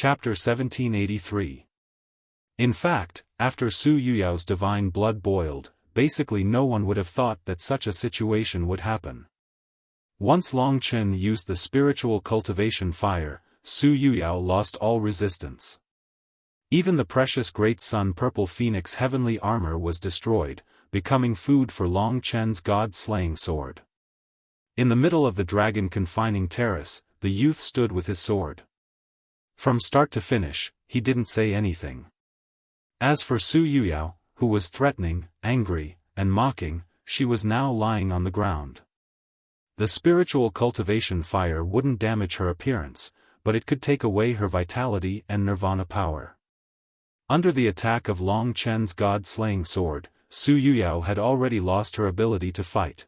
Chapter 1783. In fact, after Su Yuyao's divine blood boiled, basically no one would have thought that such a situation would happen. Once Long Chen used the spiritual cultivation fire, Su Yuyao lost all resistance. Even the precious Great Sun Purple Phoenix heavenly armor was destroyed, becoming food for Long Chen's god-slaying sword. In the middle of the dragon confining terrace, the youth stood with his sword. From start to finish, he didn't say anything. As for Su Yuyao, who was threatening, angry, and mocking, she was now lying on the ground. The spiritual cultivation fire wouldn't damage her appearance, but it could take away her vitality and nirvana power. Under the attack of Long Chen's god-slaying sword, Su Yuyao had already lost her ability to fight.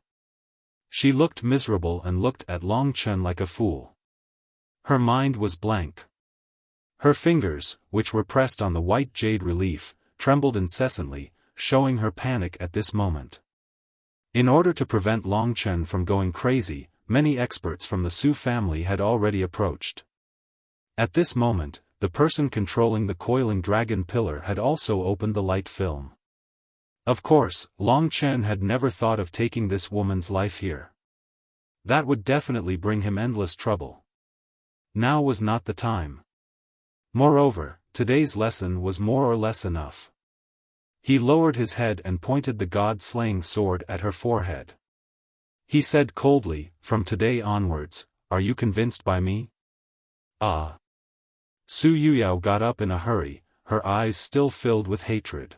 She looked miserable and looked at Long Chen like a fool. Her mind was blank. Her fingers, which were pressed on the white jade relief, trembled incessantly, showing her panic at this moment. In order to prevent Long Chen from going crazy, many experts from the Su family had already approached. At this moment, the person controlling the coiling dragon pillar had also opened the light film. Of course, Long Chen had never thought of taking this woman's life here. That would definitely bring him endless trouble. Now was not the time. Moreover, today's lesson was more or less enough. He lowered his head and pointed the god-slaying sword at her forehead. He said coldly, "From today onwards, are you convinced by me?" "Ah." Su Yuyao got up in a hurry, her eyes still filled with hatred.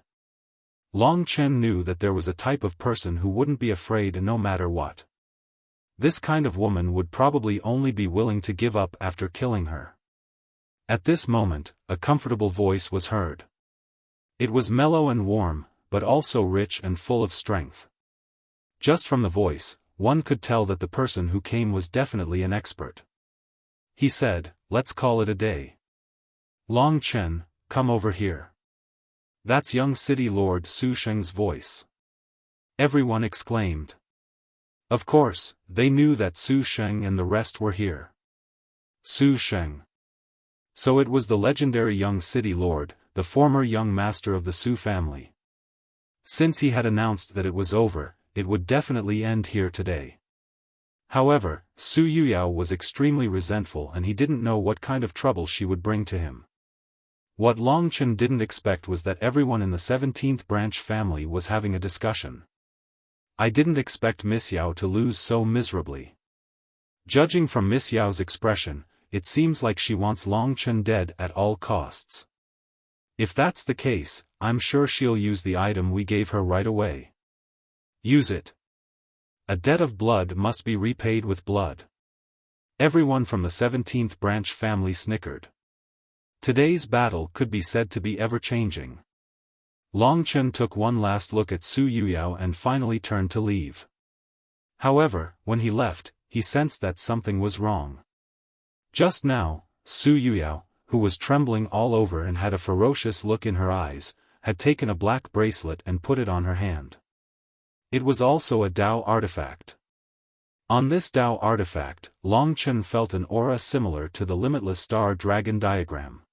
Long Chen knew that there was a type of person who wouldn't be afraid no matter what. This kind of woman would probably only be willing to give up after killing her. At this moment, a comfortable voice was heard. It was mellow and warm, but also rich and full of strength. Just from the voice, one could tell that the person who came was definitely an expert. He said, "Let's call it a day. Long Chen, come over here." That's young city lord Su Sheng's voice. Everyone exclaimed. Of course, they knew that Su Sheng and the rest were here. Su Sheng. So it was the legendary young city lord, the former young master of the Su family. Since he had announced that it was over, it would definitely end here today. However, Su Yuyao was extremely resentful and he didn't know what kind of trouble she would bring to him. What Long Chen didn't expect was that everyone in the 17th branch family was having a discussion. I didn't expect Miss Yao to lose so miserably. Judging from Miss Yao's expression, it seems like she wants Long Chen dead at all costs. If that's the case, I'm sure she'll use the item we gave her right away. Use it. A debt of blood must be repaid with blood. Everyone from the 17th branch family snickered. Today's battle could be said to be ever-changing. Long Chen took one last look at Su Yuyao and finally turned to leave. However, when he left, he sensed that something was wrong. Just now, Su Yuyao, who was trembling all over and had a ferocious look in her eyes, had taken a black bracelet and put it on her hand. It was also a Dao artifact. On this Dao artifact, Long Chen felt an aura similar to the limitless star dragon diagram.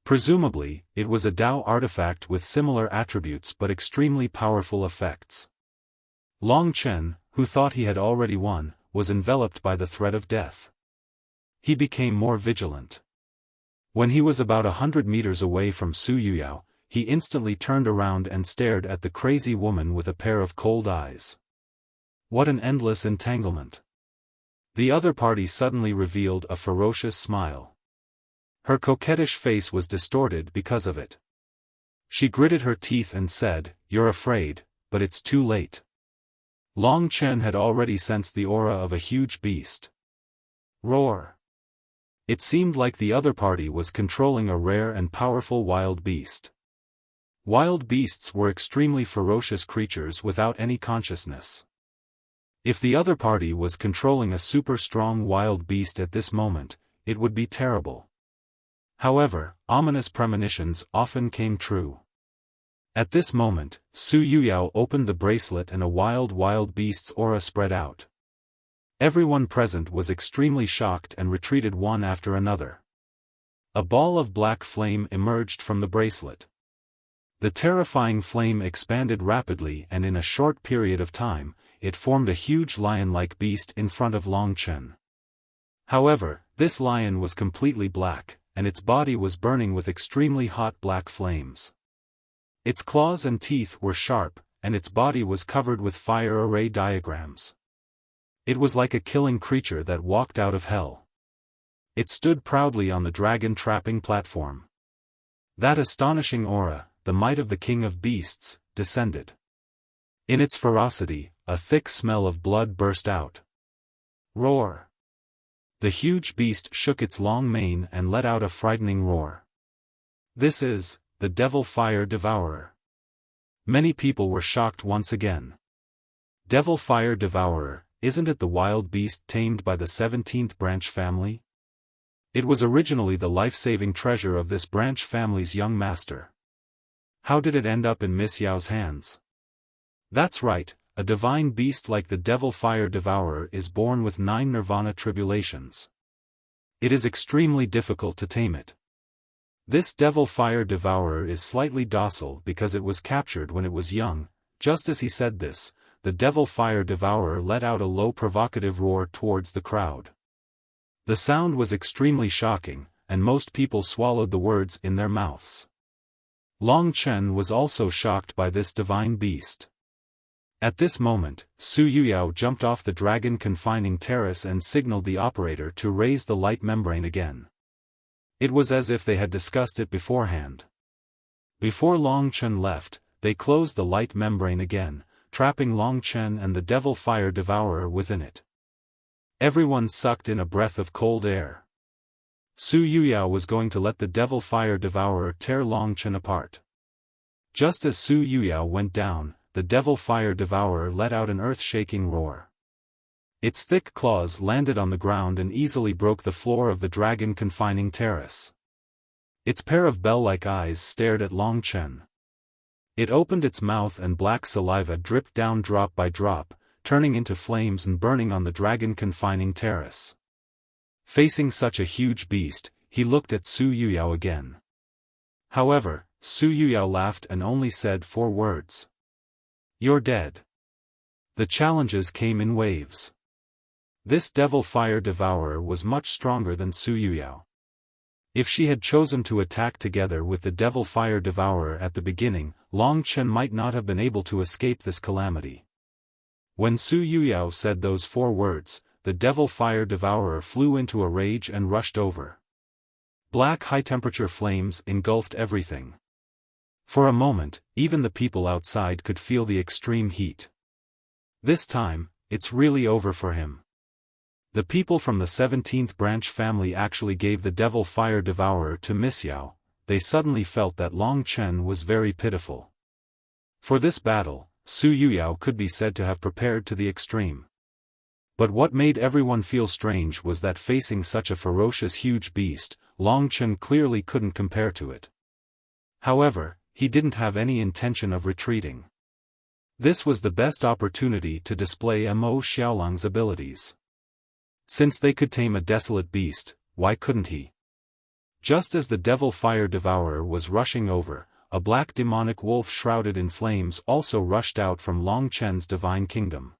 Presumably, it was a Dao artifact with similar attributes but extremely powerful effects. Long Chen, who thought he had already won, was enveloped by the threat of death. He became more vigilant. When he was about 100 meters away from Su Yuyao, he instantly turned around and stared at the crazy woman with a pair of cold eyes. What an endless entanglement. The other party suddenly revealed a ferocious smile. Her coquettish face was distorted because of it. She gritted her teeth and said, "You're afraid, but it's too late." Long Chen had already sensed the aura of a huge beast. Roar. It seemed like the other party was controlling a rare and powerful wild beast. Wild beasts were extremely ferocious creatures without any consciousness. If the other party was controlling a super strong wild beast at this moment, it would be terrible. However, ominous premonitions often came true. At this moment, Su Yuyao opened the bracelet and a wild beast's aura spread out. Everyone present was extremely shocked and retreated one after another. A ball of black flame emerged from the bracelet. The terrifying flame expanded rapidly, and in a short period of time, it formed a huge lion-like beast in front of Long Chen. However, this lion was completely black, and its body was burning with extremely hot black flames. Its claws and teeth were sharp, and its body was covered with fire array diagrams. It was like a killing creature that walked out of hell. It stood proudly on the dragon trapping platform. That astonishing aura, the might of the king of beasts, descended. In its ferocity, a thick smell of blood burst out. Roar! The huge beast shook its long mane and let out a frightening roar. This is the Devil Fire Devourer. Many people were shocked once again. Devil Fire Devourer, isn't it the wild beast tamed by the 17th branch family? It was originally the life-saving treasure of this branch family's young master. How did it end up in Miss Yao's hands? That's right, a divine beast like the Devil Fire Devourer is born with 9 nirvana tribulations. It is extremely difficult to tame it. This Devil Fire Devourer is slightly docile because it was captured when it was young. Just as he said this, the Devil Fire Devourer let out a low provocative roar towards the crowd. The sound was extremely shocking, and most people swallowed the words in their mouths. Long Chen was also shocked by this divine beast. At this moment, Su Yuyao jumped off the dragon confining terrace and signaled the operator to raise the light membrane again. It was as if they had discussed it beforehand. Before Long Chen left, they closed the light membrane again, trapping Long Chen and the Devil Fire Devourer within it. Everyone sucked in a breath of cold air. Su Yuyao was going to let the Devil Fire Devourer tear Long Chen apart. Just as Su Yuyao went down, the Devil Fire Devourer let out an earth-shaking roar. Its thick claws landed on the ground and easily broke the floor of the dragon confining terrace. Its pair of bell-like eyes stared at Long Chen. It opened its mouth and black saliva dripped down drop by drop, turning into flames and burning on the dragon confining terrace. Facing such a huge beast, he looked at Su Yuyao again. However, Su Yuyao laughed and only said 4 words. "You're dead." The challenges came in waves. This Devil Fire Devourer was much stronger than Su Yuyao. If she had chosen to attack together with the Devil Fire Devourer at the beginning, Long Chen might not have been able to escape this calamity. When Su Yuyao said those 4 words, the Devil Fire Devourer flew into a rage and rushed over. Black high-temperature flames engulfed everything. For a moment, even the people outside could feel the extreme heat. This time, it's really over for him. The people from the 17th branch family actually gave the Devil Fire Devourer to Miss Yao. They suddenly felt that Long Chen was very pitiful. For this battle, Su Yuyao could be said to have prepared to the extreme. But what made everyone feel strange was that facing such a ferocious huge beast, Long Chen clearly couldn't compare to it. However, he didn't have any intention of retreating. This was the best opportunity to display Mo Xiaolang's abilities. Since they could tame a desolate beast, why couldn't he? Just as the Devil Fire Devourer was rushing over, a black demonic wolf shrouded in flames also rushed out from Long Chen's divine kingdom.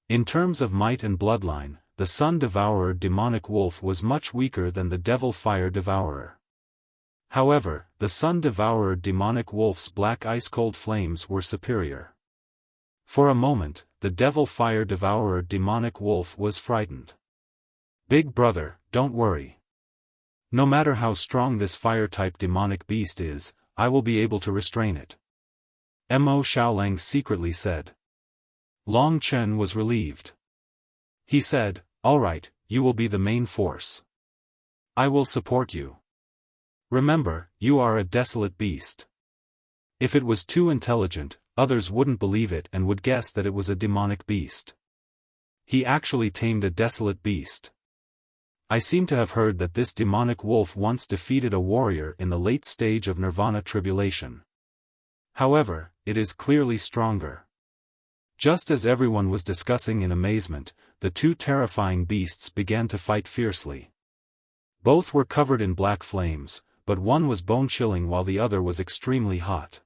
In terms of might and bloodline, the Sun Devourer demonic wolf was much weaker than the Devil Fire Devourer. However, the Sun Devourer demonic wolf's black ice-cold flames were superior. For a moment, the Devil Fire Devourer demonic wolf was frightened. "Big brother, don't worry. No matter how strong this fire-type demonic beast is, I will be able to restrain it," Mo Xiaolang secretly said. Long Chen was relieved. He said, "All right, you will be the main force. I will support you. Remember, you are a desolate beast. If it was too intelligent, others wouldn't believe it and would guess that it was a demonic beast. He actually tamed a desolate beast. I seem to have heard that this demonic wolf once defeated a warrior in the late stage of nirvana tribulation. However, it is clearly stronger." Just as everyone was discussing in amazement, the 2 terrifying beasts began to fight fiercely. Both were covered in black flames, but one was bone-chilling while the other was extremely hot.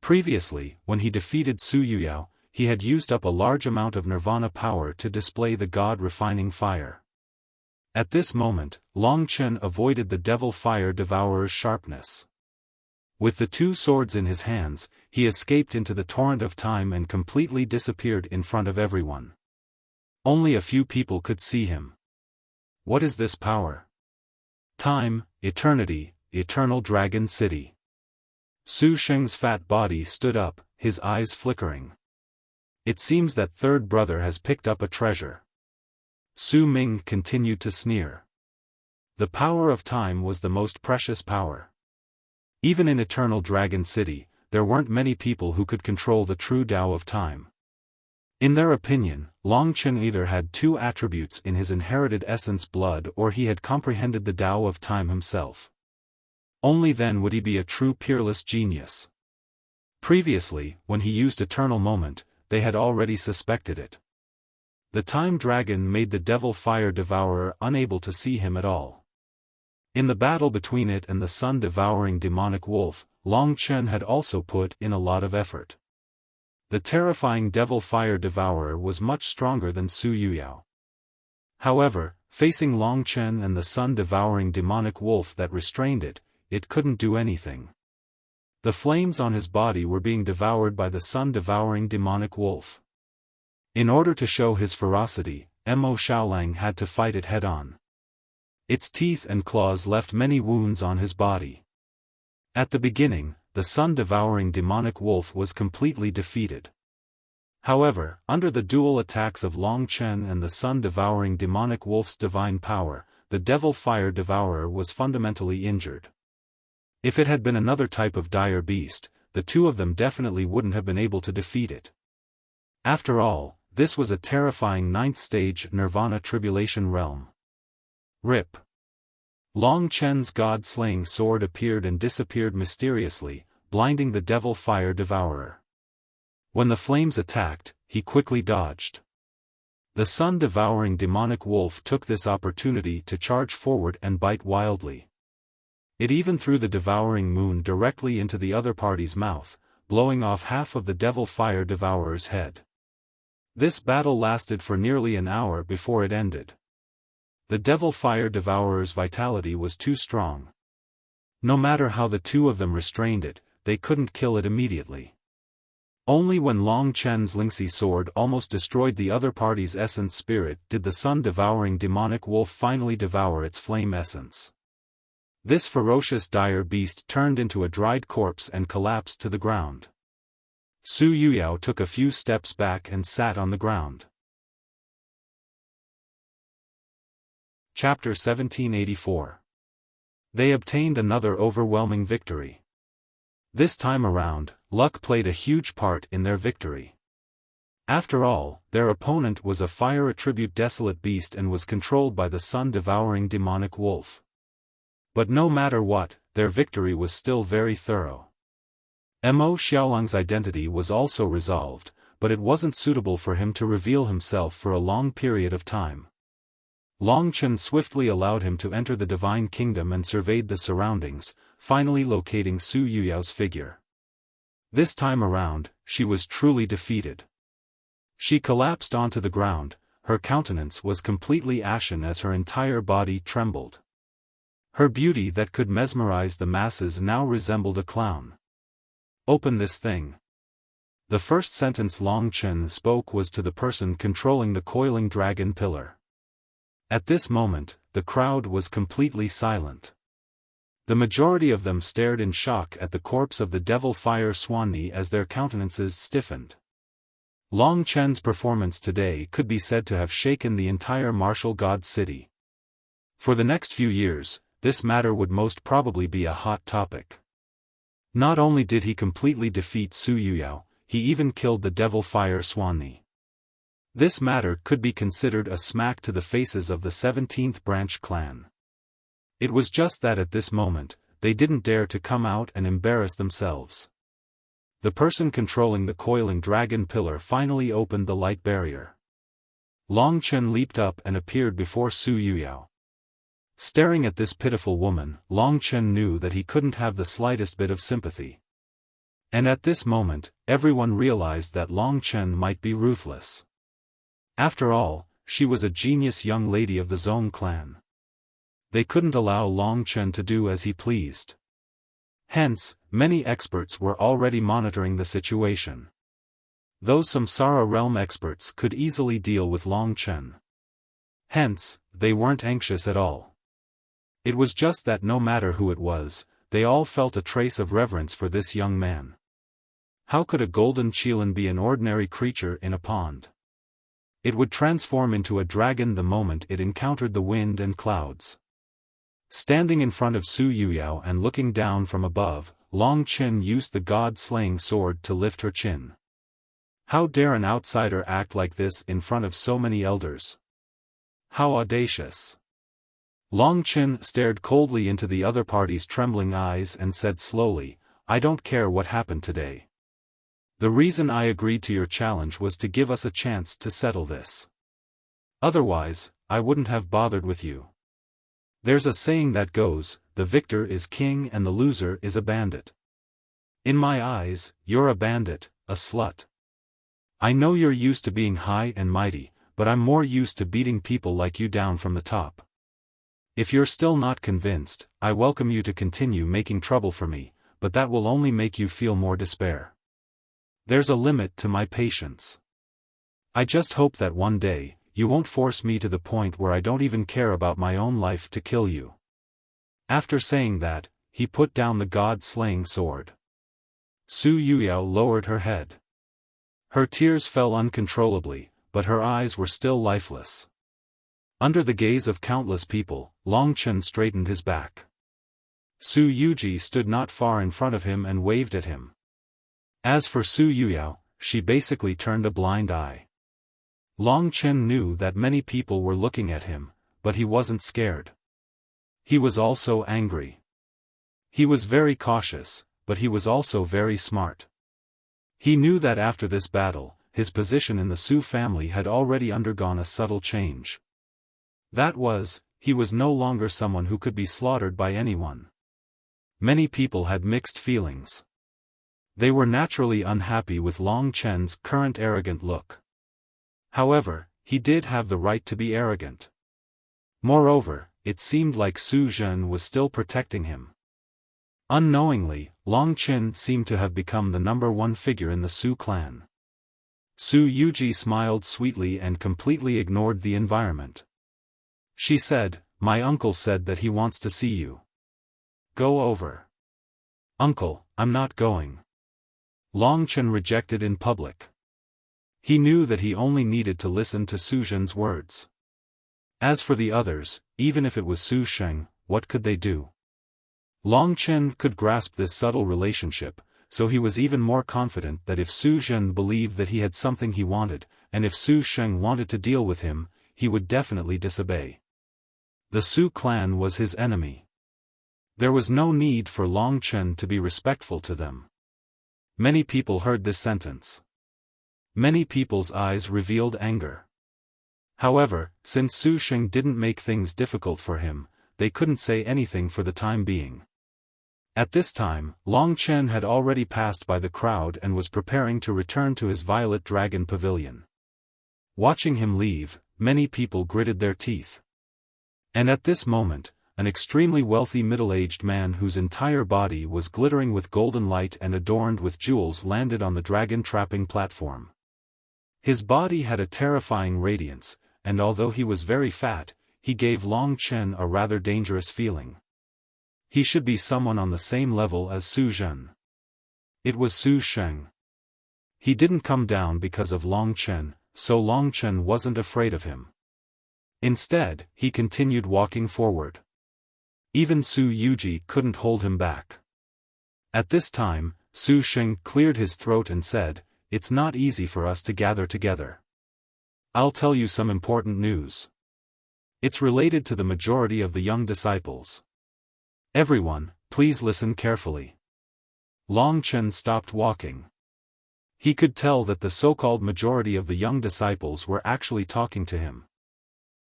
Previously, when he defeated Su Yuyao, he had used up a large amount of nirvana power to display the god-refining fire. At this moment, Long Chen avoided the devil fire devourer's sharpness. With the two swords in his hands, he escaped into the torrent of time and completely disappeared in front of everyone. Only a few people could see him. What is this power? Time, eternity, eternal dragon city. Su Sheng's fat body stood up, his eyes flickering. It seems that third brother has picked up a treasure. Su Ming continued to sneer. The power of time was the most precious power. Even in Eternal Dragon City, there weren't many people who could control the true Tao of time. In their opinion, Long Chen either had two attributes in his inherited essence blood or he had comprehended the Tao of time himself. Only then would he be a true peerless genius. Previously, when he used Eternal Moment, they had already suspected it. The Time Dragon made the Devil Fire Devourer unable to see him at all. In the battle between it and the sun-devouring demonic wolf, Long Chen had also put in a lot of effort. The terrifying Devil Fire Devourer was much stronger than Su Yuyao. However, facing Long Chen and the sun-devouring demonic wolf that restrained it, it couldn't do anything. The flames on his body were being devoured by the sun-devouring demonic wolf. In order to show his ferocity, Mo Xiaolang had to fight it head-on. Its teeth and claws left many wounds on his body. At the beginning, the sun-devouring demonic wolf was completely defeated. However, under the dual attacks of Long Chen and the sun-devouring demonic wolf's divine power, the Devil Fire Devourer was fundamentally injured. If it had been another type of dire beast, the two of them definitely wouldn't have been able to defeat it. After all, this was a terrifying ninth-stage Nirvana Tribulation realm. Rip. Long Chen's god-slaying sword appeared and disappeared mysteriously, blinding the Devil Fire Devourer. When the flames attacked, he quickly dodged. The sun-devouring demonic wolf took this opportunity to charge forward and bite wildly. It even threw the devouring moon directly into the other party's mouth, blowing off half of the Devil Fire Devourer's head. This battle lasted for nearly an hour before it ended. The Devil Fire Devourer's vitality was too strong. No matter how the two of them restrained it, they couldn't kill it immediately. Only when Long Chen's Lingxi sword almost destroyed the other party's essence spirit did the sun-devouring demonic wolf finally devour its flame essence. This ferocious dire beast turned into a dried corpse and collapsed to the ground. Su Yuyao took a few steps back and sat on the ground. Chapter 1784. They obtained another overwhelming victory. This time around, luck played a huge part in their victory. After all, their opponent was a fire attribute desolate beast and was controlled by the sun-devouring demonic wolf. But no matter what, their victory was still very thorough. Mo Xiaolang's identity was also resolved, but it wasn't suitable for him to reveal himself for a long period of time. Long Chen swiftly allowed him to enter the Divine Kingdom and surveyed the surroundings, finally locating Su Yuyao's figure. This time around, she was truly defeated. She collapsed onto the ground, her countenance was completely ashen as her entire body trembled. Her beauty that could mesmerize the masses now resembled a clown. "Open this thing." The first sentence Long Chen spoke was to the person controlling the coiling dragon pillar. At this moment, the crowd was completely silent. The majority of them stared in shock at the corpse of the Devil Fire Swanni as their countenances stiffened. Long Chen's performance today could be said to have shaken the entire martial god city. For the next few years, this matter would most probably be a hot topic. Not only did he completely defeat Su Yuyao, he even killed the Devil Fire Swanni. This matter could be considered a smack to the faces of the 17th branch clan. It was just that at this moment, they didn't dare to come out and embarrass themselves. The person controlling the coiling dragon pillar finally opened the light barrier. Long Chen leaped up and appeared before Su Yuyao. Staring at this pitiful woman, Long Chen knew that he couldn't have the slightest bit of sympathy. And at this moment, everyone realized that Long Chen might be ruthless. After all, she was a genius young lady of the Zong clan. They couldn't allow Long Chen to do as he pleased. Hence, many experts were already monitoring the situation. Though some Samsara realm experts could easily deal with Long Chen. Hence, they weren't anxious at all. It was just that no matter who it was, they all felt a trace of reverence for this young man. How could a golden qilin be an ordinary creature in a pond? It would transform into a dragon the moment it encountered the wind and clouds. Standing in front of Su Yuyao and looking down from above, Long Chen used the god-slaying sword to lift her chin. How dare an outsider act like this in front of so many elders? How audacious! Long Chen stared coldly into the other party's trembling eyes and said slowly, "I don't care what happened today. The reason I agreed to your challenge was to give us a chance to settle this. Otherwise, I wouldn't have bothered with you. There's a saying that goes, the victor is king and the loser is a bandit. In my eyes, you're a bandit, a slut. I know you're used to being high and mighty, but I'm more used to beating people like you down from the top. If you're still not convinced, I welcome you to continue making trouble for me, but that will only make you feel more despair. There's a limit to my patience. I just hope that one day, you won't force me to the point where I don't even care about my own life to kill you." After saying that, he put down the god-slaying sword. Su Yuyao lowered her head. Her tears fell uncontrollably, but her eyes were still lifeless. Under the gaze of countless people, Long Chen straightened his back. Su Yuji stood not far in front of him and waved at him. As for Su Yuyao, she basically turned a blind eye. Long Chen knew that many people were looking at him, but he wasn't scared. He was also angry. He was very cautious, but he was also very smart. He knew that after this battle, his position in the Su family had already undergone a subtle change. That was, he was no longer someone who could be slaughtered by anyone. Many people had mixed feelings. They were naturally unhappy with Long Chen's current arrogant look. However, he did have the right to be arrogant. Moreover, it seemed like Su Zhen was still protecting him. Unknowingly, Long Chen seemed to have become the #1 figure in the Su clan. Su Yuji smiled sweetly and completely ignored the environment. She said, "My uncle said that he wants to see you. Go over." "Uncle, I'm not going." Long Chen rejected in public. He knew that he only needed to listen to Su Zhen's words. As for the others, even if it was Su Sheng, what could they do? Long Chen could grasp this subtle relationship, so he was even more confident that if Su Zhen believed that he had something he wanted, and if Su Sheng wanted to deal with him, he would definitely disobey. The Su clan was his enemy. There was no need for Long Chen to be respectful to them. Many people heard this sentence. Many people's eyes revealed anger. However, since Su Sheng didn't make things difficult for him, they couldn't say anything for the time being. At this time, Long Chen had already passed by the crowd and was preparing to return to his Violet Dragon Pavilion. Watching him leave, many people gritted their teeth. And at this moment, an extremely wealthy middle-aged man whose entire body was glittering with golden light and adorned with jewels landed on the dragon trapping platform. His body had a terrifying radiance, and although he was very fat, he gave Long Chen a rather dangerous feeling. He should be someone on the same level as Su Zhen. It was Su Sheng. He didn't come down because of Long Chen, so Long Chen wasn't afraid of him. Instead, he continued walking forward. Even Su Yuji couldn't hold him back. At this time, Su Sheng cleared his throat and said, "It's not easy for us to gather together. I'll tell you some important news. It's related to the majority of the young disciples. Everyone, please listen carefully." Long Chen stopped walking. He could tell that the so-called majority of the young disciples were actually talking to him.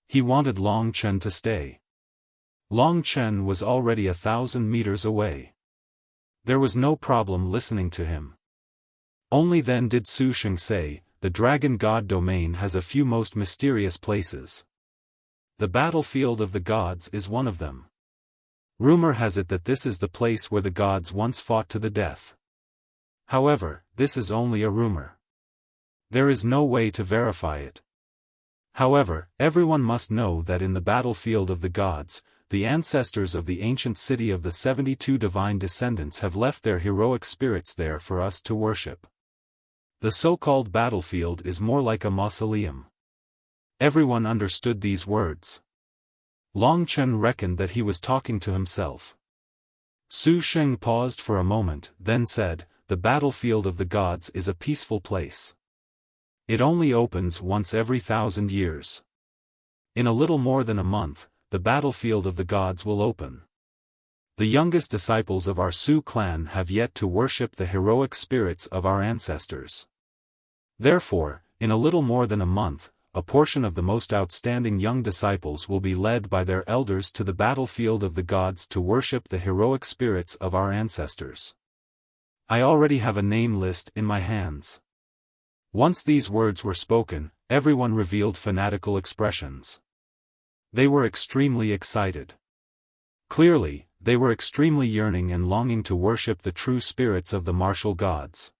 He wanted Long Chen to stay. Long Chen was already 1,000 meters away. There was no problem listening to him. Only then did Su Sheng say, "The Dragon God domain has a few most mysterious places. The battlefield of the gods is one of them. Rumor has it that this is the place where the gods once fought to the death. However, this is only a rumor. There is no way to verify it. However, everyone must know that in the battlefield of the gods, the ancestors of the ancient city of the 72 divine descendants have left their heroic spirits there for us to worship. The so-called battlefield is more like a mausoleum." Everyone understood these words. Long Chen reckoned that he was talking to himself. Su Sheng paused for a moment, then said, "The battlefield of the gods is a peaceful place. It only opens once every 1,000 years. In a little more than a month, the battlefield of the gods will open. The youngest disciples of our Su clan have yet to worship the heroic spirits of our ancestors. Therefore, in a little more than a month, a portion of the most outstanding young disciples will be led by their elders to the battlefield of the gods to worship the heroic spirits of our ancestors. I already have a name list in my hands." Once these words were spoken, everyone revealed fanatical expressions. They were extremely excited. Clearly, they were extremely yearning and longing to worship the true spirits of the martial gods.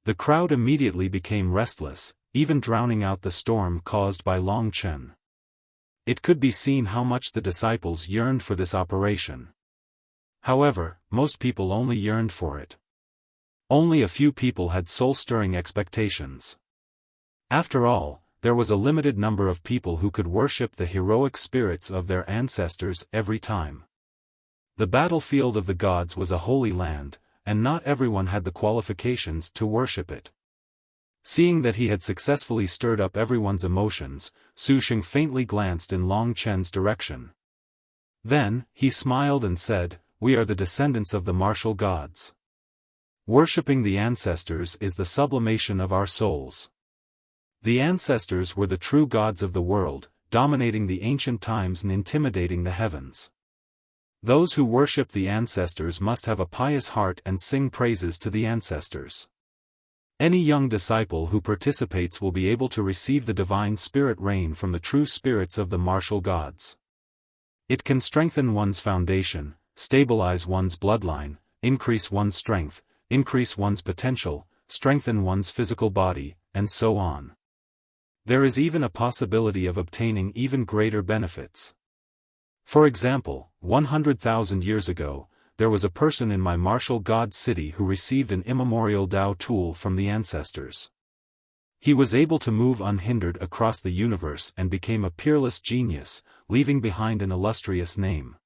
The crowd immediately became restless, even drowning out the storm caused by Long Chen. It could be seen how much the disciples yearned for this operation. However, most people only yearned for it. Only a few people had soul-stirring expectations. After all, there was a limited number of people who could worship the heroic spirits of their ancestors every time. The battlefield of the gods was a holy land, and not everyone had the qualifications to worship it. Seeing that he had successfully stirred up everyone's emotions, Su Sheng faintly glanced in Long Chen's direction. Then, he smiled and said, "We are the descendants of the martial gods. Worshipping the ancestors is the sublimation of our souls. The ancestors were the true gods of the world, dominating the ancient times and intimidating the heavens. Those who worship the ancestors must have a pious heart and sing praises to the ancestors. Any young disciple who participates will be able to receive the divine spirit rain from the true spirits of the martial gods. It can strengthen one's foundation, stabilize one's bloodline, increase one's strength, increase one's potential, strengthen one's physical body, and so on. There is even a possibility of obtaining even greater benefits. For example, 100,000 years ago, there was a person in my martial god city who received an immemorial Tao tool from the ancestors. He was able to move unhindered across the universe and became a peerless genius, leaving behind an illustrious name."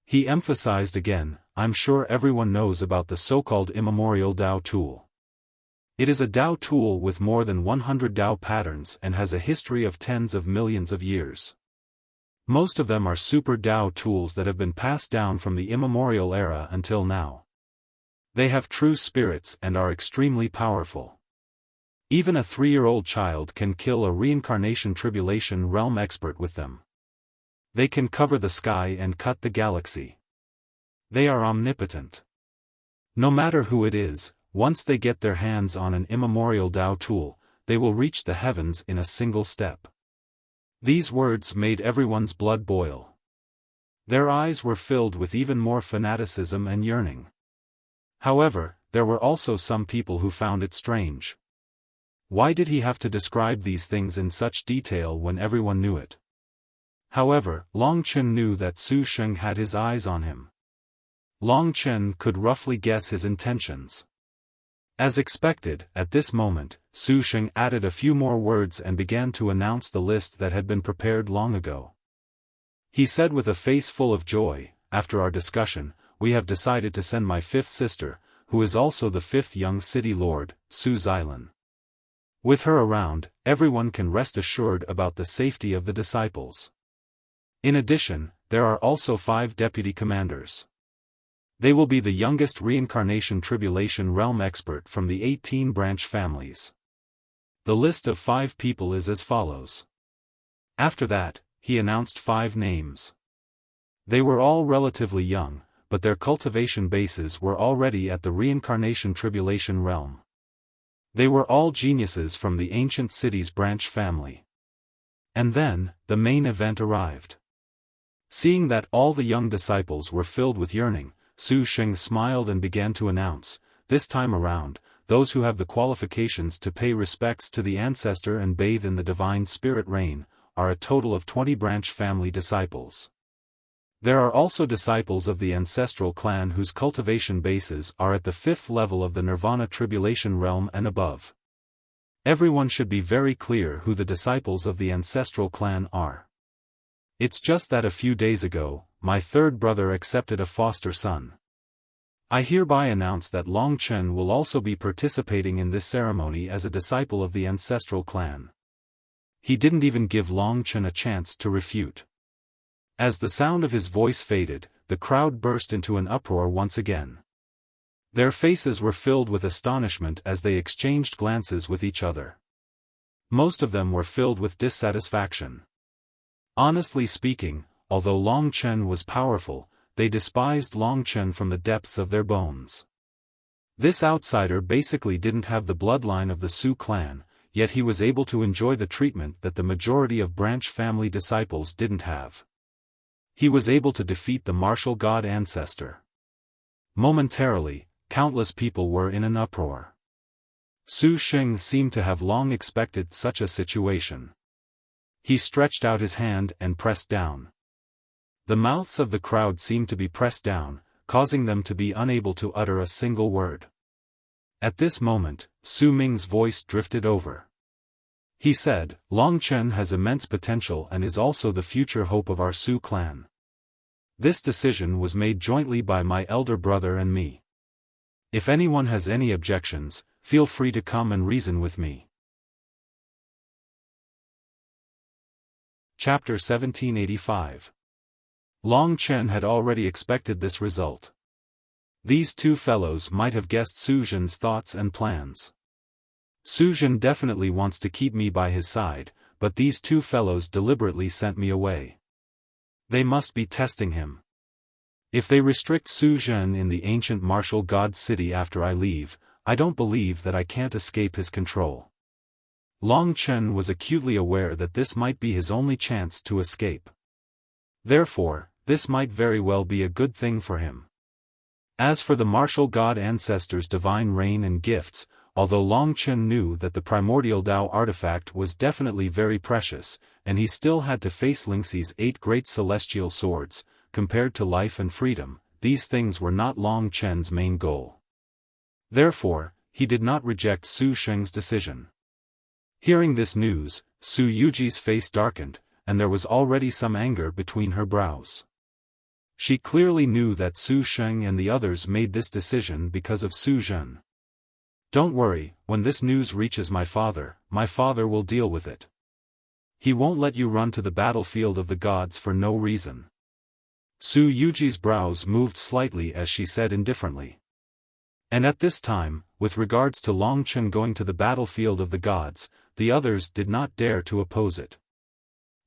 He emphasized again, "I'm sure everyone knows about the so-called immemorial Tao tool. It is a Tao tool with more than 100 Tao patterns and has a history of tens of millions of years. Most of them are super Tao tools that have been passed down from the immemorial era until now. They have true spirits and are extremely powerful. Even a 3-year-old child can kill a reincarnation tribulation realm expert with them. They can cover the sky and cut the galaxy. They are omnipotent. No matter who it is, once they get their hands on an immemorial Tao tool, they will reach the heavens in a single step." These words made everyone's blood boil. Their eyes were filled with even more fanaticism and yearning. However, there were also some people who found it strange. Why did he have to describe these things in such detail when everyone knew it? However, Long Chen knew that Su Sheng had his eyes on him. Long Chen could roughly guess his intentions. As expected, at this moment, Su Sheng added a few more words and began to announce the list that had been prepared long ago. He said with a face full of joy, "After our discussion, we have decided to send my 5th sister, who is also the 5th young city lord, Su Xilan. With her around, everyone can rest assured about the safety of the disciples. In addition, there are also 5 deputy commanders. They will be the youngest reincarnation tribulation realm expert from the 18 branch families." The list of 5 people is as follows. After that, he announced 5 names. They were all relatively young, but their cultivation bases were already at the reincarnation tribulation realm. They were all geniuses from the ancient city's branch family. And then, the main event arrived. Seeing that all the young disciples were filled with yearning, Su Sheng smiled and began to announce, "This time around, those who have the qualifications to pay respects to the ancestor and bathe in the divine spirit rain, are a total of 20 branch family disciples. There are also disciples of the ancestral clan whose cultivation bases are at the 5th level of the Nirvana tribulation realm and above. Everyone should be very clear who the disciples of the ancestral clan are. It's just that a few days ago, my third brother accepted a foster son. I hereby announce that Long Chen will also be participating in this ceremony as a disciple of the ancestral clan." He didn't even give Long Chen a chance to refute. As the sound of his voice faded, the crowd burst into an uproar once again. Their faces were filled with astonishment as they exchanged glances with each other. Most of them were filled with dissatisfaction. Honestly speaking, although Long Chen was powerful, they despised Long Chen from the depths of their bones. This outsider basically didn't have the bloodline of the Su clan, yet he was able to enjoy the treatment that the majority of branch family disciples didn't have. He was able to defeat the martial god ancestor. Momentarily, countless people were in an uproar. Su Sheng seemed to have long expected such a situation. He stretched out his hand and pressed down. The mouths of the crowd seemed to be pressed down, causing them to be unable to utter a single word. At this moment, Su Ming's voice drifted over. He said, "Long Chen has immense potential and is also the future hope of our Su clan. This decision was made jointly by my elder brother and me. If anyone has any objections, feel free to come and reason with me." Chapter 1785. Long Chen had already expected this result. These two fellows might have guessed Su Zhen's thoughts and plans. Su Zhen definitely wants to keep me by his side, but these two fellows deliberately sent me away. They must be testing him. If they restrict Su Zhen in the ancient martial god city after I leave, I don't believe that I can't escape his control. Long Chen was acutely aware that this might be his only chance to escape. Therefore, this might very well be a good thing for him. As for the martial god ancestor's divine reign and gifts, although Long Chen knew that the primordial Tao artifact was definitely very precious, and he still had to face Lingxi's 8 great celestial swords, compared to life and freedom, these things were not Long Chen's main goal. Therefore, he did not reject Su Sheng's decision. Hearing this news, Su Yuji's face darkened, and there was already some anger between her brows. She clearly knew that Su Sheng and the others made this decision because of Su Zhen. "Don't worry, when this news reaches my father will deal with it. He won't let you run to the battlefield of the gods for no reason." Su Yuji's brows moved slightly as she said indifferently. And at this time, with regards to Long Chen going to the battlefield of the gods, the others did not dare to oppose it.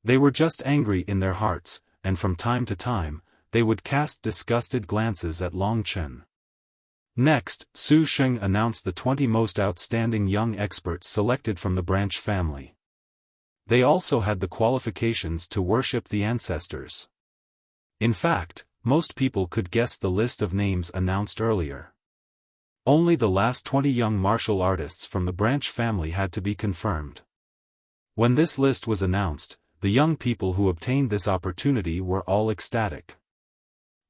They were just angry in their hearts, and from time to time, they would cast disgusted glances at Long Chen. Next, Su Sheng announced the 20 most outstanding young experts selected from the branch family. They also had the qualifications to worship the ancestors. In fact, most people could guess the list of names announced earlier. Only the last 20 young martial artists from the branch family had to be confirmed. When this list was announced, the young people who obtained this opportunity were all ecstatic.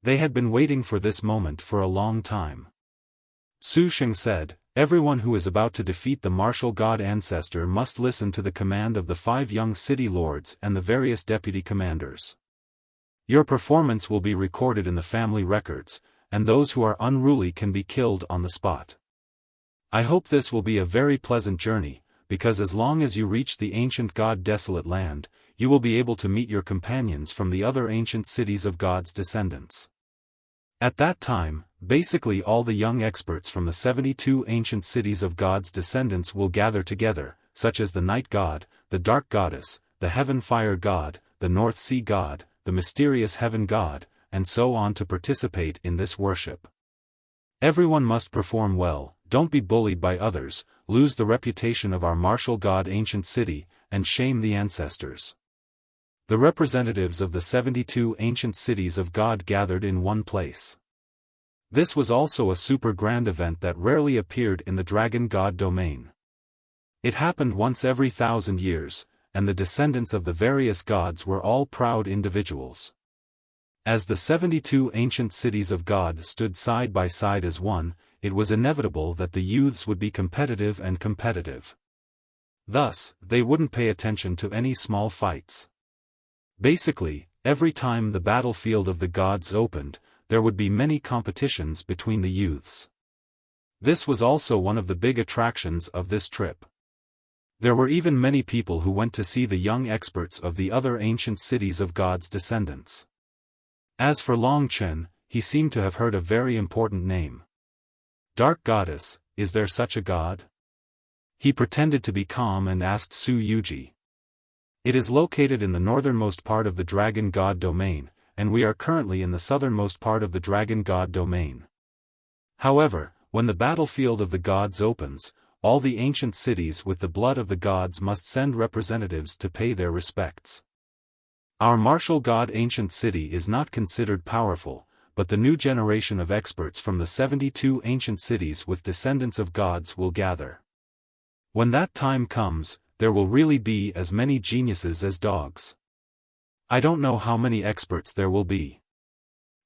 They had been waiting for this moment for a long time. Su Sheng said, "Everyone who is about to defeat the martial god ancestor must listen to the command of the 5 young city lords and the various deputy commanders. Your performance will be recorded in the family records, and those who are unruly can be killed on the spot. I hope this will be a very pleasant journey, because as long as you reach the ancient god desolate land, you will be able to meet your companions from the other ancient cities of God's descendants." At that time, basically all the young experts from the 72 ancient cities of God's descendants will gather together, such as the Night God, the Dark Goddess, the Heaven Fire God, the North Sea God, the Mysterious Heaven God, and so on to participate in this worship. Everyone must perform well, don't be bullied by others, lose the reputation of our martial god ancient city, and shame the ancestors. The representatives of the 72 ancient cities of God gathered in one place. This was also a super grand event that rarely appeared in the dragon god domain. It happened once every 1,000 years, and the descendants of the various gods were all proud individuals. As the 72 ancient cities of God stood side by side as one, it was inevitable that the youths would be competitive and competitive. Thus, they wouldn't pay attention to any small fights. Basically, every time the battlefield of the gods opened, there would be many competitions between the youths. This was also one of the big attractions of this trip. There were even many people who went to see the young experts of the other ancient cities of God's descendants. As for Long Chen, he seemed to have heard a very important name. Dark Goddess, is there such a god? He pretended to be calm and asked Su Yuji. It is located in the northernmost part of the Dragon God domain, and we are currently in the southernmost part of the Dragon God domain. However, when the battlefield of the gods opens, all the ancient cities with the blood of the gods must send representatives to pay their respects. Our martial god ancient city is not considered powerful, but the new generation of experts from the 72 ancient cities with descendants of gods will gather. When that time comes, there will really be as many geniuses as dogs. I don't know how many experts there will be.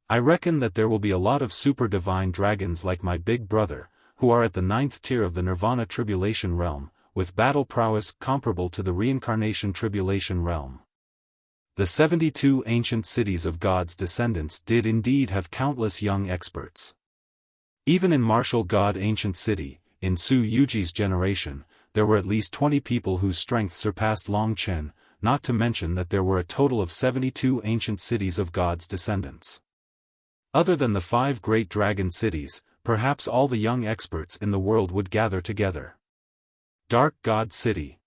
I reckon that there will be a lot of super divine dragons like my big brother, who are at the 9th tier of the Nirvana Tribulation realm, with battle prowess comparable to the Reincarnation Tribulation realm. The 72 ancient cities of God's descendants did indeed have countless young experts. Even in martial god ancient city, in Su Yuji's generation, there were at least 20 people whose strength surpassed Long Chen, not to mention that there were a total of 72 ancient cities of God's descendants. Other than the 5 great dragon cities, perhaps all the young experts in the world would gather together. Dark God City.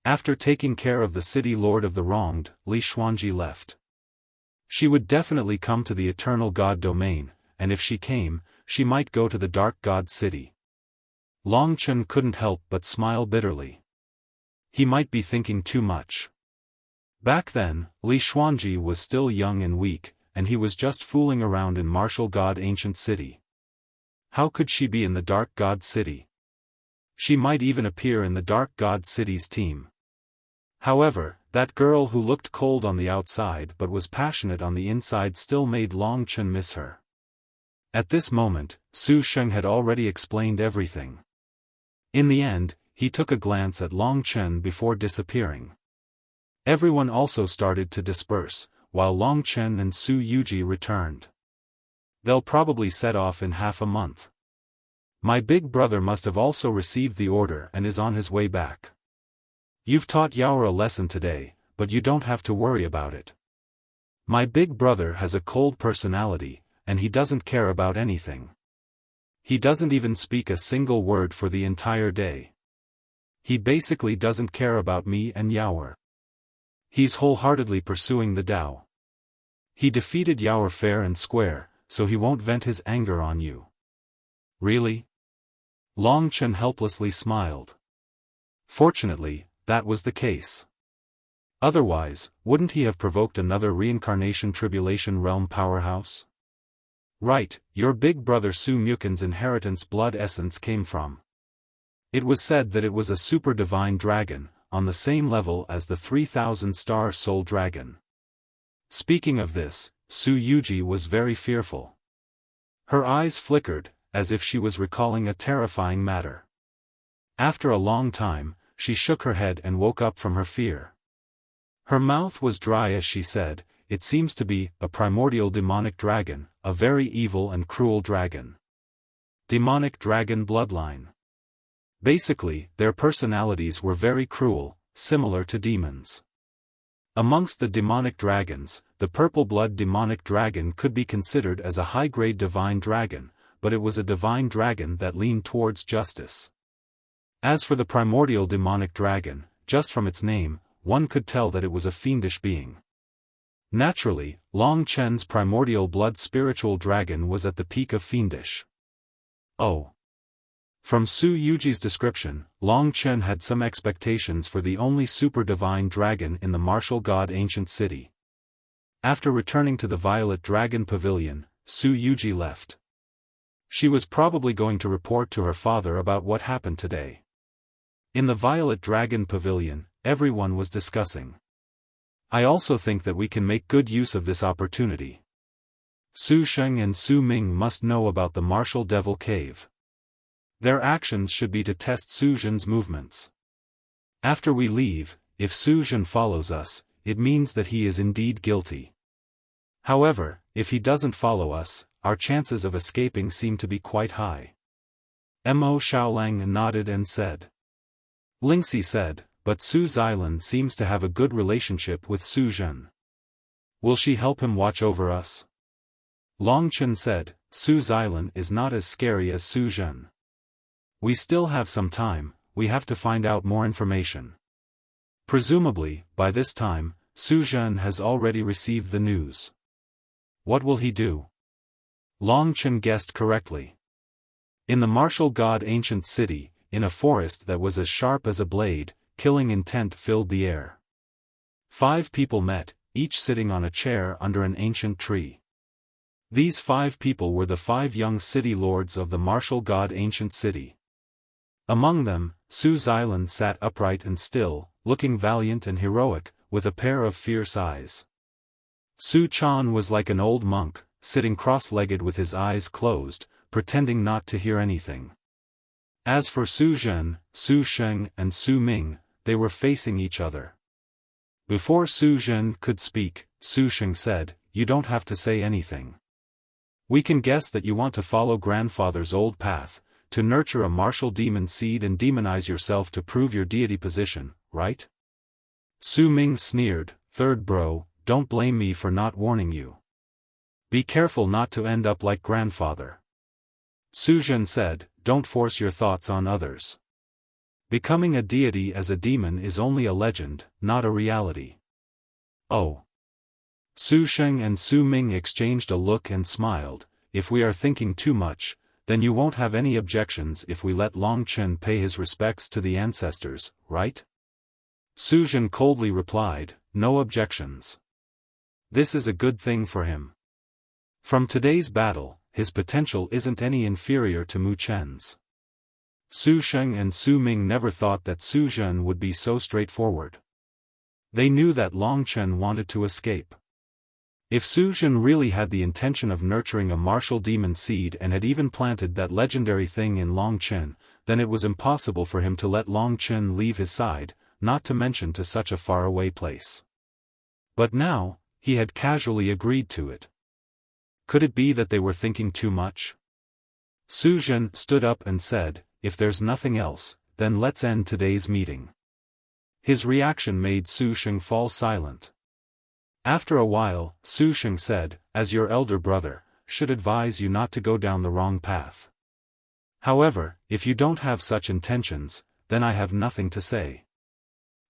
After taking care of the city lord of the wronged, Li Xuanji left. She would definitely come to the eternal god domain, and if she came, she might go to the dark god city. Long Chen couldn't help but smile bitterly. He might be thinking too much. Back then, Li Xuanji was still young and weak, and he was just fooling around in martial god ancient city. How could she be in the dark god city? She might even appear in the dark god city's team. However, that girl who looked cold on the outside but was passionate on the inside still made Long Chen miss her. At this moment, Su Sheng had already explained everything. In the end, he took a glance at Long Chen before disappearing. Everyone also started to disperse, while Long Chen and Su Yuji returned. They'll probably set off in half a month. My big brother must have also received the order and is on his way back. You've taught Yaoer a lesson today, but you don't have to worry about it. My big brother has a cold personality, and he doesn't care about anything. He doesn't even speak a single word for the entire day. He basically doesn't care about me and Yaoer. He's wholeheartedly pursuing the Tao. He defeated Yaoer fair and square, so he won't vent his anger on you. Really? Long Chen helplessly smiled. Fortunately, that was the case. Otherwise, wouldn't he have provoked another reincarnation tribulation realm powerhouse? Right, your big brother Su Mukin's inheritance blood essence came from. It was said that it was a super divine dragon, on the same level as the 3,000-star soul dragon. Speaking of this, Su Yuji was very fearful. Her eyes flickered, as if she was recalling a terrifying matter. After a long time, she shook her head and woke up from her fear. Her mouth was dry as she said, "It seems to be a primordial demonic dragon, a very evil and cruel dragon. Demonic dragon bloodline." Basically, their personalities were very cruel, similar to demons. Amongst the demonic dragons, the purple-blood demonic dragon could be considered as a high-grade divine dragon, but it was a divine dragon that leaned towards justice. As for the primordial demonic dragon, just from its name, one could tell that it was a fiendish being. Naturally, Long Chen's primordial blood spiritual dragon was at the peak of fiendish. Oh. From Su Yuji's description, Long Chen had some expectations for the only super-divine dragon in the martial god ancient city. After returning to the Violet Dragon Pavilion, Su Yuji left. She was probably going to report to her father about what happened today. In the Violet Dragon Pavilion, everyone was discussing. I also think that we can make good use of this opportunity. Su Sheng and Su Ming must know about the Martial Devil Cave. Their actions should be to test Su Zhen's movements. After we leave, if Su Zhen follows us, it means that he is indeed guilty. However, if he doesn't follow us, our chances of escaping seem to be quite high. Mo Xiaolang nodded and said. Lingxi said, but Su Xilan seems to have a good relationship with Su Zhen. Will she help him watch over us? Long Chen said, Su Xilan is not as scary as Su Zhen. We still have some time, we have to find out more information. Presumably, by this time, Su Zhen has already received the news. What will he do? Long Chen guessed correctly. In the martial god ancient city, in a forest that was as sharp as a blade, killing intent filled the air. 5 people met, each sitting on a chair under an ancient tree. These 5 people were the 5 young city lords of the martial god ancient city. Among them, Su Xilan sat upright and still, looking valiant and heroic, with a pair of fierce eyes. Su Chan was like an old monk, sitting cross-legged with his eyes closed, pretending not to hear anything. As for Su Zhen, Su Sheng and Su Ming, they were facing each other. Before Su Zhen could speak, Su Sheng said, "You don't have to say anything. We can guess that you want to follow grandfather's old path, to nurture a martial demon seed and demonize yourself to prove your deity position, right?" Su Ming sneered, "Third bro, don't blame me for not warning you. Be careful not to end up like grandfather." Su Zhen said, "Don't force your thoughts on others. Becoming a deity as a demon is only a legend, not a reality." Oh. Su Sheng and Su Ming exchanged a look and smiled. "If we are thinking too much, then you won't have any objections if we let Long Chen pay his respects to the ancestors, right?" Su Zhen coldly replied, "No objections. This is a good thing for him. From today's battle, his potential isn't any inferior to Mu Chen's." Su Sheng and Su Ming never thought that Su Zhen would be so straightforward. They knew that Long Chen wanted to escape. If Su Zhen really had the intention of nurturing a martial demon seed and had even planted that legendary thing in Long Chen, then it was impossible for him to let Long Chen leave his side, not to mention to such a faraway place. But now, he had casually agreed to it. Could it be that they were thinking too much? Su Zhen stood up and said, "If there's nothing else, then let's end today's meeting." His reaction made Su Sheng fall silent. After a while, Su Sheng said, "As your elder brother, should advise you not to go down the wrong path. However, if you don't have such intentions, then I have nothing to say.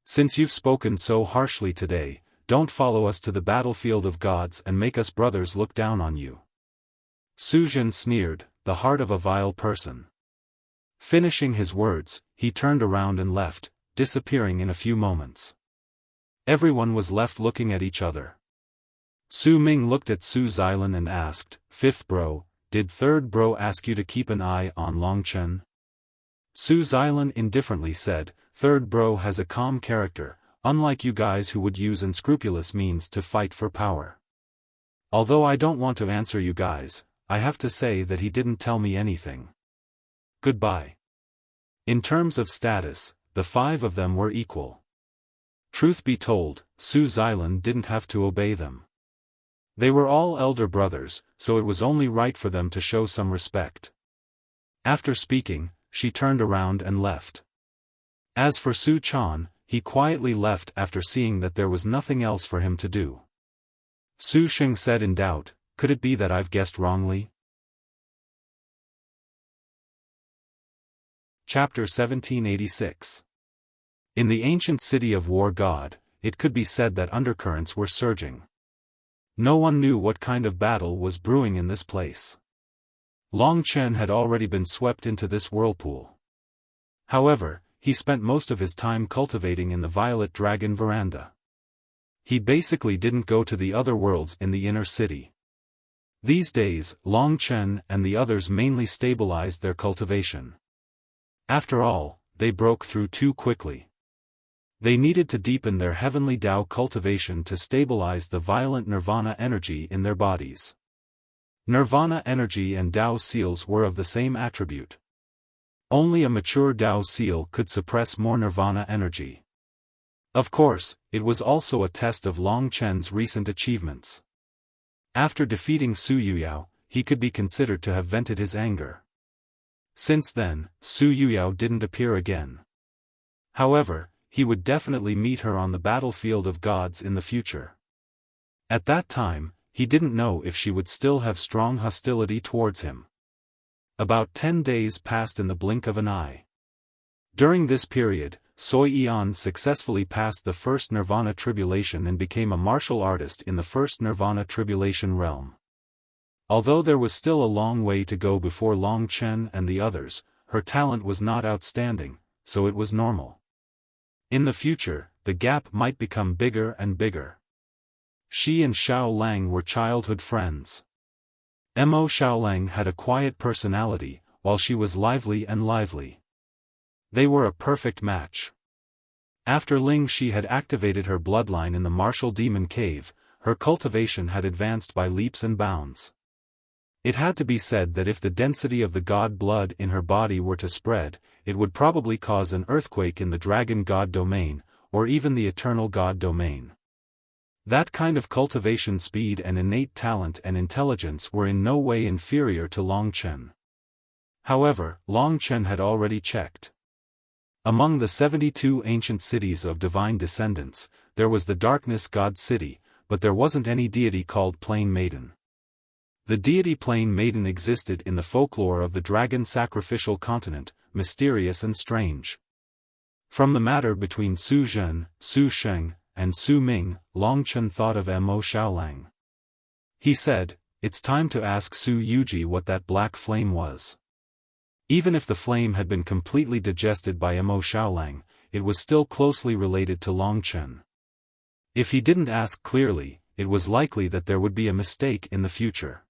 Since you've spoken so harshly today, don't follow us to the battlefield of gods and make us brothers look down on you." Su Zhen sneered, "The heart of a vile person." Finishing his words, he turned around and left, disappearing in a few moments. Everyone was left looking at each other. Su Ming looked at Su Xilan and asked, "Fifth bro, did third bro ask you to keep an eye on Long Chen?" Su Xilan indifferently said, "Third bro has a calm character, unlike you guys who would use unscrupulous means to fight for power. Although I don't want to answer you guys, I have to say that he didn't tell me anything. Goodbye." In terms of status, the 5 of them were equal. Truth be told, Su Xilan didn't have to obey them. They were all elder brothers, so it was only right for them to show some respect. After speaking, she turned around and left. As for Su Chan, he quietly left after seeing that there was nothing else for him to do. Su Sheng said in doubt, "Could it be that I've guessed wrongly?" Chapter 1786. In the ancient city of War God, it could be said that undercurrents were surging. No one knew what kind of battle was brewing in this place. Long Chen had already been swept into this whirlpool. However, he spent most of his time cultivating in the Violet Dragon veranda. He basically didn't go to the other worlds in the inner city. These days, Long Chen and the others mainly stabilized their cultivation. After all, they broke through too quickly. They needed to deepen their heavenly Tao cultivation to stabilize the violent Nirvana energy in their bodies. Nirvana energy and Tao seals were of the same attribute. Only a mature Tao seal could suppress more Nirvana energy. Of course, it was also a test of Long Chen's recent achievements. After defeating Su Yuyao, he could be considered to have vented his anger. Since then, Su Yuyao didn't appear again. However, he would definitely meet her on the battlefield of gods in the future. At that time, he didn't know if she would still have strong hostility towards him. About 10 days passed in the blink of an eye. During this period, Soi Eon successfully passed the first Nirvana Tribulation and became a martial artist in the first Nirvana Tribulation realm. Although there was still a long way to go before Long Chen and the others, her talent was not outstanding, so it was normal. In the future, the gap might become bigger and bigger. She and Xiao Lang were childhood friends. Mo Xiaolang had a quiet personality, while she was lively and lively. They were a perfect match. After Ling Shi had activated her bloodline in the martial demon cave, her cultivation had advanced by leaps and bounds. It had to be said that if the density of the god blood in her body were to spread, it would probably cause an earthquake in the dragon god domain, or even the eternal god domain. That kind of cultivation speed and innate talent and intelligence were in no way inferior to Long Chen. However, Long Chen had already checked. Among the 72 ancient cities of divine descendants, there was the Darkness God City, but there wasn't any deity called Plain Maiden. The deity Plain Maiden existed in the folklore of the dragon sacrificial continent, mysterious and strange. From the matter between Su Zhen, Su Sheng, and Su Ming, Long Chen thought of Mo Xiaolang. He said, "It's time to ask Su Yuji what that black flame was." Even if the flame had been completely digested by Mo Xiaolang, it was still closely related to Long Chen. If he didn't ask clearly, it was likely that there would be a mistake in the future.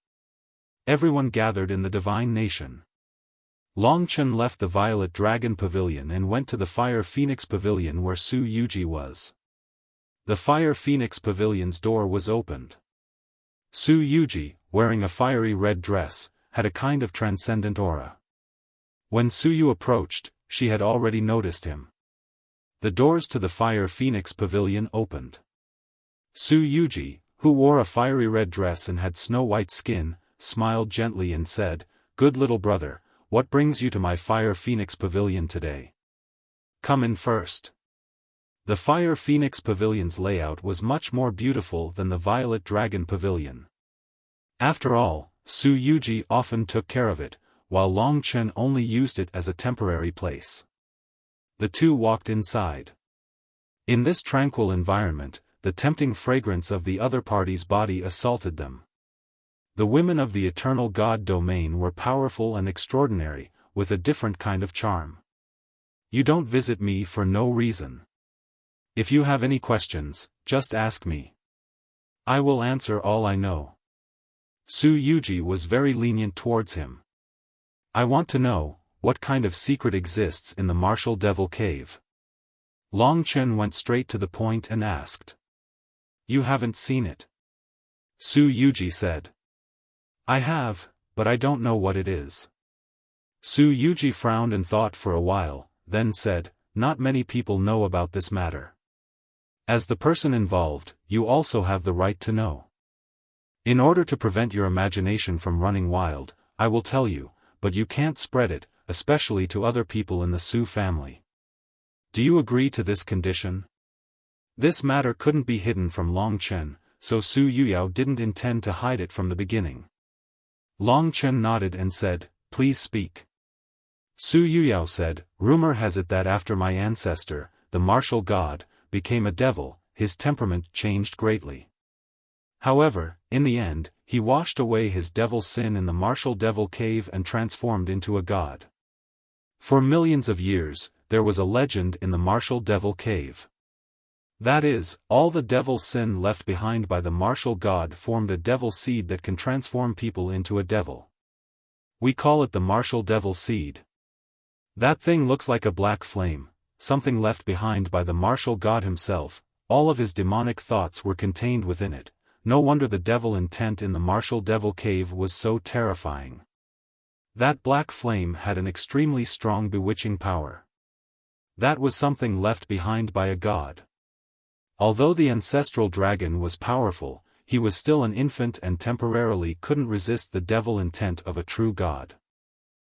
Everyone gathered in the divine nation. Long Chen left the Violet Dragon Pavilion and went to the Fire Phoenix Pavilion where Su Yuji was. The Fire Phoenix Pavilion's door was opened. Su Yuji, wearing a fiery red dress, had a kind of transcendent aura. When Su Yu approached, she had already noticed him. The doors to the Fire Phoenix Pavilion opened. Su Yuji, who wore a fiery red dress and had snow-white skin, smiled gently and said, "Good little brother, what brings you to my Fire Phoenix Pavilion today? Come in first." The Fire Phoenix Pavilion's layout was much more beautiful than the Violet Dragon Pavilion. After all, Su Yuji often took care of it, while Long Chen only used it as a temporary place. The two walked inside. In this tranquil environment, the tempting fragrance of the other party's body assaulted them. The women of the eternal god domain were powerful and extraordinary, with a different kind of charm. "You don't visit me for no reason. If you have any questions, just ask me. I will answer all I know." Su Yuji was very lenient towards him. "I want to know, what kind of secret exists in the Martial Devil Cave?" Long Chen went straight to the point and asked. "You haven't seen it?" Su Yuji said. "I have, but I don't know what it is." Su Yuji frowned and thought for a while, then said, "Not many people know about this matter. As the person involved, you also have the right to know. In order to prevent your imagination from running wild, I will tell you, but you can't spread it, especially to other people in the Su family. Do you agree to this condition?" This matter couldn't be hidden from Long Chen, so Su Yuyao didn't intend to hide it from the beginning. Long Chen nodded and said, "Please speak." Su Yuyao said, "Rumor has it that after my ancestor, the martial god, became a devil, his temperament changed greatly. However, in the end, he washed away his devil sin in the martial devil cave and transformed into a god. For millions of years, there was a legend in the martial devil cave. That is, all the devil sin left behind by the martial god formed a devil seed that can transform people into a devil. We call it the martial devil seed. That thing looks like a black flame, something left behind by the martial god himself. All of his demonic thoughts were contained within it. No wonder the devil intent in the martial devil cave was so terrifying. That black flame had an extremely strong bewitching power. That was something left behind by a god. Although the ancestral dragon was powerful, he was still an infant and temporarily couldn't resist the devil intent of a true god.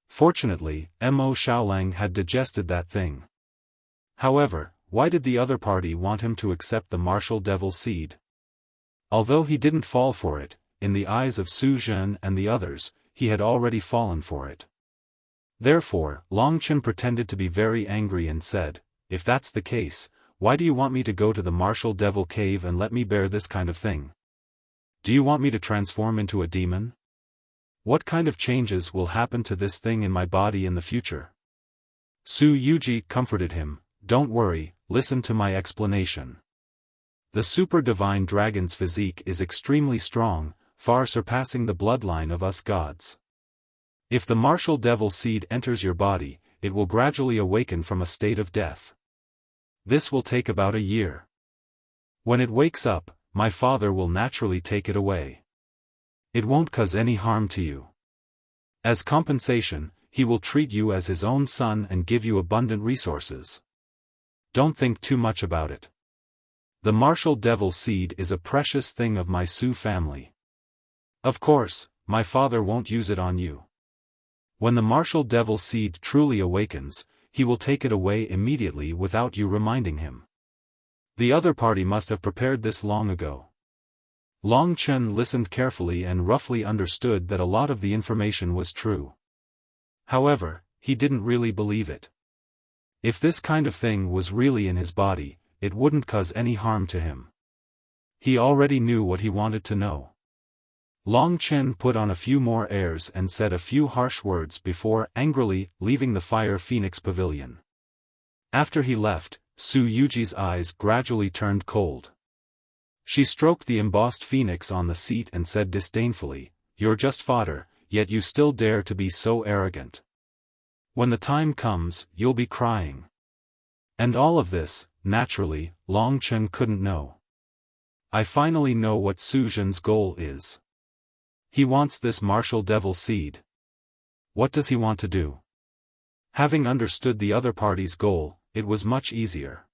Fortunately, Mo Xiaolang had digested that thing. However, why did the other party want him to accept the martial devil seed? Although he didn't fall for it, in the eyes of Su Zhen and the others, he had already fallen for it. Therefore, Long Chen pretended to be very angry and said, "If that's the case, why do you want me to go to the martial devil cave and let me bear this kind of thing? Do you want me to transform into a demon? What kind of changes will happen to this thing in my body in the future?" Su Yuji comforted him, "Don't worry, listen to my explanation. The super divine dragon's physique is extremely strong, far surpassing the bloodline of us gods. If the martial devil seed enters your body, it will gradually awaken from a state of death. This will take about a year. When it wakes up, my father will naturally take it away. It won't cause any harm to you. As compensation, he will treat you as his own son and give you abundant resources. Don't think too much about it. The martial devil seed is a precious thing of my Su family. Of course, my father won't use it on you. When the martial devil seed truly awakens, he will take it away immediately without you reminding him. The other party must have prepared this long ago." Long Chen listened carefully and roughly understood that a lot of the information was true. However, he didn't really believe it. If this kind of thing was really in his body, it wouldn't cause any harm to him. He already knew what he wanted to know. Long Chen put on a few more airs and said a few harsh words before angrily leaving the Fire Phoenix Pavilion. After he left, Su Yuji's eyes gradually turned cold. She stroked the embossed phoenix on the seat and said disdainfully, "You're just fodder, yet you still dare to be so arrogant. When the time comes, you'll be crying." And all of this, naturally, Long Chen couldn't know. I finally know what Su Zhen's goal is. He wants this martial devil seed. What does he want to do? Having understood the other party's goal, it was much easier.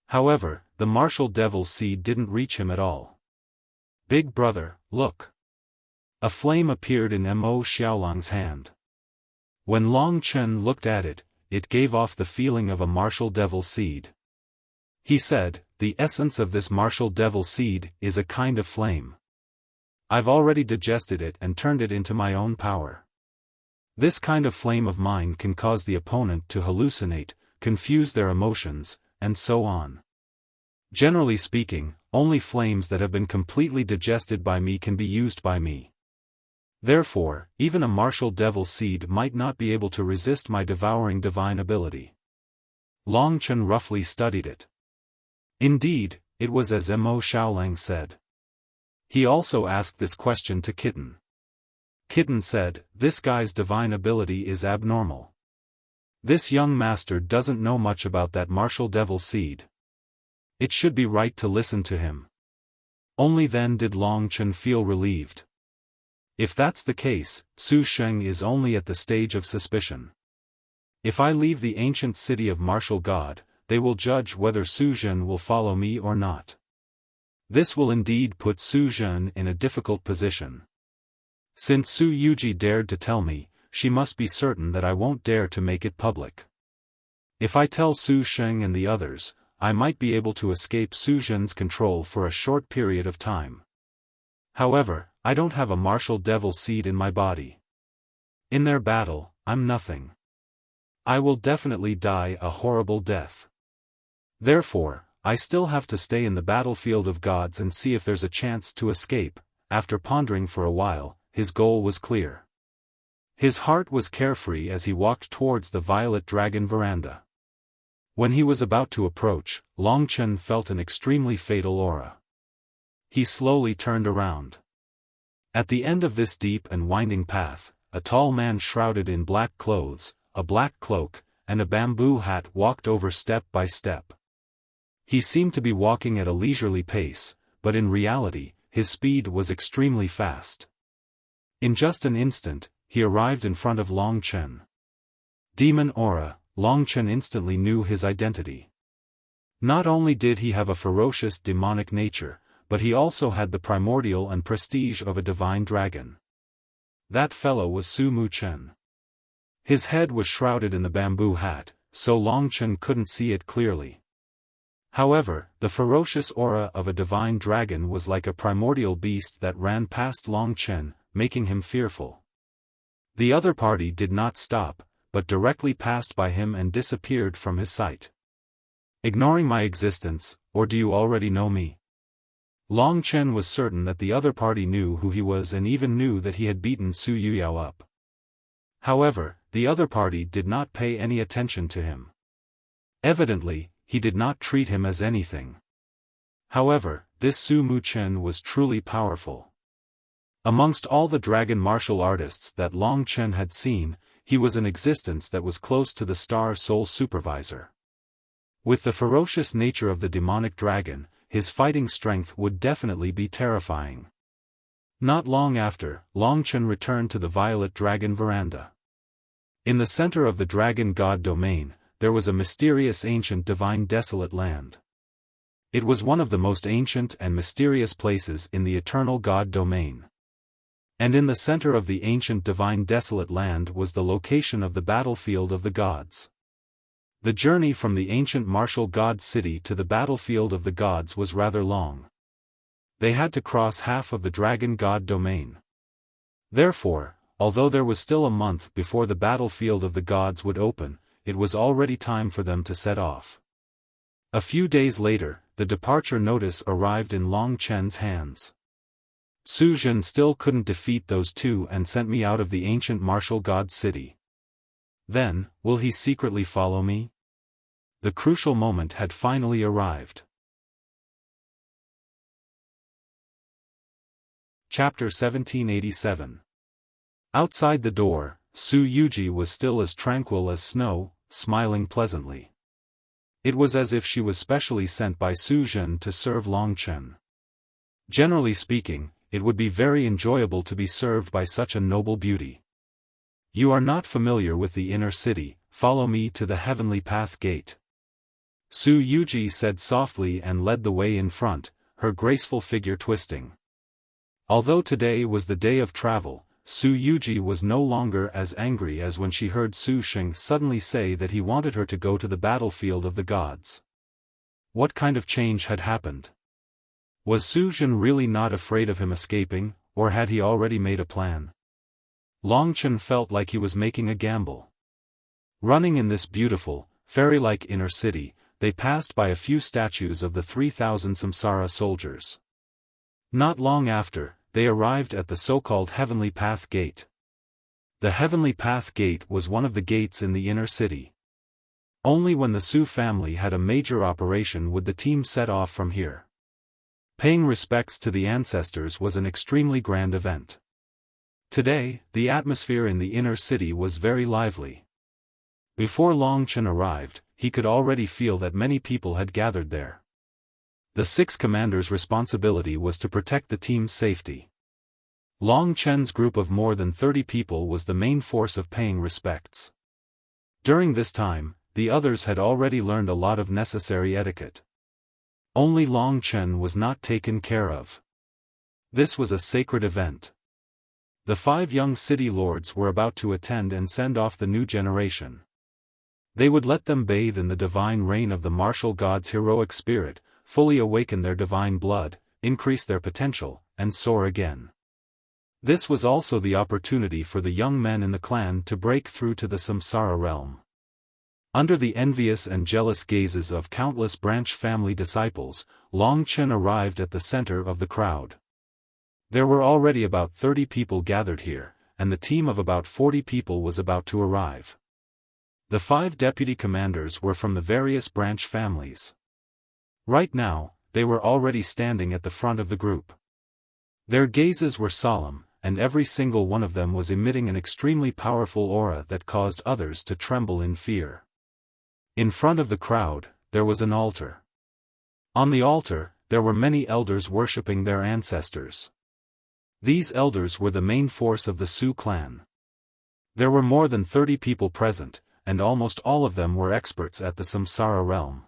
However, the martial devil seed didn't reach him at all. "Big brother, look." A flame appeared in Mo Xiaolang's hand. When Long Chen looked at it, it gave off the feeling of a martial devil seed. He said, "The essence of this martial devil seed is a kind of flame. I've already digested it and turned it into my own power. This kind of flame of mine can cause the opponent to hallucinate, confuse their emotions, and so on. Generally speaking, only flames that have been completely digested by me can be used by me. Therefore, even a martial devil seed might not be able to resist my devouring divine ability." Long Chen roughly studied it. Indeed, it was as Mo Xiaolang said. He also asked this question to Kitten. Kitten said, "This guy's divine ability is abnormal. This young master doesn't know much about that martial devil seed. It should be right to listen to him." Only then did Long Chen feel relieved. If that's the case, Su Sheng is only at the stage of suspicion. If I leave the ancient city of martial god, they will judge whether Su Zhen will follow me or not. This will indeed put Su Zhen in a difficult position. Since Su Yuji dared to tell me, she must be certain that I won't dare to make it public. If I tell Su Sheng and the others, I might be able to escape Su Zhen's control for a short period of time. However, I don't have a martial devil seed in my body. In their battle, I'm nothing. I will definitely die a horrible death. Therefore, I still have to stay in the battlefield of gods and see if there's a chance to escape. After pondering for a while, his goal was clear. His heart was carefree as he walked towards the violet dragon veranda. When he was about to approach, Long Chen felt an extremely fatal aura. He slowly turned around. At the end of this deep and winding path, a tall man shrouded in black clothes, a black cloak, and a bamboo hat walked over step by step. He seemed to be walking at a leisurely pace, but in reality, his speed was extremely fast. In just an instant, he arrived in front of Long Chen. Demon aura. Long Chen instantly knew his identity. Not only did he have a ferocious demonic nature, but he also had the primordial and prestige of a divine dragon. That fellow was Su Mu Chen. His head was shrouded in the bamboo hat, so Long Chen couldn't see it clearly. However, the ferocious aura of a divine dragon was like a primordial beast that ran past Long Chen, making him fearful. The other party did not stop, but directly passed by him and disappeared from his sight. Ignoring my existence, or do you already know me? Long Chen was certain that the other party knew who he was and even knew that he had beaten Su Yuyao up. However, the other party did not pay any attention to him. Evidently, he did not treat him as anything. However, this Su Mu Chen was truly powerful. Amongst all the dragon martial artists that Long Chen had seen, he was an existence that was close to the Star Soul Supervisor. With the ferocious nature of the demonic dragon, his fighting strength would definitely be terrifying. Not long after, Long Chen returned to the Violet Dragon veranda. In the center of the Dragon God domain, there was a mysterious ancient divine desolate land. It was one of the most ancient and mysterious places in the eternal God domain. And in the center of the ancient divine desolate land was the location of the battlefield of the gods. The journey from the ancient martial god city to the battlefield of the gods was rather long. They had to cross half of the dragon god domain. Therefore, although there was still a month before the battlefield of the gods would open, it was already time for them to set off. A few days later, the departure notice arrived in Long Chen's hands. Su Jin still couldn't defeat those two and sent me out of the ancient martial god city. Then, will he secretly follow me? The crucial moment had finally arrived. Chapter 1787. Outside the door, Su Yuji was still as tranquil as snow, smiling pleasantly. It was as if she was specially sent by Su Jin to serve Long Chen. Generally speaking, it would be very enjoyable to be served by such a noble beauty. You are not familiar with the inner city, follow me to the heavenly path gate. Su Yuji said softly and led the way in front, her graceful figure twisting. Although today was the day of travel, Su Yuji was no longer as angry as when she heard Su Sheng suddenly say that he wanted her to go to the battlefield of the gods. What kind of change had happened? Was Su Jin really not afraid of him escaping, or had he already made a plan? Long Chen felt like he was making a gamble. Running in this beautiful, fairy-like inner city, they passed by a few statues of the 3,000 Samsara soldiers. Not long after, they arrived at the so-called Heavenly Path Gate. The Heavenly Path Gate was one of the gates in the inner city. Only when the Su family had a major operation would the team set off from here. Paying respects to the ancestors was an extremely grand event. Today, the atmosphere in the inner city was very lively. Before Long Chen arrived, he could already feel that many people had gathered there. The 6 commanders' responsibility was to protect the team's safety. Long Chen's group of more than 30 people was the main force of paying respects. During this time, the others had already learned a lot of necessary etiquette. Only Long Chen was not taken care of. This was a sacred event. The 5 young city lords were about to attend and send off the new generation. They would let them bathe in the divine rain of the martial god's heroic spirit, fully awaken their divine blood, increase their potential, and soar again. This was also the opportunity for the young men in the clan to break through to the samsara realm. Under the envious and jealous gazes of countless branch family disciples, Long Chen arrived at the center of the crowd. There were already about 30 people gathered here, and the team of about 40 people was about to arrive. The 5 deputy commanders were from the various branch families. Right now, they were already standing at the front of the group. Their gazes were solemn, and every single one of them was emitting an extremely powerful aura that caused others to tremble in fear. In front of the crowd, there was an altar. On the altar, there were many elders worshipping their ancestors. These elders were the main force of the Su clan. There were more than 30 people present, and almost all of them were experts at the Samsara realm.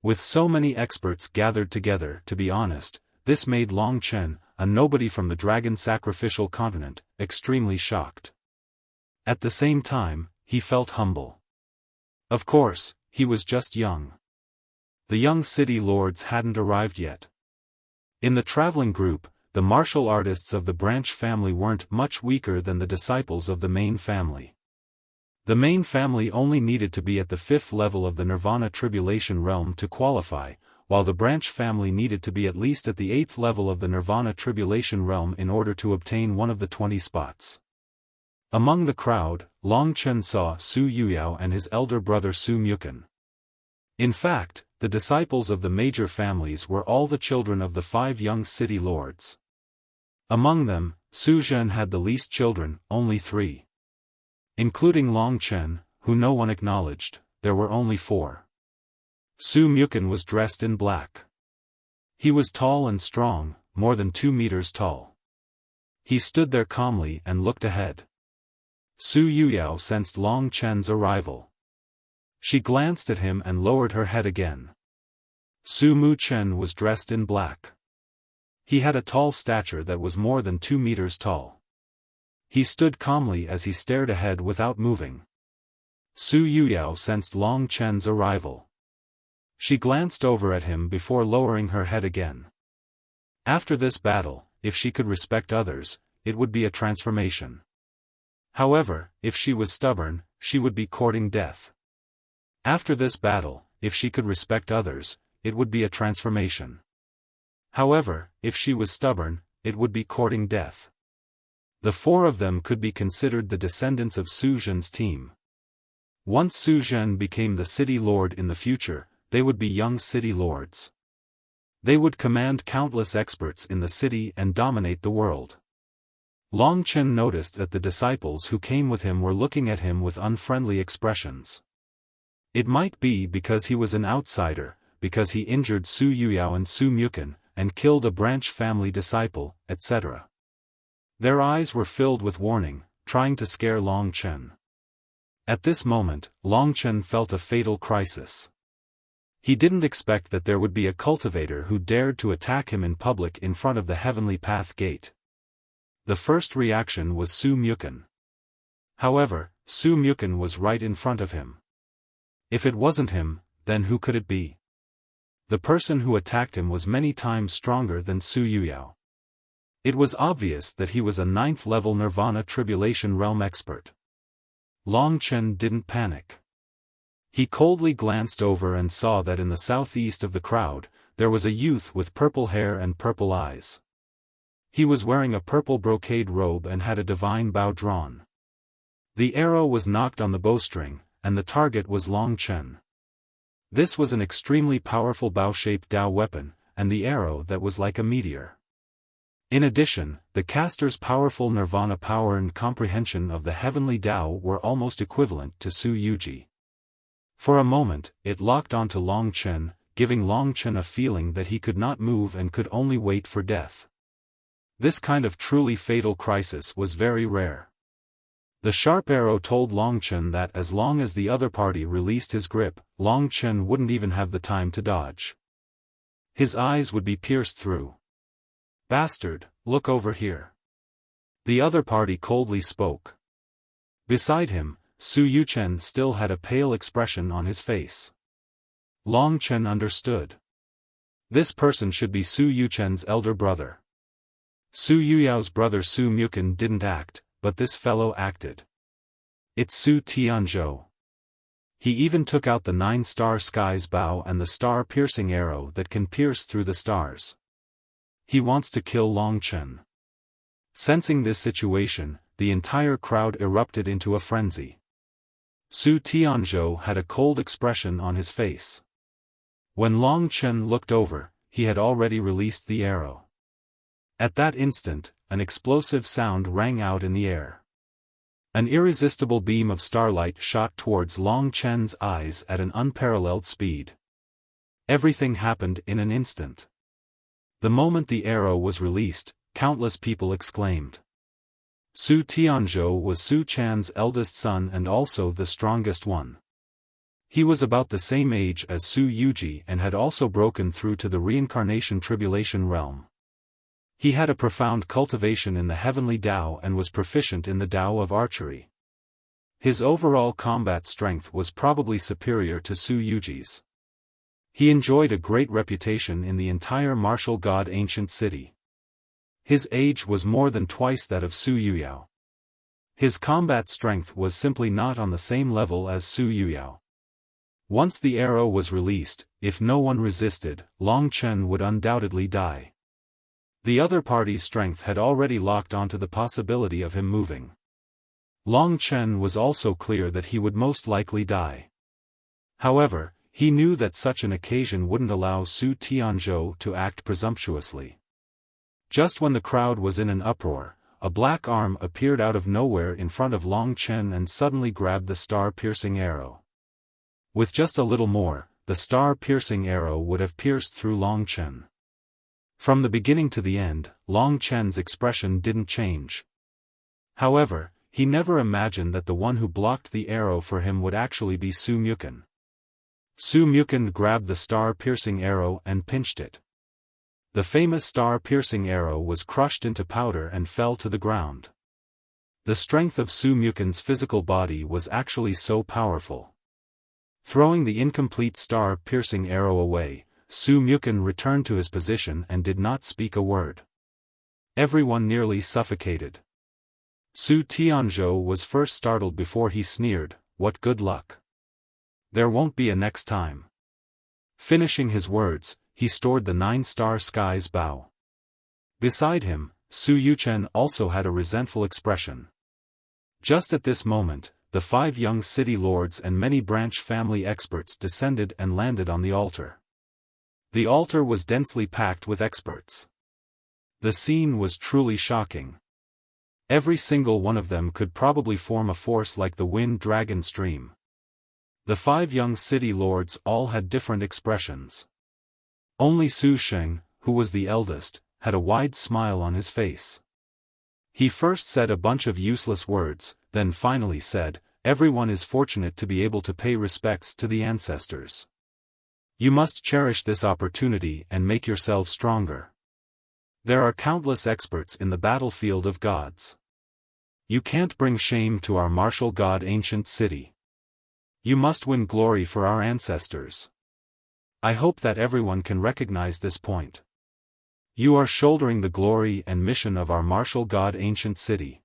With so many experts gathered together, to be honest, this made Long Chen, a nobody from the dragon sacrificial continent, extremely shocked. At the same time, he felt humble. Of course, he was just young. The young city lords hadn't arrived yet. In the traveling group, the martial artists of the branch family weren't much weaker than the disciples of the main family. The main family only needed to be at the 5th level of the Nirvana Tribulation realm to qualify, while the branch family needed to be at least at the 8th level of the Nirvana Tribulation realm in order to obtain one of the 20 spots. Among the crowd, Long Chen saw Su Yuyao and his elder brother Su Mukun. In fact, the disciples of the major families were all the children of the 5 young city lords. Among them, Su Zhen had the least children, only 3. Including Long Chen, who no one acknowledged, there were only 4. Su Mukun was dressed in black. He was tall and strong, more than 2 meters tall. He stood there calmly and looked ahead. Su Yuyao sensed Long Chen's arrival. She glanced at him and lowered her head again. Su Mu Chen was dressed in black. He had a tall stature that was more than 2 meters tall. He stood calmly as he stared ahead without moving. Su Yuyao sensed Long Chen's arrival. She glanced over at him before lowering her head again. After this battle, if she could respect others, it would be a transformation. However, if she was stubborn, she would be courting death. After this battle, if she could respect others, it would be a transformation. However, if she was stubborn, it would be courting death. The 4 of them could be considered the descendants of Su Zhen's team. Once Su Zhen became the city lord in the future, they would be young city lords. They would command countless experts in the city and dominate the world. Long Chen noticed that the disciples who came with him were looking at him with unfriendly expressions. It might be because he was an outsider, because he injured Su Yuyao and Su Mukun, and killed a branch family disciple, etc. Their eyes were filled with warning, trying to scare Long Chen. At this moment, Long Chen felt a fatal crisis. He didn't expect that there would be a cultivator who dared to attack him in public in front of the Heavenly Path gate. The first reaction was Su Mukun. However, Su Mukun was right in front of him. If it wasn't him, then who could it be? The person who attacked him was many times stronger than Su Yuyao. It was obvious that he was a 9th level Nirvana Tribulation realm expert. Long Chen didn't panic. He coldly glanced over and saw that in the southeast of the crowd, there was a youth with purple hair and purple eyes. He was wearing a purple brocade robe and had a divine bow drawn. The arrow was knocked on the bowstring, and the target was Long Chen. This was an extremely powerful bow-shaped Dao weapon, and the arrow that was like a meteor. In addition, the caster's powerful nirvana power and comprehension of the heavenly Dao were almost equivalent to Su Yuji. For a moment, it locked onto Long Chen, giving Long Chen a feeling that he could not move and could only wait for death. This kind of truly fatal crisis was very rare. The sharp arrow told Long Chen that as long as the other party released his grip, Long Chen wouldn't even have the time to dodge. His eyes would be pierced through. "Bastard, look over here." The other party coldly spoke. Beside him, Su Yuchen still had a pale expression on his face. Long Chen understood. This person should be Su Yuchen's elder brother. Su Yuyao's brother Su Mukun didn't act, but this fellow acted. It's Su Tianzhou. He even took out the 9-star sky's bow and the star-piercing arrow that can pierce through the stars. He wants to kill Long Chen. Sensing this situation, the entire crowd erupted into a frenzy. Su Tianzhou had a cold expression on his face. When Long Chen looked over, he had already released the arrow. At that instant, an explosive sound rang out in the air. An irresistible beam of starlight shot towards Long Chen's eyes at an unparalleled speed. Everything happened in an instant. The moment the arrow was released, countless people exclaimed. Su Tianzhou was Su Chan's eldest son and also the strongest one. He was about the same age as Su Yuji and had also broken through to the reincarnation tribulation realm. He had a profound cultivation in the heavenly Tao and was proficient in the Tao of archery. His overall combat strength was probably superior to Su Yuji's. He enjoyed a great reputation in the entire martial god ancient city. His age was more than twice that of Su Yuyao. His combat strength was simply not on the same level as Su Yuyao. Once the arrow was released, if no one resisted, Long Chen would undoubtedly die. The other party's strength had already locked onto the possibility of him moving. Long Chen was also clear that he would most likely die. However, he knew that such an occasion wouldn't allow Su Tianzhou to act presumptuously. Just when the crowd was in an uproar, a black arm appeared out of nowhere in front of Long Chen and suddenly grabbed the star-piercing arrow. With just a little more, the star-piercing arrow would have pierced through Long Chen. From the beginning to the end, Long Chen's expression didn't change. However, he never imagined that the one who blocked the arrow for him would actually be Su Muken. Su Muken grabbed the star-piercing arrow and pinched it. The famous star-piercing arrow was crushed into powder and fell to the ground. The strength of Su Muken's physical body was actually so powerful. Throwing the incomplete star-piercing arrow away, Su Muken returned to his position and did not speak a word. Everyone nearly suffocated. Su Tianzhou was first startled before he sneered, "What good luck. There won't be a next time." Finishing his words, he stored the 9-star sky's bow. Beside him, Su Yuchen also had a resentful expression. Just at this moment, the 5 young city lords and many branch family experts descended and landed on the altar. The altar was densely packed with experts. The scene was truly shocking. Every single one of them could probably form a force like the wind dragon stream. The 5 young city lords all had different expressions. Only Su Sheng, who was the eldest, had a wide smile on his face. He first said a bunch of useless words, then finally said, "Everyone is fortunate to be able to pay respects to the ancestors. You must cherish this opportunity and make yourselves stronger. There are countless experts in the battlefield of gods. You can't bring shame to our martial god ancient city. You must win glory for our ancestors. I hope that everyone can recognize this point. You are shouldering the glory and mission of our martial god ancient city.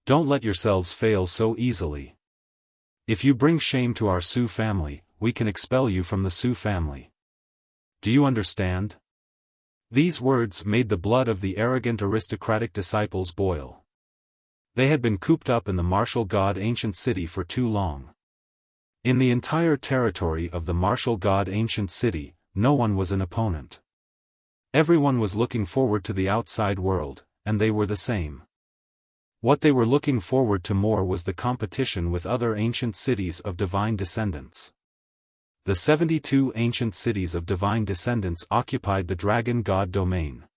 Don't let yourselves fail so easily. If you bring shame to our Su family, we can expel you from the Su family. Do you understand?" These words made the blood of the arrogant aristocratic disciples boil. They had been cooped up in the martial god ancient city for too long. In the entire territory of the martial god ancient city, no one was an opponent. Everyone was looking forward to the outside world, and they were the same. What they were looking forward to more was the competition with other ancient cities of divine descendants. The 72 ancient cities of divine descendants occupied the dragon god domain.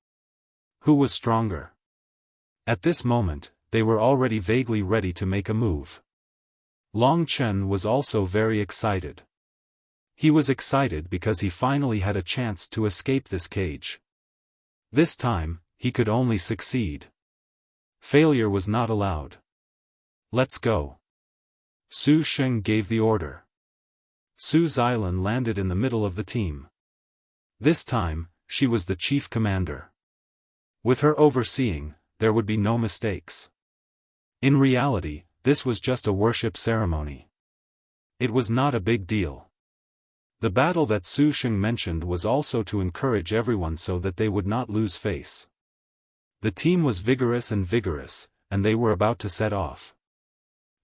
Who was stronger? At this moment, they were already vaguely ready to make a move. Long Chen was also very excited. He was excited because he finally had a chance to escape this cage. This time, he could only succeed. Failure was not allowed. "Let's go." Su Sheng gave the order. Su Xilan landed in the middle of the team. This time, she was the chief commander. With her overseeing, there would be no mistakes. In reality, this was just a worship ceremony. It was not a big deal. The battle that Su Sheng mentioned was also to encourage everyone so that they would not lose face. The team was vigorous, and they were about to set off.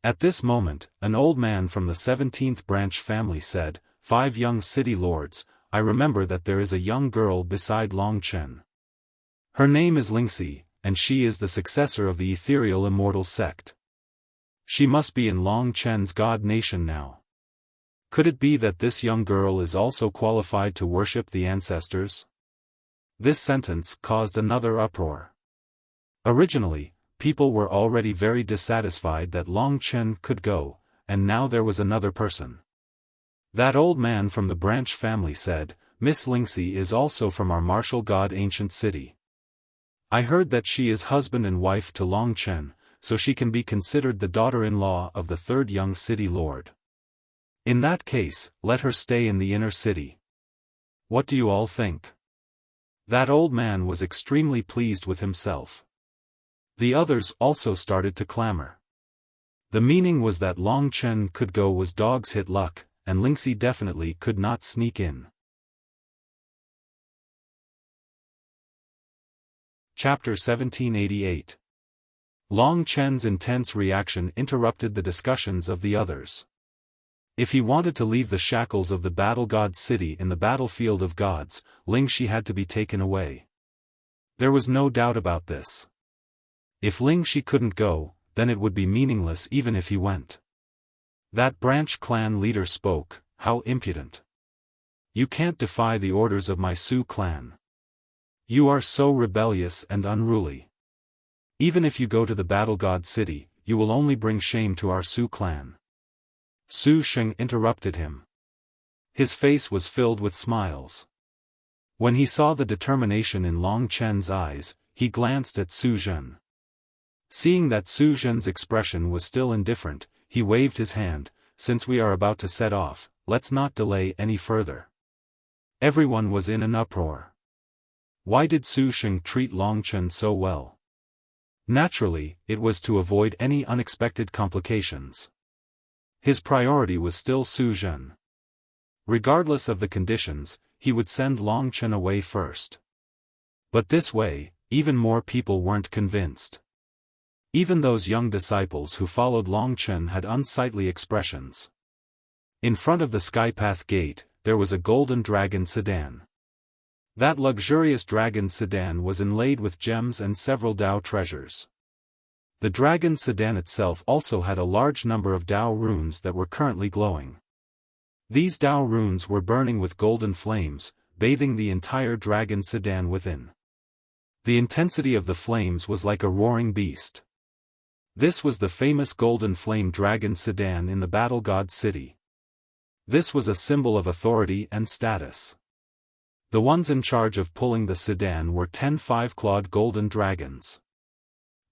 At this moment, an old man from the 17th branch family said, "5 young city lords, I remember that there is a young girl beside Long Chen. Her name is Lingxi, and she is the successor of the ethereal immortal sect. She must be in Long Chen's god nation now. Could it be that this young girl is also qualified to worship the ancestors?" This sentence caused another uproar. Originally, people were already very dissatisfied that Long Chen could go, and now there was another person. That old man from the branch family said, "Miss Lingxi is also from our martial god ancient city. I heard that she is husband and wife to Long Chen, so she can be considered the daughter-in-law of the 3rd young city lord. In that case, let her stay in the inner city. What do you all think?" That old man was extremely pleased with himself. The others also started to clamor. The meaning was that Long Chen could go was dog's hit luck, and Lingxi definitely could not sneak in. Chapter 1788. Long Chen's intense reaction interrupted the discussions of the others. If he wanted to leave the shackles of the battle god city in the battlefield of gods, Lingxi had to be taken away. There was no doubt about this. If Lingxi couldn't go, then it would be meaningless even if he went. That branch clan leader spoke. "How impudent. You can't defy the orders of my Su clan. You are so rebellious and unruly. Even if you go to the battle god city, you will only bring shame to our Su clan." Su Sheng interrupted him. His face was filled with smiles. When he saw the determination in Long Chen's eyes, he glanced at Su Zhen. Seeing that Su Zhen's expression was still indifferent, he waved his hand. "Since we are about to set off, let's not delay any further." Everyone was in an uproar. Why did Su Sheng treat Long Chen so well? Naturally, it was to avoid any unexpected complications. His priority was still Su Zhen. Regardless of the conditions, he would send Long Chen away first. But this way, even more people weren't convinced. Even those young disciples who followed Long Chen had unsightly expressions. In front of the Skypath Gate, there was a golden dragon sedan. That luxurious dragon sedan was inlaid with gems and several Dao treasures. The dragon sedan itself also had a large number of Dao runes that were currently glowing. These Dao runes were burning with golden flames, bathing the entire dragon sedan within. The intensity of the flames was like a roaring beast. This was the famous Golden Flame Dragon sedan in the Battle God City. This was a symbol of authority and status. The ones in charge of pulling the sedan were 10 5-clawed golden dragons.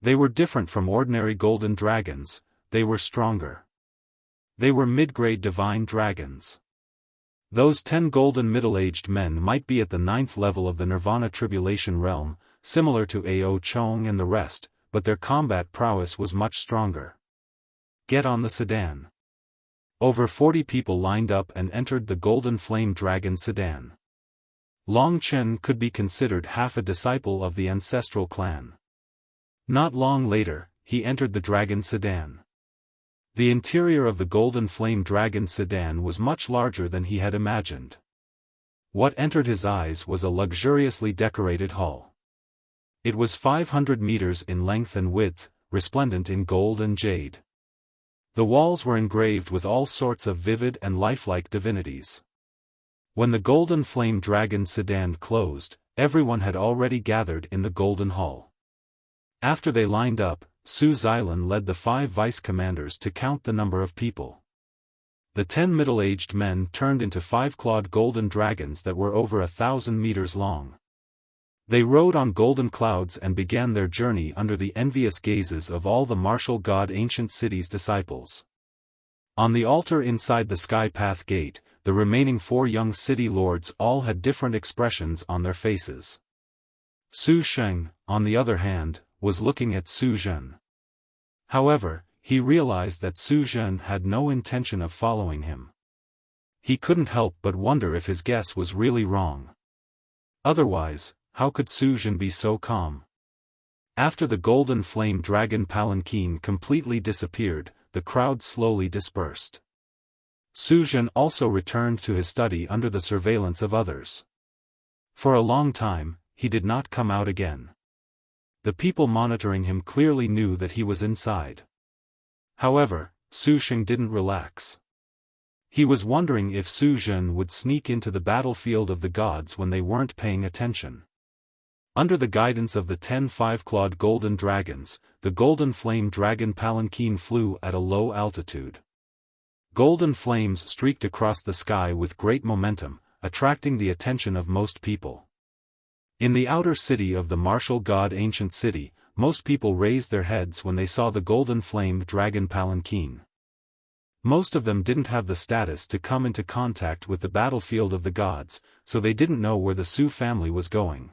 They were different from ordinary golden dragons, they were stronger. They were mid-grade divine dragons. Those 10 golden middle-aged men might be at the 9th level of the Nirvana Tribulation realm, similar to Ao Chong and the rest, but their combat prowess was much stronger. "Get on the sedan." Over 40 people lined up and entered the Golden Flame Dragon sedan. Long Chen could be considered half a disciple of the ancestral clan. Not long later, he entered the Dragon sedan. The interior of the Golden Flame Dragon sedan was much larger than he had imagined. What entered his eyes was a luxuriously decorated hall. It was 500 meters in length and width, resplendent in gold and jade. The walls were engraved with all sorts of vivid and lifelike divinities. When the Golden Flame Dragon sedan closed, everyone had already gathered in the Golden Hall. After they lined up, Su Xilan led the 5 vice commanders to count the number of people. The 10 middle-aged men turned into 5-clawed golden dragons that were over 1,000 meters long. They rode on golden clouds and began their journey under the envious gazes of all the martial god ancient city's disciples. On the altar inside the Skypath Gate, the remaining 4 young city lords all had different expressions on their faces. Su Sheng, on the other hand, was looking at Su Zhen. However, he realized that Su Zhen had no intention of following him. He couldn't help but wonder if his guess was really wrong. Otherwise, how could Su Zhen be so calm? After the golden flame dragon palanquin completely disappeared, the crowd slowly dispersed. Su Zhen also returned to his study under the surveillance of others. For a long time, he did not come out again. The people monitoring him clearly knew that he was inside. However, Su Zhen didn't relax. He was wondering if Su Zhen would sneak into the battlefield of the gods when they weren't paying attention. Under the guidance of the 10 five-clawed golden dragons, the golden flame dragon palanquin flew at a low altitude. Golden flames streaked across the sky with great momentum, attracting the attention of most people. In the outer city of the martial god ancient city, most people raised their heads when they saw the golden flame dragon palanquin. Most of them didn't have the status to come into contact with the battlefield of the gods, so they didn't know where the Su family was going.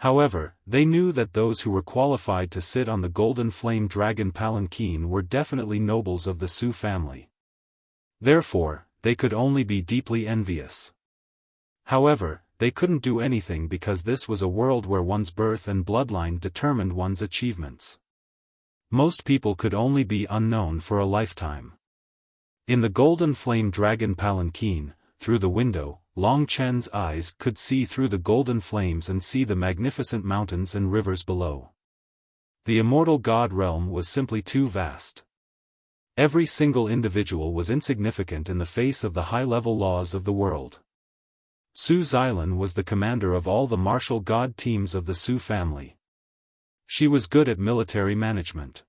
However, they knew that those who were qualified to sit on the golden flame dragon palanquin were definitely nobles of the Su family. Therefore, they could only be deeply envious. However, they couldn't do anything because this was a world where one's birth and bloodline determined one's achievements. Most people could only be unknown for a lifetime. In the golden flame dragon palanquin, through the window, Long Chen's eyes could see through the golden flames and see the magnificent mountains and rivers below. The immortal god realm was simply too vast. Every single individual was insignificant in the face of the high-level laws of the world. Su Xilan was the commander of all the martial god teams of the Su family. She was good at military management.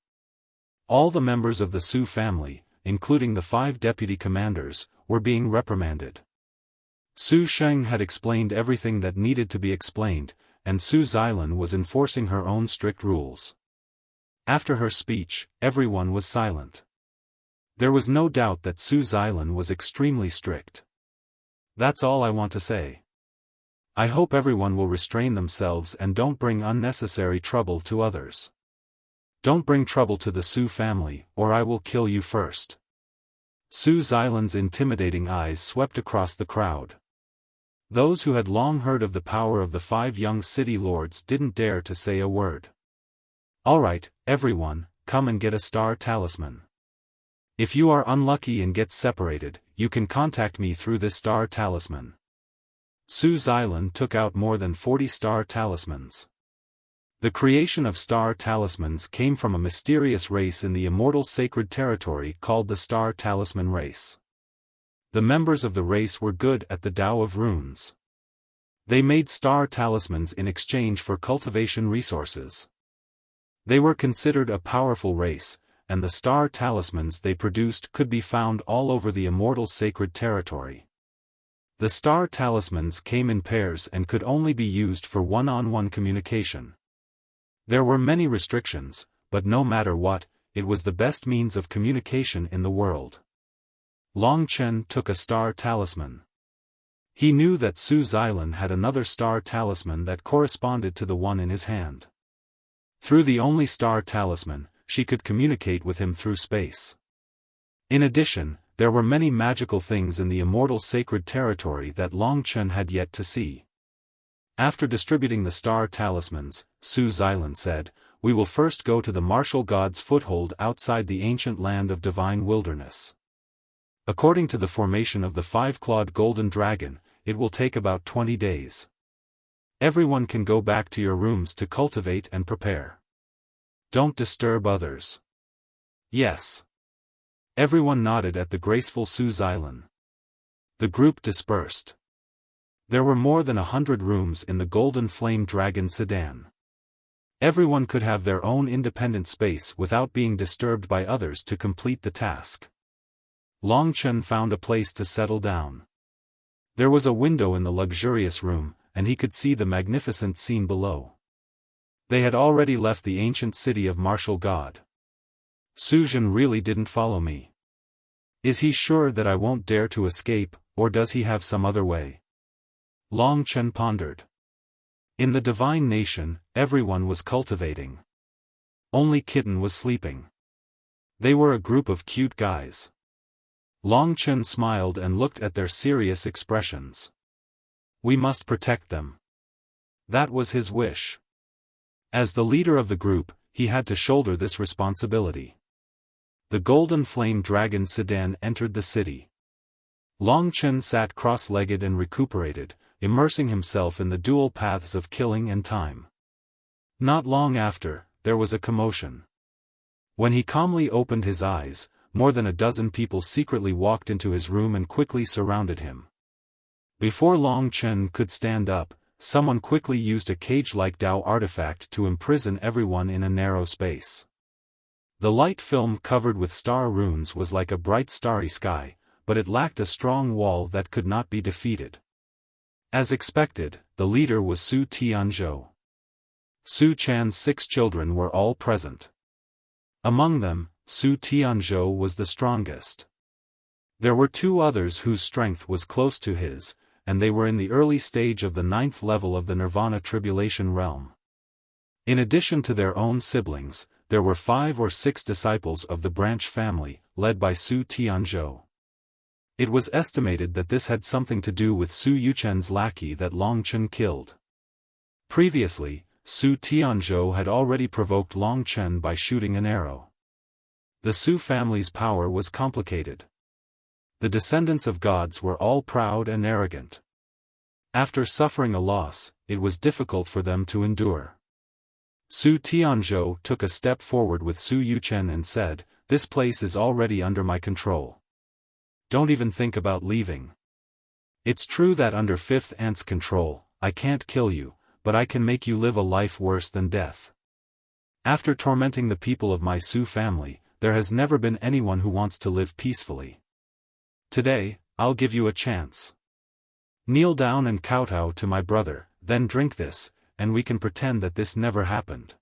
All the members of the Su family, including the 5 deputy commanders, were being reprimanded. Su Sheng had explained everything that needed to be explained, and Su Xilan was enforcing her own strict rules. After her speech, everyone was silent. There was no doubt that Su Xilan was extremely strict. That's all I want to say. I hope everyone will restrain themselves and don't bring unnecessary trouble to others. Don't bring trouble to the Su family, or I will kill you first. Su Xilan's intimidating eyes swept across the crowd. Those who had long heard of the power of the 5 young city lords didn't dare to say a word. Alright, everyone, come and get a star talisman. If you are unlucky and get separated, you can contact me through this star talisman. Su Xilan took out more than 40 star talismans. The creation of star talismans came from a mysterious race in the immortal sacred territory called the Star Talisman race. The members of the race were good at the Tao of runes. They made star talismans in exchange for cultivation resources. They were considered a powerful race, and the star talismans they produced could be found all over the immortal sacred territory. The star talismans came in pairs and could only be used for one-on-one communication. There were many restrictions, but no matter what, it was the best means of communication in the world. Long Chen took a star talisman. He knew that Su Xilan had another star talisman that corresponded to the one in his hand. Through the only star talisman, she could communicate with him through space. In addition, there were many magical things in the immortal sacred territory that Long Chen had yet to see. After distributing the star talismans, Su Xilan said, "We will first go to the martial god's foothold outside the ancient land of divine wilderness. According to the formation of the 5-clawed golden dragon, it will take about 20 days. Everyone can go back to your rooms to cultivate and prepare. Don't disturb others." Yes. Everyone nodded at the graceful Su Xilan. The group dispersed. There were more than 100 rooms in the Golden Flame Dragon sedan. Everyone could have their own independent space without being disturbed by others to complete the task. Long Chen found a place to settle down. There was a window in the luxurious room, and he could see the magnificent scene below. They had already left the ancient city of Martial God. Su Zhen really didn't follow me. Is he sure that I won't dare to escape, or does he have some other way? Long Chen pondered. In the divine nation, everyone was cultivating. Only Kitten was sleeping. They were a group of cute guys. Long Chen smiled and looked at their serious expressions. We must protect them. That was his wish. As the leader of the group, he had to shoulder this responsibility. The Golden Flame Dragon sedan entered the city. Long Chen sat cross-legged and recuperated, immersing himself in the dual paths of killing and time. Not long after, there was a commotion. When he calmly opened his eyes, more than a dozen people secretly walked into his room and quickly surrounded him. Before Long Chen could stand up, someone quickly used a cage-like Dao artifact to imprison everyone in a narrow space. The light film covered with star runes was like a bright starry sky, but it lacked a strong wall that could not be defeated. As expected, the leader was Su Tianzhou. Su Chan's 6 children were all present. Among them, Su Tianzhou was the strongest. There were 2 others whose strength was close to his, and they were in the early stage of the 9th level of the Nirvana Tribulation realm. In addition to their own siblings, there were 5 or 6 disciples of the branch family, led by Su Tianzhou. It was estimated that this had something to do with Su Yuchen's lackey that Long Chen killed. Previously, Su Tianzhou had already provoked Long Chen by shooting an arrow. The Su family's power was complicated. The descendants of gods were all proud and arrogant. After suffering a loss, it was difficult for them to endure. Su Tianzhou took a step forward with Su Yuchen and said, "This place is already under my control. Don't even think about leaving. It's true that under 5th Ant's control, I can't kill you, but I can make you live a life worse than death. After tormenting the people of my Su family, there has never been anyone who wants to live peacefully. Today, I'll give you a chance. Kneel down and kowtow to my brother, then drink this, and we can pretend that this never happened."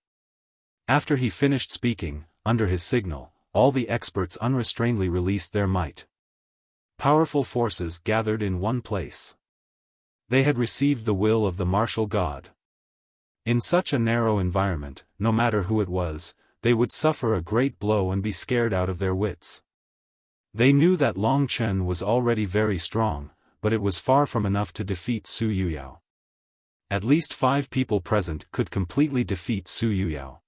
After he finished speaking, under his signal, all the experts unrestrainedly released their might. Powerful forces gathered in one place. They had received the will of the martial god. In such a narrow environment, no matter who it was, they would suffer a great blow and be scared out of their wits. They knew that Long Chen was already very strong, but it was far from enough to defeat Su Yuyao. At least 5 people present could completely defeat Su Yuyao.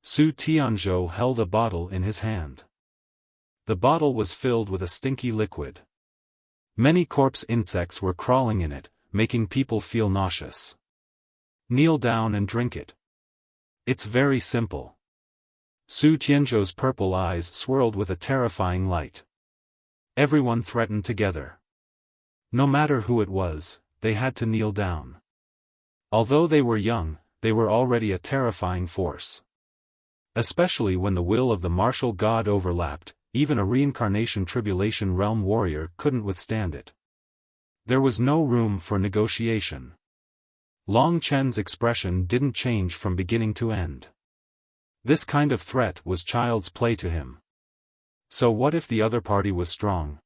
Su Tianzhou held a bottle in his hand. The bottle was filled with a stinky liquid. Many corpse insects were crawling in it, making people feel nauseous. Kneel down and drink it. It's very simple. Su Tianzhou's purple eyes swirled with a terrifying light. Everyone threatened together. No matter who it was, they had to kneel down. Although they were young, they were already a terrifying force. Especially when the will of the martial god overlapped, even a reincarnation tribulation realm warrior couldn't withstand it. There was no room for negotiation. Long Chen's expression didn't change from beginning to end. This kind of threat was child's play to him. So what if the other party was strong?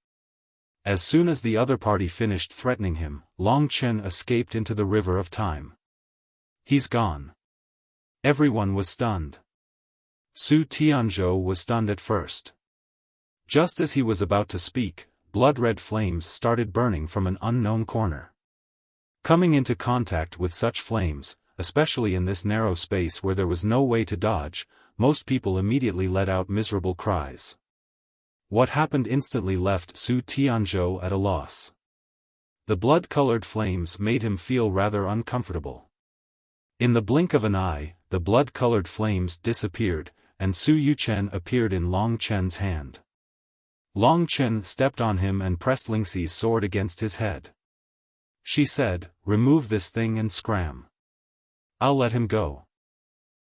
As soon as the other party finished threatening him, Long Chen escaped into the river of time. He's gone. Everyone was stunned. Su Tianzhou was stunned at first. Just as he was about to speak, blood-red flames started burning from an unknown corner. Coming into contact with such flames, especially in this narrow space where there was no way to dodge, most people immediately let out miserable cries. What happened instantly left Su Tianzhou at a loss. The blood-colored flames made him feel rather uncomfortable. In the blink of an eye, the blood-colored flames disappeared, and Su Yuchen appeared in Long Chen's hand. Long Chen stepped on him and pressed Lingxi's sword against his head. She said, "Remove this thing and scram. I'll let him go.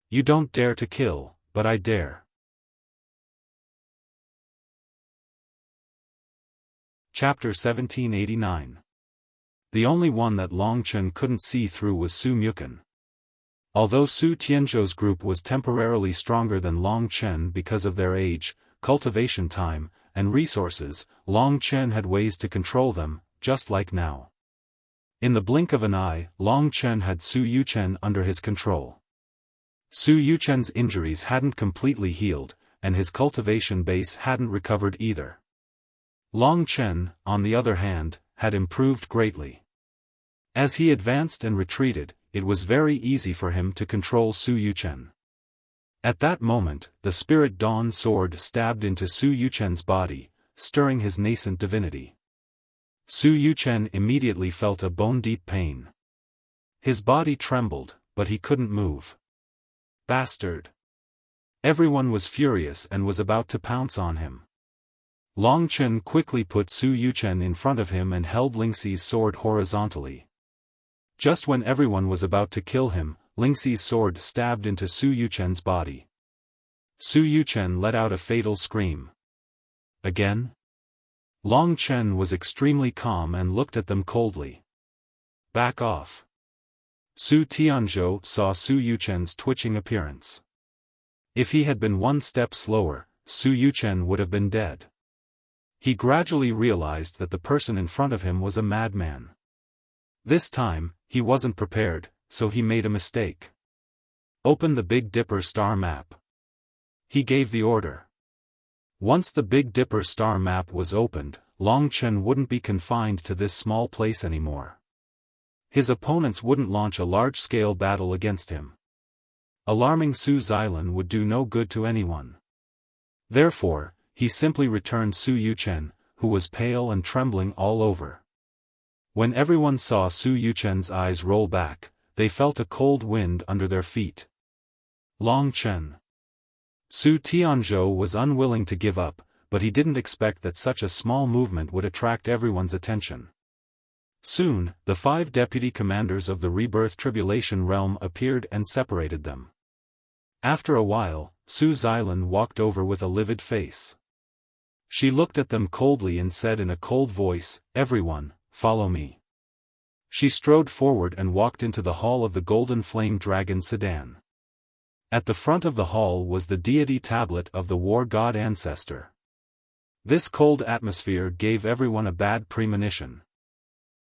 You don't dare to kill, but I dare." Chapter 1789. The only one that Long Chen couldn't see through was Su Muken. Although Su Tianzhou's group was temporarily stronger than Long Chen because of their age, cultivation time, and resources, Long Chen had ways to control them, just like now. In the blink of an eye, Long Chen had Su Yuchen under his control. Su Yuchen's injuries hadn't completely healed, and his cultivation base hadn't recovered either. Long Chen, on the other hand, had improved greatly. As he advanced and retreated, it was very easy for him to control Su Yuchen. At that moment, the Spirit Dawn sword stabbed into Su Yuchen's body, stirring his nascent divinity. Su Yuchen immediately felt a bone-deep pain. His body trembled, but he couldn't move. Bastard! Everyone was furious and was about to pounce on him. Long Chen quickly put Su Yuchen in front of him and held Lingxi's sword horizontally. Just when everyone was about to kill him, Lingxi's sword stabbed into Su Yuchen's body. Su Yuchen let out a fatal scream. Again? Long Chen was extremely calm and looked at them coldly. Back off. Su Tianzhou saw Su Yuchen's twitching appearance. If he had been one step slower, Su Yuchen would have been dead. He gradually realized that the person in front of him was a madman. This time, he wasn't prepared, so he made a mistake. Open the Big Dipper star map. He gave the order. Once the Big Dipper star map was opened, Long Chen wouldn't be confined to this small place anymore. His opponents wouldn't launch a large-scale battle against him. Alarming Su Xilan would do no good to anyone. Therefore, he simply returned Su Yuchen, who was pale and trembling all over. When everyone saw Su Yuchen's eyes roll back, they felt a cold wind under their feet. Long Chen. Su Tianzhou was unwilling to give up, but he didn't expect that such a small movement would attract everyone's attention. Soon, the 5 deputy commanders of the Rebirth Tribulation realm appeared and separated them. After a while, Su Xilan walked over with a livid face. She looked at them coldly and said in a cold voice, "Everyone, follow me." She strode forward and walked into the hall of the Golden Flame Dragon Sedan. At the front of the hall was the deity tablet of the war god ancestor. This cold atmosphere gave everyone a bad premonition.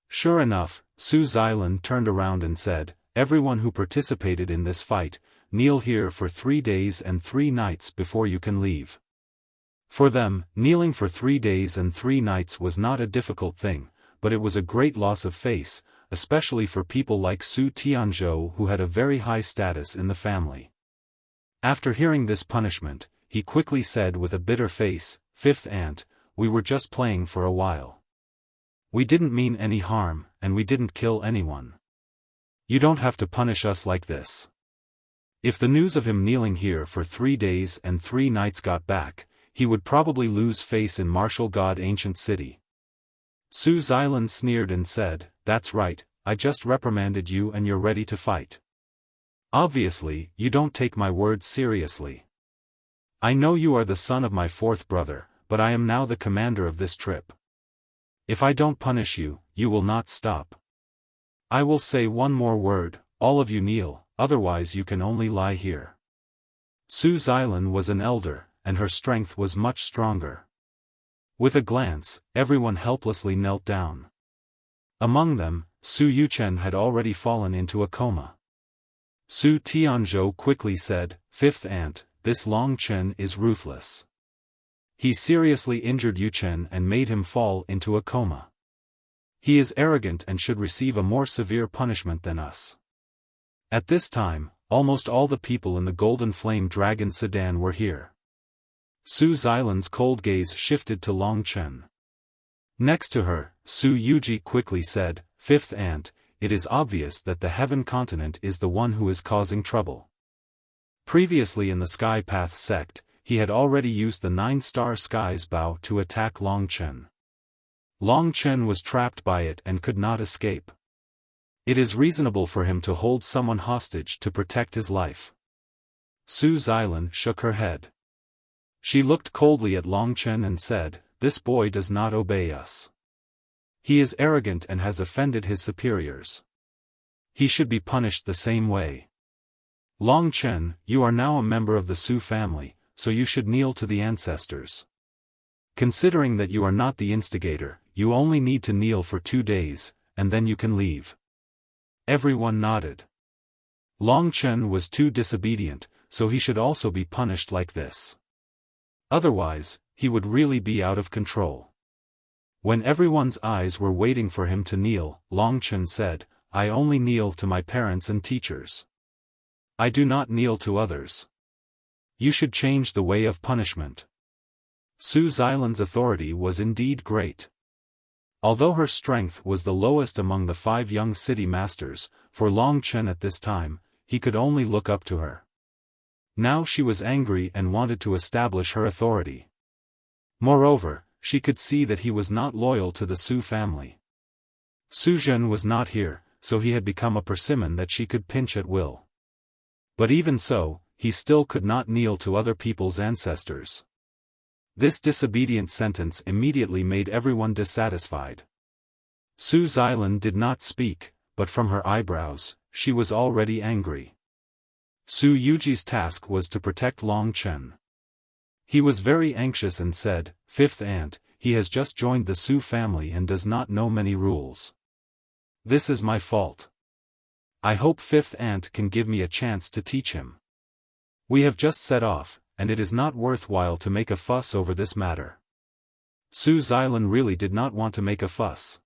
Sure enough, Su Xilan turned around and said, "Everyone who participated in this fight, kneel here for 3 days and 3 nights before you can leave." For them, kneeling for 3 days and 3 nights was not a difficult thing, but it was a great loss of face, especially for people like Su Tianzhou who had a very high status in the family. After hearing this punishment, he quickly said with a bitter face, "Fifth Aunt, we were just playing for a while. We didn't mean any harm, and we didn't kill anyone. You don't have to punish us like this." If the news of him kneeling here for 3 days and 3 nights got back, he would probably lose face in Martial God Ancient City. Su Xilan sneered and said, "That's right, I just reprimanded you and you're ready to fight. Obviously, you don't take my words seriously. I know you are the son of my 4th brother, but I am now the commander of this trip. If I don't punish you, you will not stop. I will say one more word, all of you kneel, otherwise you can only lie here." Su Xilan was an elder, and her strength was much stronger. With a glance, everyone helplessly knelt down. Among them, Su Yuchen had already fallen into a coma. Su Tianzhou quickly said, "Fifth Aunt, this Long Chen is ruthless. He seriously injured Yuchen and made him fall into a coma. He is arrogant and should receive a more severe punishment than us." At this time, almost all the people in the Golden Flame Dragon Sedan were here. Su Xilan's cold gaze shifted to Long Chen. Next to her, Su Yuji quickly said, "Fifth Aunt, it is obvious that the Heaven Continent is the one who is causing trouble." Previously in the Sky Path sect, he had already used the 9-star Sky's Bow to attack Long Chen. Long Chen was trapped by it and could not escape. It is reasonable for him to hold someone hostage to protect his life. Su Xilan shook her head. She looked coldly at Long Chen and said, "This boy does not obey us. He is arrogant and has offended his superiors. He should be punished the same way. Long Chen, you are now a member of the Su family, so you should kneel to the ancestors. Considering that you are not the instigator, you only need to kneel for 2 days, and then you can leave." Everyone nodded. Long Chen was too disobedient, so he should also be punished like this. Otherwise, he would really be out of control. When everyone's eyes were waiting for him to kneel, Longchen said, "I only kneel to my parents and teachers. I do not kneel to others. You should change the way of punishment." Su Xilan's authority was indeed great. Although her strength was the lowest among the 5 young city masters, for Longchen at this time, he could only look up to her. Now she was angry and wanted to establish her authority. Moreover, she could see that he was not loyal to the Su family. Su Zhen was not here, so he had become a persimmon that she could pinch at will. But even so, he still could not kneel to other people's ancestors. This disobedient sentence immediately made everyone dissatisfied. Su Xilan did not speak, but from her eyebrows, she was already angry. Su Yuji's task was to protect Longchen. He was very anxious and said, "Fifth aunt, he has just joined the Su family and does not know many rules. This is my fault. I hope fifth aunt can give me a chance to teach him. We have just set off, and it is not worthwhile to make a fuss over this matter." Su Xilan really did not want to make a fuss.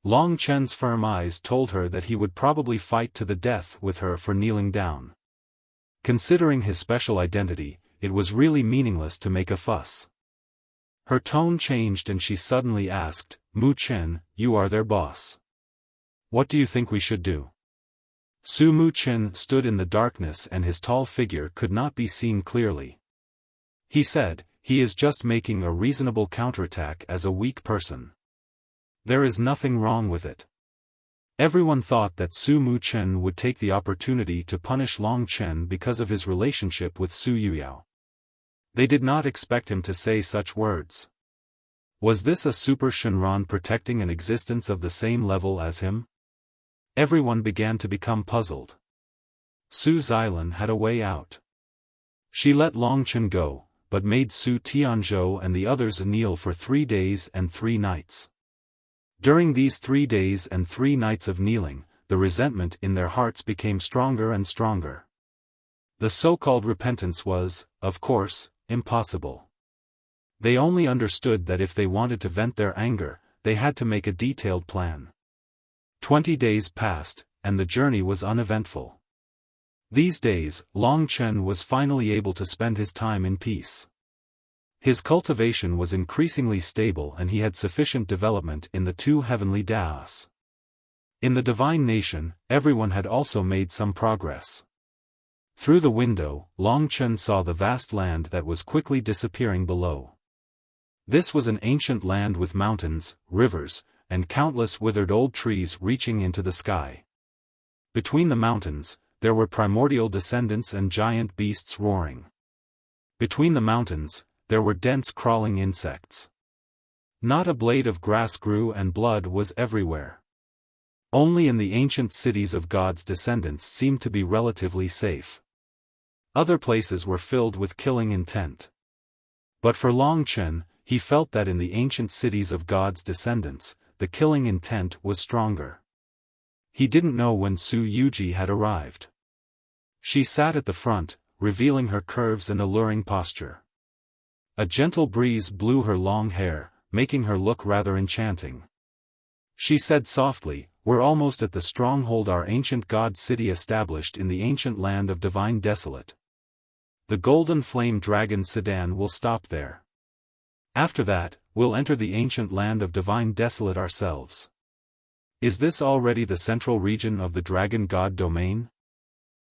Longchen's firm eyes told her that he would probably fight to the death with her for kneeling down. Considering his special identity, it was really meaningless to make a fuss. Her tone changed and she suddenly asked, "Mu Chen, you are their boss. What do you think we should do?" Su Mu Chen stood in the darkness and his tall figure could not be seen clearly. He said, "He is just making a reasonable counterattack as a weak person. There is nothing wrong with it." Everyone thought that Su Mu Chen would take the opportunity to punish Longchen because of his relationship with Su Yuyao. They did not expect him to say such words. Was this a super Shenron protecting an existence of the same level as him? Everyone began to become puzzled. Su Xilan had a way out. She let Longchen go, but made Su Tianzhou and the others kneel for 3 days and 3 nights. During these 3 days and 3 nights of kneeling, the resentment in their hearts became stronger and stronger. The so-called repentance was, of course, impossible. They only understood that if they wanted to vent their anger, they had to make a detailed plan. 20 days passed, and the journey was uneventful. These days, Longchen was finally able to spend his time in peace. His cultivation was increasingly stable and he had sufficient development in the 2 heavenly Daos. In the divine nation, everyone had also made some progress. Through the window, Longchen saw the vast land that was quickly disappearing below. This was an ancient land with mountains, rivers, and countless withered old trees reaching into the sky. Between the mountains, there were primordial descendants and giant beasts roaring. Between the mountains, there were dense crawling insects. Not a blade of grass grew and blood was everywhere. Only in the ancient cities of God's descendants seemed to be relatively safe. Other places were filled with killing intent. But for Longchen, he felt that in the ancient cities of God's descendants, the killing intent was stronger. He didn't know when Su Yuji had arrived. She sat at the front, revealing her curves and alluring posture. A gentle breeze blew her long hair, making her look rather enchanting. She said softly, "We're almost at the stronghold our ancient god city established in the ancient land of Divine Desolate. The golden flame dragon sedan will stop there. After that, we'll enter the ancient land of Divine Desolate ourselves." Is this already the central region of the dragon god domain?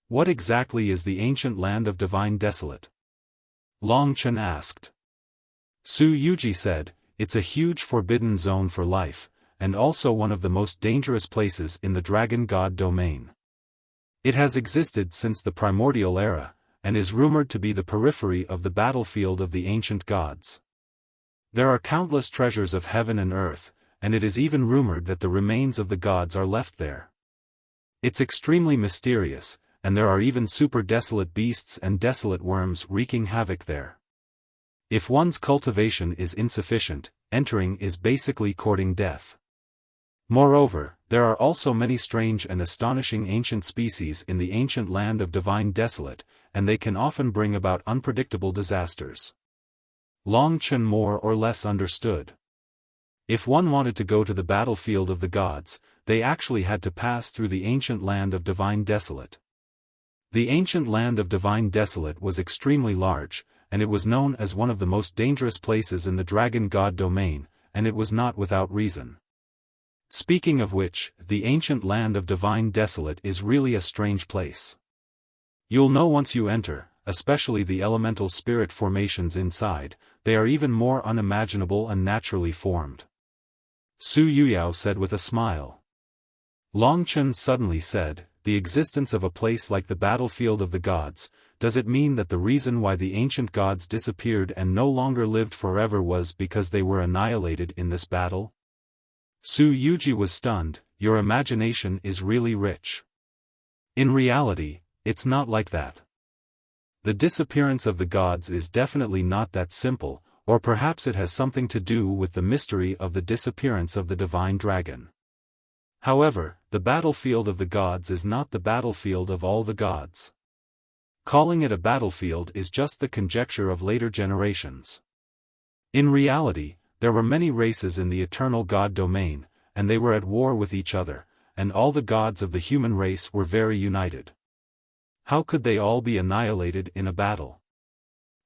What exactly is the ancient land of Divine Desolate? Longchen asked. Su Yuji said, "It's a huge forbidden zone for life, and also one of the most dangerous places in the dragon god domain. It has existed since the primordial era, and is rumored to be the periphery of the battlefield of the ancient gods. There are countless treasures of heaven and earth, and it is even rumored that the remains of the gods are left there. It's extremely mysterious, and there are even super desolate beasts and desolate worms wreaking havoc there. If one's cultivation is insufficient, entering is basically courting death. Moreover, there are also many strange and astonishing ancient species in the ancient land of Divine Desolate, and they can often bring about unpredictable disasters. Long Chen more or less understood. If one wanted to go to the battlefield of the gods, they actually had to pass through the ancient land of Divine Desolate. The ancient land of Divine Desolate was extremely large, and it was known as one of the most dangerous places in the Dragon God domain, and it was not without reason. Speaking of which, the ancient land of Divine Desolate is really a strange place. You'll know once you enter, especially the elemental spirit formations inside, they are even more unimaginable and naturally formed. Su Yuyao said with a smile. Long Chen suddenly said, the existence of a place like the battlefield of the gods, does it mean that the reason why the ancient gods disappeared and no longer lived forever was because they were annihilated in this battle? Su Yuji was stunned. Your imagination is really rich. In reality, it's not like that. The disappearance of the gods is definitely not that simple, or perhaps it has something to do with the mystery of the disappearance of the divine dragon. However, the battlefield of the gods is not the battlefield of all the gods. Calling it a battlefield is just the conjecture of later generations. In reality, there were many races in the eternal god domain, and they were at war with each other, and all the gods of the human race were very united. How could they all be annihilated in a battle?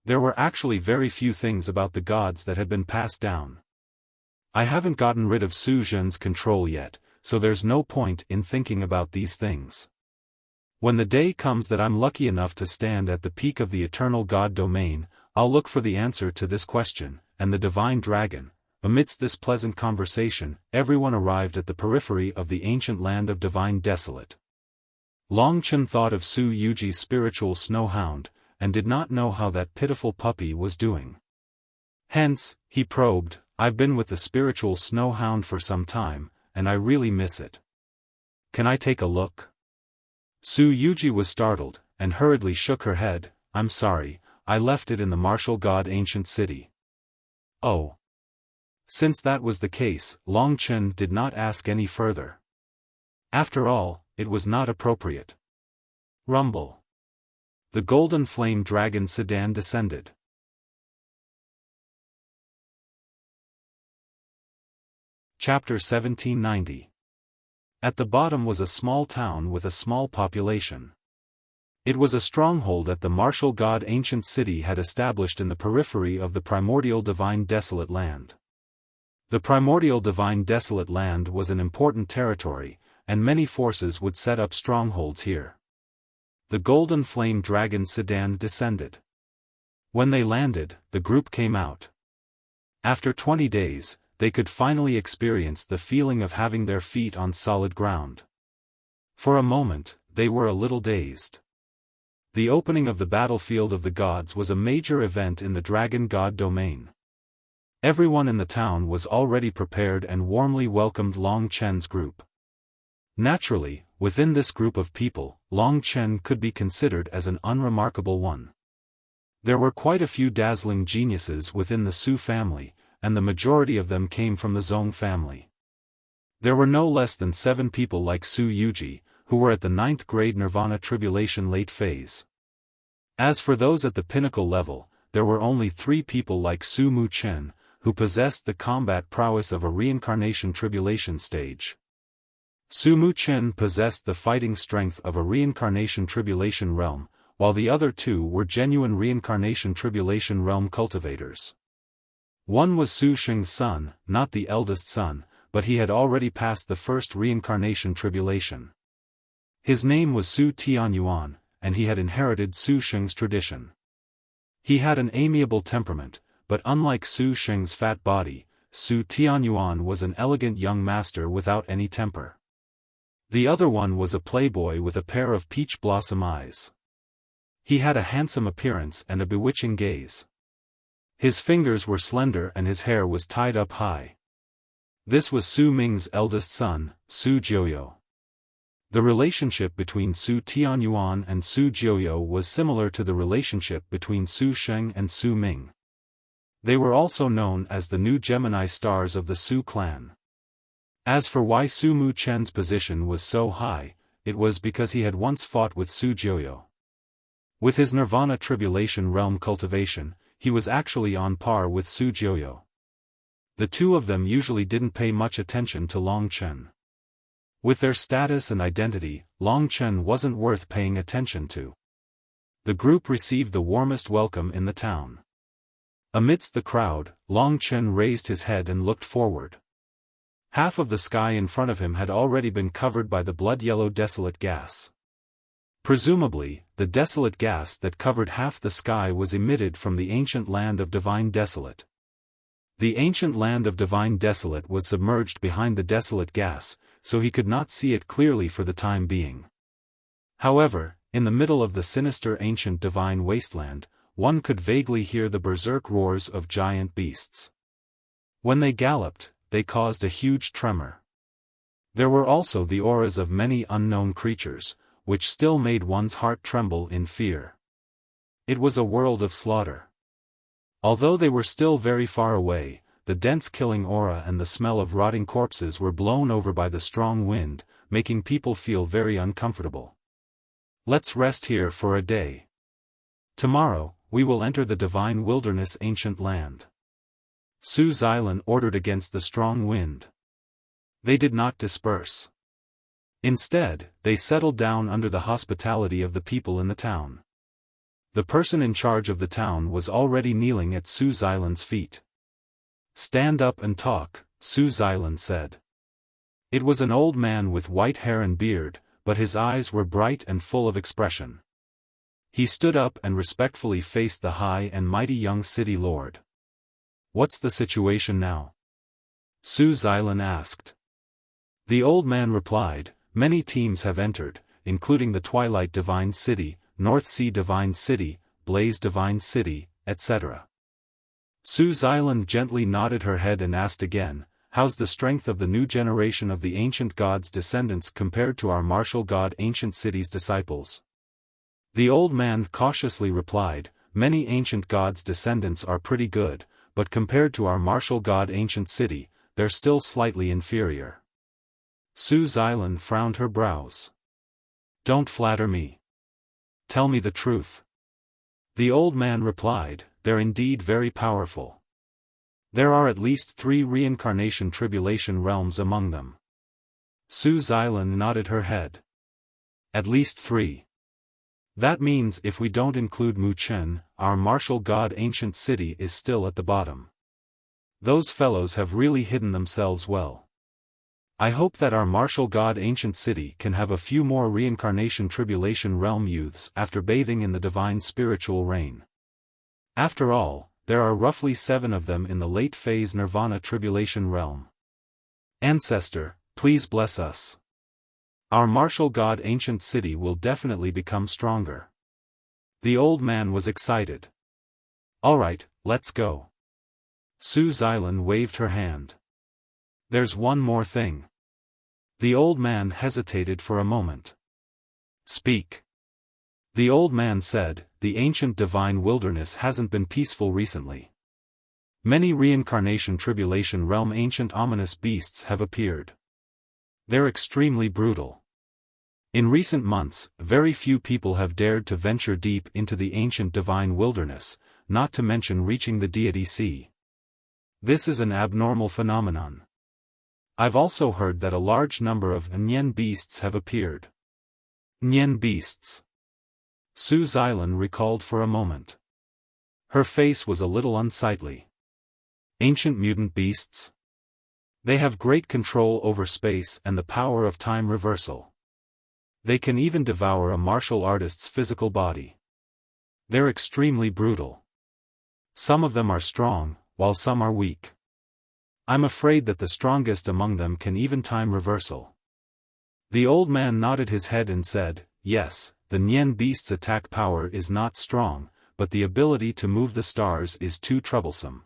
There were actually very few things about the gods that had been passed down. I haven't gotten rid of Su Zhen's control yet, so there's no point in thinking about these things. When the day comes that I'm lucky enough to stand at the peak of the eternal god domain, I'll look for the answer to this question, and the divine dragon. Amidst this pleasant conversation, everyone arrived at the periphery of the ancient land of Divine Desolate. Long Chen thought of Su Yuji's spiritual snow hound, and did not know how that pitiful puppy was doing. Hence, he probed, I've been with the spiritual snow hound for some time, and I really miss it. Can I take a look? Su Yuji was startled, and hurriedly shook her head, I'm sorry, I left it in the martial god ancient city. Oh. Since that was the case, Long Chen did not ask any further. After all, it was not appropriate. Rumble. The golden flame dragon sedan descended. Chapter 1790. At the bottom was a small town with a small population. It was a stronghold that the martial god ancient city had established in the periphery of the primordial divine desolate land. The primordial divine desolate land was an important territory, and many forces would set up strongholds here. The golden flame dragon sedan descended. When they landed, the group came out. After 20 days, they could finally experience the feeling of having their feet on solid ground. For a moment, they were a little dazed. The opening of the battlefield of the gods was a major event in the dragon god domain. Everyone in the town was already prepared and warmly welcomed Long Chen's group. Naturally, within this group of people, Long Chen could be considered as an unremarkable one. There were quite a few dazzling geniuses within the Su family, and the majority of them came from the Zong family. There were no less than 7 people like Su Yuji, who were at the 9th grade Nirvana Tribulation late phase. As for those at the pinnacle level, there were only 3 people like Su Mu Chen, who possessed the combat prowess of a reincarnation tribulation stage. Su Mu Chen possessed the fighting strength of a reincarnation tribulation realm, while the other 2 were genuine reincarnation tribulation realm cultivators. One was Su Sheng's son, not the eldest son, but he had already passed the first reincarnation tribulation. His name was Su Tianyuan, and he had inherited Su Sheng's tradition. He had an amiable temperament, but unlike Su Sheng's fat body, Su Tianyuan was an elegant young master without any temper. The other one was a playboy with a pair of peach blossom eyes. He had a handsome appearance and a bewitching gaze. His fingers were slender and his hair was tied up high. This was Su Ming's eldest son, Su Jiuyo. The relationship between Su Tianyuan and Su Jiuyo was similar to the relationship between Su Sheng and Su Ming. They were also known as the new Gemini stars of the Su clan. As for why Su Mu Chen's position was so high, it was because he had once fought with Su Jiuyo. With his Nirvana Tribulation realm cultivation, he was actually on par with Su Jiuyo. The two of them usually didn't pay much attention to Long Chen. With their status and identity, Long Chen wasn't worth paying attention to. The group received the warmest welcome in the town. Amidst the crowd, Long Chen raised his head and looked forward. Half of the sky in front of him had already been covered by the blood-yellow desolate gas. Presumably, the desolate gas that covered half the sky was emitted from the ancient land of Divine Desolate. The ancient land of Divine Desolate was submerged behind the desolate gas, so he could not see it clearly for the time being. However, in the middle of the sinister ancient divine wasteland, one could vaguely hear the berserk roars of giant beasts. When they galloped, they caused a huge tremor. There were also the auras of many unknown creatures, which still made one's heart tremble in fear. It was a world of slaughter. Although they were still very far away, the dense killing aura and the smell of rotting corpses were blown over by the strong wind, making people feel very uncomfortable. Let's rest here for a day. Tomorrow, we will enter the divine wilderness ancient land. Su Xilan ordered against the strong wind. They did not disperse. Instead, they settled down under the hospitality of the people in the town. The person in charge of the town was already kneeling at Su Xilan's feet. "Stand up and talk," Su Xilan said. It was an old man with white hair and beard, but his eyes were bright and full of expression. He stood up and respectfully faced the high and mighty young city lord. "What's the situation now?" Su Xilan asked. The old man replied, "Many teams have entered, including the Twilight Divine City, North Sea Divine City, Blaze Divine City, etc." Su Xilan gently nodded her head and asked again, "How's the strength of the new generation of the ancient god's descendants compared to our martial god ancient city's disciples?" The old man cautiously replied, "Many ancient gods' descendants are pretty good, but compared to our martial god ancient city, they're still slightly inferior." Su Xilan frowned her brows. "Don't flatter me. Tell me the truth." The old man replied, "They're indeed very powerful. There are at least 3 reincarnation tribulation realms among them." Su Xilan nodded her head. "At least 3. That means if we don't include Mu Chen, our martial god ancient city is still at the bottom. Those fellows have really hidden themselves well. I hope that our martial god ancient city can have a few more reincarnation tribulation realm youths after bathing in the divine spiritual rain. After all, there are roughly 7 of them in the late phase nirvana tribulation realm. Ancestor, please bless us. Our martial god ancient city will definitely become stronger." The old man was excited. "Alright, let's go." Su Xilan waved her hand. "There's one more thing." The old man hesitated for a moment. "Speak." The old man said, "The ancient divine wilderness hasn't been peaceful recently. Many reincarnation tribulation realm ancient ominous beasts have appeared. They're extremely brutal. In recent months, very few people have dared to venture deep into the ancient divine wilderness, not to mention reaching the Deity Sea. This is an abnormal phenomenon. I've also heard that a large number of Nian beasts have appeared." Nian beasts. Su Xilan recalled for a moment. Her face was a little unsightly. Ancient mutant beasts? They have great control over space and the power of time reversal. They can even devour a martial artist's physical body. They're extremely brutal. Some of them are strong, while some are weak. I'm afraid that the strongest among them can even time reversal." The old man nodded his head and said, "Yes, the Nian beast's attack power is not strong, but the ability to move the stars is too troublesome.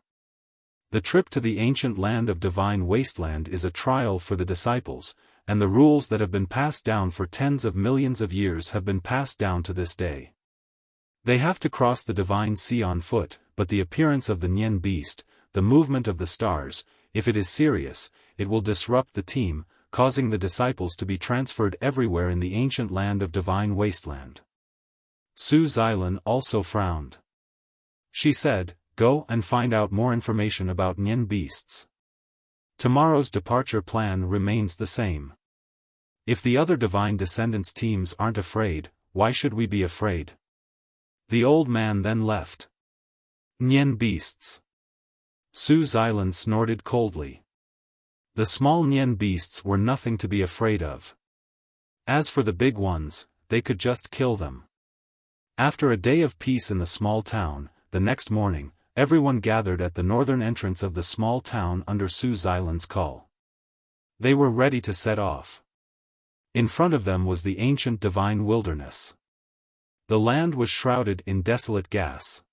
The trip to the ancient land of divine wasteland is a trial for the disciples, and the rules that have been passed down for tens of millions of years have been passed down to this day. They have to cross the divine sea on foot, but the appearance of the Nian beast, the movement of the stars, if it is serious, it will disrupt the team, causing the disciples to be transferred everywhere in the ancient land of divine wasteland." Su Xilan also frowned. She said, go and find out more information about Nian beasts. Tomorrow's departure plan remains the same. If the other Divine Descendants teams aren't afraid, why should we be afraid? The old man then left. Nian beasts. Su Xilan snorted coldly. The small Nian beasts were nothing to be afraid of. As for the big ones, they could just kill them. After a day of peace in the small town, the next morning, everyone gathered at the northern entrance of the small town under Su Xilan's call. They were ready to set off. In front of them was the ancient divine wilderness. The land was shrouded in desolate gas.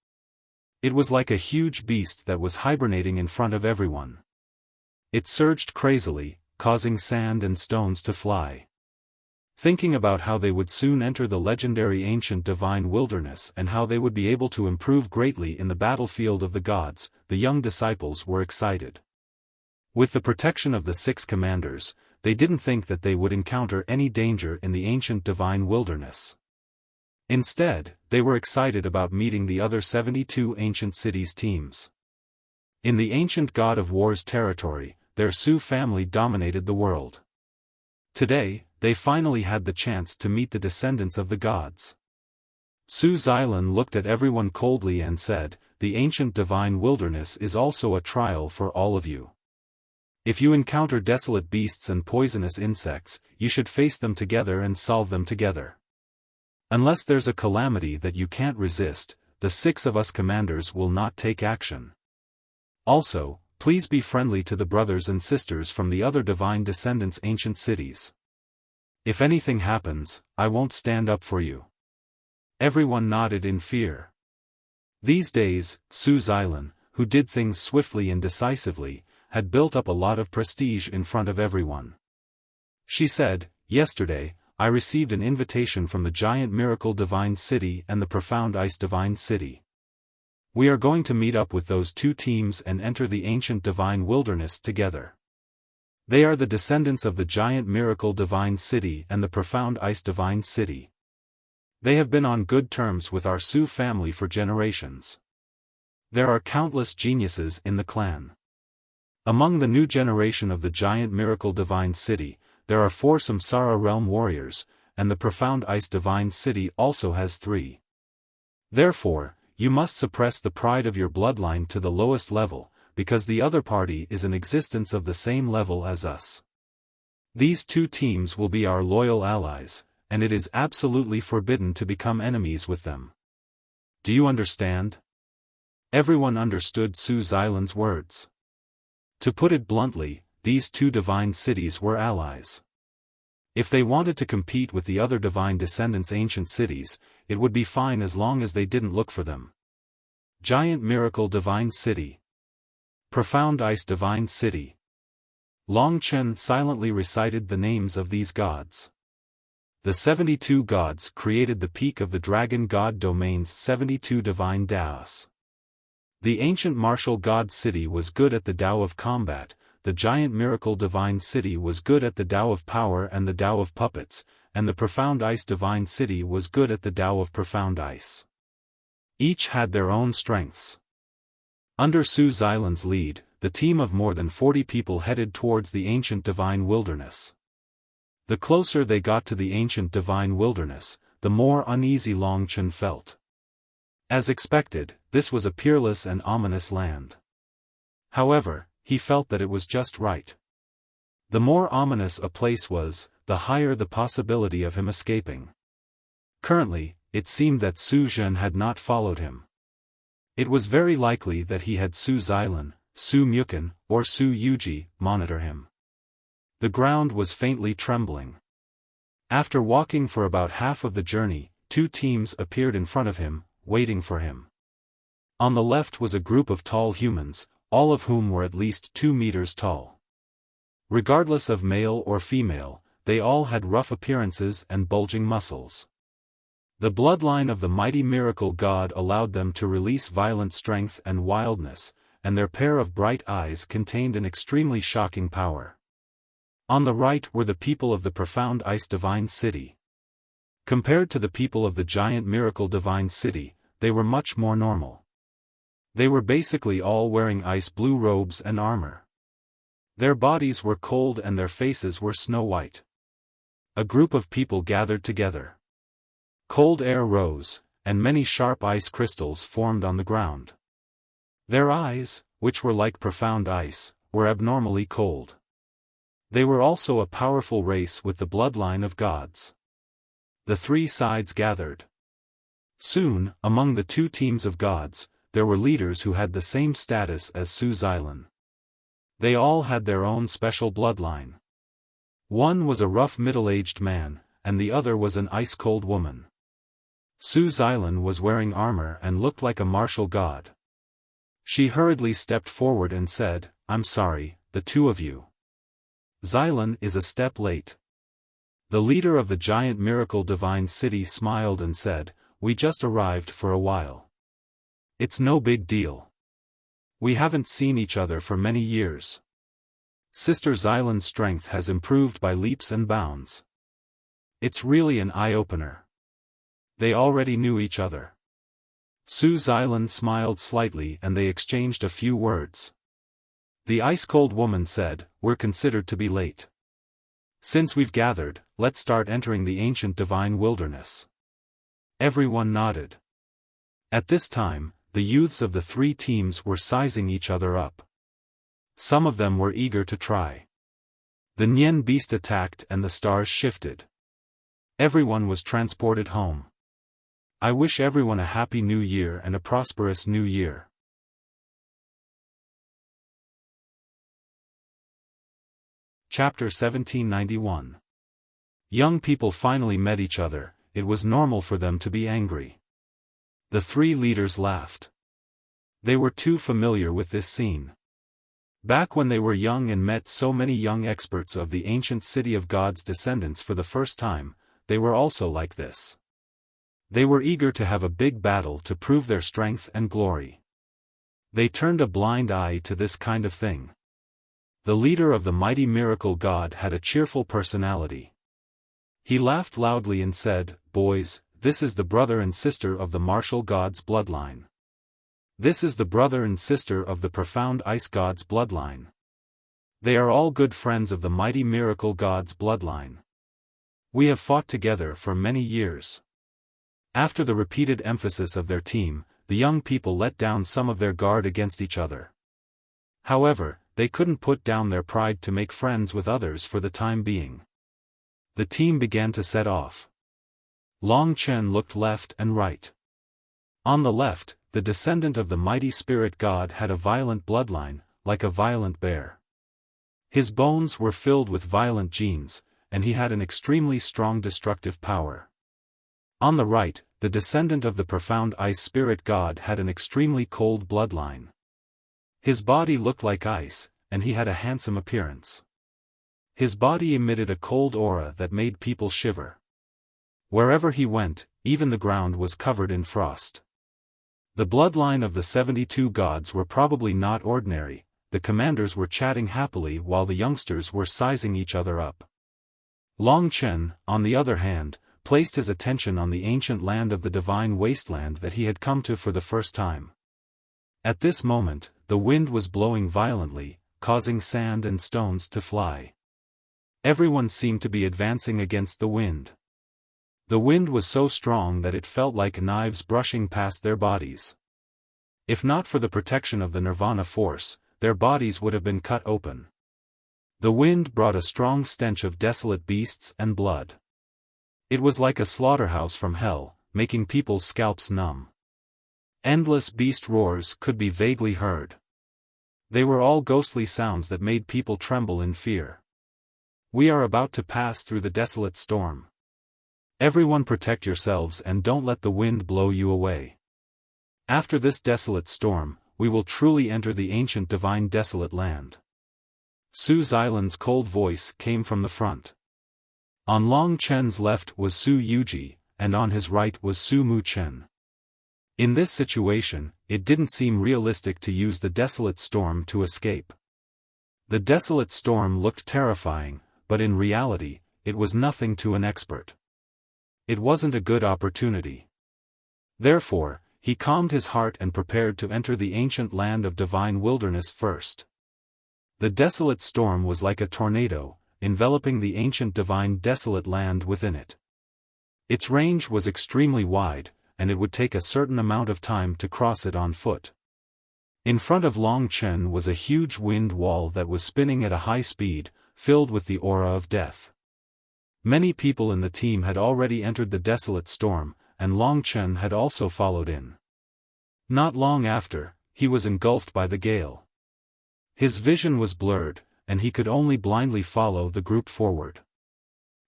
It was like a huge beast that was hibernating in front of everyone. It surged crazily, causing sand and stones to fly. Thinking about how they would soon enter the legendary ancient divine wilderness and how they would be able to improve greatly in the battlefield of the gods, the young disciples were excited. With the protection of the 6 commanders, they didn't think that they would encounter any danger in the ancient divine wilderness. Instead, they were excited about meeting the other 72 ancient cities teams. In the ancient god of war's territory, their Su family dominated the world. Today, they finally had the chance to meet the descendants of the gods. Su Xilan looked at everyone coldly and said, "The ancient divine wilderness is also a trial for all of you. If you encounter desolate beasts and poisonous insects, you should face them together and solve them together. Unless there's a calamity that you can't resist, the 6 of us commanders will not take action. Also, please be friendly to the brothers and sisters from the other divine descendants' ancient cities. If anything happens, I won't stand up for you." Everyone nodded in fear. These days, Su Xilan, who did things swiftly and decisively, had built up a lot of prestige in front of everyone. She said, "Yesterday, I received an invitation from the Giant Miracle Divine City and the Profound Ice Divine City. We are going to meet up with those 2 teams and enter the ancient divine wilderness together. They are the descendants of the Giant Miracle Divine City and the Profound Ice Divine City. They have been on good terms with our Su family for generations. There are countless geniuses in the clan. Among the new generation of the Giant Miracle Divine City, there are 4 Samsara Realm warriors, and the Profound Ice Divine City also has 3. Therefore, you must suppress the pride of your bloodline to the lowest level, because the other party is an existence of the same level as us. These 2 teams will be our loyal allies, and it is absolutely forbidden to become enemies with them. Do you understand?" Everyone understood Su Xilan's words. To put it bluntly, these 2 divine cities were allies. If they wanted to compete with the other divine descendants' ancient cities, it would be fine as long as they didn't look for them. Giant Miracle Divine City. Profound Ice Divine City. Long Chen silently recited the names of these gods. The 72 gods created the peak of the dragon god domain's 72 divine Daos. The ancient martial god city was good at the Tao of combat, the Giant Miracle Divine City was good at the Tao of power and the Tao of puppets, and the Profound Ice Divine City was good at the Tao of profound ice. Each had their own strengths. Under Su Xilan's lead, the team of more than 40 people headed towards the ancient divine wilderness. The closer they got to the ancient divine wilderness, the more uneasy Long Chen felt. As expected, this was a peerless and ominous land. However, he felt that it was just right. The more ominous a place was, the higher the possibility of him escaping. Currently, it seemed that Su Zhen had not followed him. It was very likely that he had Su Xilan, Su Mukan, or Su Yuji monitor him. The ground was faintly trembling. After walking for about half of the journey, 2 teams appeared in front of him, waiting for him. On the left was a group of tall humans, all of whom were at least 2 meters tall. Regardless of male or female, they all had rough appearances and bulging muscles. The bloodline of the mighty miracle god allowed them to release violent strength and wildness, and their pair of bright eyes contained an extremely shocking power. On the right were the people of the Profound Ice Divine City. Compared to the people of the Giant Miracle Divine City, they were much more normal. They were basically all wearing ice blue robes and armor. Their bodies were cold and their faces were snow white. A group of people gathered together. Cold air rose, and many sharp ice crystals formed on the ground. Their eyes, which were like profound ice, were abnormally cold. They were also a powerful race with the bloodline of gods. The three sides gathered. Soon, among the two teams of gods, there were leaders who had the same status as Su Xilan. They all had their own special bloodline. One was a rough middle-aged man, and the other was an ice-cold woman. Su Xilan was wearing armor and looked like a martial god. She hurriedly stepped forward and said, "I'm sorry, the two of you. Xilan is a step late." The leader of the giant miracle divine city smiled and said, "We just arrived for a while. It's no big deal. We haven't seen each other for many years. Sister Xilan's strength has improved by leaps and bounds. It's really an eye-opener." They already knew each other. Su Xilan smiled slightly and they exchanged a few words. The ice-cold woman said, "We're considered to be late. Since we've gathered, let's start entering the ancient divine wilderness." Everyone nodded. At this time, the youths of the three teams were sizing each other up. Some of them were eager to try. The Nian beast attacked and the stars shifted. Everyone was transported home. I wish everyone a happy new year and a prosperous new year. Chapter 1791. Young people finally met each other. It was normal for them to be angry. The three leaders laughed. They were too familiar with this scene. Back when they were young and met so many young experts of the ancient city of God's descendants for the first time, they were also like this. They were eager to have a big battle to prove their strength and glory. They turned a blind eye to this kind of thing. The leader of the mighty miracle god had a cheerful personality. He laughed loudly and said, "Boys, this is the brother and sister of the martial god's bloodline. This is the brother and sister of the profound ice god's bloodline. They are all good friends of the mighty miracle god's bloodline. We have fought together for many years." After the repeated emphasis of their team, the young people let down some of their guard against each other. However, they couldn't put down their pride to make friends with others for the time being. The team began to set off. Long Chen looked left and right. On the left, the descendant of the mighty spirit god had a violent bloodline, like a violent bear. His bones were filled with violent genes, and he had an extremely strong destructive power. On the right, the descendant of the profound ice spirit god had an extremely cold bloodline. His body looked like ice, and he had a handsome appearance. His body emitted a cold aura that made people shiver. Wherever he went, even the ground was covered in frost. The bloodline of the 72 gods were probably not ordinary. The commanders were chatting happily while the youngsters were sizing each other up. Long Chen, on the other hand, placed his attention on the ancient land of the divine wasteland that he had come to for the first time. At this moment, the wind was blowing violently, causing sand and stones to fly. Everyone seemed to be advancing against the wind. The wind was so strong that it felt like knives brushing past their bodies. If not for the protection of the Nirvana force, their bodies would have been cut open. The wind brought a strong stench of desolate beasts and blood. It was like a slaughterhouse from hell, making people's scalps numb. Endless beast roars could be vaguely heard. They were all ghostly sounds that made people tremble in fear. We are about to pass through the desolate storm. Everyone protect yourselves and don't let the wind blow you away. After this desolate storm, we will truly enter the ancient divine desolate land. Su Xilan's cold voice came from the front. On Long Chen's left was Su Yuji, and on his right was Su Mu Chen. In this situation, it didn't seem realistic to use the desolate storm to escape. The desolate storm looked terrifying, but in reality, it was nothing to an expert. It wasn't a good opportunity. Therefore, he calmed his heart and prepared to enter the ancient land of divine wilderness first. The desolate storm was like a tornado, enveloping the ancient divine desolate land within it. Its range was extremely wide, and it would take a certain amount of time to cross it on foot. In front of Long Chen was a huge wind wall that was spinning at a high speed, filled with the aura of death. Many people in the team had already entered the desolate storm, and Long Chen had also followed in. Not long after, he was engulfed by the gale. His vision was blurred, and he could only blindly follow the group forward.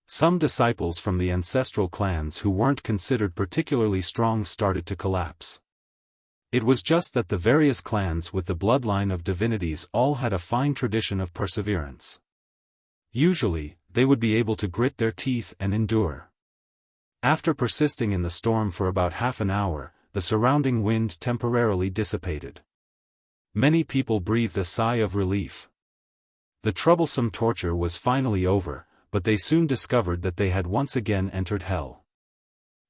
Some disciples from the ancestral clans who weren't considered particularly strong started to collapse. It was just that the various clans with the bloodline of divinities all had a fine tradition of perseverance. Usually, they would be able to grit their teeth and endure. After persisting in the storm for about half an hour, the surrounding wind temporarily dissipated. Many people breathed a sigh of relief. The troublesome torture was finally over, but they soon discovered that they had once again entered hell.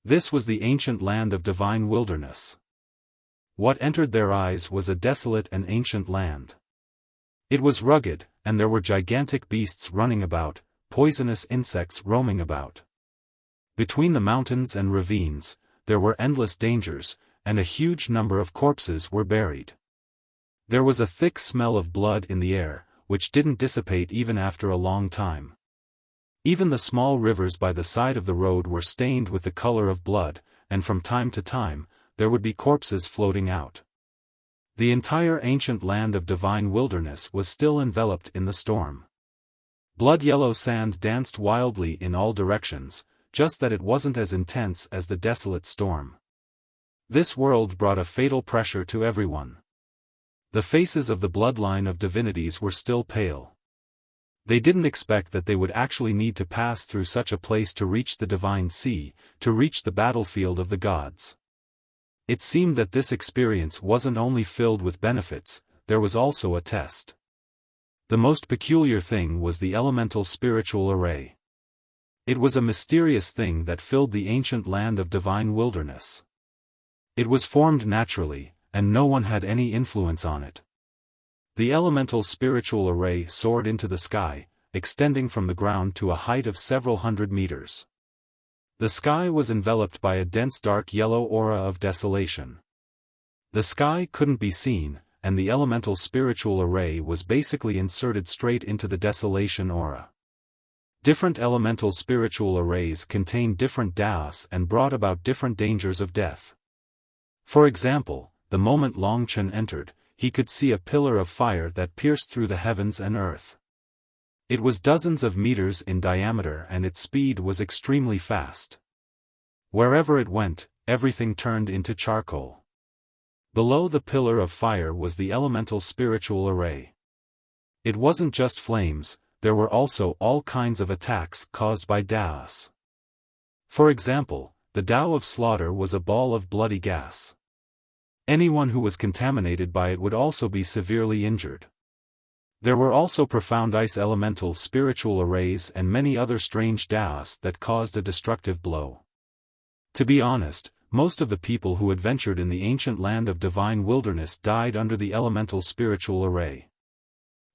This was the ancient land of divine wilderness. What entered their eyes was a desolate and ancient land. It was rugged, and there were gigantic beasts running about, poisonous insects roaming about. Between the mountains and ravines, there were endless dangers, and a huge number of corpses were buried. There was a thick smell of blood in the air, which didn't dissipate even after a long time. Even the small rivers by the side of the road were stained with the color of blood, and from time to time, there would be corpses floating out. The entire ancient land of divine wilderness was still enveloped in the storm. Blood-yellow sand danced wildly in all directions, just that it wasn't as intense as the desolate storm. This world brought a fatal pressure to everyone. The faces of the bloodline of divinities were still pale. They didn't expect that they would actually need to pass through such a place to reach the divine sea, to reach the battlefield of the gods. It seemed that this experience wasn't only filled with benefits, there was also a test. The most peculiar thing was the elemental spiritual array. It was a mysterious thing that filled the ancient land of divine wilderness. It was formed naturally, and no one had any influence on it. The elemental spiritual array soared into the sky, extending from the ground to a height of several hundred meters. The sky was enveloped by a dense dark yellow aura of desolation. The sky couldn't be seen, and the elemental spiritual array was basically inserted straight into the desolation aura. Different elemental spiritual arrays contained different daos and brought about different dangers of death. For example, the moment Long Chen entered, he could see a pillar of fire that pierced through the heavens and earth. It was dozens of meters in diameter and its speed was extremely fast. Wherever it went, everything turned into charcoal. Below the pillar of fire was the elemental spiritual array. It wasn't just flames, there were also all kinds of attacks caused by daos. For example, the Tao of slaughter was a ball of bloody gas. Anyone who was contaminated by it would also be severely injured. There were also profound ice elemental spiritual arrays and many other strange daos that caused a destructive blow. To be honest, most of the people who adventured in the ancient land of divine wilderness died under the elemental spiritual array.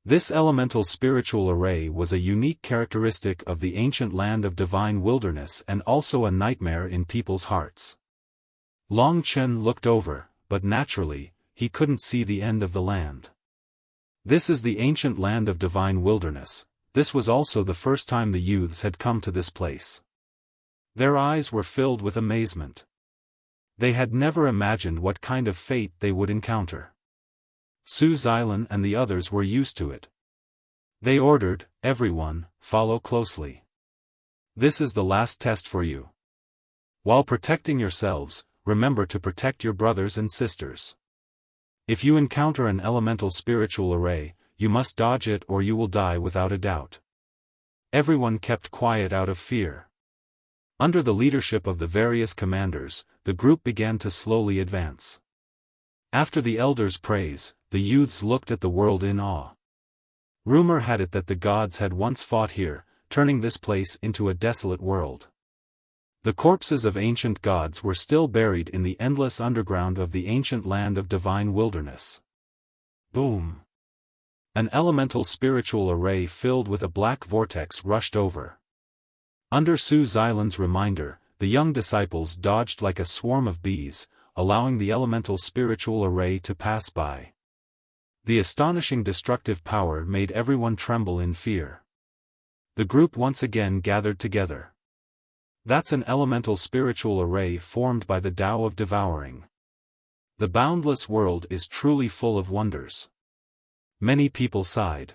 This elemental spiritual array was a unique characteristic of the ancient land of divine wilderness and also a nightmare in people's hearts. Long Chen looked over, but naturally, he couldn't see the end of the land. This is the ancient land of divine wilderness. This was also the first time the youths had come to this place. Their eyes were filled with amazement. They had never imagined what kind of fate they would encounter. Su Xilan and the others were used to it. They ordered, "Everyone, follow closely. This is the last test for you. While protecting yourselves, remember to protect your brothers and sisters. If you encounter an elemental spiritual array, you must dodge it or you will die without a doubt." Everyone kept quiet out of fear. Under the leadership of the various commanders, the group began to slowly advance. After the elders' praise, the youths looked at the world in awe. Rumor had it that the gods had once fought here, turning this place into a desolate world. The corpses of ancient gods were still buried in the endless underground of the ancient land of divine wilderness. Boom! An elemental spiritual array filled with a black vortex rushed over. Under Su Xilan's reminder, the young disciples dodged like a swarm of bees, allowing the elemental spiritual array to pass by. The astonishing destructive power made everyone tremble in fear. The group once again gathered together. That's an elemental spiritual array formed by the Tao of devouring. The boundless world is truly full of wonders. Many people sighed.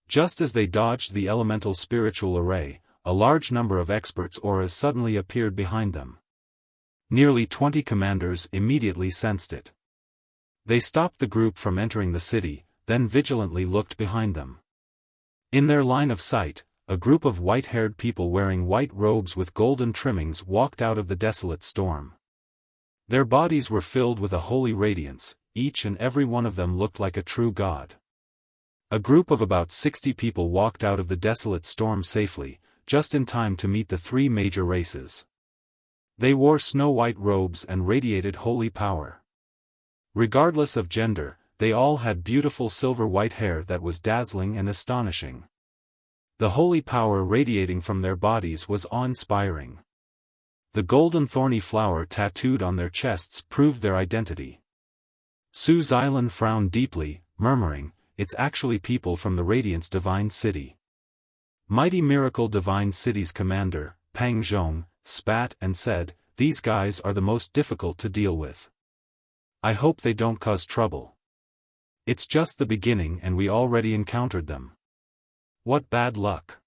Just as they dodged the elemental spiritual array, a large number of experts' auras suddenly appeared behind them. Nearly 20 commanders immediately sensed it. They stopped the group from entering the city, then vigilantly looked behind them. In their line of sight, a group of white-haired people wearing white robes with golden trimmings walked out of the desolate storm. Their bodies were filled with a holy radiance, each and every one of them looked like a true god. A group of about 60 people walked out of the desolate storm safely, just in time to meet the three major races. They wore snow-white robes and radiated holy power. Regardless of gender, they all had beautiful silver-white hair that was dazzling and astonishing. The holy power radiating from their bodies was awe-inspiring. The golden thorny flower tattooed on their chests proved their identity. Su Xilan frowned deeply, murmuring, "It's actually people from the Radiance Divine City." Mighty Miracle Divine City's commander, Pang Zhong, spat and said, "These guys are the most difficult to deal with. I hope they don't cause trouble. It's just the beginning and we already encountered them. What bad luck."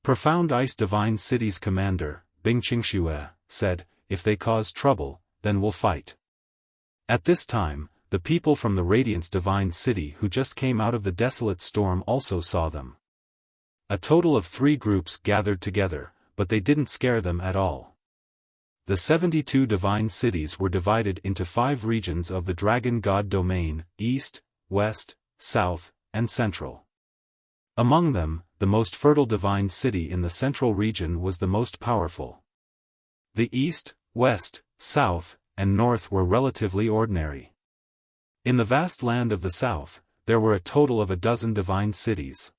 Profound Ice Divine City's commander, Bing Qingxue, said, "If they cause trouble, then we'll fight." At this time, the people from the Radiance Divine City who just came out of the desolate storm also saw them. A total of 3 groups gathered together, but they didn't scare them at all. The 72 divine cities were divided into 5 regions of the Dragon God domain: East, West, South, and Central. Among them, the most fertile divine city in the Central region was the most powerful. The East, West, South, and North were relatively ordinary. In the vast land of the South, there were a total of 12 divine cities.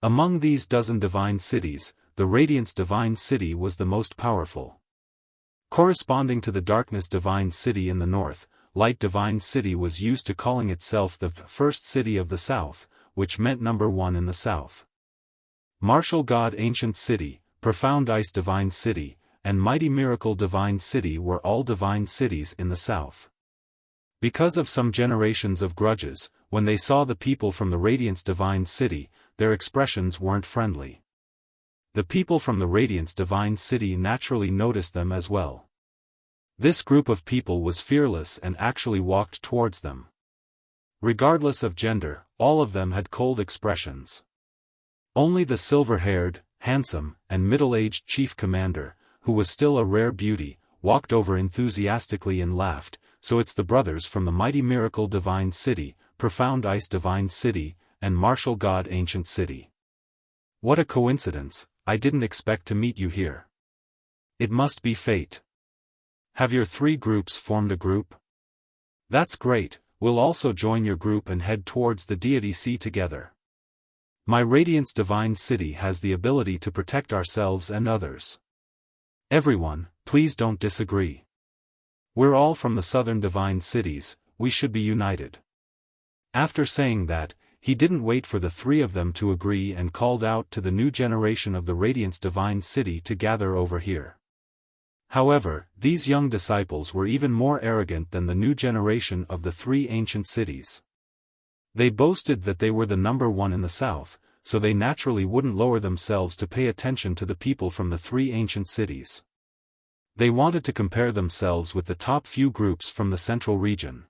Among these 12 divine cities, the Radiance Divine City was the most powerful. Corresponding to the Darkness Divine City in the North, Light Divine City was used to calling itself the first city of the South, which meant number 1 in the South. Martial God Ancient City, Profound Ice Divine City, and Mighty Miracle Divine City were all divine cities in the South. Because of some generations of grudges, when they saw the people from the Radiance Divine City, their expressions weren't friendly. The people from the Radiance Divine City naturally noticed them as well. This group of people was fearless and actually walked towards them. Regardless of gender, all of them had cold expressions. Only the silver-haired, handsome, and middle-aged chief commander, who was still a rare beauty, walked over enthusiastically and laughed. "So it's the brothers from the Mighty Miracle Divine City, Profound Ice Divine City, and Martial God Ancient City. What a coincidence, I didn't expect to meet you here. It must be fate. Have your 3 groups formed a group? That's great, we'll also join your group and head towards the Deity Sea together. My Radiance Divine City has the ability to protect ourselves and others. Everyone, please don't disagree. We're all from the southern divine cities, we should be united." After saying that, he didn't wait for the 3 of them to agree and called out to the new generation of the Radiance Divine City to gather over here. However, these young disciples were even more arrogant than the new generation of the 3 ancient cities. They boasted that they were the number 1 in the South, so they naturally wouldn't lower themselves to pay attention to the people from the 3 ancient cities. They wanted to compare themselves with the top few groups from the Central region.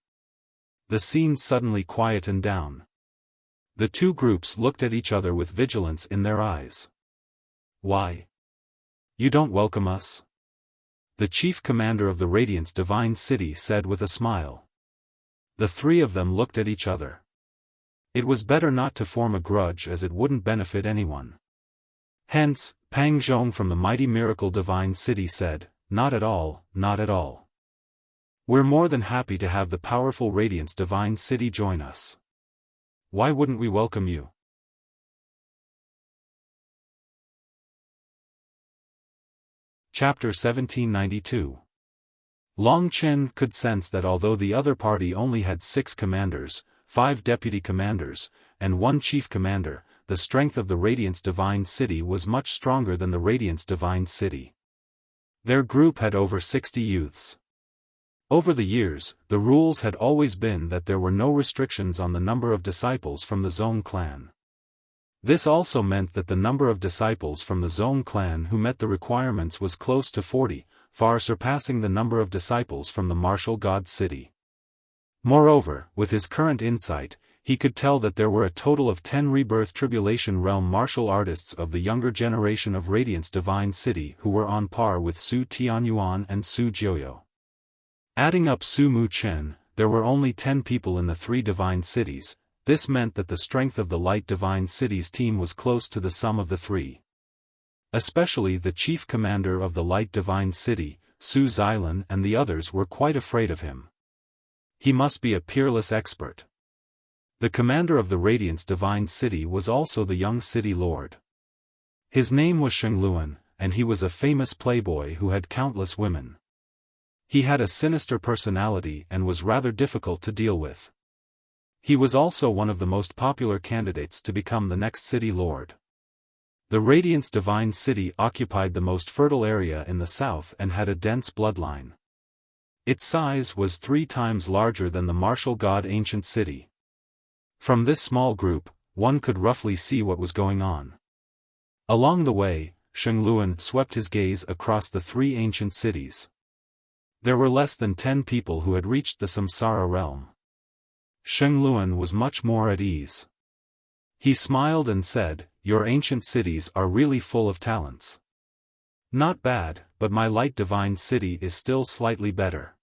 The scene suddenly quietened down. The 2 groups looked at each other with vigilance in their eyes. "Why? You don't welcome us?" The chief commander of the Radiance Divine City said with a smile. The 3 of them looked at each other. It was better not to form a grudge as it wouldn't benefit anyone. Hence, Pang Zhong from the mighty miracle divine city said, "Not at all, not at all. We're more than happy to have the powerful Radiance divine city join us. Why wouldn't we welcome you?" Chapter 1792. Long Chen could sense that although the other party only had 6 commanders, 5 deputy commanders, and 1 chief commander, the strength of the Radiance Divine City was much stronger than the Radiance Divine City. Their group had over 60 youths. Over the years, the rules had always been that there were no restrictions on the number of disciples from the Zong clan. This also meant that the number of disciples from the Zong clan who met the requirements was close to 40, far surpassing the number of disciples from the martial god city. Moreover, with his current insight, he could tell that there were a total of 10 rebirth tribulation realm martial artists of the younger generation of Radiance Divine City who were on par with Su Tianyuan and Su Jiuyo. Adding up Su Mu Chen, there were only 10 people in the 3 divine cities. This meant that the strength of the Light Divine City's team was close to the sum of the 3. Especially the chief commander of the Light Divine City, Su Xilan, and the others were quite afraid of him. He must be a peerless expert. The commander of the Radiance Divine City was also the young city lord. His name was Shengluan, and he was a famous playboy who had countless women. He had a sinister personality and was rather difficult to deal with. He was also one of the most popular candidates to become the next city lord. The Radiance Divine City occupied the most fertile area in the south and had a dense bloodline. Its size was 3 times larger than the martial god ancient city. From this small group, one could roughly see what was going on. Along the way, Shengluan swept his gaze across the 3 ancient cities. There were less than 10 people who had reached the Samsara realm. Shengluan was much more at ease. He smiled and said, "Your ancient cities are really full of talents. Not bad, but my Light Divine City is still slightly better."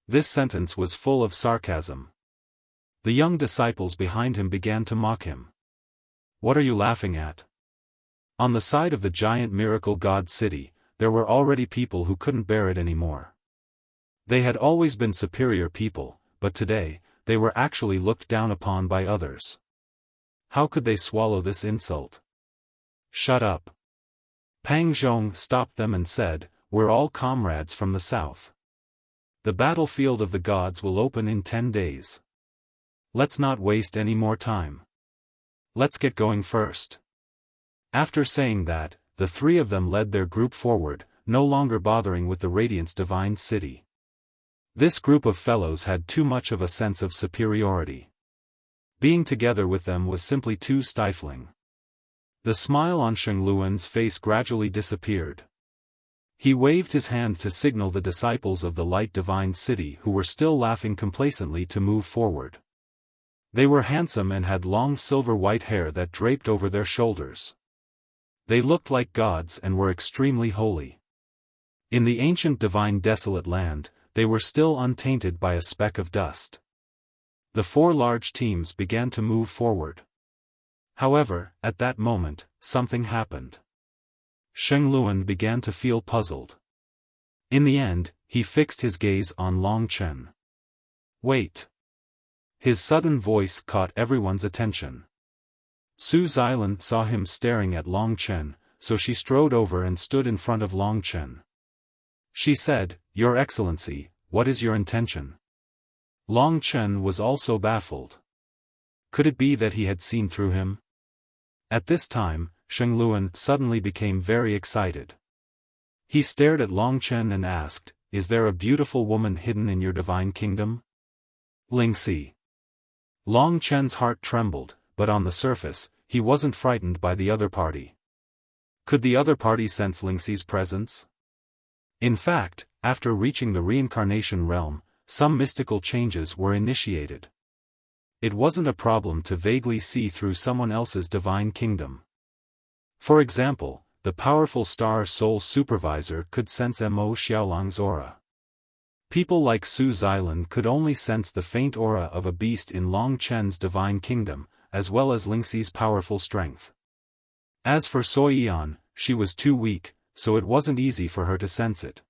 This sentence was full of sarcasm. The young disciples behind him began to mock him. "What are you laughing at?" On the side of the giant miracle god city, there were already people who couldn't bear it anymore. They had always been superior people, but today, they were actually looked down upon by others. How could they swallow this insult? "Shut up." Pang Zhong stopped them and said, "We're all comrades from the south. The battlefield of the gods will open in 10 days. Let's not waste any more time. Let's get going first." After saying that, the 3 of them led their group forward, no longer bothering with the Radiance Divine City. This group of fellows had too much of a sense of superiority. Being together with them was simply too stifling. The smile on Shengluan's face gradually disappeared. He waved his hand to signal the disciples of the Light Divine City who were still laughing complacently to move forward. They were handsome and had long silver-white hair that draped over their shoulders. They looked like gods and were extremely holy. In the ancient divine desolate land, they were still untainted by a speck of dust. The 4 large teams began to move forward. However, at that moment, something happened. Shengluan began to feel puzzled. In the end, he fixed his gaze on Long Chen. "Wait." His sudden voice caught everyone's attention. Su Xilan saw him staring at Long Chen, so she strode over and stood in front of Long Chen. She said, "Your Excellency, what is your intention?" Long Chen was also baffled. Could it be that he had seen through him? At this time, Shengluan suddenly became very excited. He stared at Long Chen and asked, "Is there a beautiful woman hidden in your divine kingdom?" Lingxi. Long Chen's heart trembled, but on the surface, he wasn't frightened by the other party. Could the other party sense Lingxi's presence? In fact, after reaching the reincarnation realm, some mystical changes were initiated. It wasn't a problem to vaguely see through someone else's divine kingdom. For example, the powerful Star Soul Supervisor could sense Mo Xiaolang's aura. People like Su Xilan could only sense the faint aura of a beast in Long Chen's divine kingdom, as well as Lingxi's powerful strength. As for Soyian, she was too weak, so it wasn't easy for her to sense it.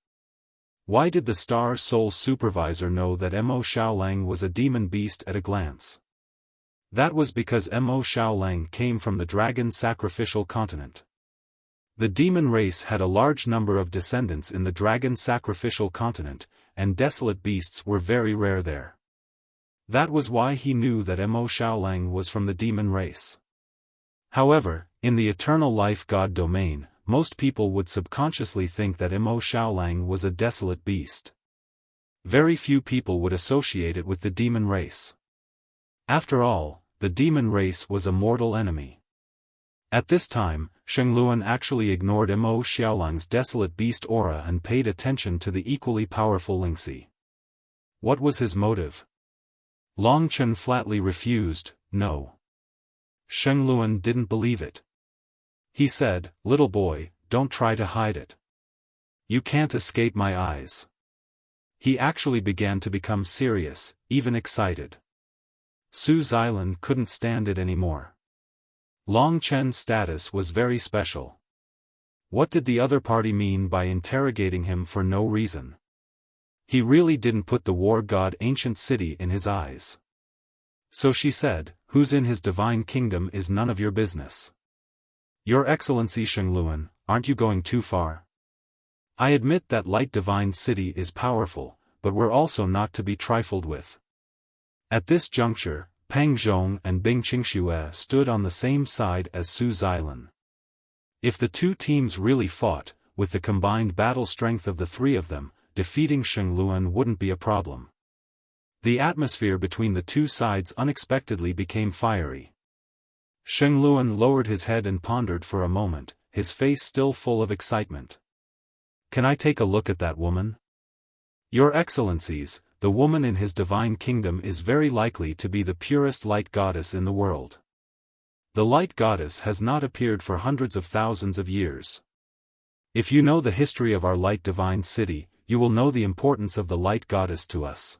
Why did the Star Soul Supervisor know that Mo Xiaolang was a demon beast at a glance? That was because Mo Xiaolang came from the dragon sacrificial continent. The demon race had a large number of descendants in the dragon sacrificial continent, and desolate beasts were very rare there. That was why he knew that Mo Xiaolang was from the demon race. However, in the eternal life god domain, most people would subconsciously think that Mo Xiaolang was a desolate beast. Very few people would associate it with the demon race. After all, the demon race was a mortal enemy. At this time, Shengluan actually ignored Mo Xiaolang's desolate beast aura and paid attention to the equally powerful Lingxi. What was his motive? Long Chen flatly refused, no. Shengluan didn't believe it. He said, "Little boy, don't try to hide it. You can't escape my eyes." He actually began to become serious, even excited. Su Xilan couldn't stand it anymore. Long Chen's status was very special. What did the other party mean by interrogating him for no reason? He really didn't put the war god ancient city in his eyes. So she said, "Who's in his divine kingdom is none of your business." Your Excellency Shengluan, aren't you going too far? I admit that Light Divine City is powerful, but we're also not to be trifled with. At this juncture, Peng Zhong and Bing Qingxue stood on the same side as Su Xilan. If the two teams really fought, with the combined battle strength of the three of them, defeating Shengluan wouldn't be a problem. The atmosphere between the two sides unexpectedly became fiery. Shengluan lowered his head and pondered for a moment, his face still full of excitement. Can I take a look at that woman? Your Excellencies, the woman in his divine kingdom is very likely to be the purest light goddess in the world. The light goddess has not appeared for hundreds of thousands of years. If you know the history of our light divine city, you will know the importance of the light goddess to us.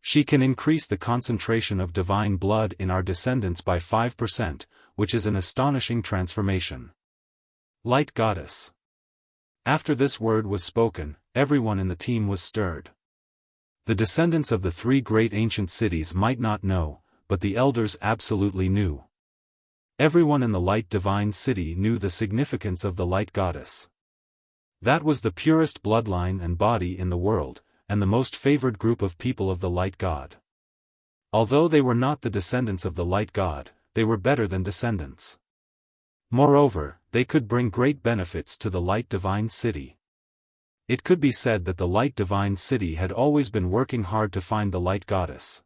She can increase the concentration of divine blood in our descendants by 5%, which is an astonishing transformation. Light Goddess. After this word was spoken, everyone in the team was stirred. The descendants of the three great ancient cities might not know, but the elders absolutely knew. Everyone in the Light Divine City knew the significance of the Light Goddess. That was the purest bloodline and body in the world, and the most favored group of people of the Light God. Although they were not the descendants of the Light God, they were better than descendants. Moreover, they could bring great benefits to the Light Divine City. It could be said that the Light Divine City had always been working hard to find the Light Goddess.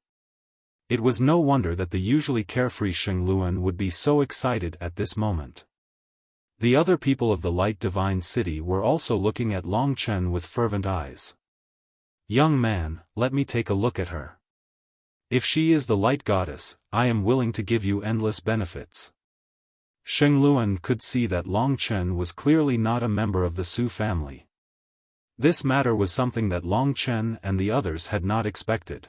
It was no wonder that the usually carefree Shengluan would be so excited at this moment. The other people of the Light Divine City were also looking at Long Chen with fervent eyes. Young man, let me take a look at her. If she is the Light Goddess, I am willing to give you endless benefits. Shengluan could see that Long Chen was clearly not a member of the Su family. This matter was something that Long Chen and the others had not expected.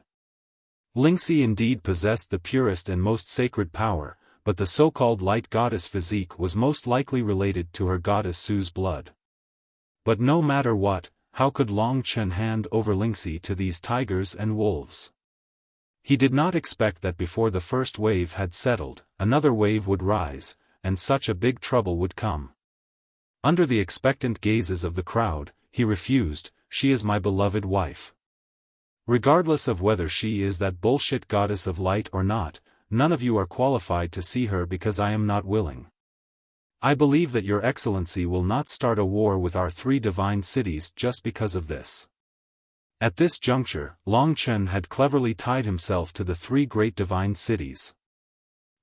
Lingxi indeed possessed the purest and most sacred power, but the so-called Light Goddess physique was most likely related to her goddess Su's blood. But no matter what, how could Long Chen hand over Lingxi to these tigers and wolves? He did not expect that before the first wave had settled, another wave would rise, and such a big trouble would come. Under the expectant gazes of the crowd, he refused, "She is my beloved wife. Regardless of whether she is that bullshit goddess of light or not, none of you are qualified to see her because I am not willing. I believe that your excellency will not start a war with our three divine cities just because of this." At this juncture, Long Chen had cleverly tied himself to the three great divine cities.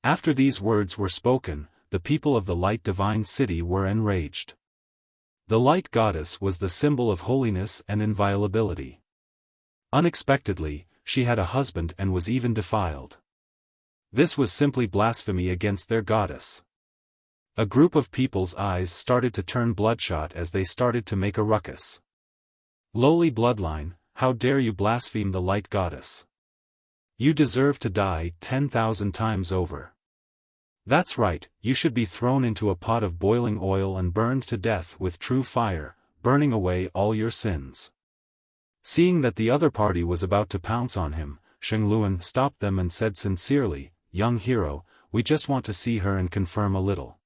After these words were spoken, the people of the Light Divine City were enraged. The Light Goddess was the symbol of holiness and inviolability. Unexpectedly, she had a husband and was even defiled. This was simply blasphemy against their goddess. A group of people's eyes started to turn bloodshot as they started to make a ruckus. Lowly bloodline, how dare you blaspheme the Light Goddess? You deserve to die 10,000 times over. That's right, you should be thrown into a pot of boiling oil and burned to death with true fire, burning away all your sins. Seeing that the other party was about to pounce on him, Shengluan stopped them and said sincerely, "Young hero, we just want to see her and confirm a little.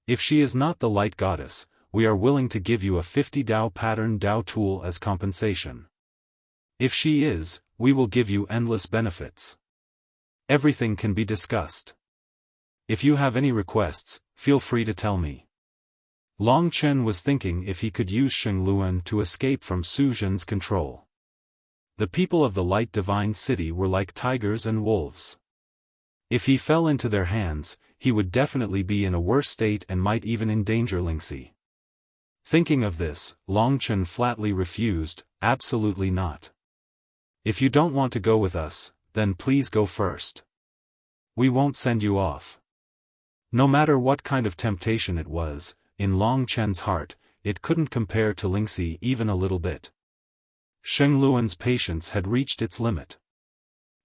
If she is not the light goddess, we are willing to give you a 50 Dao pattern Dao tool as compensation. If she is, we will give you endless benefits. Everything can be discussed. If you have any requests, feel free to tell me." Long Chen was thinking if he could use Shengluan to escape from Su Zhen's control. The people of the Light Divine City were like tigers and wolves. If he fell into their hands, he would definitely be in a worse state and might even endanger Lingxi. Thinking of this, Long Chen flatly refused, "Absolutely not. If you don't want to go with us, then please go first. We won't send you off." No matter what kind of temptation it was, in Long Chen's heart, it couldn't compare to Lingxi even a little bit. Shengluan's patience had reached its limit.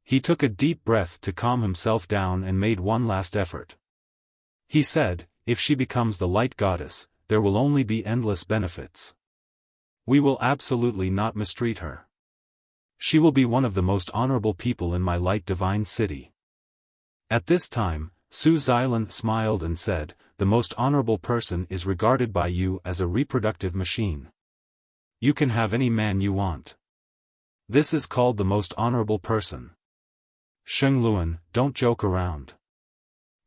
He took a deep breath to calm himself down and made one last effort. He said, "If she becomes the light goddess, there will only be endless benefits. We will absolutely not mistreat her. She will be one of the most honorable people in my Light Divine City." At this time, Su Xilan smiled and said, "The most honorable person is regarded by you as a reproductive machine. You can have any man you want. This is called the most honorable person. Shengluan, don't joke around.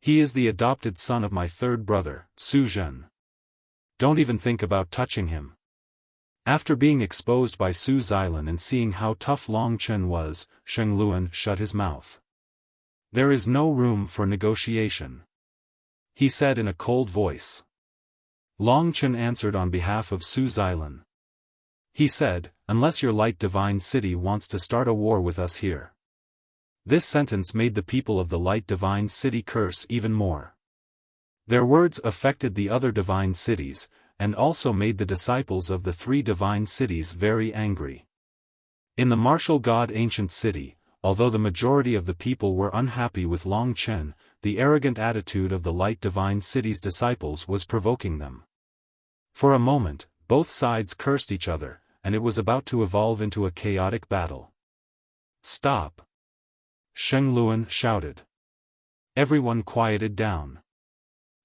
He is the adopted son of my third brother, Su Zhen. Don't even think about touching him." After being exposed by Su Xilan and seeing how tough Long Chen was, Shengluan shut his mouth. "There is no room for negotiation," he said in a cold voice. Long Chen answered on behalf of Su Xilan. He said, "Unless your Light Divine City wants to start a war with us here." This sentence made the people of the Light Divine City curse even more. Their words affected the other divine cities, and also made the disciples of the 3 divine cities very angry. In the martial god Ancient City, although the majority of the people were unhappy with Long Chen, the arrogant attitude of the Light Divine City's disciples was provoking them. For a moment, both sides cursed each other, and it was about to evolve into a chaotic battle. "Stop!" Shengluan shouted. Everyone quieted down.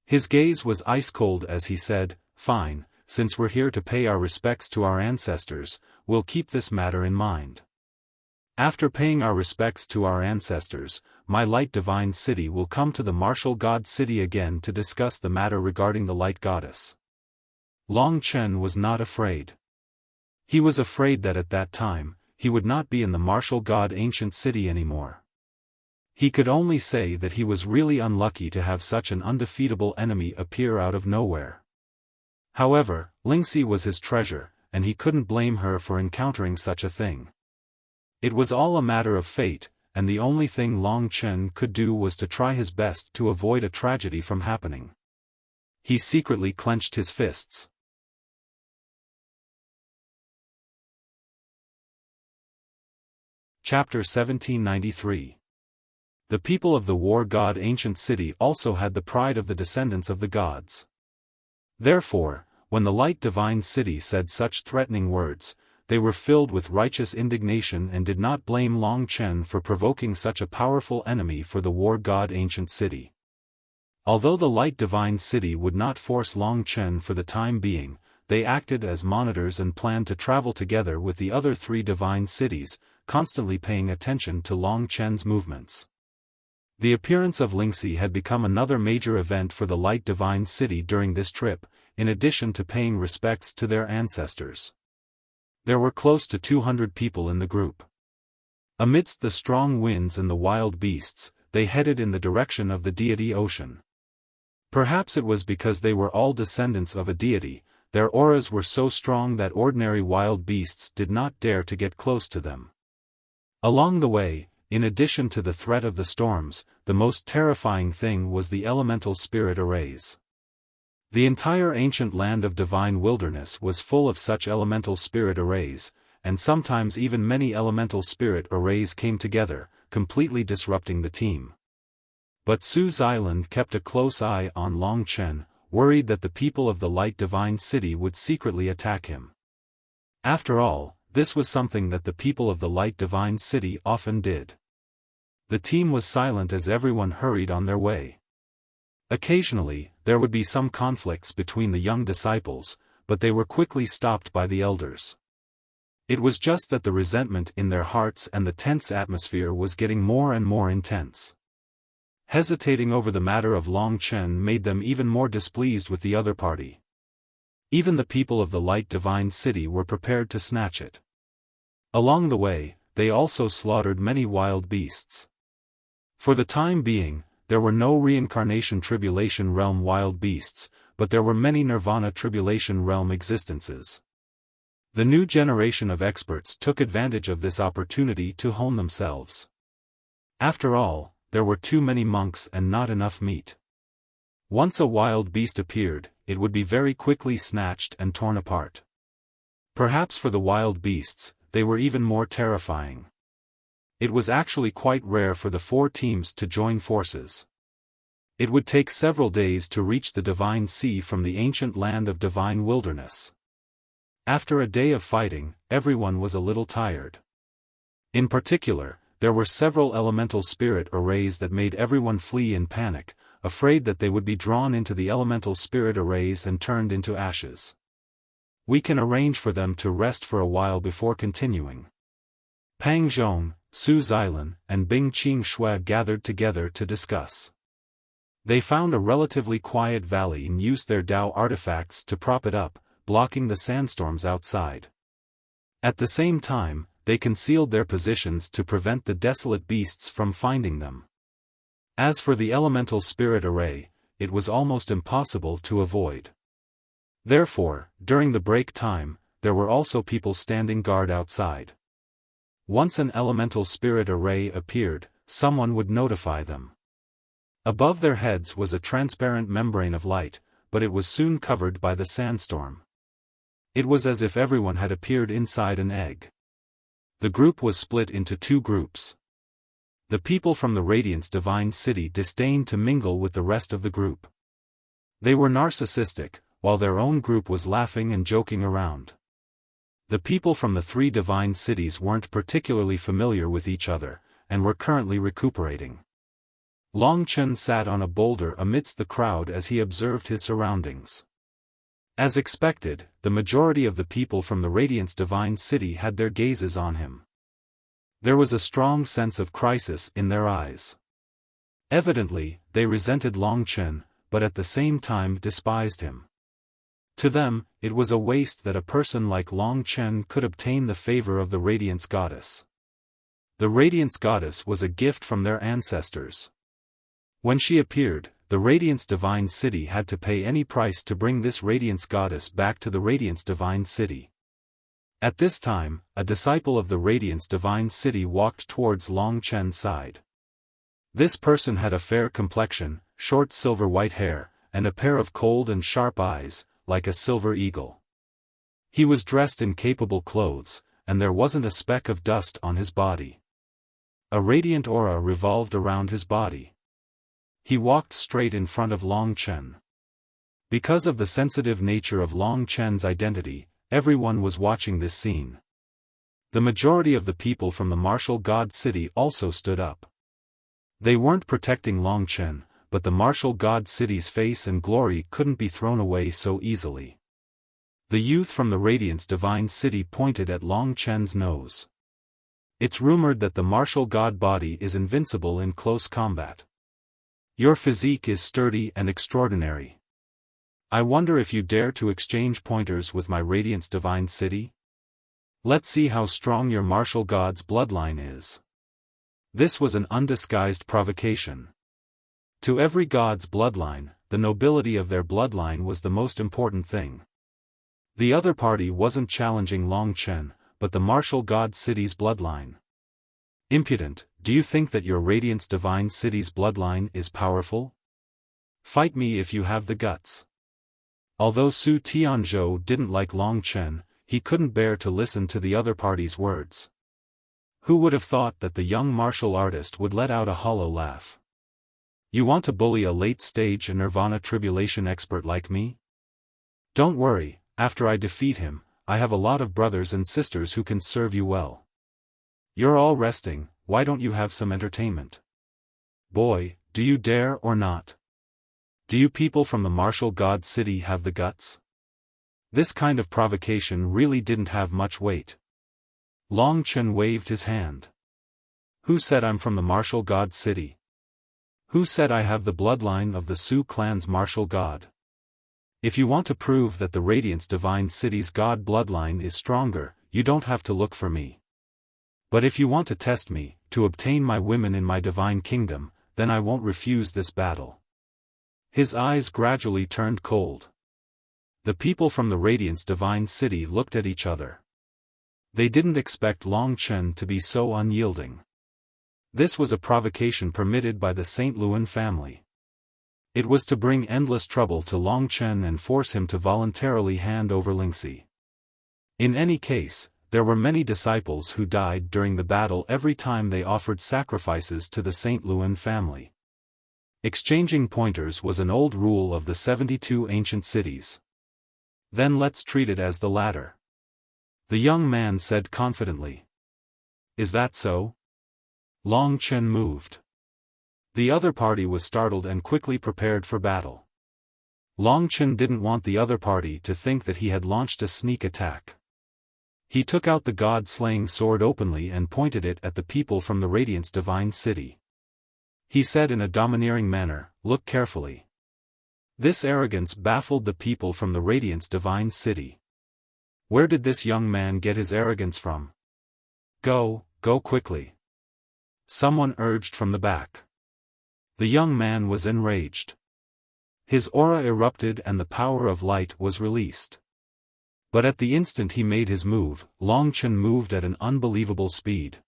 His gaze was ice-cold as he said, "Fine, since we're here to pay our respects to our ancestors, we'll keep this matter in mind. After paying our respects to our ancestors, my Light Divine City will come to the Martial God City again to discuss the matter regarding the Light Goddess." Long Chen was not afraid. He was afraid that at that time, he would not be in the Martial God Ancient City anymore. He could only say that he was really unlucky to have such an undefeatable enemy appear out of nowhere. However, Lingxi was his treasure, and he couldn't blame her for encountering such a thing. It was all a matter of fate, and the only thing Long Chen could do was to try his best to avoid a tragedy from happening. He secretly clenched his fists. Chapter 1793. The people of the war god Ancient City also had the pride of the descendants of the gods. Therefore, when the Light Divine City said such threatening words, they were filled with righteous indignation and did not blame Long Chen for provoking such a powerful enemy for the war god Ancient City. Although the Light Divine City would not force Long Chen for the time being, they acted as monitors and planned to travel together with the other 3 divine cities, constantly paying attention to Long Chen's movements. The appearance of Lingxi had become another major event for the Light Divine City during this trip, in addition to paying respects to their ancestors. There were close to 200 people in the group. Amidst the strong winds and the wild beasts, they headed in the direction of the deity ocean. Perhaps it was because they were all descendants of a deity, their auras were so strong that ordinary wild beasts did not dare to get close to them. Along the way, in addition to the threat of the storms, the most terrifying thing was the elemental spirit arrays. The entire ancient land of divine wilderness was full of such elemental spirit arrays, and sometimes even many elemental spirit arrays came together, completely disrupting the team. But Su Xilan kept a close eye on Long Chen, worried that the people of the Light Divine City would secretly attack him. After all, this was something that the people of the Light Divine City often did. The team was silent as everyone hurried on their way. Occasionally, there would be some conflicts between the young disciples, but they were quickly stopped by the elders. It was just that the resentment in their hearts and the tense atmosphere was getting more and more intense. Hesitating over the matter of Long Chen made them even more displeased with the other party. Even the people of the Light Divine City were prepared to snatch it. Along the way, they also slaughtered many wild beasts. For the time being, there were no reincarnation tribulation realm wild beasts, but there were many nirvana tribulation realm existences. The new generation of experts took advantage of this opportunity to hone themselves. After all, there were too many monks and not enough meat. Once a wild beast appeared, it would be very quickly snatched and torn apart. Perhaps for the wild beasts, they were even more terrifying. It was actually quite rare for the 4 teams to join forces. It would take several days to reach the Divine Sea from the ancient land of Divine Wilderness. After a day of fighting, everyone was a little tired. In particular, there were several elemental spirit arrays that made everyone flee in panic, afraid that they would be drawn into the elemental spirit arrays and turned into ashes. We can arrange for them to rest for a while before continuing. Pang Zhong, Su Xilan, and Bing Qing Shui gathered together to discuss. They found a relatively quiet valley and used their Dao artifacts to prop it up, blocking the sandstorms outside. At the same time, they concealed their positions to prevent the desolate beasts from finding them. As for the elemental spirit array, it was almost impossible to avoid. Therefore, during the break time, there were also people standing guard outside. Once an elemental spirit array appeared, someone would notify them. Above their heads was a transparent membrane of light, but it was soon covered by the sandstorm. It was as if everyone had appeared inside an egg. The group was split into 2 groups. The people from the Radiance Divine City disdained to mingle with the rest of the group. They were narcissistic, while their own group was laughing and joking around. The people from the 3 divine cities weren't particularly familiar with each other, and were currently recuperating. Long Chen sat on a boulder amidst the crowd as he observed his surroundings. As expected, the majority of the people from the Radiance Divine City had their gazes on him. There was a strong sense of crisis in their eyes. Evidently, they resented Long Chen, but at the same time despised him. To them, it was a waste that a person like Long Chen could obtain the favor of the Radiance Goddess. The Radiance Goddess was a gift from their ancestors. When she appeared, the Radiance Divine City had to pay any price to bring this Radiance Goddess back to the Radiance Divine City. At this time, a disciple of the Radiance Divine City walked towards Long Chen's side. This person had a fair complexion, short silver-white hair, and a pair of cold and sharp eyes, like a silver eagle. He was dressed in capable clothes, and there wasn't a speck of dust on his body. A radiant aura revolved around his body. He walked straight in front of Long Chen. Because of the sensitive nature of Long Chen's identity, everyone was watching this scene. The majority of the people from the Martial God City also stood up. They weren't protecting Long Chen, but the Martial God City's face and glory couldn't be thrown away so easily. The youth from the Radiance Divine City pointed at Long Chen's nose. It's rumored that the Martial God body is invincible in close combat. Your physique is sturdy and extraordinary. I wonder if you dare to exchange pointers with my Radiance Divine City? Let's see how strong your Martial God's bloodline is. This was an undisguised provocation. To every god's bloodline, the nobility of their bloodline was the most important thing. The other party wasn't challenging Long Chen, but the Martial God City's bloodline. Impudent, do you think that your Radiance Divine City's bloodline is powerful? Fight me if you have the guts. Although Su Tianzhou didn't like Long Chen, he couldn't bear to listen to the other party's words. Who would have thought that the young martial artist would let out a hollow laugh? You want to bully a late-stage nirvana tribulation expert like me? Don't worry, after I defeat him, I have a lot of brothers and sisters who can serve you well. You're all resting, why don't you have some entertainment? Boy, do you dare or not? Do you people from the martial god city have the guts? This kind of provocation really didn't have much weight. Long Chen waved his hand. Who said I'm from the martial god city? Who said I have the bloodline of the Su clan's martial god? If you want to prove that the Radiance Divine City's god bloodline is stronger, you don't have to look for me. But if you want to test me, to obtain my women in my divine kingdom, then I won't refuse this battle. His eyes gradually turned cold. The people from the Radiance Divine City looked at each other. They didn't expect Long Chen to be so unyielding. This was a provocation permitted by the St. Luan family. It was to bring endless trouble to Long Chen and force him to voluntarily hand over Lingxi. In any case, there were many disciples who died during the battle every time they offered sacrifices to the St. Luan family. Exchanging pointers was an old rule of the 72 ancient cities. Then let's treat it as the latter. The young man said confidently. Is that so? Long Chen moved. The other party was startled and quickly prepared for battle. Long Chen didn't want the other party to think that he had launched a sneak attack. He took out the god-slaying sword openly and pointed it at the people from the Radiance Divine City. He said in a domineering manner, "Look carefully." This arrogance baffled the people from the Radiance Divine City. Where did this young man get his arrogance from? Go quickly. Someone urged from the back. The young man was enraged. His aura erupted and the power of light was released. But at the instant he made his move, Long Chen moved at an unbelievable speed.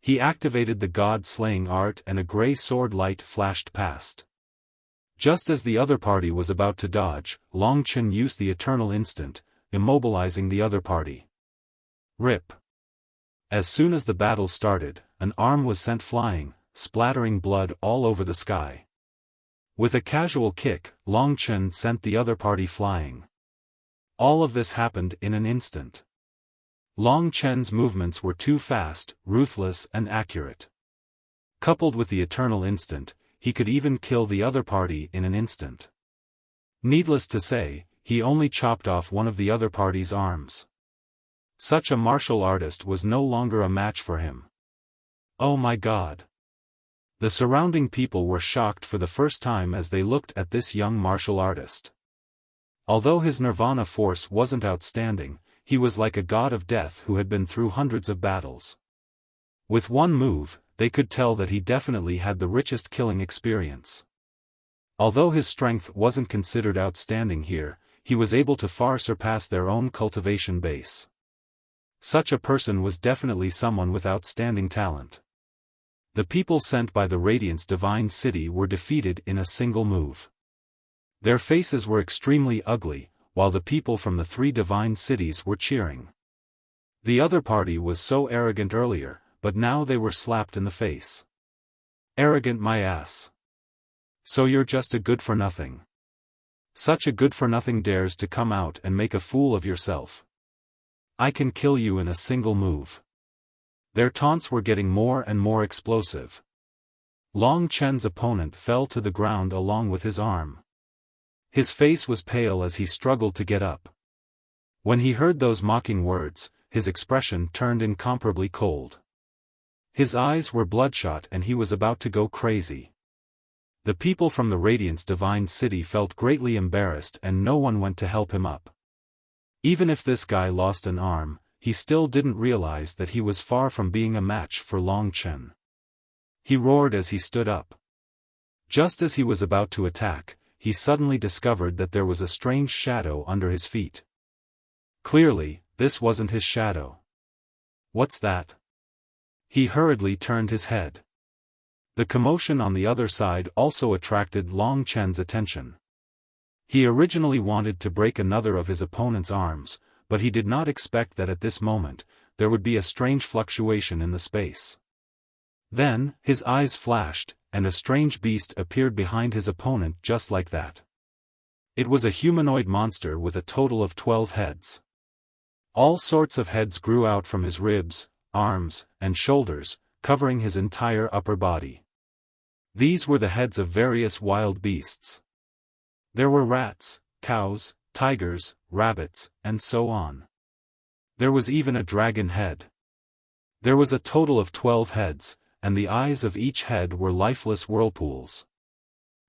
He activated the god-slaying art and a grey sword light flashed past. Just as the other party was about to dodge, Long Chen used the eternal instant, immobilizing the other party. Rip. As soon as the battle started, an arm was sent flying, splattering blood all over the sky. With a casual kick, Long Chen sent the other party flying. All of this happened in an instant. Long Chen's movements were too fast, ruthless and accurate. Coupled with the eternal instant, he could even kill the other party in an instant. Needless to say, he only chopped off one of the other party's arms. Such a martial artist was no longer a match for him. Oh my God! The surrounding people were shocked for the first time as they looked at this young martial artist. Although his nirvana force wasn't outstanding, he was like a god of death who had been through hundreds of battles. With one move, they could tell that he definitely had the richest killing experience. Although his strength wasn't considered outstanding here, he was able to far surpass their own cultivation base. Such a person was definitely someone with outstanding talent. The people sent by the Radiance Divine City were defeated in a single move. Their faces were extremely ugly, while the people from the 3 divine cities were cheering. The other party was so arrogant earlier, but now they were slapped in the face. Arrogant my ass. So you're just a good-for-nothing. Such a good-for-nothing dares to come out and make a fool of yourself. I can kill you in a single move. Their taunts were getting more and more explosive. Long Chen's opponent fell to the ground along with his arm. His face was pale as he struggled to get up. When he heard those mocking words, his expression turned incomparably cold. His eyes were bloodshot and he was about to go crazy. The people from the Radiance Divine City felt greatly embarrassed and no one went to help him up. Even if this guy lost an arm, he still didn't realize that he was far from being a match for Long Chen. He roared as he stood up. Just as he was about to attack, he suddenly discovered that there was a strange shadow under his feet. Clearly, this wasn't his shadow. What's that? He hurriedly turned his head. The commotion on the other side also attracted Long Chen's attention. He originally wanted to break another of his opponent's arms, but he did not expect that at this moment, there would be a strange fluctuation in the space. Then, his eyes flashed, and a strange beast appeared behind his opponent just like that. It was a humanoid monster with a total of 12 heads. All sorts of heads grew out from his ribs, arms, and shoulders, covering his entire upper body. These were the heads of various wild beasts. There were rats, cows, tigers, rabbits, and so on. There was even a dragon head. There was a total of 12 heads, and the eyes of each head were lifeless whirlpools.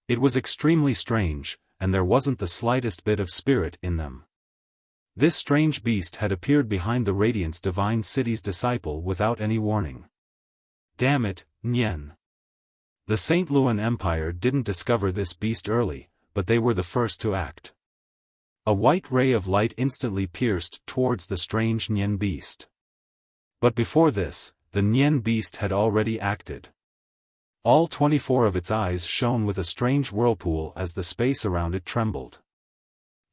It was extremely strange, and there wasn't the slightest bit of spirit in them. This strange beast had appeared behind the Radiance Divine City's disciple without any warning. Damn it, Nian. The St. Luan Empire didn't discover this beast early, but they were the first to act. A white ray of light instantly pierced towards the strange Nian beast. But before this, the Nian beast had already acted. All 24 of its eyes shone with a strange whirlpool as the space around it trembled.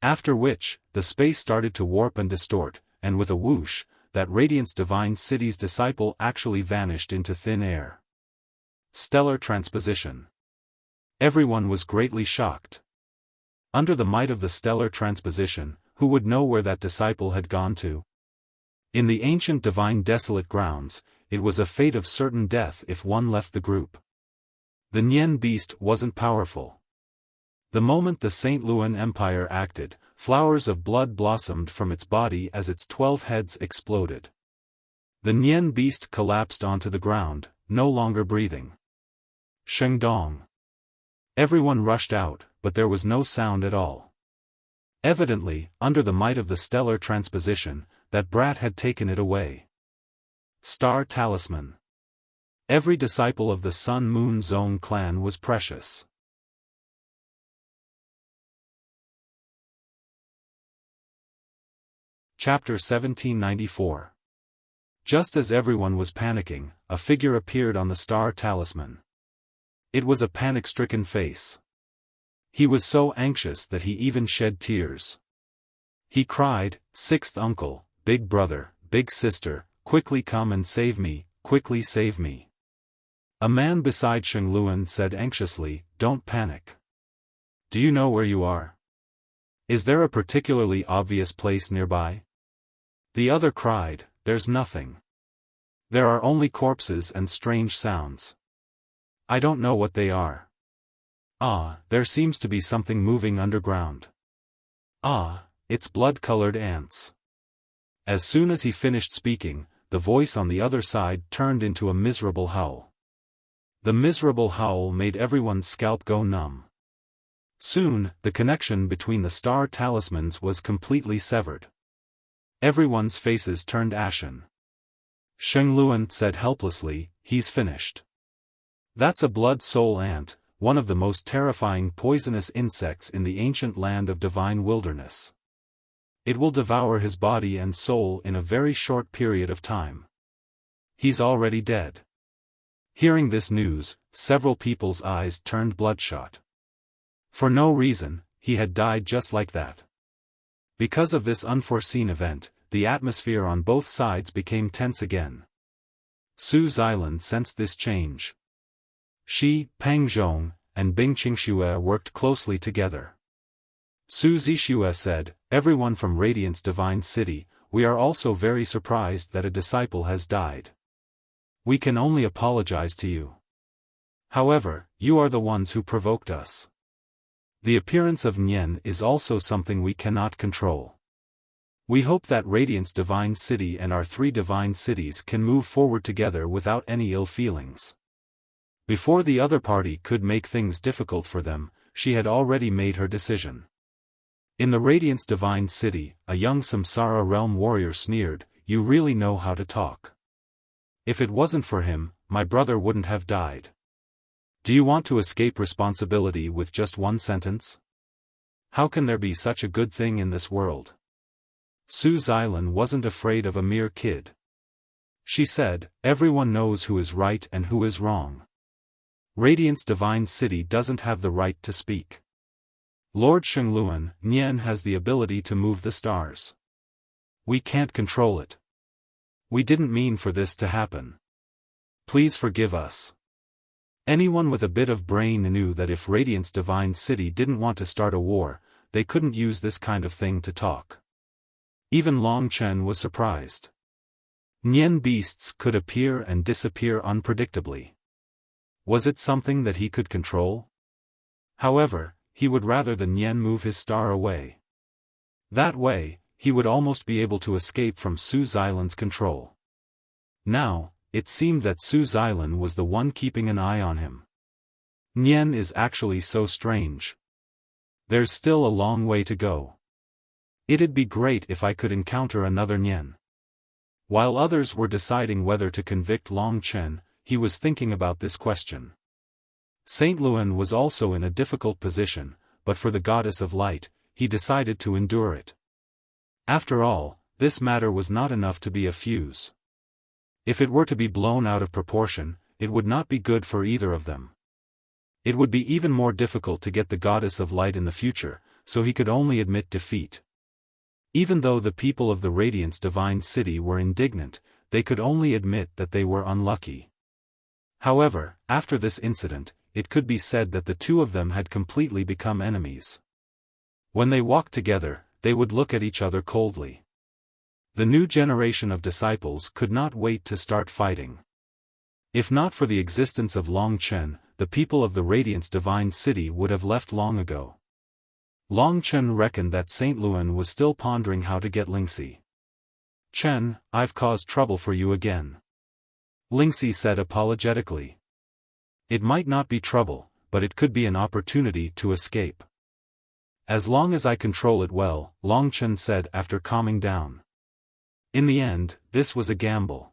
After which, the space started to warp and distort, and with a whoosh, that Radiance Divine City's disciple actually vanished into thin air. Stellar transposition. Everyone was greatly shocked. Under the might of the stellar transposition, who would know where that disciple had gone to? In the ancient divine desolate grounds, it was a fate of certain death if one left the group. The Nian beast wasn't powerful. The moment the St. Luan Empire acted, flowers of blood blossomed from its body as its 12 heads exploded. The Nian beast collapsed onto the ground, no longer breathing. Shengdong. Everyone rushed out, but there was no sound at all. Evidently, under the might of the stellar transposition, that brat had taken it away. Star Talisman. Every disciple of the Sun-Moon Zone clan was precious. Chapter 1794. Just as everyone was panicking, a figure appeared on the Star Talisman. It was a panic-stricken face. He was so anxious that he even shed tears. He cried, "Sixth uncle, big brother, big sister, quickly come and save me, quickly save me." A man beside Shengluan said anxiously, "Don't panic. Do you know where you are? Is there a particularly obvious place nearby?" The other cried, "There's nothing. There are only corpses and strange sounds. I don't know what they are. Ah, there seems to be something moving underground. Ah, it's blood-colored ants." As soon as he finished speaking, the voice on the other side turned into a miserable howl. The miserable howl made everyone's scalp go numb. Soon, the connection between the star talismans was completely severed. Everyone's faces turned ashen. Shengluan said helplessly, "He's finished. That's a blood soul ant, one of the most terrifying poisonous insects in the ancient land of divine wilderness. It will devour his body and soul in a very short period of time. He's already dead." Hearing this news, several people's eyes turned bloodshot. For no reason, he had died just like that. Because of this unforeseen event, the atmosphere on both sides became tense again. Su Xilan sensed this change. She, Peng Zhong, and Bing Qingxue worked closely together. Su Zixue said, "Everyone from Radiance Divine City, we are also very surprised that a disciple has died. We can only apologize to you. However, you are the ones who provoked us. The appearance of Nian is also something we cannot control. We hope that Radiance Divine City and our 3 divine cities can move forward together without any ill feelings." Before the other party could make things difficult for them, she had already made her decision. In the Radiance Divine City, a young Samsara Realm warrior sneered, "You really know how to talk. If it wasn't for him, my brother wouldn't have died. Do you want to escape responsibility with just one sentence? How can there be such a good thing in this world?" Su Xilan wasn't afraid of a mere kid. She said, "Everyone knows who is right and who is wrong. Radiance Divine City doesn't have the right to speak. Lord Shengluan, Nian has the ability to move the stars. We can't control it. We didn't mean for this to happen. Please forgive us." Anyone with a bit of brain knew that if Radiant's Divine City didn't want to start a war, they couldn't use this kind of thing to talk. Even Long Chen was surprised. Nian beasts could appear and disappear unpredictably. Was it something that he could control? However, he would rather the Nian move his star away. That way, he would almost be able to escape from Su Xilan's control. Now, it seemed that Su Xilan was the one keeping an eye on him. Nian is actually so strange. There's still a long way to go. It'd be great if I could encounter another Nian. While others were deciding whether to convict Long Chen, he was thinking about this question. Saint Luan was also in a difficult position, but for the goddess of light, he decided to endure it. After all, this matter was not enough to be a fuse. If it were to be blown out of proportion, it would not be good for either of them. It would be even more difficult to get the goddess of light in the future, so he could only admit defeat. Even though the people of the Radiant's Divine City were indignant, they could only admit that they were unlucky. However, after this incident, it could be said that the two of them had completely become enemies. When they walked together, they would look at each other coldly. The new generation of disciples could not wait to start fighting. If not for the existence of Long Chen, the people of the Radiant's Divine City would have left long ago. Long Chen reckoned that Saint Luan was still pondering how to get Lingxi. "Chen, I've caused trouble for you again," Lingxi said apologetically. "It might not be trouble, but it could be an opportunity to escape. As long as I control it well," Long Chen said after calming down. In the end, this was a gamble.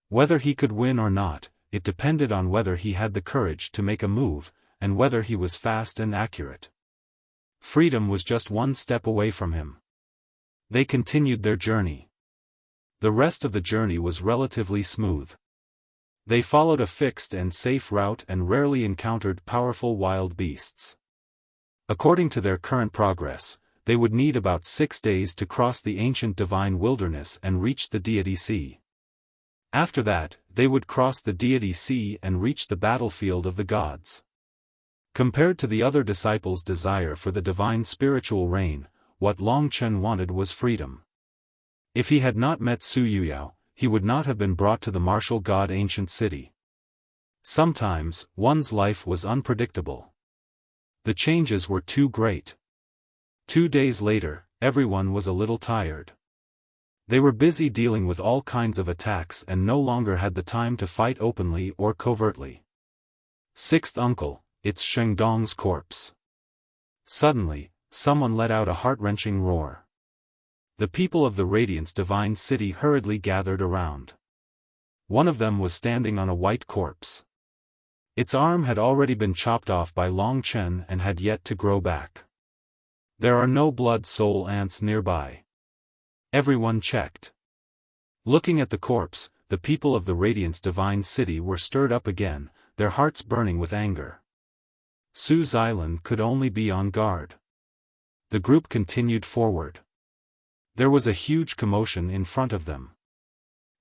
Whether he could win or not, it depended on whether he had the courage to make a move, and whether he was fast and accurate. Freedom was just one step away from him. They continued their journey. The rest of the journey was relatively smooth. They followed a fixed and safe route and rarely encountered powerful wild beasts. According to their current progress, they would need about 6 days to cross the ancient divine wilderness and reach the Deity Sea. After that, they would cross the Deity Sea and reach the battlefield of the gods. Compared to the other disciples' desire for the divine spiritual reign, what Long Chen wanted was freedom. If he had not met Su Yuyao, he would not have been brought to the martial god ancient city. Sometimes, one's life was unpredictable. The changes were too great. 2 days later, everyone was a little tired. They were busy dealing with all kinds of attacks and no longer had the time to fight openly or covertly. Sixth uncle, it's Shengdong's corpse. Suddenly, someone let out a heart-wrenching roar. The people of the Radiant's Divine City hurriedly gathered around. One of them was standing on a white corpse. Its arm had already been chopped off by Long Chen and had yet to grow back. There are no blood soul ants nearby. Everyone checked. Looking at the corpse, the people of the Radiant's Divine City were stirred up again, their hearts burning with anger. Su Xilan could only be on guard. The group continued forward. There was a huge commotion in front of them.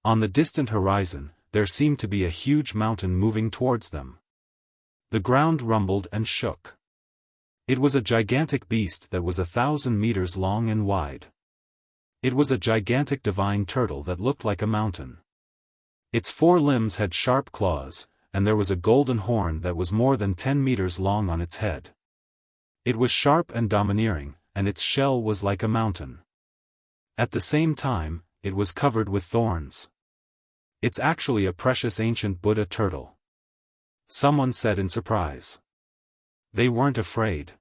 On the distant horizon, there seemed to be a huge mountain moving towards them. The ground rumbled and shook. It was a gigantic beast that was 1,000 meters long and wide. It was a gigantic divine turtle that looked like a mountain. Its 4 limbs had sharp claws, and there was a golden horn that was more than 10 meters long on its head. It was sharp and domineering, and its shell was like a mountain. At the same time, it was covered with thorns. "It's actually a precious ancient Buddha turtle," someone said in surprise. They weren't afraid.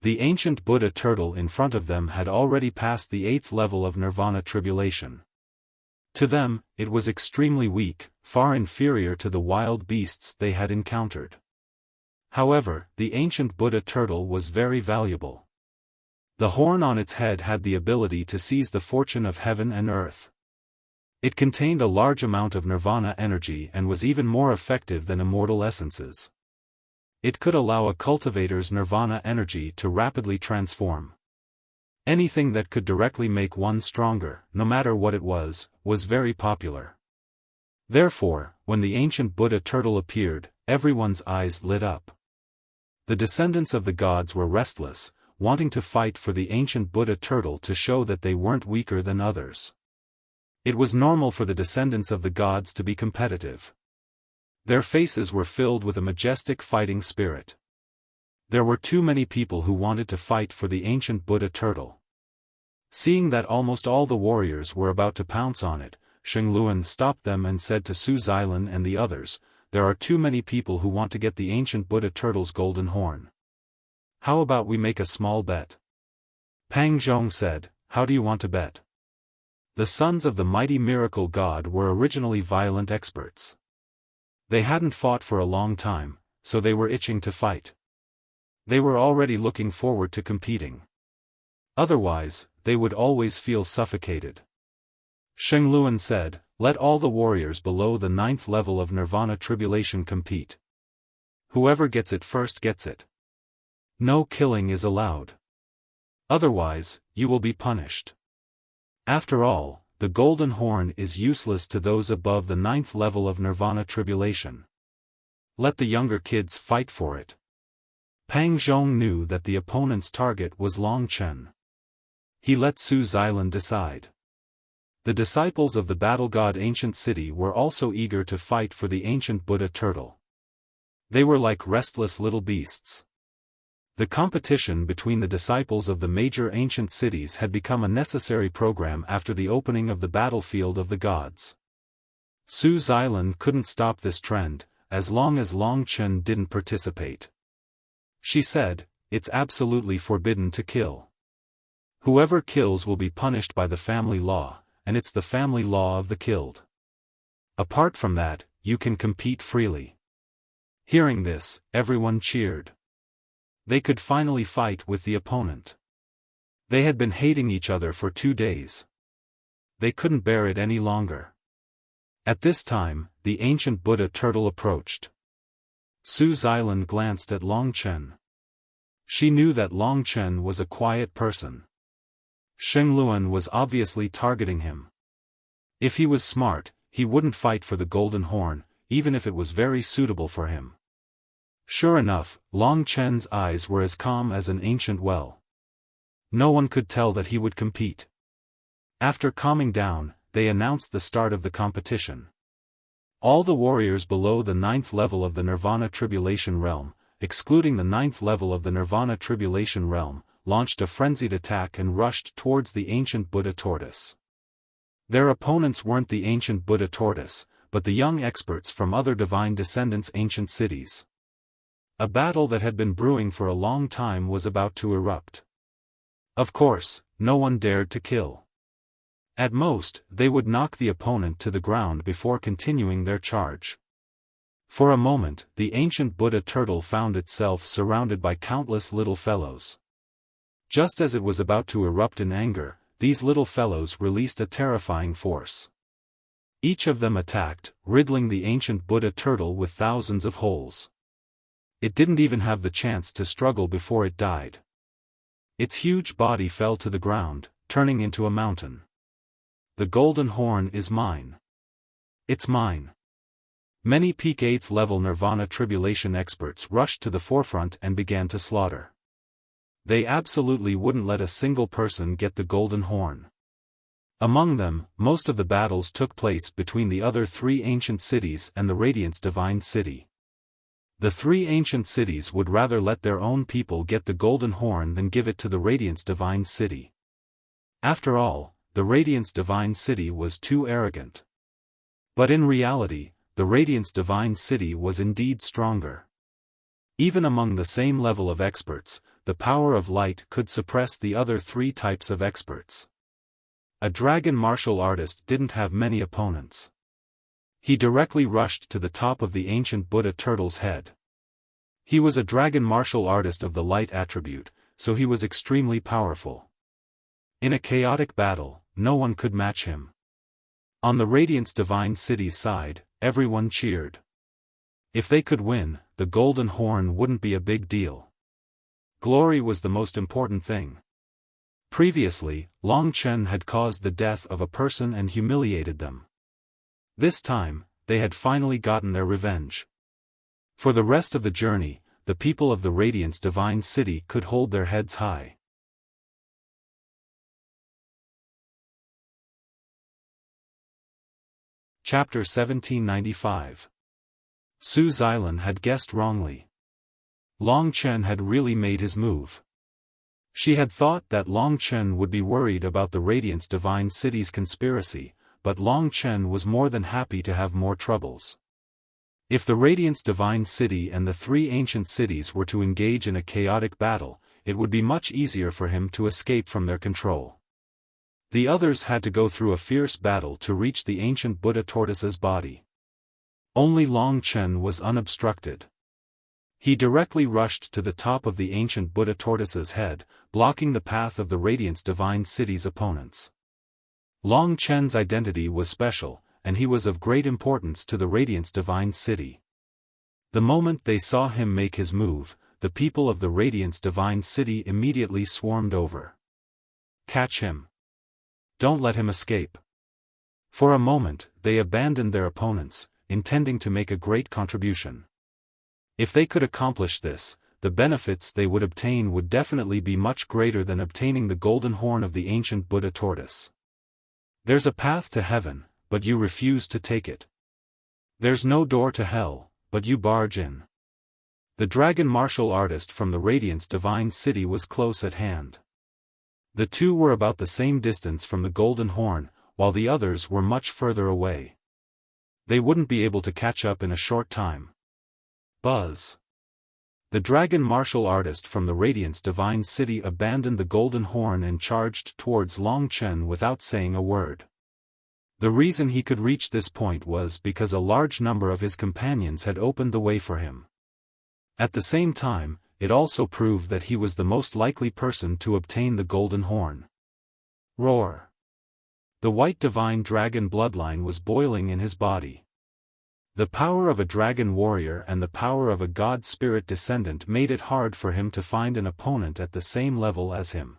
The ancient Buddha turtle in front of them had already passed the 8th level of nirvana tribulation. To them, it was extremely weak, far inferior to the wild beasts they had encountered. However, the ancient Buddha turtle was very valuable. The horn on its head had the ability to seize the fortune of heaven and earth. It contained a large amount of nirvana energy and was even more effective than immortal essences. It could allow a cultivator's nirvana energy to rapidly transform. Anything that could directly make one stronger, no matter what it was very popular. Therefore, when the ancient Buddha turtle appeared, everyone's eyes lit up. The descendants of the gods were restless, wanting to fight for the ancient Buddha turtle to show that they weren't weaker than others. It was normal for the descendants of the gods to be competitive. Their faces were filled with a majestic fighting spirit. There were too many people who wanted to fight for the ancient Buddha turtle. Seeing that almost all the warriors were about to pounce on it, Shengluan stopped them and said to Su Xilan and the others, "There are too many people who want to get the ancient Buddha turtle's golden horn. How about we make a small bet?" Pang Zhong said, "How do you want to bet?" The sons of the mighty miracle god were originally violent experts. They hadn't fought for a long time, so they were itching to fight. They were already looking forward to competing. Otherwise, they would always feel suffocated. Shengluan said, "Let all the warriors below the 9th level of Nirvana Tribulation compete. Whoever gets it first gets it. No killing is allowed. Otherwise, you will be punished. After all, the golden horn is useless to those above the 9th level of Nirvana Tribulation. Let the younger kids fight for it." Pang Zhong knew that the opponent's target was Long Chen. He let Su Xilan decide. The disciples of the battle god ancient city were also eager to fight for the ancient Buddha turtle. They were like restless little beasts. The competition between the disciples of the major ancient cities had become a necessary program after the opening of the battlefield of the gods. Su Xilan couldn't stop this trend, as long as Long Chen didn't participate. She said, "It's absolutely forbidden to kill. Whoever kills will be punished by the family law, and it's the family law of the killed. Apart from that, you can compete freely." Hearing this, everyone cheered. They could finally fight with the opponent. They had been hating each other for 2 days. They couldn't bear it any longer. At this time, the ancient Buddha turtle approached. Su Xilan glanced at Long Chen. She knew that Long Chen was a quiet person. Shengluan was obviously targeting him. If he was smart, he wouldn't fight for the golden horn, even if it was very suitable for him. Sure enough, Long Chen's eyes were as calm as an ancient well. No one could tell that he would compete. After calming down, they announced the start of the competition. All the warriors below the 9th level of the Nirvana Tribulation Realm, excluding the 9th level of the Nirvana Tribulation Realm, launched a frenzied attack and rushed towards the ancient Buddha tortoise. Their opponents weren't the ancient Buddha tortoise, but the young experts from other divine descendants' ancient cities. A battle that had been brewing for a long time was about to erupt. Of course, no one dared to kill. At most, they would knock the opponent to the ground before continuing their charge. For a moment, the ancient Buddha turtle found itself surrounded by countless little fellows. Just as it was about to erupt in anger, these little fellows released a terrifying force. Each of them attacked, riddling the ancient Buddha turtle with thousands of holes. It didn't even have the chance to struggle before it died. Its huge body fell to the ground, turning into a mountain. "The golden horn is mine. It's mine." Many peak 8th level Nirvana Tribulation experts rushed to the forefront and began to slaughter. They absolutely wouldn't let a single person get the golden horn. Among them, most of the battles took place between the other 3 ancient cities and the Radiance Divine City. The 3 ancient cities would rather let their own people get the golden horn than give it to the Radiance Divine City. After all, the Radiance Divine City was too arrogant. But in reality, the Radiance Divine City was indeed stronger. Even among the same level of experts, the power of light could suppress the other 3 types of experts. A dragon martial artist didn't have many opponents. He directly rushed to the top of the ancient Buddha turtle's head. He was a dragon martial artist of the light attribute, so he was extremely powerful. In a chaotic battle, no one could match him. On the Radiance Divine City's side, everyone cheered. If they could win, the golden horn wouldn't be a big deal. Glory was the most important thing. Previously, Long Chen had caused the death of a person and humiliated them. This time, they had finally gotten their revenge. For the rest of the journey, the people of the Radiance Divine City could hold their heads high. Chapter 1795. Su Xilan had guessed wrongly. Long Chen had really made his move. She had thought that Long Chen would be worried about the Radiance Divine City's conspiracy, but Long Chen was more than happy to have more troubles. If the Radiance Divine City and the three ancient cities were to engage in a chaotic battle, it would be much easier for him to escape from their control. The others had to go through a fierce battle to reach the ancient Buddha tortoise's body. Only Long Chen was unobstructed. He directly rushed to the top of the ancient Buddha tortoise's head, blocking the path of the Radiance Divine City's opponents. Long Chen's identity was special, and he was of great importance to the Radiance Divine City. The moment they saw him make his move, the people of the Radiance Divine City immediately swarmed over. Catch him! Don't let him escape! For a moment, they abandoned their opponents, intending to make a great contribution. If they could accomplish this, the benefits they would obtain would definitely be much greater than obtaining the golden horn of the ancient Buddha tortoise. There's a path to heaven, but you refuse to take it. There's no door to hell, but you barge in. The dragon martial artist from the Radiance Divine City was close at hand. The two were about the same distance from the golden horn, while the others were much further away. They wouldn't be able to catch up in a short time. Buzz! The dragon martial artist from the Radiance Divine City abandoned the golden horn and charged towards Long Chen without saying a word. The reason he could reach this point was because a large number of his companions had opened the way for him. At the same time, it also proved that he was the most likely person to obtain the golden horn. Roar! The white divine dragon bloodline was boiling in his body. The power of a dragon warrior and the power of a god spirit descendant made it hard for him to find an opponent at the same level as him.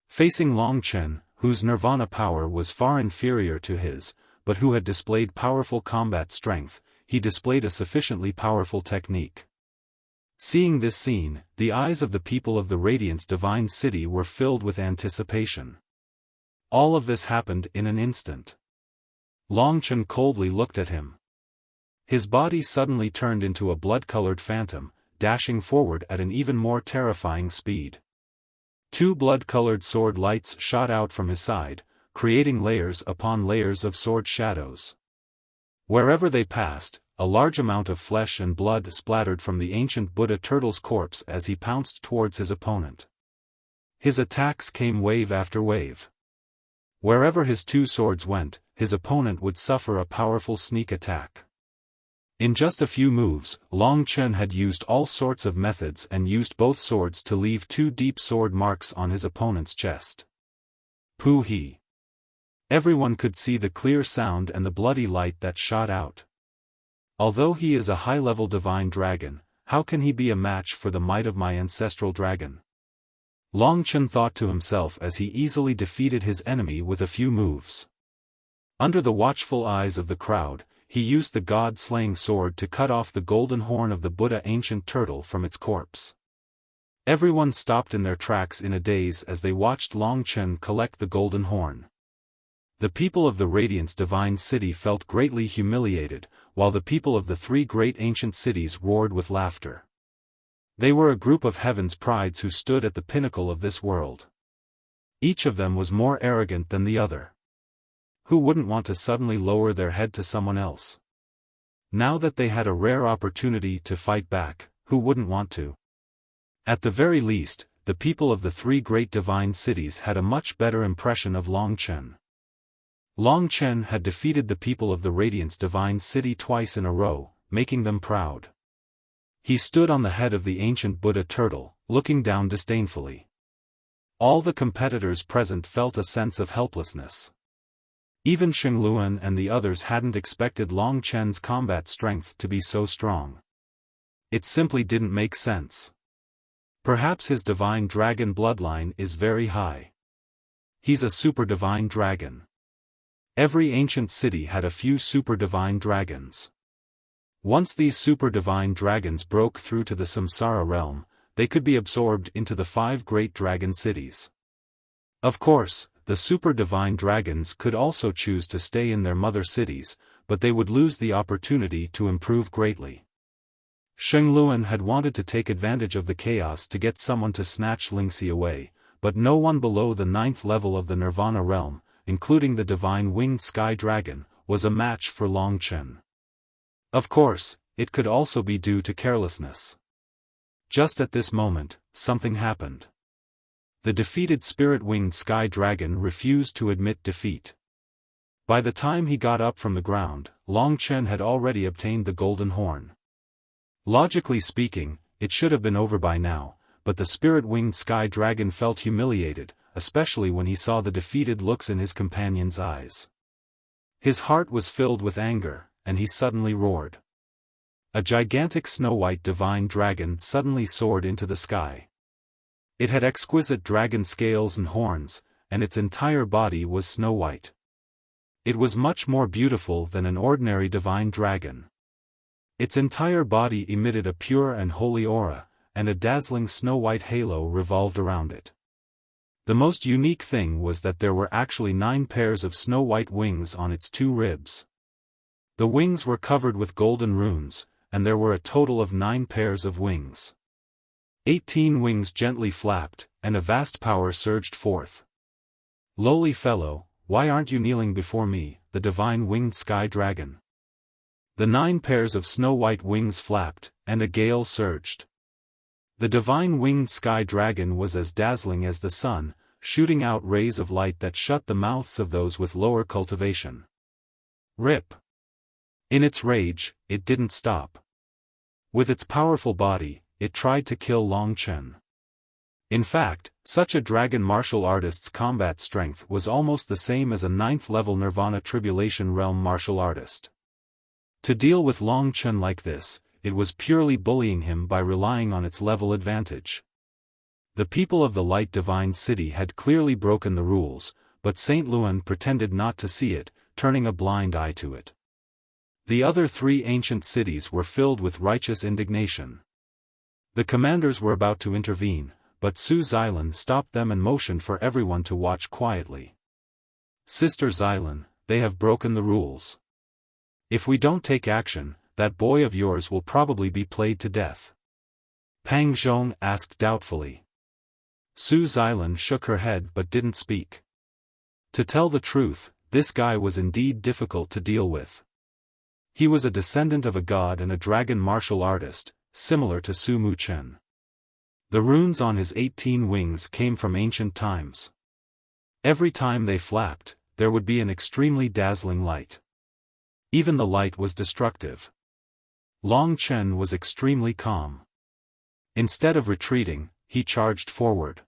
Facing Long Chen, whose nirvana power was far inferior to his, but who had displayed powerful combat strength, he displayed a sufficiently powerful technique. Seeing this scene, the eyes of the people of the Radiance Divine City were filled with anticipation. All of this happened in an instant. Long Chen coldly looked at him. His body suddenly turned into a blood-colored phantom, dashing forward at an even more terrifying speed. Two blood-colored sword lights shot out from his side, creating layers upon layers of sword shadows. Wherever they passed, a large amount of flesh and blood splattered from the ancient Buddha turtle's corpse as he pounced towards his opponent. His attacks came wave after wave. Wherever his two swords went, his opponent would suffer a powerful sneak attack. In just a few moves, Long Chen had used all sorts of methods and used both swords to leave two deep sword marks on his opponent's chest. Pooh-hee! Everyone could see the clear sound and the bloody light that shot out. Although he is a high-level divine dragon, how can he be a match for the might of my ancestral dragon? Long Chen thought to himself as he easily defeated his enemy with a few moves. Under the watchful eyes of the crowd, he used the god-slaying sword to cut off the golden horn of the Buddha ancient turtle from its corpse. Everyone stopped in their tracks in a daze as they watched Long Chen collect the golden horn. The people of the Radiance Divine City felt greatly humiliated, while the people of the three great ancient cities roared with laughter. They were a group of heaven's prides who stood at the pinnacle of this world. Each of them was more arrogant than the other. Who wouldn't want to suddenly lower their head to someone else? Now that they had a rare opportunity to fight back, who wouldn't want to? At the very least, the people of the three great divine cities had a much better impression of Long Chen. Long Chen had defeated the people of the Radiance Divine City twice in a row, making them proud. He stood on the head of the ancient Buddha turtle, looking down disdainfully. All the competitors present felt a sense of helplessness. Even Xingluan and the others hadn't expected Long Chen's combat strength to be so strong. It simply didn't make sense. Perhaps his divine dragon bloodline is very high. He's a super divine dragon. Every ancient city had a few super divine dragons. Once these super-divine dragons broke through to the Samsara realm, they could be absorbed into the 5 great dragon cities. Of course, the super-divine dragons could also choose to stay in their mother cities, but they would lose the opportunity to improve greatly. Shengluan had wanted to take advantage of the chaos to get someone to snatch Lingxi away, but no one below the 9th level of the Nirvana realm, including the divine winged sky dragon, was a match for Long Chen. Of course, it could also be due to carelessness. Just at this moment, something happened. The defeated spirit-winged sky dragon refused to admit defeat. By the time he got up from the ground, Long Chen had already obtained the golden horn. Logically speaking, it should have been over by now, but the spirit-winged sky dragon felt humiliated, especially when he saw the defeated looks in his companion's eyes. His heart was filled with anger, and he suddenly roared. A gigantic snow-white divine dragon suddenly soared into the sky. It had exquisite dragon scales and horns, and its entire body was snow-white. It was much more beautiful than an ordinary divine dragon. Its entire body emitted a pure and holy aura, and a dazzling snow-white halo revolved around it. The most unique thing was that there were actually 9 pairs of snow-white wings on its 2 ribs. The wings were covered with golden runes, and there were a total of 9 pairs of wings. 18 wings gently flapped, and a vast power surged forth. Lowly fellow, why aren't you kneeling before me, the divine winged sky dragon? The 9 pairs of snow-white wings flapped, and a gale surged. The divine winged sky dragon was as dazzling as the sun, shooting out rays of light that shut the mouths of those with lower cultivation. Rip! In its rage, it didn't stop. With its powerful body, it tried to kill Long Chen. In fact, such a dragon martial artist's combat strength was almost the same as a 9th-level Nirvana Tribulation Realm martial artist. To deal with Long Chen like this, it was purely bullying him by relying on its level advantage. The people of the Light Divine City had clearly broken the rules, but Saint Luan pretended not to see it, turning a blind eye to it. The other 3 ancient cities were filled with righteous indignation. The commanders were about to intervene, but Su Xilan stopped them and motioned for everyone to watch quietly. Sister Xilan, they have broken the rules. If we don't take action, that boy of yours will probably be played to death. Pang Zhong asked doubtfully. Su Xilan shook her head but didn't speak. To tell the truth, this guy was indeed difficult to deal with. He was a descendant of a god and a dragon martial artist, similar to Su Muchen. The runes on his 18 wings came from ancient times. Every time they flapped, there would be an extremely dazzling light. Even the light was destructive. Long Chen was extremely calm. Instead of retreating, he charged forward.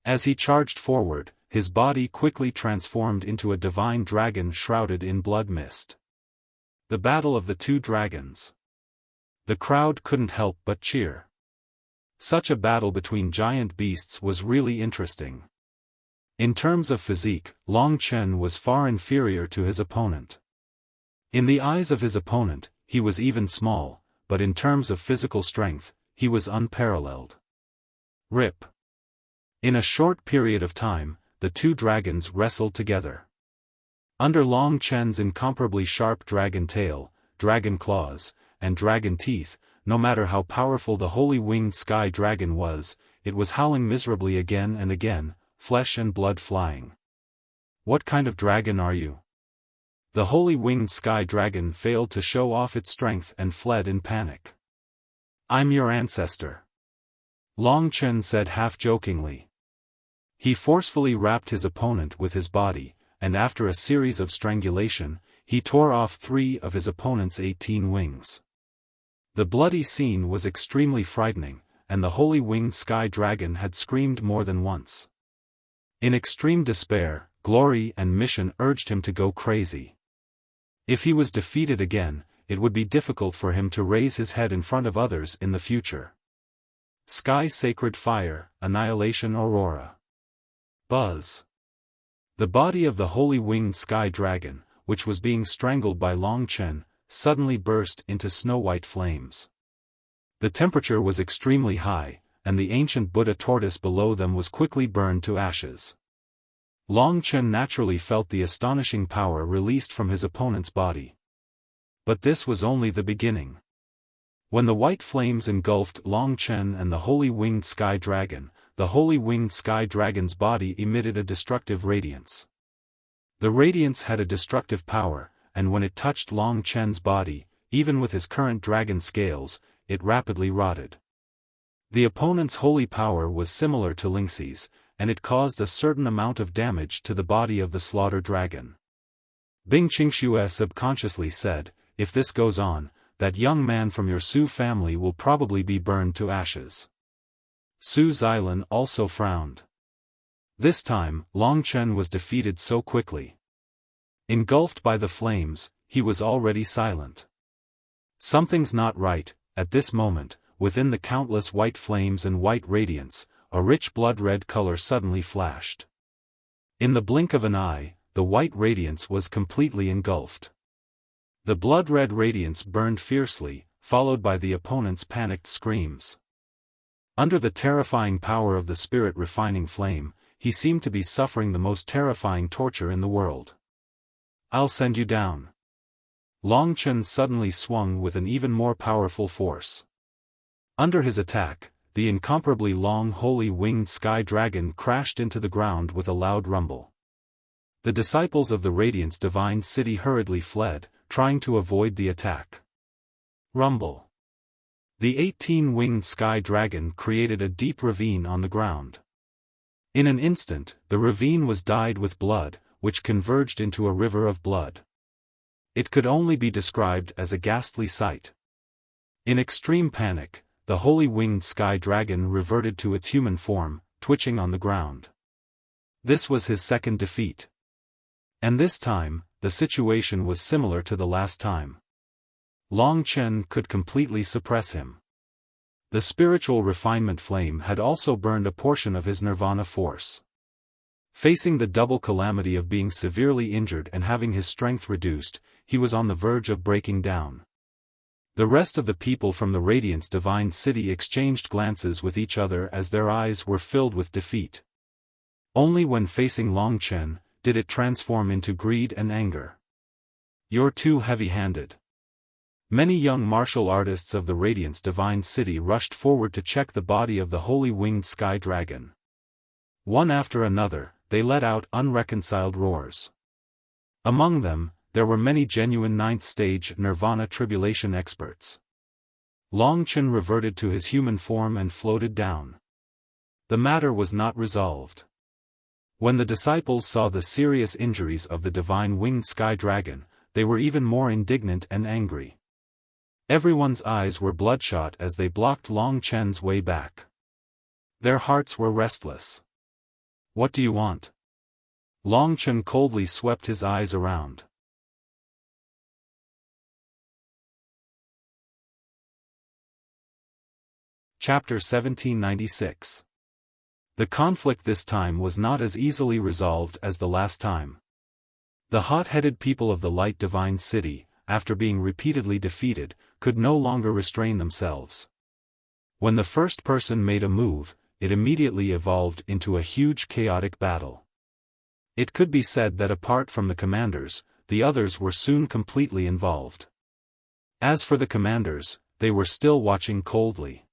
As he charged forward, his body quickly transformed into a divine dragon shrouded in blood mist. The battle of the 2 dragons. The crowd couldn't help but cheer. Such a battle between giant beasts was really interesting. In terms of physique, Long Chen was far inferior to his opponent. In the eyes of his opponent, he was even small, but in terms of physical strength, he was unparalleled. Rip! In a short period of time, the 2 dragons wrestled together. Under Long Chen's incomparably sharp dragon tail, dragon claws, and dragon teeth, no matter how powerful the holy winged sky dragon was, it was howling miserably again and again, flesh and blood flying. What kind of dragon are you? The holy winged sky dragon failed to show off its strength and fled in panic. I'm your ancestor. Long Chen said half-jokingly. He forcefully wrapped his opponent with his body, and after a series of strangulation, he tore off 3 of his opponent's 18 wings. The bloody scene was extremely frightening, and the holy winged sky dragon had screamed more than once. In extreme despair, glory and mission urged him to go crazy. If he was defeated again, it would be difficult for him to raise his head in front of others in the future. Sky Sacred Fire, Annihilation Aurora. Buzz. The body of the holy winged sky dragon, which was being strangled by Long Chen, suddenly burst into snow-white flames. The temperature was extremely high, and the ancient Buddha tortoise below them was quickly burned to ashes. Long Chen naturally felt the astonishing power released from his opponent's body. But this was only the beginning. When the white flames engulfed Long Chen and the holy winged sky dragon, the holy winged sky dragon's body emitted a destructive radiance. The radiance had a destructive power, and when it touched Long Chen's body, even with his current dragon scales, it rapidly rotted. The opponent's holy power was similar to Lingxi's, and it caused a certain amount of damage to the body of the slaughter dragon. Bing Qingxue subconsciously said, "If this goes on, that young man from your Su family will probably be burned to ashes." Su Xilan also frowned. This time, Long Chen was defeated so quickly. Engulfed by the flames, he was already silent. Something's not right. At this moment, within the countless white flames and white radiance, a rich blood-red color suddenly flashed. In the blink of an eye, the white radiance was completely engulfed. The blood-red radiance burned fiercely, followed by the opponent's panicked screams. Under the terrifying power of the spirit-refining flame, he seemed to be suffering the most terrifying torture in the world. "I'll send you down." Long Chen suddenly swung with an even more powerful force. Under his attack, the incomparably long holy winged sky dragon crashed into the ground with a loud rumble. The disciples of the Radiance Divine City hurriedly fled, trying to avoid the attack. Rumble. The 18-winged sky dragon created a deep ravine on the ground. In an instant, the ravine was dyed with blood, which converged into a river of blood. It could only be described as a ghastly sight. In extreme panic, the holy winged sky dragon reverted to its human form, twitching on the ground. This was his second defeat. And this time, the situation was similar to the last time. Long Chen could completely suppress him. The spiritual refinement flame had also burned a portion of his nirvana force. Facing the double calamity of being severely injured and having his strength reduced, he was on the verge of breaking down. The rest of the people from the Radiance Divine City exchanged glances with each other as their eyes were filled with defeat. Only when facing Long Chen, did it transform into greed and anger. "You're too heavy-handed." Many young martial artists of the Radiance Divine City rushed forward to check the body of the holy winged sky dragon. One after another, they let out unreconciled roars. Among them, there were many genuine ninth-stage nirvana tribulation experts. Long Chen reverted to his human form and floated down. The matter was not resolved. When the disciples saw the serious injuries of the divine winged sky dragon, they were even more indignant and angry. Everyone's eyes were bloodshot as they blocked Long Chen's way back. Their hearts were restless. "What do you want?" Long Chen coldly swept his eyes around. Chapter 1796. The conflict this time was not as easily resolved as the last time. The hot-headed people of the Light Divine City, after being repeatedly defeated, could no longer restrain themselves. When the first person made a move, it immediately evolved into a huge chaotic battle. It could be said that apart from the commanders, the others were soon completely involved. As for the commanders, they were still watching coldly.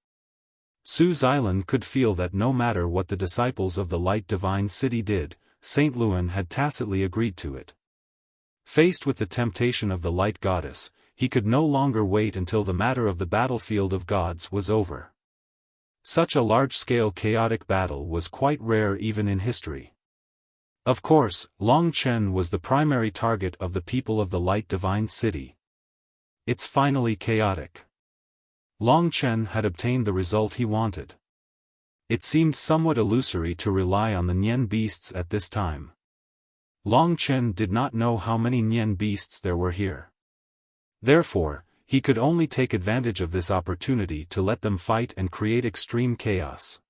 Su Xilan could feel that no matter what the disciples of the Light Divine City did, Saint Luan had tacitly agreed to it. Faced with the temptation of the Light Goddess, he could no longer wait until the matter of the battlefield of gods was over. Such a large-scale chaotic battle was quite rare even in history. Of course, Long Chen was the primary target of the people of the Light Divine City. It's finally chaotic. Long Chen had obtained the result he wanted. It seemed somewhat illusory to rely on the Nian beasts at this time. Long Chen did not know how many Nian beasts there were here. Therefore, he could only take advantage of this opportunity to let them fight and create extreme chaos.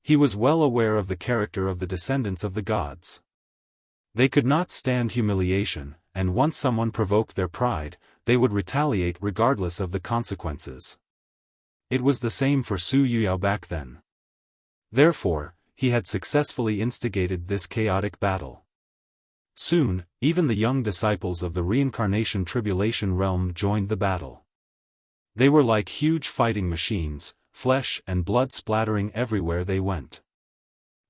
He was well aware of the character of the descendants of the gods. They could not stand humiliation, and once someone provoked their pride, they would retaliate regardless of the consequences. It was the same for Su Yuyao back then. Therefore, he had successfully instigated this chaotic battle. Soon, even the young disciples of the reincarnation tribulation realm joined the battle. They were like huge fighting machines, flesh and blood splattering everywhere they went.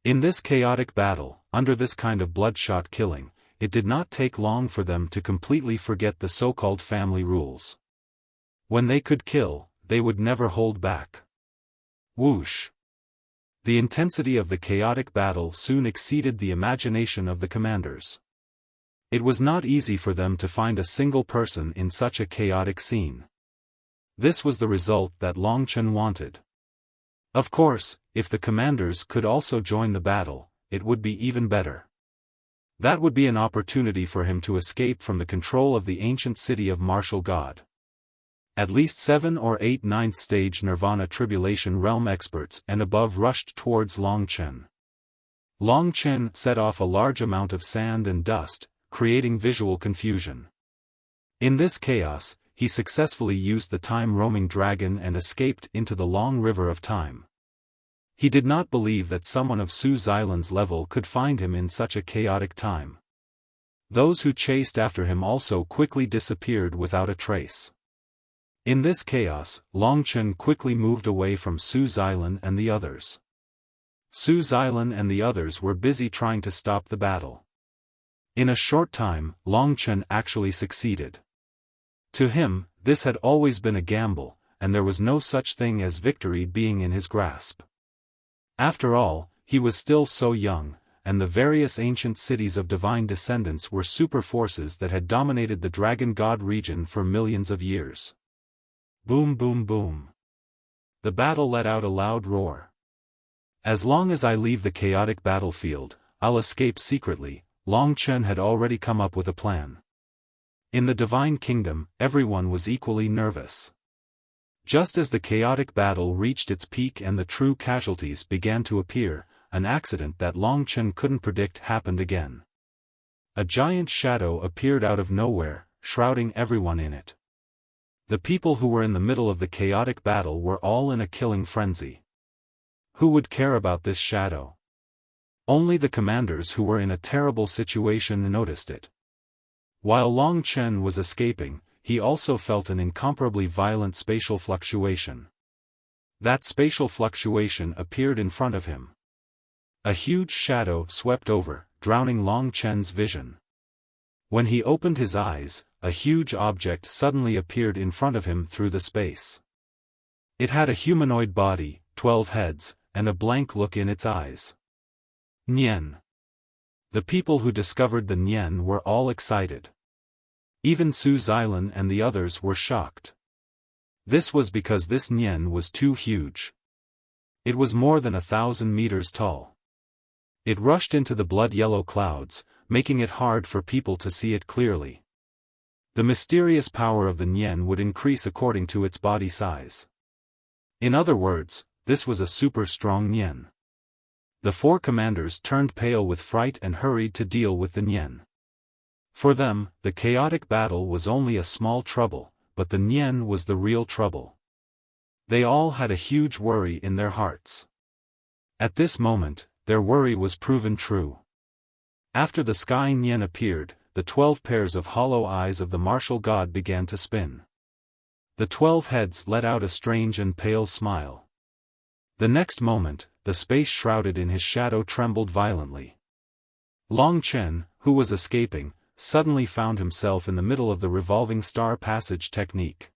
In this chaotic battle, under this kind of bloodshot killing, it did not take long for them to completely forget the so-called family rules. When they could kill, they would never hold back. Whoosh! The intensity of the chaotic battle soon exceeded the imagination of the commanders. It was not easy for them to find a single person in such a chaotic scene. This was the result that Long Chen wanted. Of course, if the commanders could also join the battle, it would be even better. That would be an opportunity for him to escape from the control of the ancient city of martial god. At least 7 or 8 ninth stage Nirvana Tribulation Realm experts and above rushed towards Long Chen. Long Chen set off a large amount of sand and dust, creating visual confusion. In this chaos, he successfully used the time-roaming dragon and escaped into the long river of time. He did not believe that someone of Su Xilan's level could find him in such a chaotic time. Those who chased after him also quickly disappeared without a trace. In this chaos, Long Chen quickly moved away from Su Xilan and the others. Su Xilan and the others were busy trying to stop the battle. In a short time, Long Chen actually succeeded. To him, this had always been a gamble, and there was no such thing as victory being in his grasp. After all, he was still so young, and the various ancient cities of divine descendants were super forces that had dominated the Dragon God region for millions of years. Boom boom boom. The battle let out a loud roar. As long as I leave the chaotic battlefield, I'll escape secretly, Long Chen had already come up with a plan. In the Divine Kingdom, everyone was equally nervous. Just as the chaotic battle reached its peak and the true casualties began to appear, an accident that Long Chen couldn't predict happened again. A giant shadow appeared out of nowhere, shrouding everyone in it. The people who were in the middle of the chaotic battle were all in a killing frenzy. Who would care about this shadow? Only the commanders who were in a terrible situation noticed it. While Long Chen was escaping, he also felt an incomparably violent spatial fluctuation. That spatial fluctuation appeared in front of him. A huge shadow swept over, drowning Long Chen's vision. When he opened his eyes, a huge object suddenly appeared in front of him through the space. It had a humanoid body, 12 heads, and a blank look in its eyes. Nian. The people who discovered the Nian were all excited. Even Su Xilan and the others were shocked. This was because this Nian was too huge. It was more than 1,000 meters tall. It rushed into the blood-yellow clouds, making it hard for people to see it clearly. The mysterious power of the Nian would increase according to its body size. In other words, this was a super strong Nian. The 4 commanders turned pale with fright and hurried to deal with the Nian. For them, the chaotic battle was only a small trouble, but the Nian was the real trouble. They all had a huge worry in their hearts. At this moment, their worry was proven true. After the sky Nian appeared, the 12 pairs of hollow eyes of the martial god began to spin. The 12 heads let out a strange and pale smile. The next moment, the space shrouded in his shadow trembled violently. Long Chen, who was escaping, suddenly found himself in the middle of the revolving star passage technique.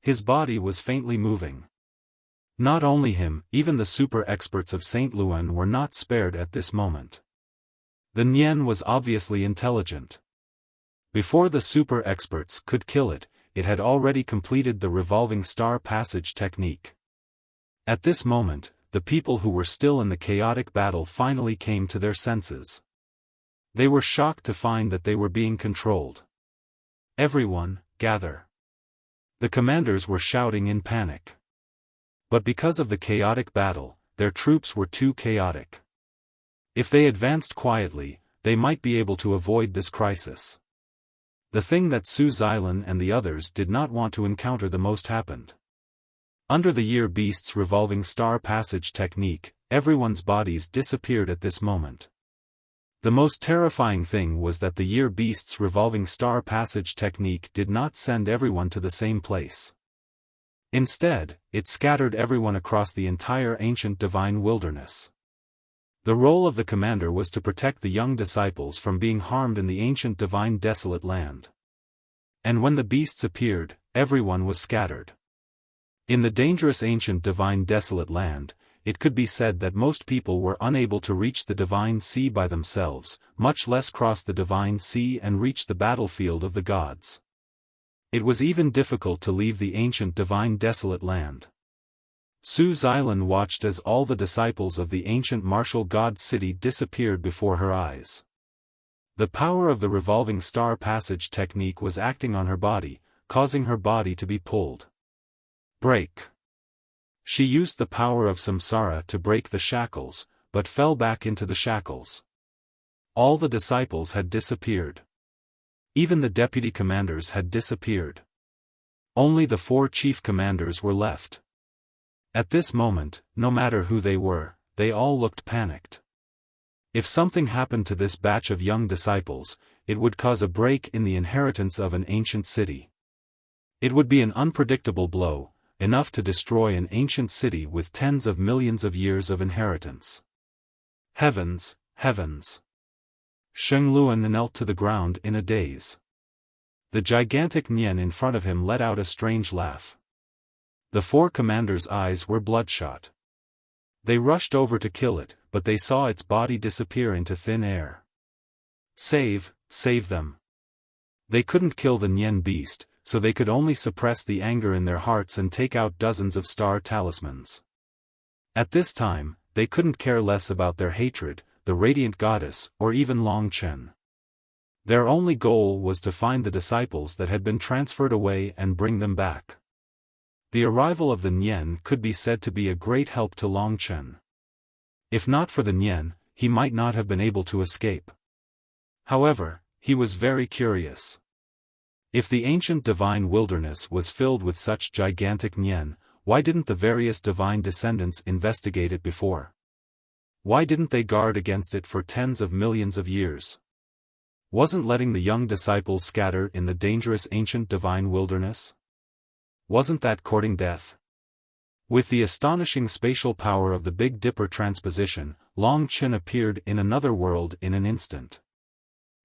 His body was faintly moving. Not only him, even the super experts of Saint Luan were not spared at this moment. The Nian was obviously intelligent. Before the super experts could kill it, it had already completed the revolving star passage technique. At this moment, the people who were still in the chaotic battle finally came to their senses. They were shocked to find that they were being controlled. Everyone, gather. The commanders were shouting in panic. But because of the chaotic battle, their troops were too chaotic. If they advanced quietly, they might be able to avoid this crisis. The thing that Su Xilan and the others did not want to encounter the most happened. Under the Year Beast's revolving star passage technique, everyone's bodies disappeared at this moment. The most terrifying thing was that the Year Beast's revolving star passage technique did not send everyone to the same place. Instead, it scattered everyone across the entire ancient divine wilderness. The role of the commander was to protect the young disciples from being harmed in the ancient divine desolate land. And when the beasts appeared, everyone was scattered. In the dangerous ancient divine desolate land, it could be said that most people were unable to reach the divine sea by themselves, much less cross the divine sea and reach the battlefield of the gods. It was even difficult to leave the ancient divine desolate land. Su Xilan watched as all the disciples of the ancient martial god city disappeared before her eyes. The power of the revolving star passage technique was acting on her body, causing her body to be pulled. Break. She used the power of samsara to break the shackles, but fell back into the shackles. All the disciples had disappeared. Even the deputy commanders had disappeared. Only the 4 chief commanders were left. At this moment, no matter who they were, they all looked panicked. If something happened to this batch of young disciples, it would cause a break in the inheritance of an ancient city. It would be an unpredictable blow, enough to destroy an ancient city with tens of millions of years of inheritance. Heavens, heavens! Sheng Luan knelt to the ground in a daze. The gigantic Nian in front of him let out a strange laugh. The 4 commanders' eyes were bloodshot. They rushed over to kill it, but they saw its body disappear into thin air. Save them. They couldn't kill the Nian beast, so they could only suppress the anger in their hearts and take out dozens of star talismans. At this time, they couldn't care less about their hatred, the radiant goddess, or even Long Chen. Their only goal was to find the disciples that had been transferred away and bring them back. The arrival of the Nian could be said to be a great help to Long Chen. If not for the Nian, he might not have been able to escape. However, he was very curious. If the ancient divine wilderness was filled with such gigantic Nian, why didn't the various divine descendants investigate it before? Why didn't they guard against it for tens of millions of years? Wasn't letting the young disciples scatter in the dangerous ancient divine wilderness? Wasn't that courting death? With the astonishing spatial power of the Big Dipper transposition, Long Chen appeared in another world in an instant.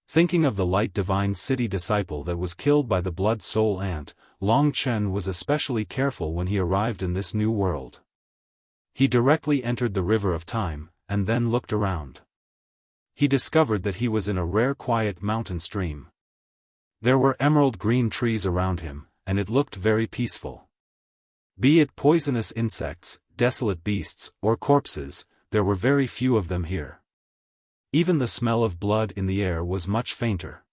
Thinking of the light divine city disciple that was killed by the blood soul ant, Long Chen was especially careful when he arrived in this new world. He directly entered the river of time, and then looked around. He discovered that he was in a rare quiet mountain stream. There were emerald green trees around him, and it looked very peaceful. Be it poisonous insects, desolate beasts, or corpses, there were very few of them here. Even the smell of blood in the air was much fainter.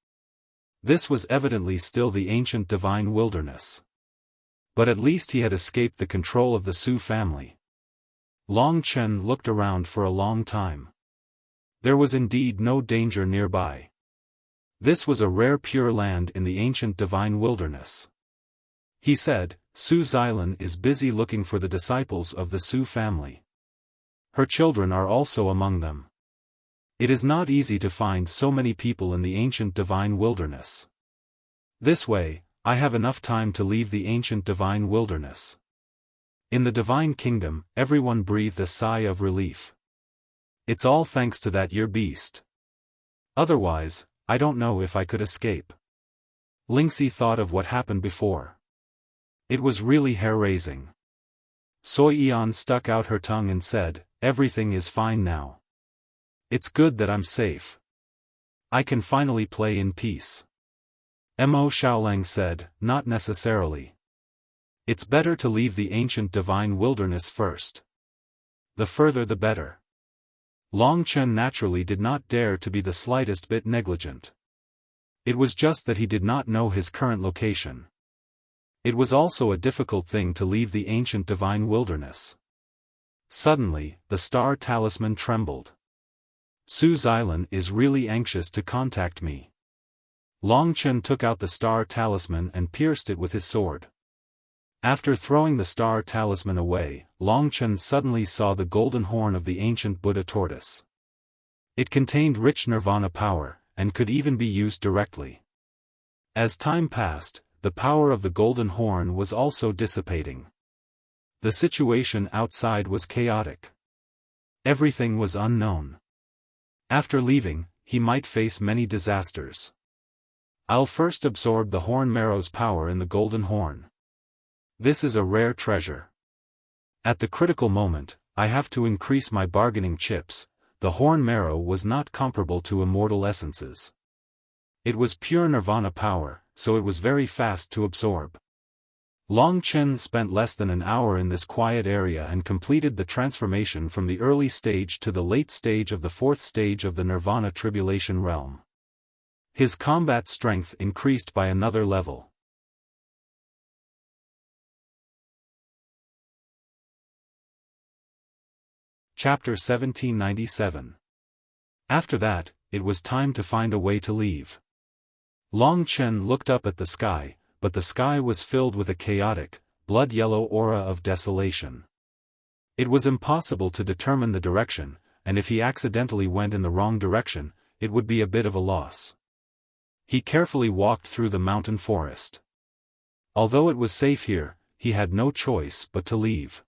This was evidently still the ancient divine wilderness. But at least he had escaped the control of the Su family. Long Chen looked around for a long time. There was indeed no danger nearby. This was a rare pure land in the ancient divine wilderness. He said, Su Xilan is busy looking for the disciples of the Su family. Her children are also among them. It is not easy to find so many people in the ancient divine wilderness. This way, I have enough time to leave the ancient divine wilderness. In the divine kingdom, everyone breathed a sigh of relief. It's all thanks to that Year Beast. Otherwise, I don't know if I could escape. Lingxi thought of what happened before. It was really hair-raising. Soi Yan stuck out her tongue and said, everything is fine now. It's good that I'm safe. I can finally play in peace. Mo Xiaolang said, not necessarily. It's better to leave the ancient divine wilderness first. The further the better. Long Chen naturally did not dare to be the slightest bit negligent. It was just that he did not know his current location. It was also a difficult thing to leave the ancient divine wilderness. Suddenly, the star talisman trembled. Su Xilan is really anxious to contact me. Long Chen took out the star talisman and pierced it with his sword. After throwing the star talisman away, Long Chen suddenly saw the golden horn of the ancient Buddha tortoise. It contained rich nirvana power, and could even be used directly. As time passed, the power of the golden horn was also dissipating. The situation outside was chaotic. Everything was unknown. After leaving, he might face many disasters. I'll first absorb the horn marrow's power in the golden horn. This is a rare treasure. At the critical moment, I have to increase my bargaining chips. The horn marrow was not comparable to immortal essences. It was pure nirvana power, so it was very fast to absorb. Long Chen spent less than an hour in this quiet area and completed the transformation from the early stage to the late stage of the fourth stage of the nirvana tribulation realm. His combat strength increased by another level. Chapter 1797. After that, it was time to find a way to leave. Long Chen looked up at the sky, but the sky was filled with a chaotic, blood-yellow aura of desolation. It was impossible to determine the direction, and if he accidentally went in the wrong direction, it would be a bit of a loss. He carefully walked through the mountain forest. Although it was safe here, he had no choice but to leave.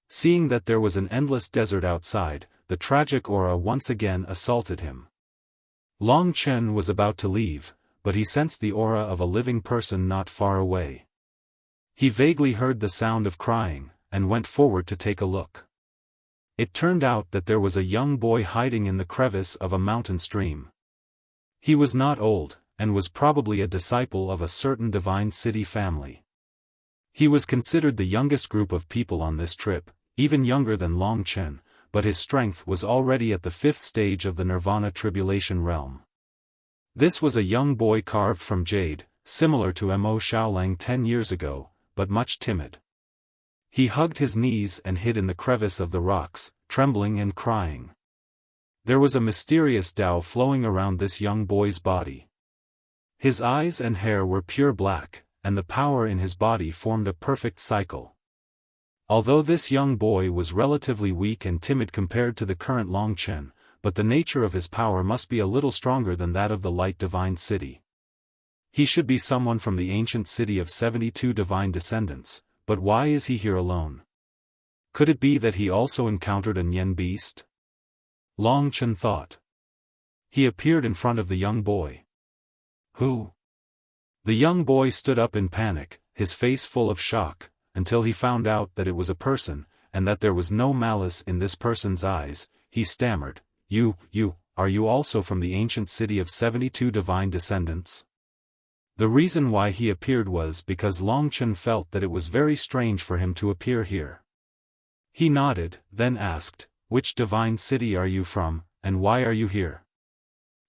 Seeing that there was an endless desert outside, the tragic aura once again assaulted him. Long Chen was about to leave, but he sensed the aura of a living person not far away. He vaguely heard the sound of crying, and went forward to take a look. It turned out that there was a young boy hiding in the crevice of a mountain stream. He was not old, and was probably a disciple of a certain divine city family. He was considered the youngest group of people on this trip, even younger than Long Chen, but his strength was already at the fifth stage of the nirvana tribulation realm. This was a young boy carved from jade, similar to Mo Xiaolang 10 years ago, but much timid. He hugged his knees and hid in the crevice of the rocks, trembling and crying. There was a mysterious Tao flowing around this young boy's body. His eyes and hair were pure black, and the power in his body formed a perfect cycle. Although this young boy was relatively weak and timid compared to the current Long Chen, but the nature of his power must be a little stronger than that of the light divine city. He should be someone from the ancient city of 72 divine descendants, but why is he here alone? Could it be that he also encountered a Nian beast? Long Chen thought. He appeared in front of the young boy. Who? The young boy stood up in panic, his face full of shock, until he found out that it was a person, and that there was no malice in this person's eyes. He stammered, Are you also from the ancient city of 72 divine descendants? The reason why he appeared was because Long Chen felt that it was very strange for him to appear here. He nodded, then asked, Which divine city are you from, and why are you here?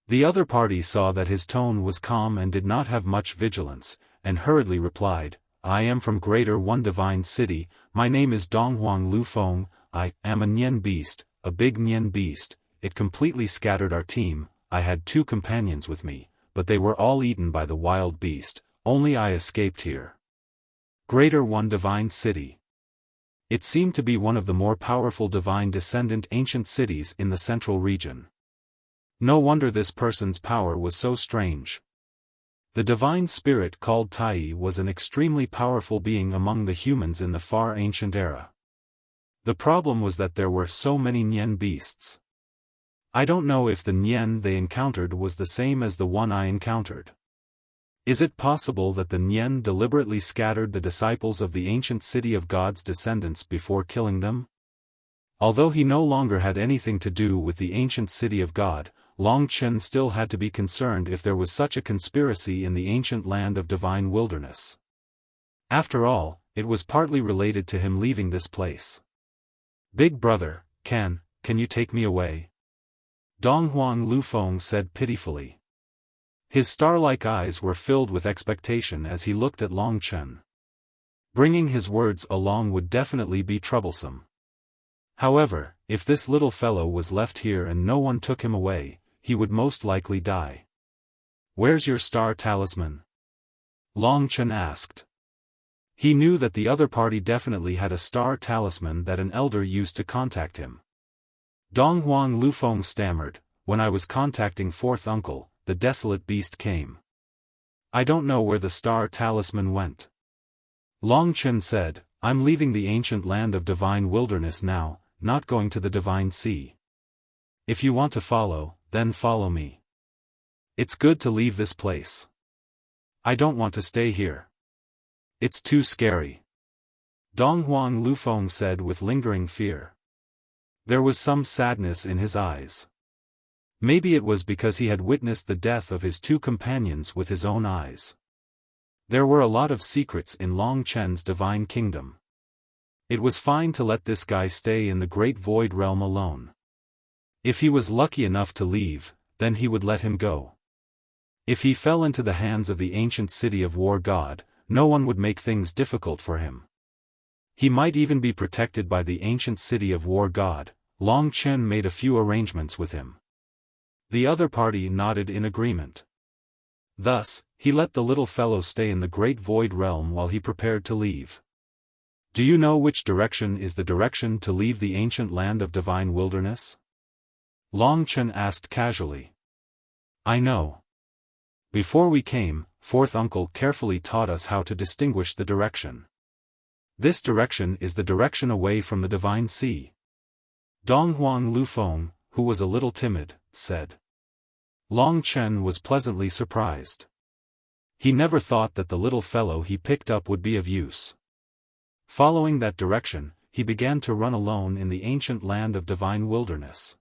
The other party saw that his tone was calm and did not have much vigilance, and hurriedly replied, I am from Greater One Divine City. My name is Donghuang Lufeng. I am a Nian beast, a big Nian beast. It completely scattered our team. I had 2 companions with me, but they were all eaten by the wild beast. Only I escaped here. Greater One Divine City. It seemed to be one of the more powerful divine descendant ancient cities in the central region. No wonder this person's power was so strange. The divine spirit called Tai was an extremely powerful being among the humans in the far ancient era. The problem was that there were so many Nian beasts. I don't know if the Nian they encountered was the same as the one I encountered. Is it possible that the Nian deliberately scattered the disciples of the ancient city of God's descendants before killing them? Although he no longer had anything to do with the ancient city of God, Long Chen still had to be concerned if there was such a conspiracy in the ancient land of divine wilderness. After all, it was partly related to him leaving this place. Big brother, can you take me away? Donghuang Lufeng said pitifully. His star-like eyes were filled with expectation as he looked at Long Chen. Bringing his words along would definitely be troublesome. However, if this little fellow was left here and no one took him away, he would most likely die. Where's your star talisman? Long Chen asked. He knew that the other party definitely had a star talisman that an elder used to contact him. Dong Huang Lufeng stammered, when I was contacting fourth uncle, the desolate beast came. I don't know where the star talisman went. Long Chen said, I'm leaving the ancient land of divine wilderness now, not going to the divine sea. If you want to follow, then follow me. It's good to leave this place. I don't want to stay here. It's too scary. Dong Huang Lufeng said with lingering fear. There was some sadness in his eyes. Maybe it was because he had witnessed the death of his two companions with his own eyes. There were a lot of secrets in Long Chen's divine kingdom. It was fine to let this guy stay in the great void realm alone. If he was lucky enough to leave, then he would let him go. If he fell into the hands of the ancient city of War God, no one would make things difficult for him. He might even be protected by the ancient city of War God. Long Chen made a few arrangements with him. The other party nodded in agreement. Thus, he let the little fellow stay in the great void realm while he prepared to leave. Do you know which direction is the direction to leave the ancient land of divine wilderness? Long Chen asked casually. I know. Before we came, fourth uncle carefully taught us how to distinguish the direction. This direction is the direction away from the divine sea. Dong Huang Lufeng, who was a little timid, said. Long Chen was pleasantly surprised. He never thought that the little fellow he picked up would be of use. Following that direction, he began to run alone in the ancient land of divine wilderness.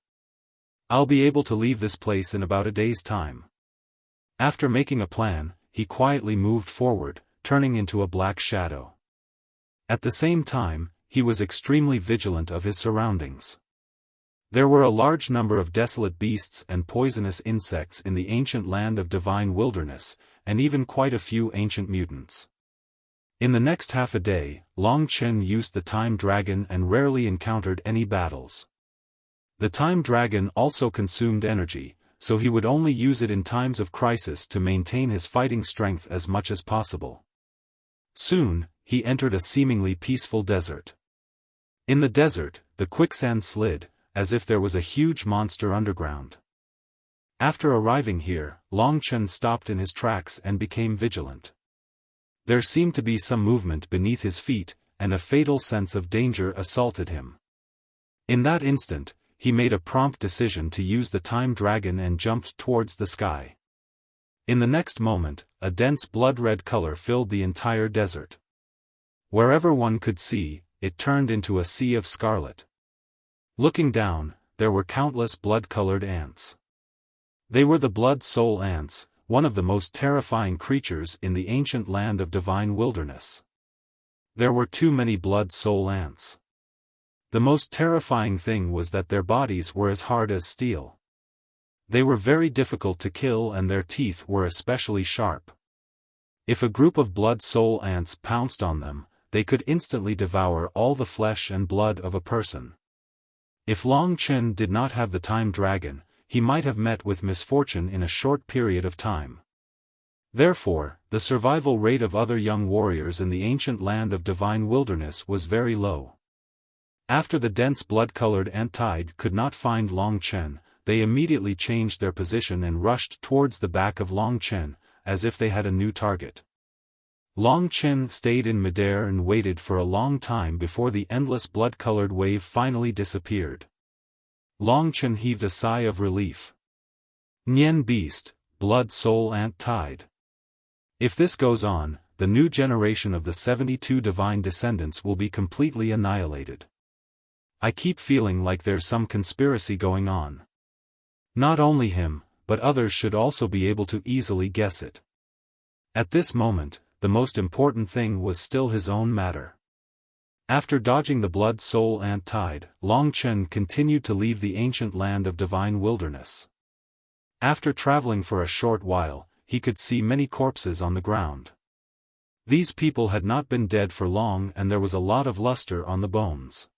I'll be able to leave this place in about a day's time. After making a plan, he quietly moved forward, turning into a black shadow. At the same time, he was extremely vigilant of his surroundings. There were a large number of desolate beasts and poisonous insects in the ancient land of divine wilderness, and even quite a few ancient mutants. In the next half a day, Long Chen used the time dragon and rarely encountered any battles. The time dragon also consumed energy, so he would only use it in times of crisis to maintain his fighting strength as much as possible. Soon, he entered a seemingly peaceful desert. In the desert, the quicksand slid, as if there was a huge monster underground. After arriving here, Long Chen stopped in his tracks and became vigilant. There seemed to be some movement beneath his feet, and a fatal sense of danger assaulted him. In that instant, he made a prompt decision to use the time dragon and jumped towards the sky. In the next moment, a dense blood-red color filled the entire desert. Wherever one could see, it turned into a sea of scarlet. Looking down, there were countless blood-colored ants. They were the blood soul ants, one of the most terrifying creatures in the ancient land of divine wilderness. There were too many blood soul ants. The most terrifying thing was that their bodies were as hard as steel. They were very difficult to kill and their teeth were especially sharp. If a group of blood soul ants pounced on them, they could instantly devour all the flesh and blood of a person. If Long Chen did not have the time dragon, he might have met with misfortune in a short period of time. Therefore, the survival rate of other young warriors in the ancient land of divine wilderness was very low. After the dense blood-colored ant tide could not find Long Chen, they immediately changed their position and rushed towards the back of Long Chen, as if they had a new target. Long Chen stayed in midair and waited for a long time before the endless blood-colored wave finally disappeared. Long Chen heaved a sigh of relief. Nian beast, blood soul ant tide. If this goes on, the new generation of the 72 divine descendants will be completely annihilated. I keep feeling like there's some conspiracy going on. Not only him, but others should also be able to easily guess it. At this moment, the most important thing was still his own matter. After dodging the blood soul ant tide, Long Chen continued to leave the ancient land of divine wilderness. After traveling for a short while, he could see many corpses on the ground. These people had not been dead for long and there was a lot of luster on the bones.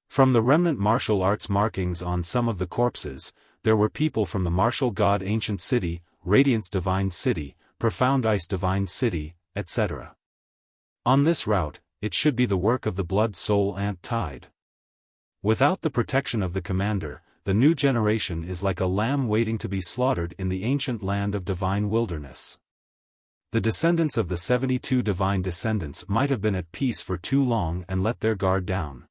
From the remnant martial arts markings on some of the corpses, there were people from the martial god ancient city, Radiance Divine City, Profound Ice Divine City, etc. On this route, it should be the work of the Blood Soul Ant Tide. Without the protection of the commander, the new generation is like a lamb waiting to be slaughtered in the ancient land of divine wilderness. The descendants of the 72 divine descendants might have been at peace for too long and let their guard down.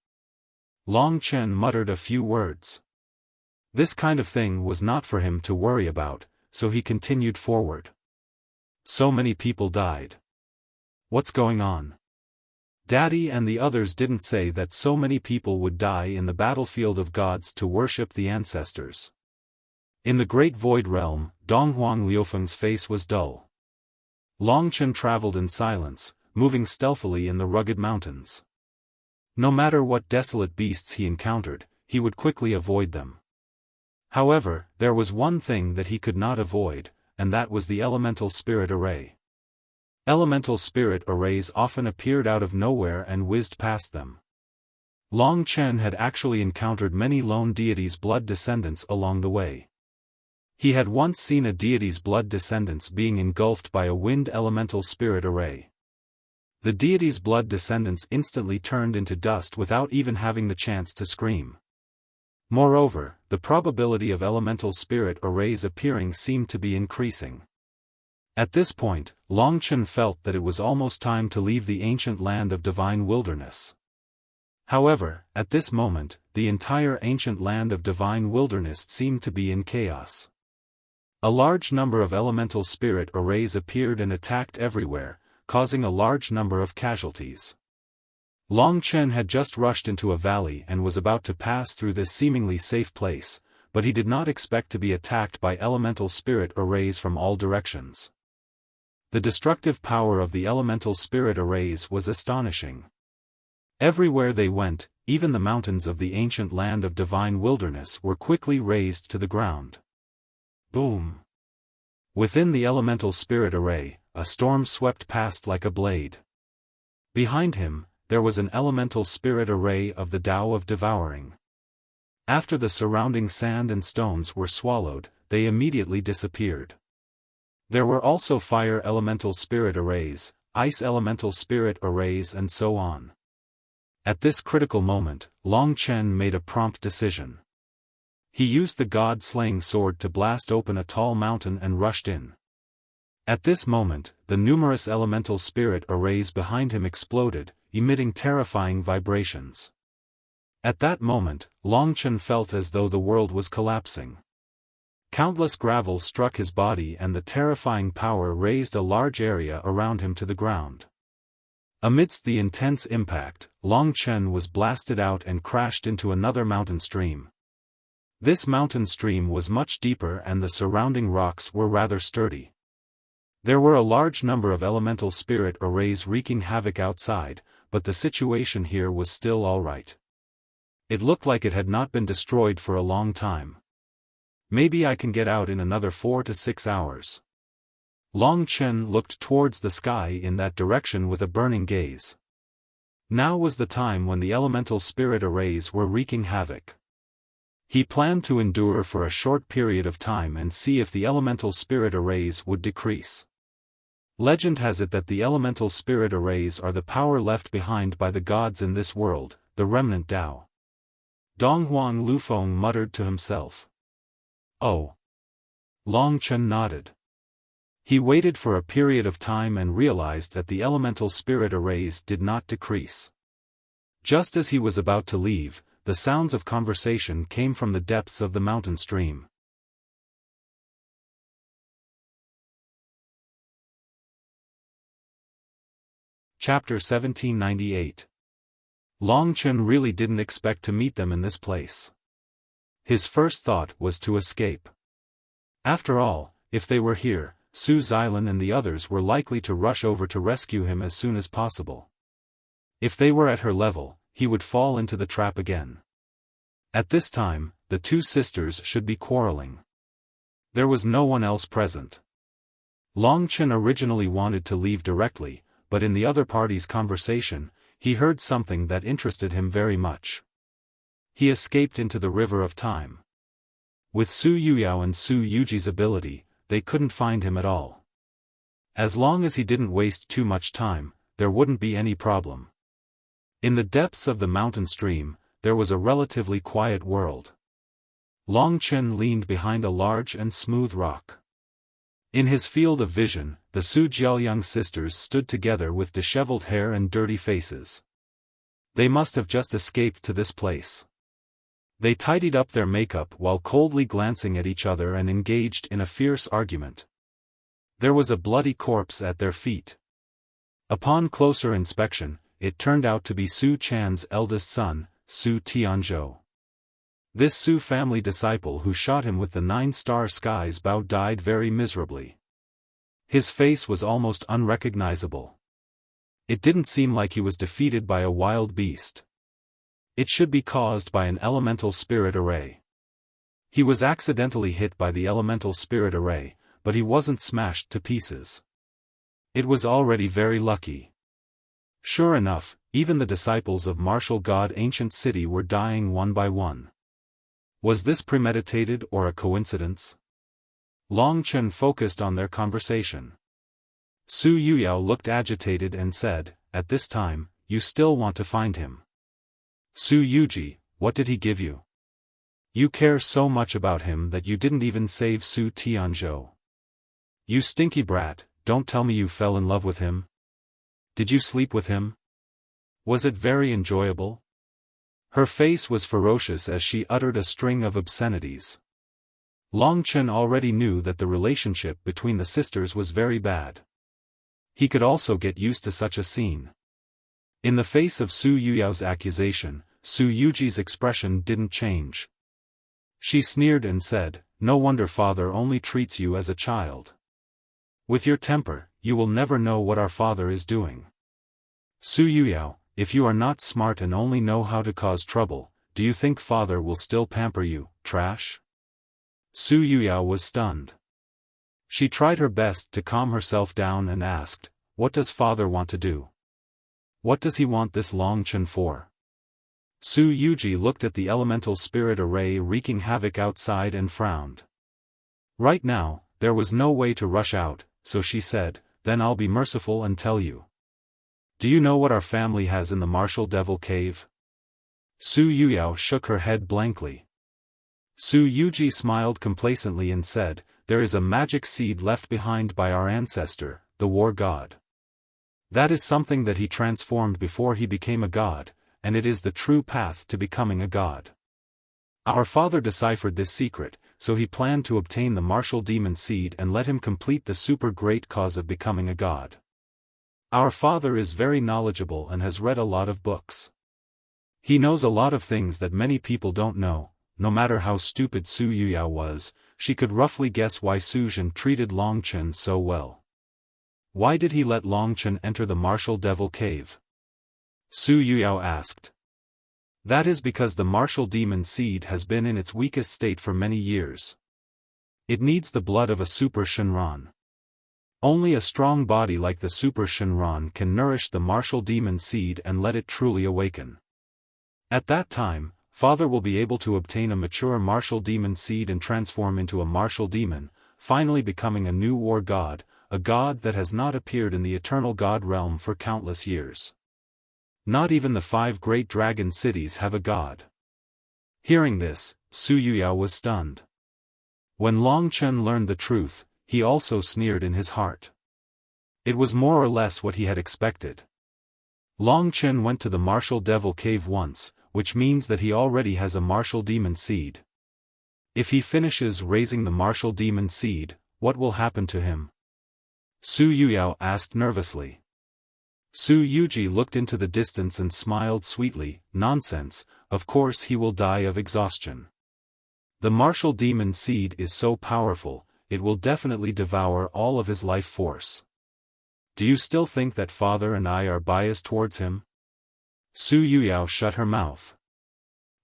Long Chen muttered a few words. This kind of thing was not for him to worry about, so he continued forward. So many people died. What's going on? Daddy and the others didn't say that so many people would die in the battlefield of gods to worship the ancestors. In the Great Void Realm, Donghuang Liufeng's face was dull. Long Chen traveled in silence, moving stealthily in the rugged mountains. No matter what desolate beasts he encountered, he would quickly avoid them. However, there was one thing that he could not avoid, and that was the elemental spirit array. Elemental spirit arrays often appeared out of nowhere and whizzed past them. Long Chen had actually encountered many lone deities' blood descendants along the way. He had once seen a deity's blood descendants being engulfed by a wind elemental spirit array. The deity's blood descendants instantly turned into dust without even having the chance to scream. Moreover, the probability of elemental spirit arrays appearing seemed to be increasing. At this point, Long Chen felt that it was almost time to leave the ancient land of divine wilderness. However, at this moment, the entire ancient land of divine wilderness seemed to be in chaos. A large number of elemental spirit arrays appeared and attacked everywhere, causing a large number of casualties. Long Chen had just rushed into a valley and was about to pass through this seemingly safe place, but he did not expect to be attacked by elemental spirit arrays from all directions. The destructive power of the elemental spirit arrays was astonishing. Everywhere they went, even the mountains of the ancient land of divine wilderness were quickly razed to the ground. Boom! Within the elemental spirit array, a storm swept past like a blade. Behind him, there was an elemental spirit array of the Tao of Devouring. After the surrounding sand and stones were swallowed, they immediately disappeared. There were also fire elemental spirit arrays, ice elemental spirit arrays and so on. At this critical moment, Long Chen made a prompt decision. He used the god-slaying sword to blast open a tall mountain and rushed in. At this moment, the numerous elemental spirit arrays behind him exploded, emitting terrifying vibrations. At that moment, Long Chen felt as though the world was collapsing. Countless gravel struck his body and the terrifying power raised a large area around him to the ground. Amidst the intense impact, Long Chen was blasted out and crashed into another mountain stream. This mountain stream was much deeper and the surrounding rocks were rather sturdy. There were a large number of elemental spirit arrays wreaking havoc outside, but the situation here was still alright. It looked like it had not been destroyed for a long time. Maybe I can get out in another 4 to 6 hours. Long Chen looked towards the sky in that direction with a burning gaze. Now was the time when the elemental spirit arrays were wreaking havoc. He planned to endure for a short period of time and see if the elemental spirit arrays would decrease. Legend has it that the elemental spirit arrays are the power left behind by the gods in this world, the remnant Tao. Donghuang Liufeng muttered to himself. Oh. Long Chen nodded. He waited for a period of time and realized that the elemental spirit arrays did not decrease. Just as he was about to leave, the sounds of conversation came from the depths of the mountain stream. Chapter 1798. Long Chen really didn't expect to meet them in this place. His first thought was to escape. After all, if they were here, Su Xilan and the others were likely to rush over to rescue him as soon as possible. If they were at her level, he would fall into the trap again. At this time, the two sisters should be quarreling. There was no one else present. Long Chen originally wanted to leave directly, but in the other party's conversation, he heard something that interested him very much. He escaped into the river of time. With Su Yuyao and Su Yuji's ability, they couldn't find him at all. As long as he didn't waste too much time, there wouldn't be any problem. In the depths of the mountain stream, there was a relatively quiet world. Long Chen leaned behind a large and smooth rock. In his field of vision, the Su Jiaoyang sisters stood together with disheveled hair and dirty faces. They must have just escaped to this place. They tidied up their makeup while coldly glancing at each other and engaged in a fierce argument. There was a bloody corpse at their feet. Upon closer inspection, it turned out to be Su Chan's eldest son, Su Tianzhou. This Su family disciple who shot him with the 9-star sky's bow died very miserably. His face was almost unrecognizable. It didn't seem like he was defeated by a wild beast. It should be caused by an elemental spirit array. He was accidentally hit by the elemental spirit array, but he wasn't smashed to pieces. It was already very lucky. Sure enough, even the disciples of martial god Ancient City were dying one by one. Was this premeditated or a coincidence? Long Chen focused on their conversation. Su Yuyao looked agitated and said, "At this time, you still want to find him. Su Yuji, what did he give you? You care so much about him that you didn't even save Su Tianzhou. You stinky brat, don't tell me you fell in love with him. Did you sleep with him? Was it very enjoyable?" Her face was ferocious as she uttered a string of obscenities. Long Chen already knew that the relationship between the sisters was very bad. He could also get used to such a scene. In the face of Su Yuyao's accusation, Su Yuji's expression didn't change. She sneered and said, "No wonder father only treats you as a child. With your temper, you will never know what our father is doing. Su Yuyao, if you are not smart and only know how to cause trouble, do you think father will still pamper you, trash?" Su Yuyao was stunned. She tried her best to calm herself down and asked, "What does father want to do? What does he want this Long Chen for?" Su Yuji looked at the elemental spirit array wreaking havoc outside and frowned. Right now, there was no way to rush out, so she said, "Then I'll be merciful and tell you. Do you know what our family has in the Martial Devil Cave?" Su Yuyao shook her head blankly. Su Yuji smiled complacently and said, "There is a magic seed left behind by our ancestor, the war god. That is something that he transformed before he became a god, and it is the true path to becoming a god. Our father deciphered this secret, so he planned to obtain the martial demon seed and let him complete the super great cause of becoming a god. Our father is very knowledgeable and has read a lot of books. He knows a lot of things that many people don't know." No matter how stupid Su Yuyao was, she could roughly guess why Su Zhen treated Long Chen so well. Why did he let Long Chen enter the Martial Devil Cave? Su Yuyao asked. That is because the martial demon seed has been in its weakest state for many years. It needs the blood of a Super Shenron. Only a strong body like the Super Shenron can nourish the martial demon seed and let it truly awaken. At that time, father will be able to obtain a mature martial demon seed and transform into a martial demon, finally becoming a new war god, a god that has not appeared in the eternal god realm for countless years. Not even the 5 great dragon cities have a god. Hearing this, Su Yuyao was stunned. When Long Chen learned the truth, he also sneered in his heart. It was more or less what he had expected. Long Chen went to the Martial Devil Cave once, which means that he already has a martial demon seed. If he finishes raising the martial demon seed, what will happen to him? Su Yuyao asked nervously. Su Yuji looked into the distance and smiled sweetly, "Nonsense, of course he will die of exhaustion. The martial demon seed is so powerful, it will definitely devour all of his life force. Do you still think that father and I are biased towards him?" Su Yuyao shut her mouth.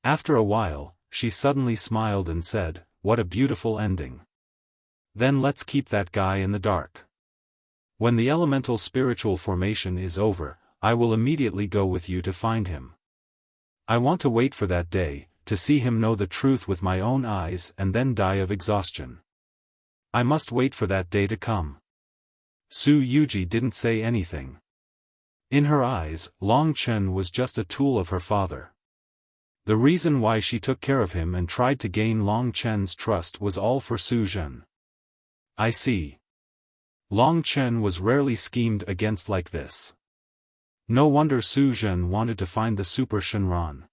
After a while, she suddenly smiled and said, "What a beautiful ending. Then let's keep that guy in the dark. When the elemental spiritual formation is over, I will immediately go with you to find him. I want to wait for that day, to see him know the truth with my own eyes and then die of exhaustion." I must wait for that day to come. Su Yuji didn't say anything. In her eyes, Long Chen was just a tool of her father. The reason why she took care of him and tried to gain Long Chen's trust was all for Su Zhen. I see. Long Chen was rarely schemed against like this. No wonder Su Zhen wanted to find the Super Shenron.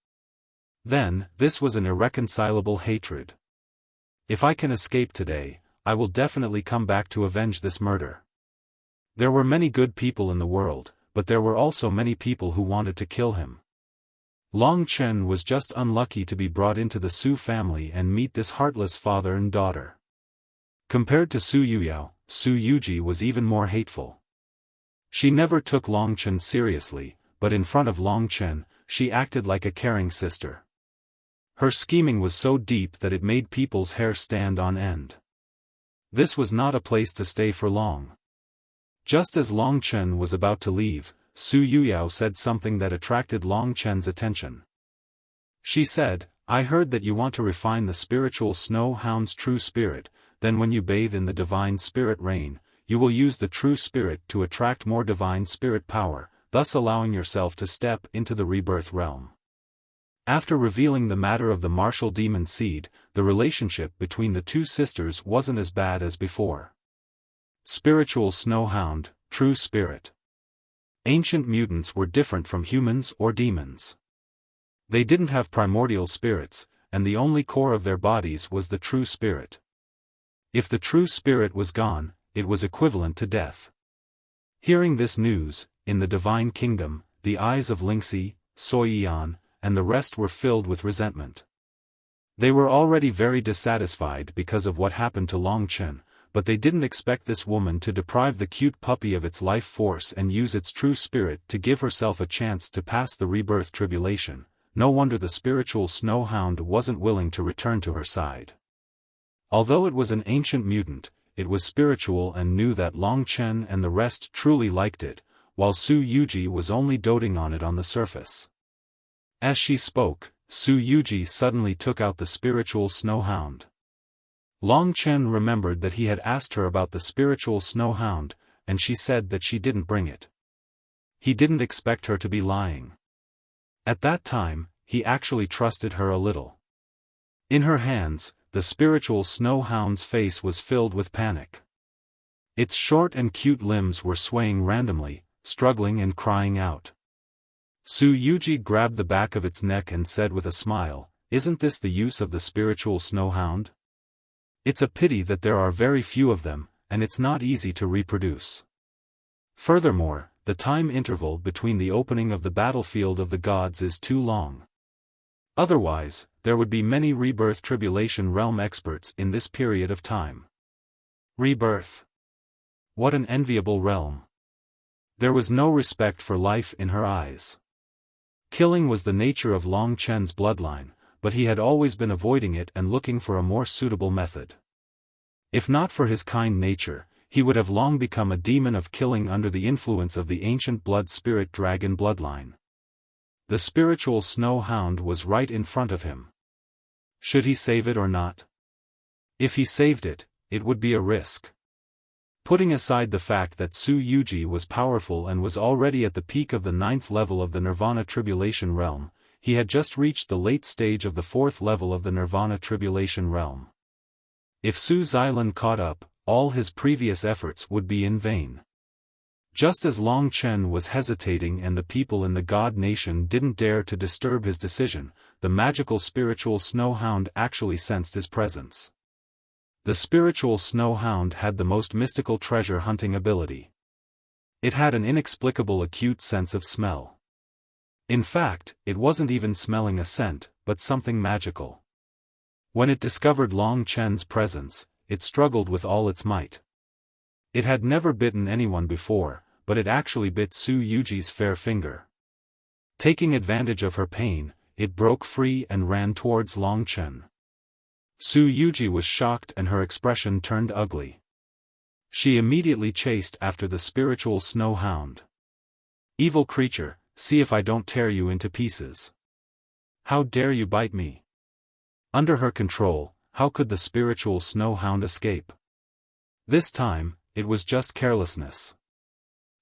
Then, this was an irreconcilable hatred. If I can escape today, I will definitely come back to avenge this murder. There were many good people in the world, but there were also many people who wanted to kill him. Long Chen was just unlucky to be brought into the Su family and meet this heartless father and daughter. Compared to Su Yuyao, Su Yuji was even more hateful. She never took Long Chen seriously, but in front of Long Chen, she acted like a caring sister. Her scheming was so deep that it made people's hair stand on end. This was not a place to stay for long. Just as Long Chen was about to leave, Su Yuyao said something that attracted Long Chen's attention. She said, I heard that you want to refine the spiritual snow hound's true spirit, then when you bathe in the divine spirit rain, you will use the true spirit to attract more divine spirit power, thus allowing yourself to step into the rebirth realm. After revealing the matter of the martial demon seed, the relationship between the two sisters wasn't as bad as before. Spiritual snow hound, true spirit. Ancient mutants were different from humans or demons. They didn't have primordial spirits, and the only core of their bodies was the true spirit. If the true spirit was gone, it was equivalent to death. Hearing this news, in the divine kingdom, the eyes of Lingxi, Soiyan, and the rest were filled with resentment. They were already very dissatisfied because of what happened to Long Chen, but they didn't expect this woman to deprive the cute puppy of its life force and use its true spirit to give herself a chance to pass the rebirth tribulation. No wonder the spiritual snow hound wasn't willing to return to her side. Although it was an ancient mutant, it was spiritual and knew that Long Chen and the rest truly liked it, while Su Yuji was only doting on it on the surface. As she spoke, Su Yuji suddenly took out the spiritual snow hound. Long Chen remembered that he had asked her about the spiritual snow hound, and she said that she didn't bring it. He didn't expect her to be lying. At that time, he actually trusted her a little. In her hands, the spiritual snow hound's face was filled with panic. Its short and cute limbs were swaying randomly, struggling and crying out. Su Yuji grabbed the back of its neck and said with a smile, "Isn't this the use of the spiritual snow hound? It's a pity that there are very few of them, and it's not easy to reproduce. Furthermore, the time interval between the opening of the battlefield of the gods is too long. Otherwise, there would be many rebirth tribulation realm experts in this period of time." Rebirth. What an enviable realm. There was no respect for life in her eyes. Killing was the nature of Long Chen's bloodline, but he had always been avoiding it and looking for a more suitable method. If not for his kind nature, he would have long become a demon of killing under the influence of the ancient blood spirit dragon bloodline. The spiritual snow hound was right in front of him. Should he save it or not? If he saved it, it would be a risk. Putting aside the fact that Su Yuji was powerful and was already at the peak of the 9th level of the Nirvana Tribulation Realm, he had just reached the late stage of the 4th level of the Nirvana Tribulation Realm. If Su Xilan caught up, all his previous efforts would be in vain. Just as Long Chen was hesitating and the people in the God Nation didn't dare to disturb his decision, the magical spiritual snow hound actually sensed his presence. The spiritual snow hound had the most mystical treasure hunting ability. It had an inexplicable acute sense of smell. In fact, it wasn't even smelling a scent, but something magical. When it discovered Long Chen's presence, it struggled with all its might. It had never bitten anyone before, but it actually bit Su Yuji's fair finger. Taking advantage of her pain, it broke free and ran towards Long Chen. Su Yuji was shocked and her expression turned ugly. She immediately chased after the spiritual snow hound. "Evil creature, see if I don't tear you into pieces. How dare you bite me?" Under her control, how could the spiritual snow hound escape? This time, it was just carelessness.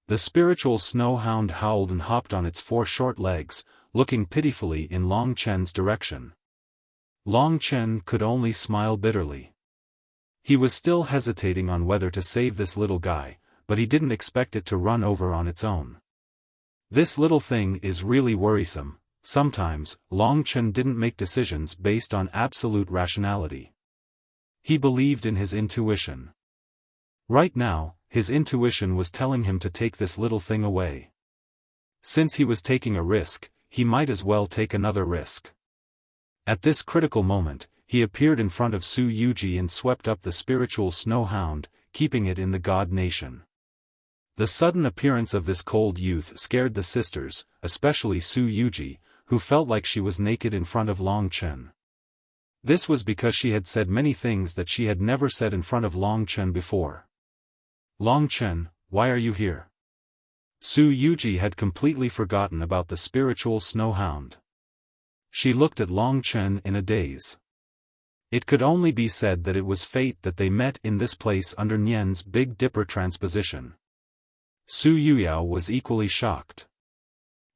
The spiritual snow hound howled and hopped on its 4 short legs, looking pitifully in Long Chen's direction. Long Chen could only smile bitterly. He was still hesitating on whether to save this little guy, but he didn't expect it to run over on its own. This little thing is really worrisome. Sometimes, Long Chen didn't make decisions based on absolute rationality. He believed in his intuition. Right now, his intuition was telling him to take this little thing away. Since he was taking a risk, he might as well take another risk. At this critical moment, he appeared in front of Su Yuji and swept up the spiritual snow hound, keeping it in the God Nation. The sudden appearance of this cold youth scared the sisters, especially Su Yuji, who felt like she was naked in front of Long Chen. This was because she had said many things that she had never said in front of Long Chen before. Long Chen, why are you here? Su Yuji had completely forgotten about the spiritual snow hound. She looked at Long Chen in a daze. It could only be said that it was fate that they met in this place under Nian's Big Dipper transposition. Su Yuyao was equally shocked.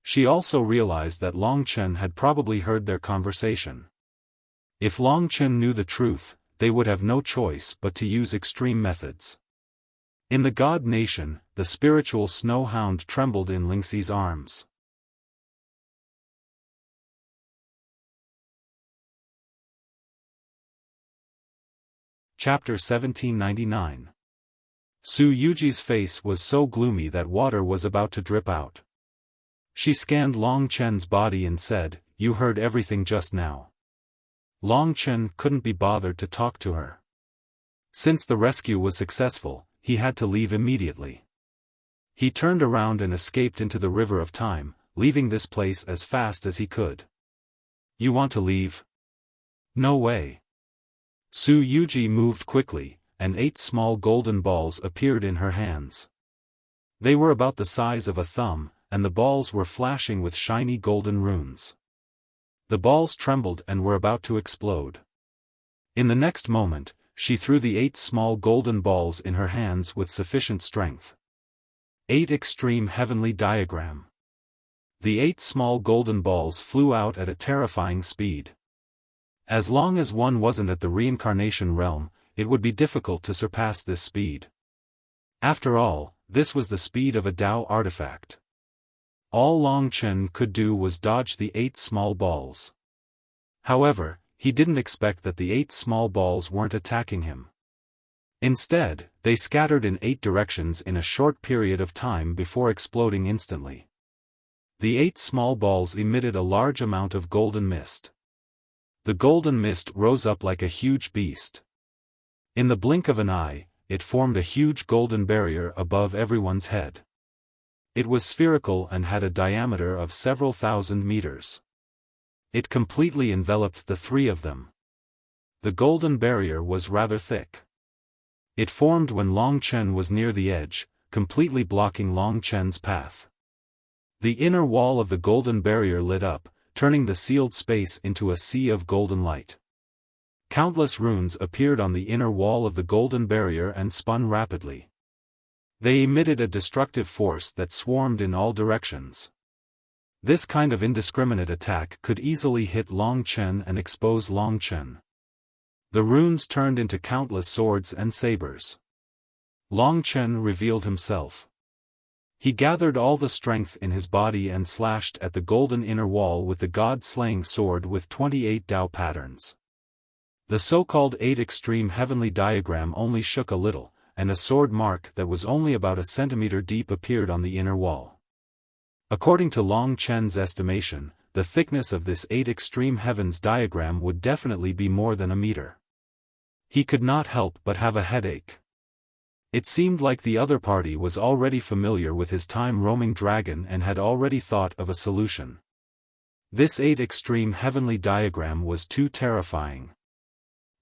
She also realized that Long Chen had probably heard their conversation. If Long Chen knew the truth, they would have no choice but to use extreme methods. In the God Nation, the spiritual snow hound trembled in Lingxi's arms. Chapter 1799. Su Yuji's face was so gloomy that water was about to drip out. She scanned Long Chen's body and said, "You heard everything just now." Long Chen couldn't be bothered to talk to her. Since the rescue was successful, he had to leave immediately. He turned around and escaped into the river of time, leaving this place as fast as he could. "You want to leave?" "No way." Su Yuji moved quickly, and 8 small golden balls appeared in her hands. They were about the size of a thumb, and the balls were flashing with shiny golden runes. The balls trembled and were about to explode. In the next moment, she threw the 8 small golden balls in her hands with sufficient strength. 8 Extreme Heavenly Diagram. The 8 small golden balls flew out at a terrifying speed. As long as one wasn't at the reincarnation realm, it would be difficult to surpass this speed. After all, this was the speed of a Tao artifact. All Long Chen could do was dodge the 8 small balls. However, he didn't expect that the 8 small balls weren't attacking him. Instead, they scattered in 8 directions in a short period of time before exploding instantly. The 8 small balls emitted a large amount of golden mist. The golden mist rose up like a huge beast. In the blink of an eye, it formed a huge golden barrier above everyone's head. It was spherical and had a diameter of several thousand meters. It completely enveloped the 3 of them. The golden barrier was rather thick. It formed when Long Chen was near the edge, completely blocking Long Chen's path. The inner wall of the golden barrier lit up, turning the sealed space into a sea of golden light. Countless runes appeared on the inner wall of the golden barrier and spun rapidly. They emitted a destructive force that swarmed in all directions. This kind of indiscriminate attack could easily hit Long Chen and expose Long Chen. The runes turned into countless swords and sabers. Long Chen revealed himself. He gathered all the strength in his body and slashed at the golden inner wall with the god-slaying sword with 28 Tao patterns. The so-called 8 Extreme Heavenly Diagram only shook a little, and a sword mark that was only about a centimeter deep appeared on the inner wall. According to Long Chen's estimation, the thickness of this 8 Extreme Heavens diagram would definitely be more than a meter. He could not help but have a headache. It seemed like the other party was already familiar with his time-roaming dragon and had already thought of a solution. This 8 Extreme Heavenly Diagram was too terrifying.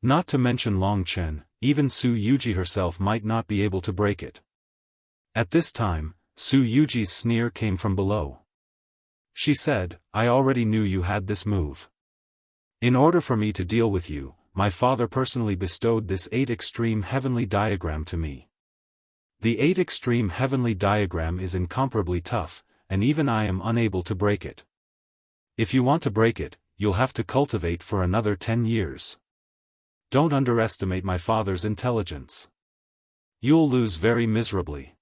Not to mention Long Chen, even Su Yuji herself might not be able to break it. At this time, Su Yuji's sneer came from below. She said, "I already knew you had this move. In order for me to deal with you, my father personally bestowed this 8 extreme heavenly diagram to me. The 8 extreme heavenly diagram is incomparably tough, and even I am unable to break it. If you want to break it, you'll have to cultivate for another 10 years. Don't underestimate my father's intelligence. You'll lose very miserably.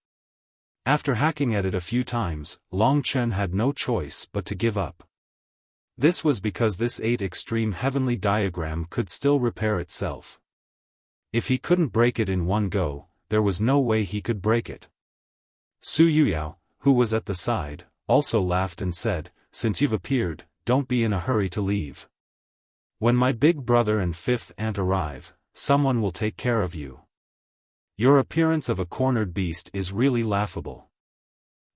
After hacking at it a few times, Long Chen had no choice but to give up. This was because this 8 extreme heavenly diagram could still repair itself. If he couldn't break it in one go, there was no way he could break it. Su Yuyao, who was at the side, also laughed and said, "Since you've appeared, don't be in a hurry to leave. When my big brother and 5th aunt arrive, someone will take care of you. Your appearance of a cornered beast is really laughable.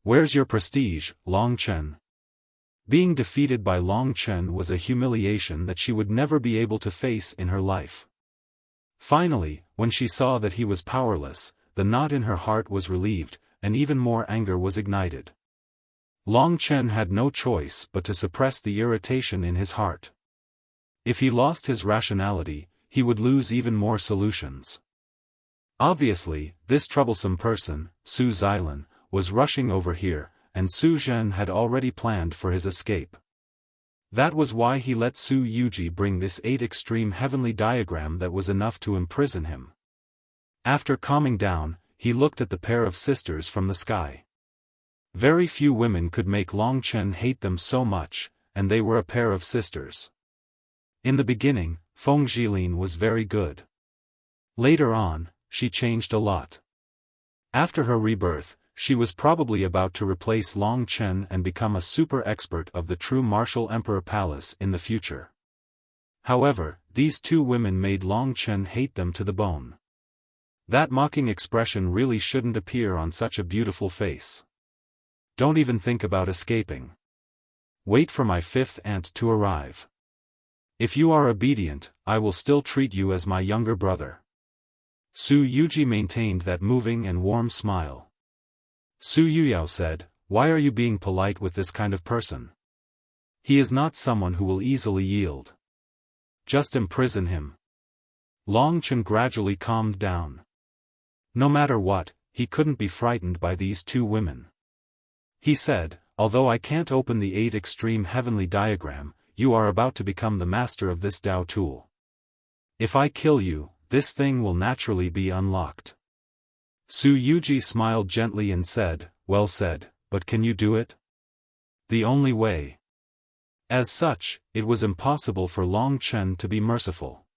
Where's your prestige, Long Chen?" Being defeated by Long Chen was a humiliation that she would never be able to face in her life. Finally, when she saw that he was powerless, the knot in her heart was relieved, and even more anger was ignited. Long Chen had no choice but to suppress the irritation in his heart. If he lost his rationality, he would lose even more solutions. Obviously, this troublesome person, Su Xilan, was rushing over here, and Su Zhen had already planned for his escape. That was why he let Su Yuji bring this 8 extreme heavenly diagram that was enough to imprison him. After calming down, he looked at the pair of sisters from the sky. Very few women could make Long Chen hate them so much, and they were a pair of sisters. In the beginning, Feng Jilin was very good. Later on, she changed a lot. After her rebirth, she was probably about to replace Long Chen and become a super expert of the true martial emperor palace in the future. However, these two women made Long Chen hate them to the bone. That mocking expression really shouldn't appear on such a beautiful face. Don't even think about escaping. Wait for my 5th aunt to arrive. If you are obedient, I will still treat you as my younger brother. Su Yuji maintained that moving and warm smile. Su Yuyao said, "Why are you being polite with this kind of person? He is not someone who will easily yield. Just imprison him." Long Chen gradually calmed down. No matter what, he couldn't be frightened by these two women. He said, "Although I can't open the 8 extreme heavenly diagram, you are about to become the master of this Dao tool. If I kill you, this thing will naturally be unlocked." Su Yuji smiled gently and said, "Well said, but can you do it?" The only way. As such, it was impossible for Long Chen to be merciful.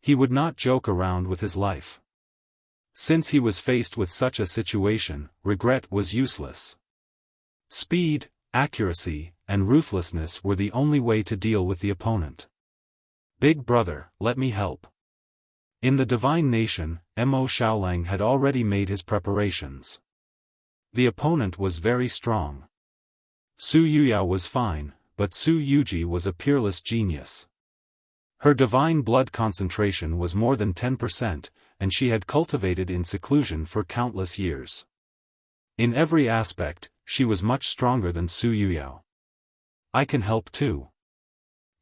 He would not joke around with his life. Since he was faced with such a situation, regret was useless. Speed, accuracy, and ruthlessness were the only way to deal with the opponent. "Big brother, let me help." In the Divine Nation, Mo Xiaolang had already made his preparations. The opponent was very strong. Su Yuyao was fine, but Su Yuji was a peerless genius. Her divine blood concentration was more than 10%, and she had cultivated in seclusion for countless years. In every aspect, she was much stronger than Su Yuyao. "I can help too.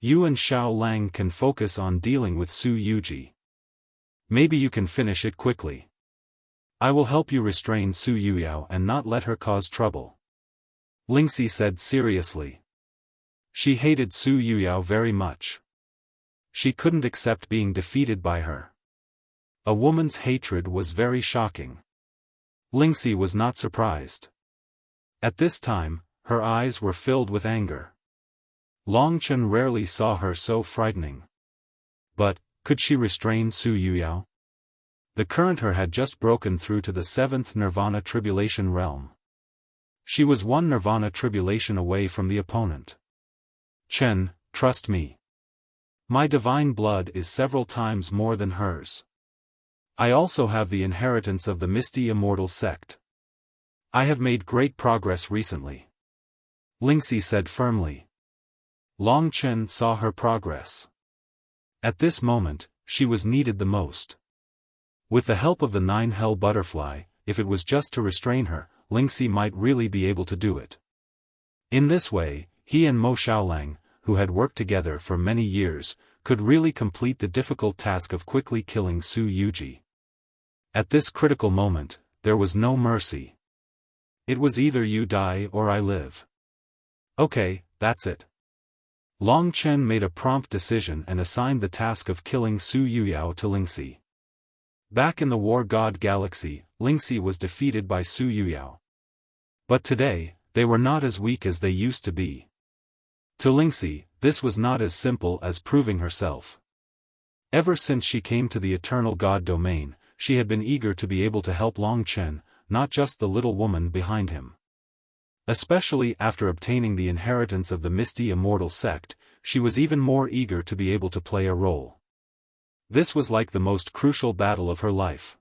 You and Xiao Lang can focus on dealing with Su Yuji. Maybe you can finish it quickly. I will help you restrain Su Yuyao and not let her cause trouble," Lingxi said seriously. She hated Su Yuyao very much. She couldn't accept being defeated by her. A woman's hatred was very shocking. Lingxi was not surprised. At this time, her eyes were filled with anger. Long Chen rarely saw her so frightening. But, could she restrain Su Yuyao? The current her had just broken through to the 7th Nirvana Tribulation realm. She was one Nirvana Tribulation away from the opponent. "Chen, trust me. My divine blood is several times more than hers. I also have the inheritance of the Misty Immortal sect. I have made great progress recently," Lingxi said firmly. Long Chen saw her progress. At this moment, she was needed the most. With the help of the 9 Hell Butterfly, if it was just to restrain her, Lingxi might really be able to do it. In this way, he and Mo Xiaolang, who had worked together for many years, could really complete the difficult task of quickly killing Su Yuji. At this critical moment, there was no mercy. It was either you die or I live. Okay, that's it. Long Chen made a prompt decision and assigned the task of killing Su Yuyao to Lingxi. Back in the War God Galaxy, Lingxi was defeated by Su Yuyao. But today, they were not as weak as they used to be. To Lingxi, this was not as simple as proving herself. Ever since she came to the Eternal God domain, she had been eager to be able to help Long Chen, not just the little woman behind him. Especially after obtaining the inheritance of the Misty Immortal Sect, she was even more eager to be able to play a role. This was like the most crucial battle of her life.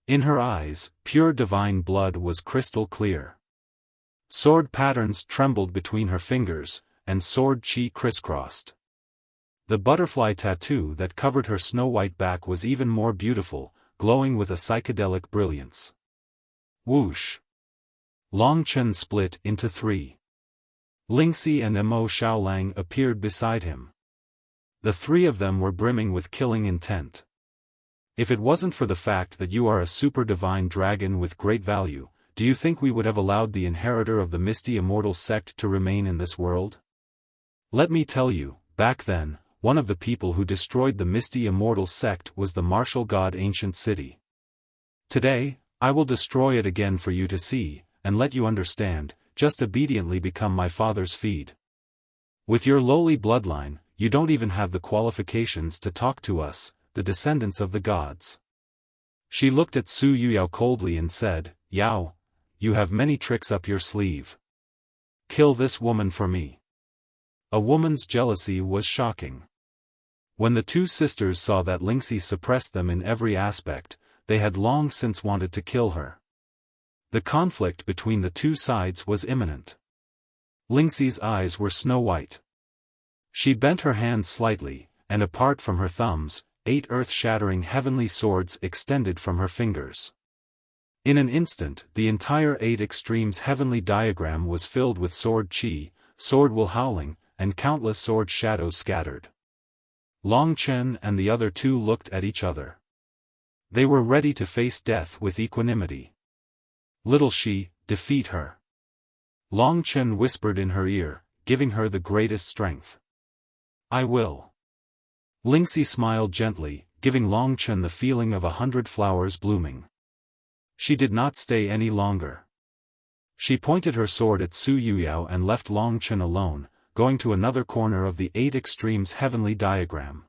In her eyes, pure divine blood was crystal clear. Sword patterns trembled between her fingers, and sword chi crisscrossed. The butterfly tattoo that covered her snow-white back was even more beautiful, glowing with a psychedelic brilliance. Whoosh! Long Chen split into three. Lingxi and Mo Xiaolang appeared beside him. The three of them were brimming with killing intent. If it wasn't for the fact that you are a super divine dragon with great value, do you think we would have allowed the inheritor of the Misty Immortal Sect to remain in this world? Let me tell you, back then, one of the people who destroyed the Misty Immortal Sect was the martial god Ancient City. Today, I will destroy it again for you to see, and let you understand, just obediently become my father's feed. With your lowly bloodline, you don't even have the qualifications to talk to us, the descendants of the gods. She looked at Su Yuyao coldly and said, Yao, you have many tricks up your sleeve. Kill this woman for me. A woman's jealousy was shocking. When the two sisters saw that Lingxi suppressed them in every aspect, they had long since wanted to kill her. The conflict between the two sides was imminent. Lingxi's eyes were snow-white. She bent her hands slightly, and apart from her thumbs, 8 earth-shattering heavenly swords extended from her fingers. In an instant, the entire 8 extremes heavenly diagram was filled with sword chi, sword will howling, and countless sword shadows scattered. Long Chen and the other two looked at each other. They were ready to face death with equanimity. Little she, defeat her. Long Chen whispered in her ear, giving her the greatest strength. I will. Lingxi smiled gently, giving Long Chen the feeling of 100 flowers blooming. She did not stay any longer. She pointed her sword at Su Yuyao and left Long Chen alone, going to another corner of the 8 extremes heavenly diagram.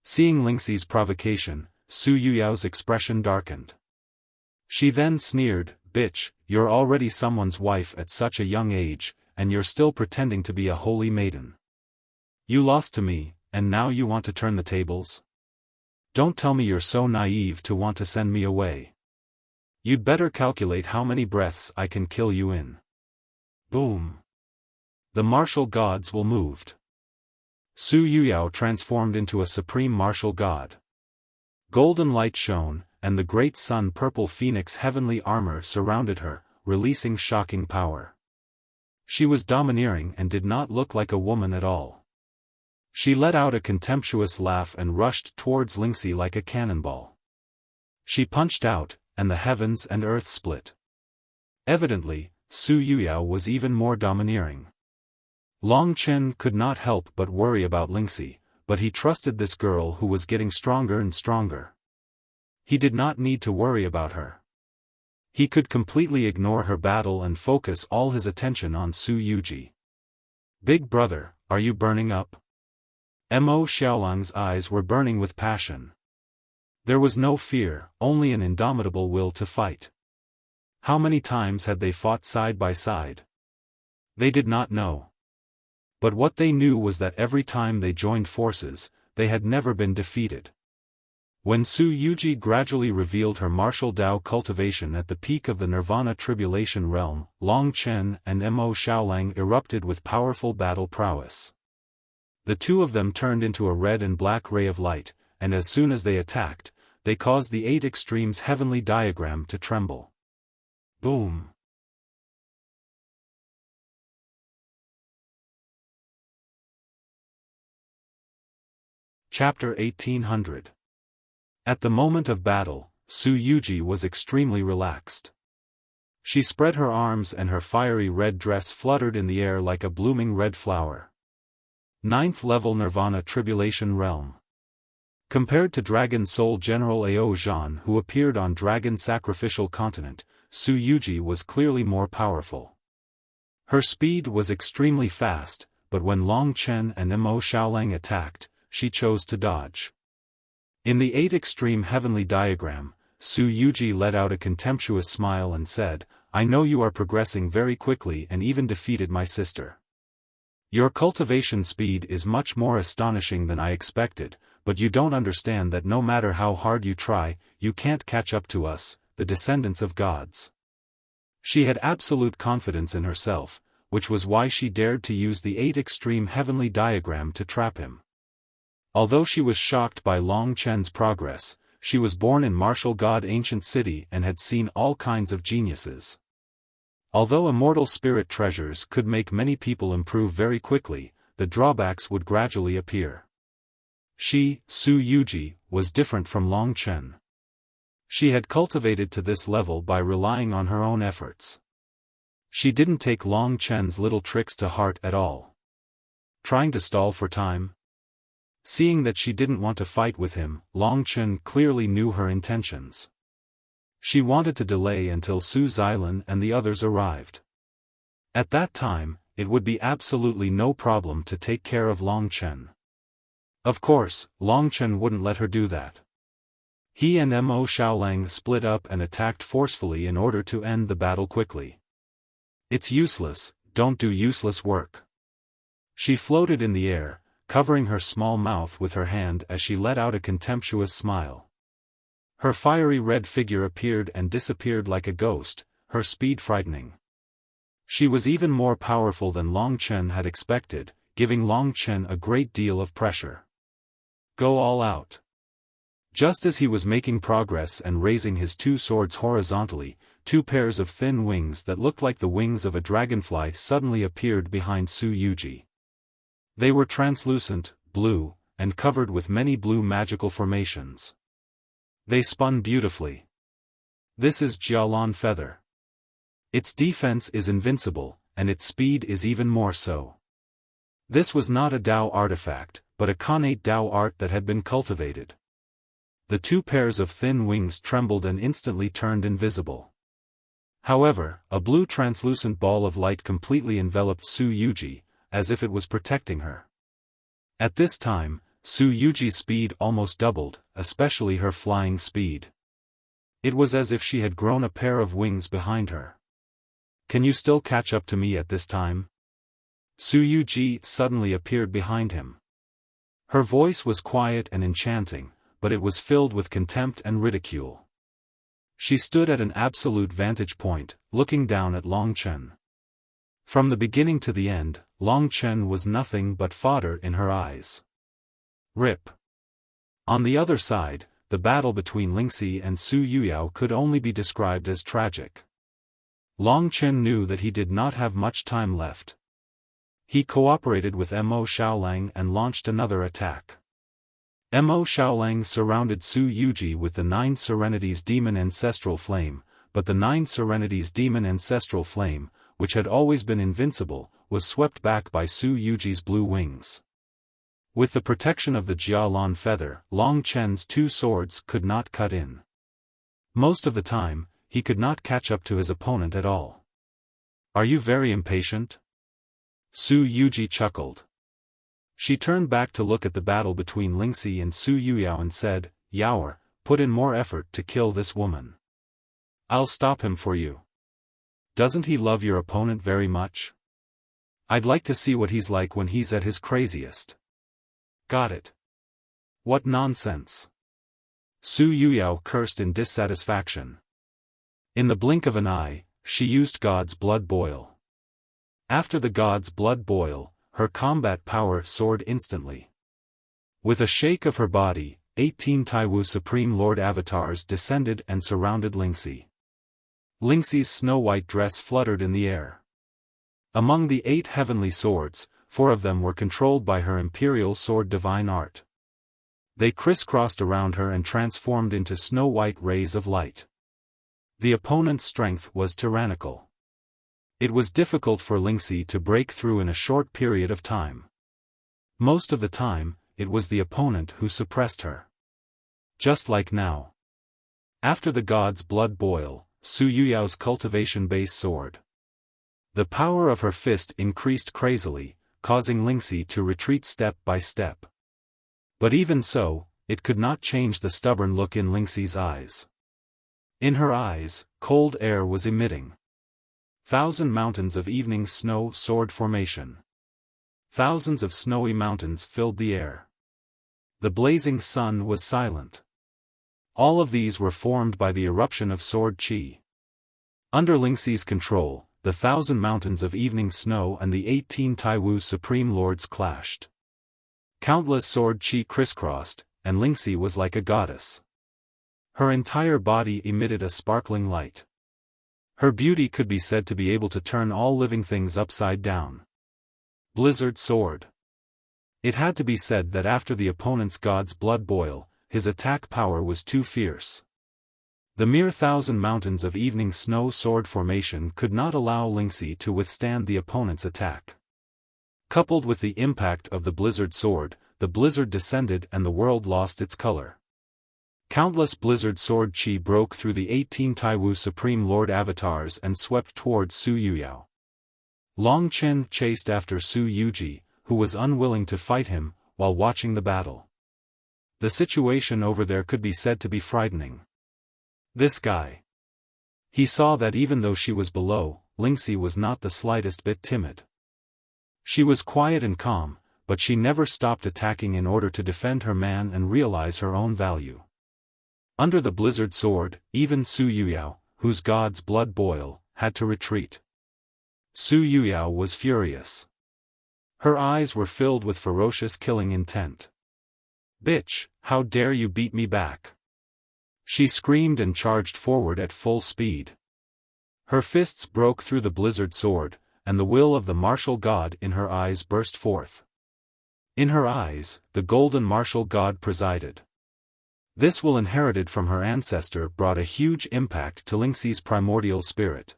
Seeing Lingxi's provocation, Su Yuyao's expression darkened. She then sneered, bitch, you're already someone's wife at such a young age, and you're still pretending to be a holy maiden. You lost to me, and now you want to turn the tables? Don't tell me you're so naive to want to send me away. You'd better calculate how many breaths I can kill you in. Boom. The martial gods will moved. Su Yuyao transformed into a supreme martial god. Golden light shone, and the great sun purple phoenix heavenly armor surrounded her, releasing shocking power. She was domineering and did not look like a woman at all. She let out a contemptuous laugh and rushed towards Lingxi like a cannonball. She punched out, and the heavens and earth split. Evidently, Su Yuyao was even more domineering. Long Chen could not help but worry about Lingxi, but he trusted this girl who was getting stronger and stronger. He did not need to worry about her. He could completely ignore her battle and focus all his attention on Su Yuji. Big brother, are you burning up? Mo Xiaolang's eyes were burning with passion. There was no fear, only an indomitable will to fight. How many times had they fought side by side? They did not know. But what they knew was that every time they joined forces, they had never been defeated. When Su Yuji gradually revealed her martial Dao cultivation at the peak of the Nirvana Tribulation realm, Long Chen and Mo Xiaolang erupted with powerful battle prowess. The two of them turned into a red and black ray of light, and as soon as they attacked, they caused the 8 extremes heavenly diagram to tremble. Boom! Chapter 1800. At the moment of battle, Su Yuji was extremely relaxed. She spread her arms and her fiery red dress fluttered in the air like a blooming red flower. 9th level Nirvana Tribulation Realm. Compared to Dragon Soul General Ao Zhan who appeared on Dragon Sacrificial Continent, Su Yuji was clearly more powerful. Her speed was extremely fast, but when Long Chen and Mo Xiaolang attacked, she chose to dodge. In the 8 Extreme Heavenly Diagram, Su Yuji let out a contemptuous smile and said, "I know you are progressing very quickly and even defeated my sister. Your cultivation speed is much more astonishing than I expected, but you don't understand that no matter how hard you try, you can't catch up to us, the descendants of gods." She had absolute confidence in herself, which was why she dared to use the 8 Extreme Heavenly Diagram to trap him. Although she was shocked by Long Chen's progress, she was born in Martial God Ancient City and had seen all kinds of geniuses. Although immortal spirit treasures could make many people improve very quickly, the drawbacks would gradually appear. She, Su Yuji, was different from Long Chen. She had cultivated to this level by relying on her own efforts. She didn't take Long Chen's little tricks to heart at all. Trying to stall for time? Seeing that she didn't want to fight with him, Long Chen clearly knew her intentions. She wanted to delay until Su Xilan and the others arrived. At that time, it would be absolutely no problem to take care of Long Chen. Of course, Long Chen wouldn't let her do that. He and Mo Xiaolang split up and attacked forcefully in order to end the battle quickly. "It's useless, don't do useless work." She floated in the air, covering her small mouth with her hand as she let out a contemptuous smile. Her fiery red figure appeared and disappeared like a ghost, her speed frightening. She was even more powerful than Long Chen had expected, giving Long Chen a great deal of pressure. Go all out. Just as he was making progress and raising his 2 swords horizontally, 2 pairs of thin wings that looked like the wings of a dragonfly suddenly appeared behind Su Yuji. They were translucent, blue, and covered with many blue magical formations. They spun beautifully. This is Jialan Feather. Its defense is invincible, and its speed is even more so. This was not a Dao artifact, but a connate Dao art that had been cultivated. The 2 pairs of thin wings trembled and instantly turned invisible. However, a blue translucent ball of light completely enveloped Su Yuji, as if it was protecting her. At this time, Su Yuji's speed almost doubled, especially her flying speed. It was as if she had grown a pair of wings behind her. "Can you still catch up to me at this time?" Su Yuji suddenly appeared behind him. Her voice was quiet and enchanting, but it was filled with contempt and ridicule. She stood at an absolute vantage point, looking down at Long Chen. From the beginning to the end, Long Chen was nothing but fodder in her eyes. RIP. On the other side, the battle between Lingxi and Su Yuyao could only be described as tragic. Long Chen knew that he did not have much time left. He cooperated with Mo Xiaolang and launched another attack. Mo Xiaolang surrounded Su Yuji with the 9 Serenities Demon Ancestral Flame, but the 9 Serenities Demon Ancestral Flame, which had always been invincible, was swept back by Su Yuji's blue wings. With the protection of the Jialan Feather, Long Chen's 2 swords could not cut in. Most of the time, he could not catch up to his opponent at all. "Are you very impatient?" Su Yuji chuckled. She turned back to look at the battle between Lingxi and Su Yuyao and said, "Yaoer, put in more effort to kill this woman. I'll stop him for you. Doesn't he love your opponent very much? I'd like to see what he's like when he's at his craziest." "Got it." "What nonsense." Su Yuyao cursed in dissatisfaction. In the blink of an eye, she used God's Blood Boil. After the God's Blood Boil, her combat power soared instantly. With a shake of her body, 18 Taiwu Supreme Lord Avatars descended and surrounded Lingxi. Lingxi's snow-white dress fluttered in the air. Among the 8 heavenly swords, 4 of them were controlled by her imperial sword divine art. They crisscrossed around her and transformed into snow-white rays of light. The opponent's strength was tyrannical. It was difficult for Lingxi to break through in a short period of time. Most of the time, it was the opponent who suppressed her. Just like now. After the god's blood boil, Su Yuyao's cultivation base soared. The power of her fist increased crazily, causing Lingxi to retreat step by step. But even so, it could not change the stubborn look in Lingxi's eyes. In her eyes, cold air was emitting. 1,000 mountains of evening snow sword formation. Thousands of snowy mountains filled the air. The blazing sun was silent. All of these were formed by the eruption of sword qi. Under Lingxi's control, the 1,000 mountains of evening snow and the 18 Taiwu supreme lords clashed. Countless sword qi crisscrossed, and Lingxi was like a goddess. Her entire body emitted a sparkling light. Her beauty could be said to be able to turn all living things upside down. Blizzard sword. It had to be said that after the opponent's god's blood boil, his attack power was too fierce. The mere 1,000 mountains of evening snow sword formation could not allow Lingxi to withstand the opponent's attack. Coupled with the impact of the blizzard sword, the blizzard descended and the world lost its color. Countless blizzard sword qi broke through the 18 Taiwu Supreme Lord avatars and swept towards Su Yuyao. Long Chen chased after Su Yuji, who was unwilling to fight him, while watching the battle. The situation over there could be said to be frightening. This guy. He saw that even though she was below, Lingxi was not the slightest bit timid. She was quiet and calm, but she never stopped attacking in order to defend her man and realize her own value. Under the blizzard sword, even Su Yuyao, whose god's blood boil, had to retreat. Su Yuyao was furious. Her eyes were filled with ferocious killing intent. "Bitch, how dare you beat me back?" She screamed and charged forward at full speed. Her fists broke through the blizzard sword, and the will of the martial god in her eyes burst forth. In her eyes, the golden martial god presided. This will inherited from her ancestor brought a huge impact to Lingxi's primordial spirit.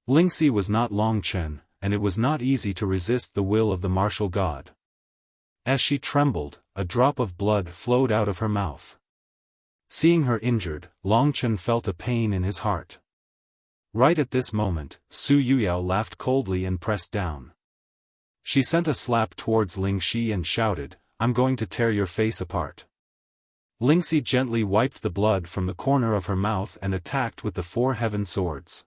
Lingxi was not Long Chen, and it was not easy to resist the will of the martial god. As she trembled, a drop of blood flowed out of her mouth. Seeing her injured, Long Chen felt a pain in his heart. Right at this moment, Su Yuyao laughed coldly and pressed down. She sent a slap towards Lingxi and shouted, "I'm going to tear your face apart." Lingxi gently wiped the blood from the corner of her mouth and attacked with the 4 heaven swords.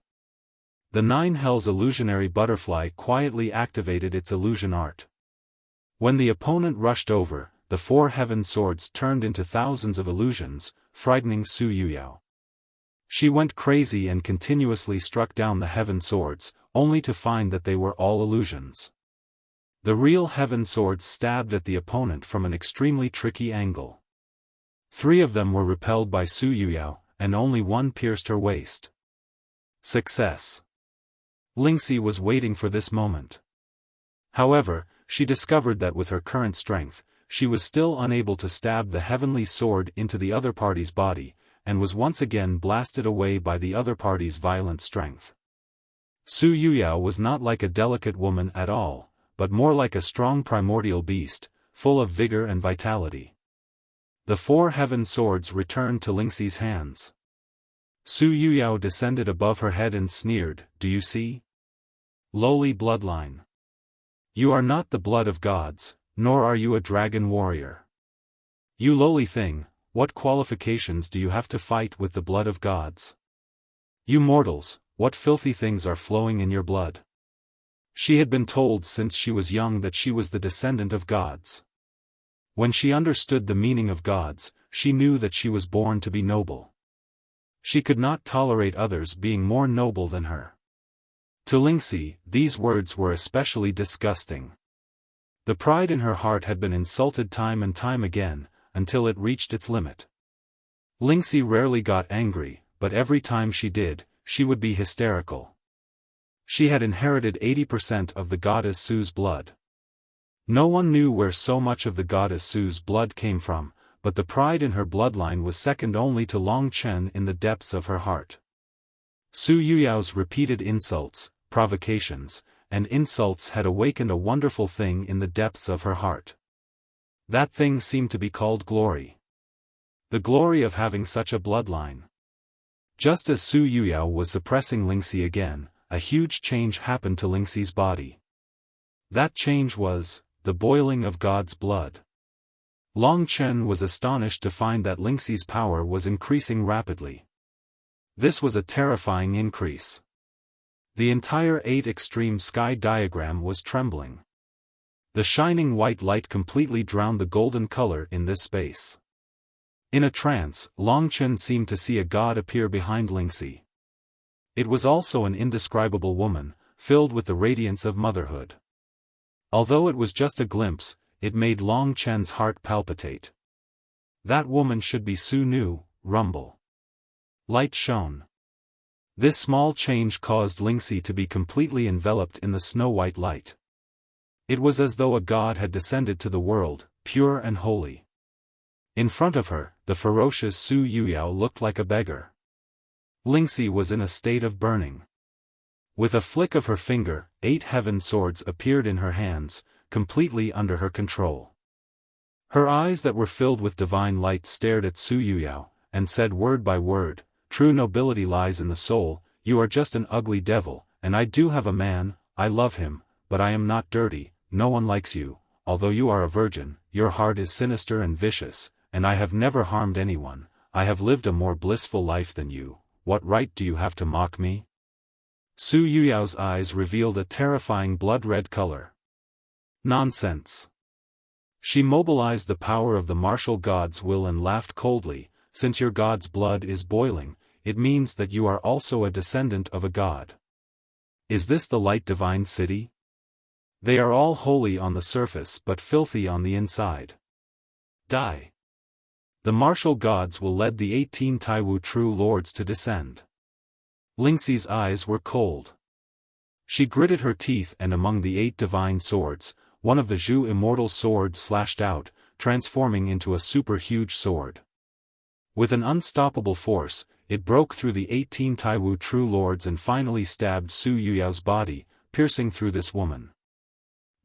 The 9 hells illusionary butterfly quietly activated its illusion art. When the opponent rushed over, the 4 heaven swords turned into thousands of illusions, frightening Su Yuyao. She went crazy and continuously struck down the heaven swords, only to find that they were all illusions. The real heaven swords stabbed at the opponent from an extremely tricky angle. 3 of them were repelled by Su Yuyao, and only 1 pierced her waist. Success. Lingxi was waiting for this moment. However, she discovered that with her current strength, she was still unable to stab the heavenly sword into the other party's body, and was once again blasted away by the other party's violent strength. Su Yuyao was not like a delicate woman at all, but more like a strong primordial beast, full of vigor and vitality. The 4 heaven swords returned to Lingxi's hands. Su Yuyao descended above her head and sneered, "Do you see? Lowly bloodline. You are not the blood of gods, nor are you a dragon warrior. You lowly thing, what qualifications do you have to fight with the blood of gods? You mortals, what filthy things are flowing in your blood?" She had been told since she was young that she was the descendant of gods. When she understood the meaning of gods, she knew that she was born to be noble. She could not tolerate others being more noble than her. To Lingxi, these words were especially disgusting. The pride in her heart had been insulted time and time again, until it reached its limit. Lingxi rarely got angry, but every time she did, she would be hysterical. She had inherited 80% of the goddess Su's blood. No one knew where so much of the goddess Su's blood came from, but the pride in her bloodline was second only to Long Chen in the depths of her heart. Su Yuyao's repeated insults, provocations, and insults had awakened a wonderful thing in the depths of her heart. That thing seemed to be called glory. The glory of having such a bloodline. Just as Su Yuyao was suppressing Lingxi again, a huge change happened to Lingxi's body. That change was the boiling of God's blood. Long Chen was astonished to find that Lingxi's power was increasing rapidly. This was a terrifying increase. The entire 8-extreme sky diagram was trembling. The shining white light completely drowned the golden color in this space. In a trance, Long Chen seemed to see a god appear behind Lingxi. It was also an indescribable woman, filled with the radiance of motherhood. Although it was just a glimpse, it made Long Chen's heart palpitate. That woman should be Su Nu, rumble. Light shone. This small change caused Lingxi to be completely enveloped in the snow-white light. It was as though a god had descended to the world, pure and holy. In front of her, the ferocious Su Yuyao looked like a beggar. Lingxi was in a state of burning. With a flick of her finger, 8 heaven swords appeared in her hands, completely under her control. Her eyes that were filled with divine light stared at Su Yuyao, and said word by word, "True nobility lies in the soul, you are just an ugly devil, and I do have a man, I love him, but I am not dirty, no one likes you, although you are a virgin, your heart is sinister and vicious, and I have never harmed anyone, I have lived a more blissful life than you, what right do you have to mock me?" Su Yuyao's eyes revealed a terrifying blood-red color. Nonsense. She mobilized the power of the martial god's will and laughed coldly, "Since your god's blood is boiling, it means that you are also a descendant of a god. Is this the light divine city? They are all holy on the surface but filthy on the inside. Die. The martial gods will lead the 18 Taiwu true lords to descend." Lingxi's eyes were cold. She gritted her teeth, and among the 8 divine swords, one of the Zhu immortal sword slashed out, transforming into a super-huge sword. With an unstoppable force, it broke through the 18 Taiwu true lords and finally stabbed Su Yuyao's body, piercing through this woman.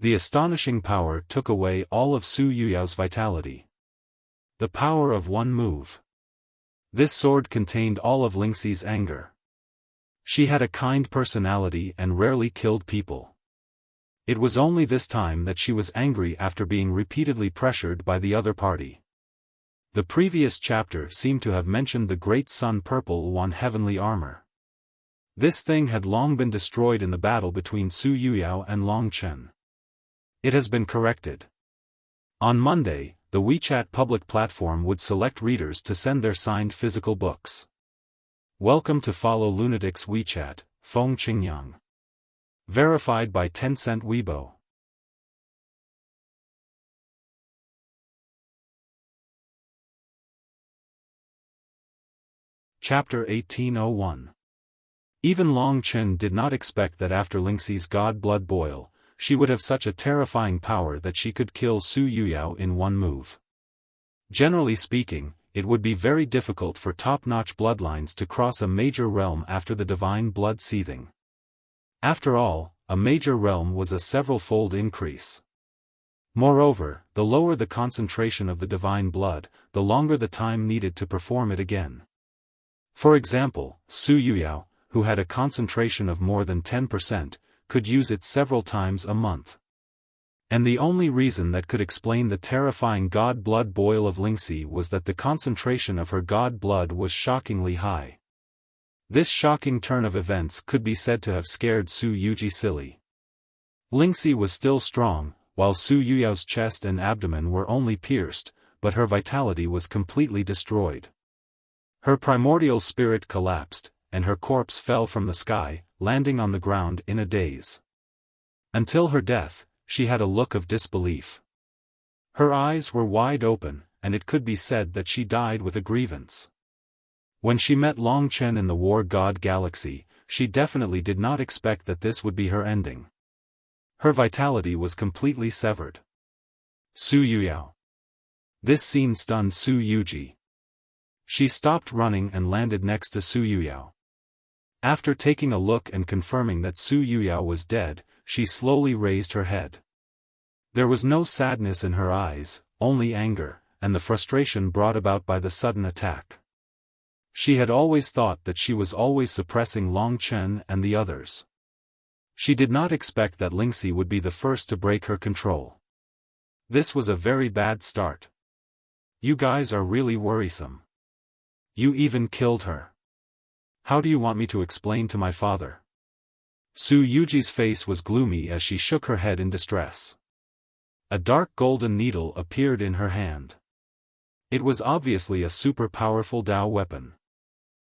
The astonishing power took away all of Su Yuyao's vitality. The power of one move. This sword contained all of Lingxi's anger. She had a kind personality and rarely killed people. It was only this time that she was angry after being repeatedly pressured by the other party. The previous chapter seemed to have mentioned the great sun purple one heavenly armor. This thing had long been destroyed in the battle between Su Yuyao and Long Chen. It has been corrected. On Monday, the WeChat public platform would select readers to send their signed physical books. Welcome to Follow Lunatic's WeChat, Feng Qingyang. Verified by Tencent Weibo. Chapter 1801. Even Long Chen did not expect that after Lingxi's god blood boil, she would have such a terrifying power that she could kill Su Yuyao in one move. Generally speaking, it would be very difficult for top-notch bloodlines to cross a major realm after the divine blood seething. After all, a major realm was a several-fold increase. Moreover, the lower the concentration of the divine blood, the longer the time needed to perform it again. For example, Su Yuyao, who had a concentration of more than 10%, could use it several times a month. And the only reason that could explain the terrifying god blood boil of Lingxi was that the concentration of her god blood was shockingly high. This shocking turn of events could be said to have scared Su Yuji silly. Lingxi was still strong, while Su Yuyao's chest and abdomen were only pierced, but her vitality was completely destroyed. Her primordial spirit collapsed, and her corpse fell from the sky, landing on the ground in a daze. Until her death, she had a look of disbelief. Her eyes were wide open, and it could be said that she died with a grievance. When she met Long Chen in the War God Galaxy, she definitely did not expect that this would be her ending. Her vitality was completely severed. Su Yuyao. This scene stunned Su Yuji. She stopped running and landed next to Su Yuyao. After taking a look and confirming that Su Yuyao was dead, she slowly raised her head. There was no sadness in her eyes, only anger, and the frustration brought about by the sudden attack. She had always thought that she was always suppressing Long Chen and the others. She did not expect that Lingxi would be the first to break her control. This was a very bad start. You guys are really worrisome. You even killed her. How do you want me to explain to my father? Su Yuji's face was gloomy as she shook her head in distress. A dark golden needle appeared in her hand. It was obviously a super powerful Dao weapon.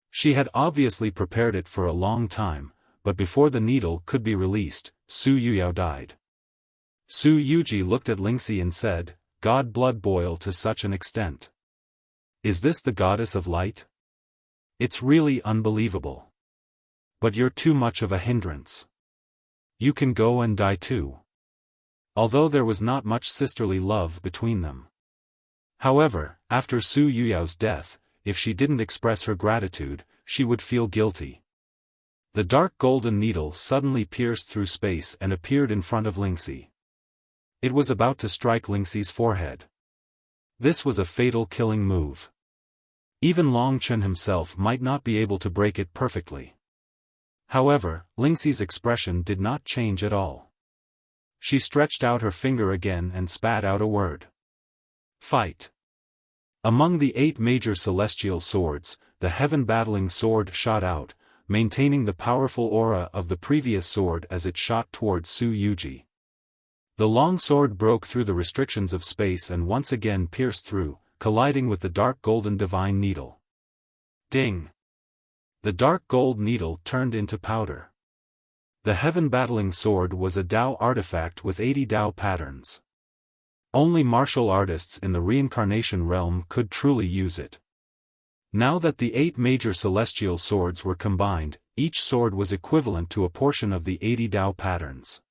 She had obviously prepared it for a long time, but before the needle could be released, Su Yuyao died. Su Yuji looked at Lingxi and said, "God, blood boil to such an extent. Is this the goddess of light? It's really unbelievable. But you're too much of a hindrance. You can go and die too." Although there was not much sisterly love between them. However, after Su Yuyao's death, if she didn't express her gratitude, she would feel guilty. The dark golden needle suddenly pierced through space and appeared in front of Lingxi. It was about to strike Lingxi's forehead. This was a fatal killing move. Even Long Chen himself might not be able to break it perfectly. However, Lingxi's expression did not change at all. She stretched out her finger again and spat out a word. Fight. Among the 8 major celestial swords, the heaven-battling sword shot out, maintaining the powerful aura of the previous sword as it shot towards Su Yuji. The long sword broke through the restrictions of space and once again pierced through, colliding with the dark golden divine needle. Ding! The dark gold needle turned into powder. The heaven-battling sword was a Dao artifact with 80 Dao patterns. Only martial artists in the reincarnation realm could truly use it. Now that the 8 major celestial swords were combined, each sword was equivalent to a portion of the 80 Dao patterns.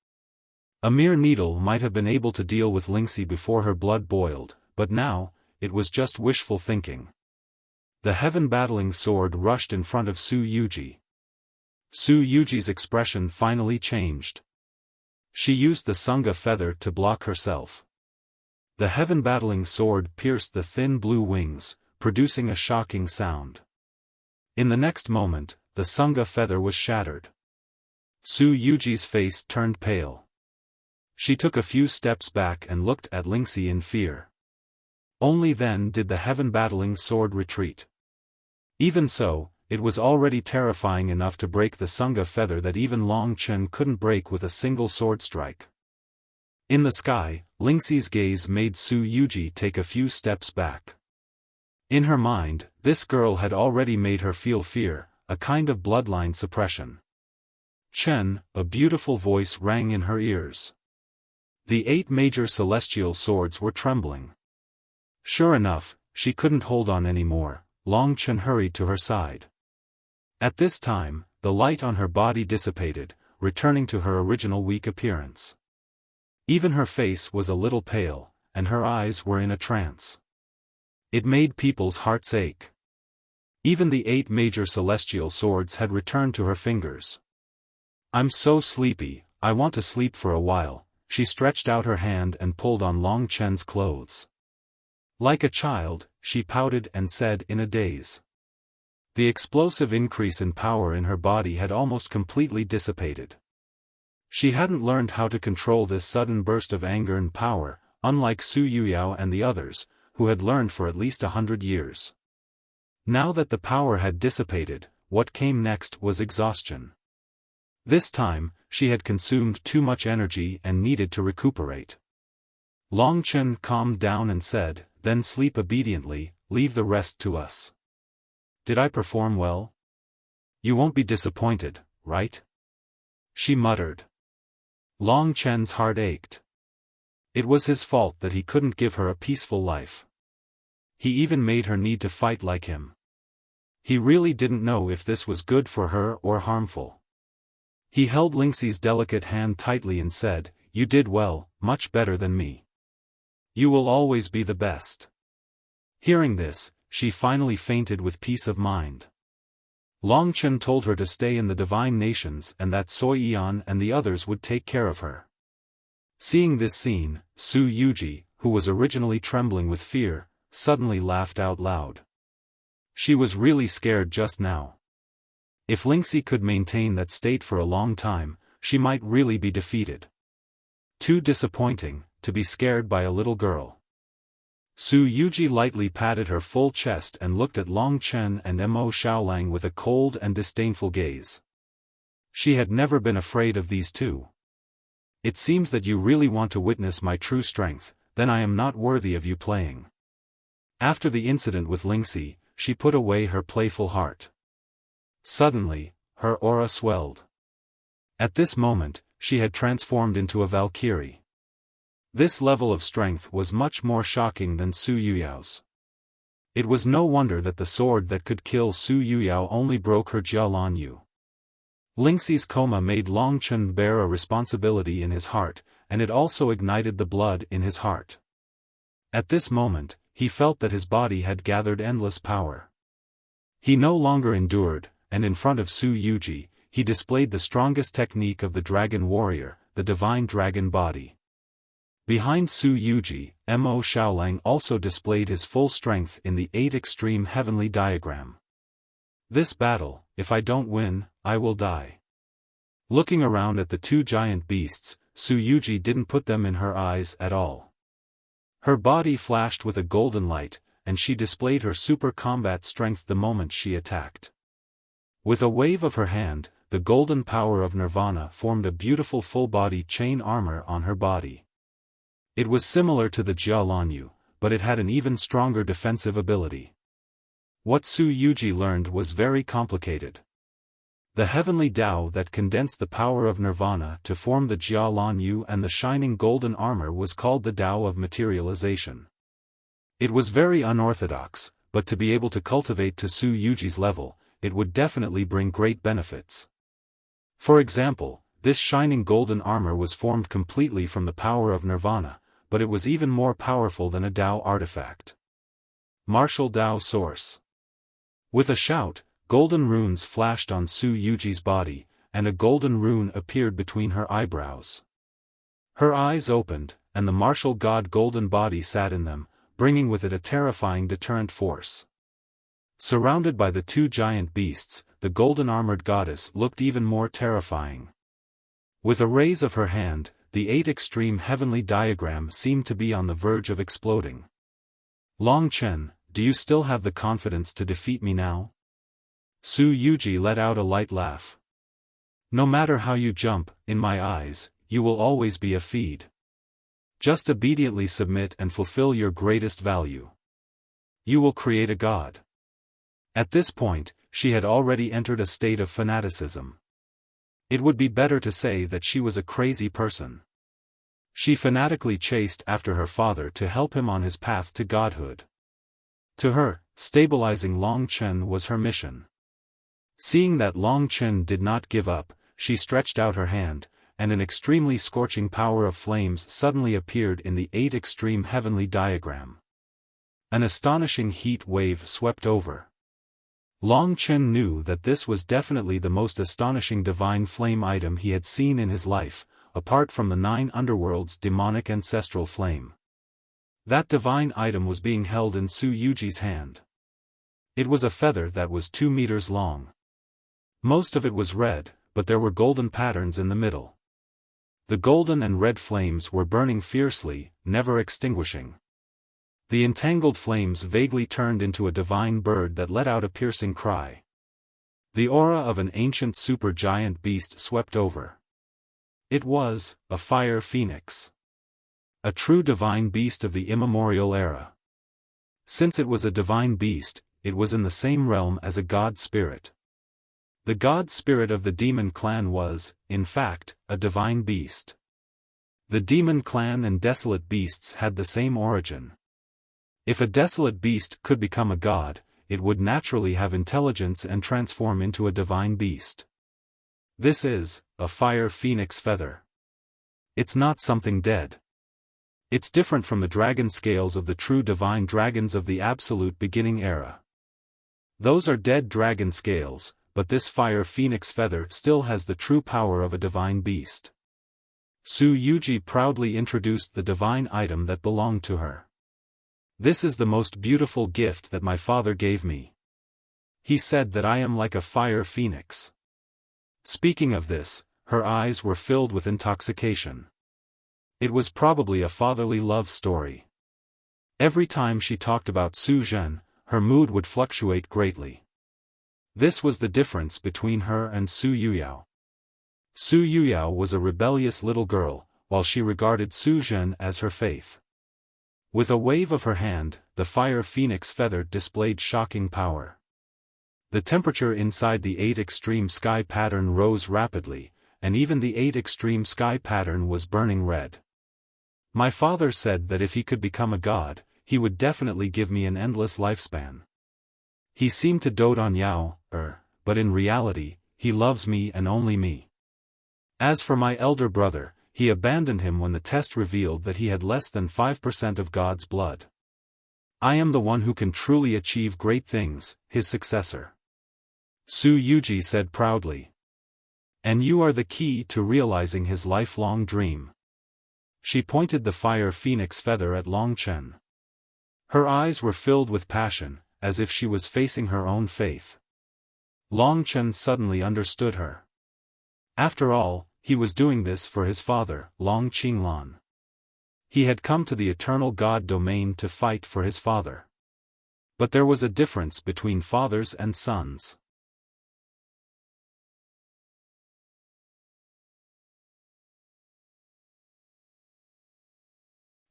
A mere needle might have been able to deal with Lingxi before her blood boiled, but now, it was just wishful thinking. The heaven-battling sword rushed in front of Su Yuji. Su Yuji's expression finally changed. She used the Sangha feather to block herself. The heaven-battling sword pierced the thin blue wings, producing a shocking sound. In the next moment, the Sangha feather was shattered. Su Yuji's face turned pale. She took a few steps back and looked at Lingxi in fear. Only then did the heaven-battling sword retreat. Even so, it was already terrifying enough to break the Sangha feather that even Long Chen couldn't break with a single sword strike. In the sky, Lingxi's gaze made Su Yuji take a few steps back. In her mind, this girl had already made her feel fear, a kind of bloodline suppression. Chen, a beautiful voice rang in her ears. The 8 major celestial swords were trembling. Sure enough, she couldn't hold on anymore. Long Chen hurried to her side. At this time, the light on her body dissipated, returning to her original weak appearance. Even her face was a little pale, and her eyes were in a trance. It made people's hearts ache. Even the 8 major celestial swords had returned to her fingers. "I'm so sleepy, I want to sleep for a while." She stretched out her hand and pulled on Long Chen's clothes. Like a child, she pouted and said in a daze. The explosive increase in power in her body had almost completely dissipated. She hadn't learned how to control this sudden burst of anger and power, unlike Su Yuyao and the others, who had learned for at least 100 years. Now that the power had dissipated, what came next was exhaustion. This time, she had consumed too much energy and needed to recuperate. Long Chen calmed down and said, "Then sleep obediently, leave the rest to us." "Did I perform well? You won't be disappointed, right?" she muttered. Long Chen's heart ached. It was his fault that he couldn't give her a peaceful life. He even made her need to fight like him. He really didn't know if this was good for her or harmful. He held Lingxi's delicate hand tightly and said, "You did well, much better than me. You will always be the best." Hearing this, she finally fainted with peace of mind. Long Chen told her to stay in the divine nations and that Sui Yan and the others would take care of her. Seeing this scene, Su Yuji, who was originally trembling with fear, suddenly laughed out loud. She was really scared just now. If Lingxi could maintain that state for a long time, she might really be defeated. Too disappointing, to be scared by a little girl. Su Yuji lightly patted her full chest and looked at Long Chen and Mo Xiaolang with a cold and disdainful gaze. She had never been afraid of these two. It seems that you really want to witness my true strength, then I am not worthy of you playing. After the incident with Lingxi, she put away her playful heart. Suddenly, her aura swelled. At this moment, she had transformed into a Valkyrie. This level of strength was much more shocking than Su Yuyao's. It was no wonder that the sword that could kill Su Yuyao only broke her Jialan Yu. Lingxi's coma made Long Chen bear a responsibility in his heart, and it also ignited the blood in his heart. At this moment, he felt that his body had gathered endless power. He no longer endured, and in front of Su Yuji, he displayed the strongest technique of the dragon warrior, the divine dragon body. Behind Su Yuji, Mo Xiaolang also displayed his full strength in the 8 extreme heavenly diagram. This battle, if I don't win, I will die. Looking around at the two giant beasts, Su Yuji didn't put them in her eyes at all. Her body flashed with a golden light, and she displayed her super combat strength the moment she attacked. With a wave of her hand, the golden power of Nirvana formed a beautiful full-body chain armor on her body. It was similar to the Jialan Yu, but it had an even stronger defensive ability. What Su Yuji learned was very complicated. The heavenly Tao that condensed the power of Nirvana to form the Jialan Yu and the shining golden armor was called the Tao of materialization. It was very unorthodox, but to be able to cultivate to Su Yuji's level, it would definitely bring great benefits. For example, this shining golden armor was formed completely from the power of Nirvana, but it was even more powerful than a Tao artifact. Martial Tao Source. With a shout, golden runes flashed on Su Yuji's body, and a golden rune appeared between her eyebrows. Her eyes opened, and the martial god golden body sat in them, bringing with it a terrifying deterrent force. Surrounded by the two giant beasts, the golden-armored goddess looked even more terrifying. With a raise of her hand, the 8 extreme heavenly diagram seemed to be on the verge of exploding. Long Chen, do you still have the confidence to defeat me now? Su Yuji let out a light laugh. No matter how you jump, in my eyes, you will always be a feed. Just obediently submit and fulfill your greatest value. You will create a god. At this point, she had already entered a state of fanaticism. It would be better to say that she was a crazy person. She fanatically chased after her father to help him on his path to godhood. To her, stabilizing Long Chen was her mission. Seeing that Long Chen did not give up, she stretched out her hand, and an extremely scorching power of flames suddenly appeared in the 8 extreme heavenly diagram. An astonishing heat wave swept over. Long Chen knew that this was definitely the most astonishing divine flame item he had seen in his life, apart from the 9 underworlds' demonic ancestral flame. That divine item was being held in Su Yuji's hand. It was a feather that was 2 meters long. Most of it was red, but there were golden patterns in the middle. The golden and red flames were burning fiercely, never extinguishing. The entangled flames vaguely turned into a divine bird that let out a piercing cry. The aura of an ancient super-giant beast swept over. It was a fire phoenix. A true divine beast of the immemorial era. Since it was a divine beast, it was in the same realm as a god spirit. The god spirit of the demon clan was, in fact, a divine beast. The demon clan and desolate beasts had the same origin. If a desolate beast could become a god, it would naturally have intelligence and transform into a divine beast. This is a fire phoenix feather. It's not something dead. It's different from the dragon scales of the true divine dragons of the absolute beginning era. Those are dead dragon scales, but this fire phoenix feather still has the true power of a divine beast. Su Yuji proudly introduced the divine item that belonged to her. This is the most beautiful gift that my father gave me. He said that I am like a fire phoenix. Speaking of this, her eyes were filled with intoxication. It was probably a fatherly love story. Every time she talked about Su Zhen, her mood would fluctuate greatly. This was the difference between her and Su Yuyao. Su Yuyao was a rebellious little girl, while she regarded Su Zhen as her faith. With a wave of her hand, the fire phoenix feather displayed shocking power. The temperature inside the 8 extreme sky pattern rose rapidly, and even the 8 extreme sky pattern was burning red. My father said that if he could become a god, he would definitely give me an endless lifespan. He seemed to dote on Yao, but in reality, he loves me and only me. As for my elder brother, he abandoned him when the test revealed that he had less than 5% of God's blood. I am the one who can truly achieve great things, his successor. Su Yuji said proudly. And you are the key to realizing his lifelong dream. She pointed the fire phoenix feather at Long Chen. Her eyes were filled with passion, as if she was facing her own faith. Long Chen suddenly understood her. After all, he was doing this for his father, Long Qinglan. He had come to the eternal God domain to fight for his father. But there was a difference between fathers and sons.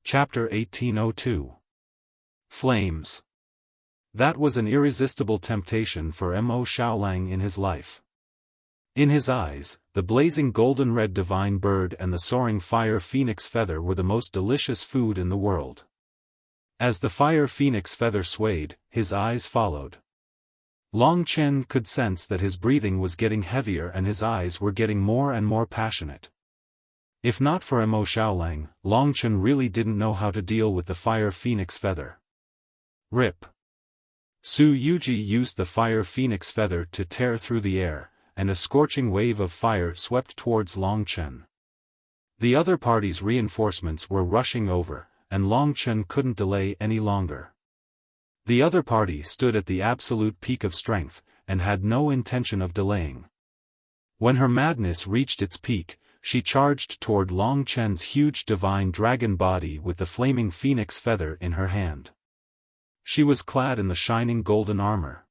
Chapter 1802. Flames. That was an irresistible temptation for Mo Xiaolang in his life. In his eyes, the blazing golden red divine bird and the soaring fire phoenix feather were the most delicious food in the world. As the fire phoenix feather swayed, his eyes followed. Long Chen could sense that his breathing was getting heavier and his eyes were getting more and more passionate. If not for Mo Xiaolang, Long Chen really didn't know how to deal with the fire phoenix feather. Rip. Su Yuji used the fire phoenix feather to tear through the air, and a scorching wave of fire swept towards Long Chen. The other party's reinforcements were rushing over, and Long Chen couldn't delay any longer. The other party stood at the absolute peak of strength, and had no intention of delaying. When her madness reached its peak, she charged toward Long Chen's huge divine dragon body with the flaming phoenix feather in her hand. She was clad in the shining golden armor.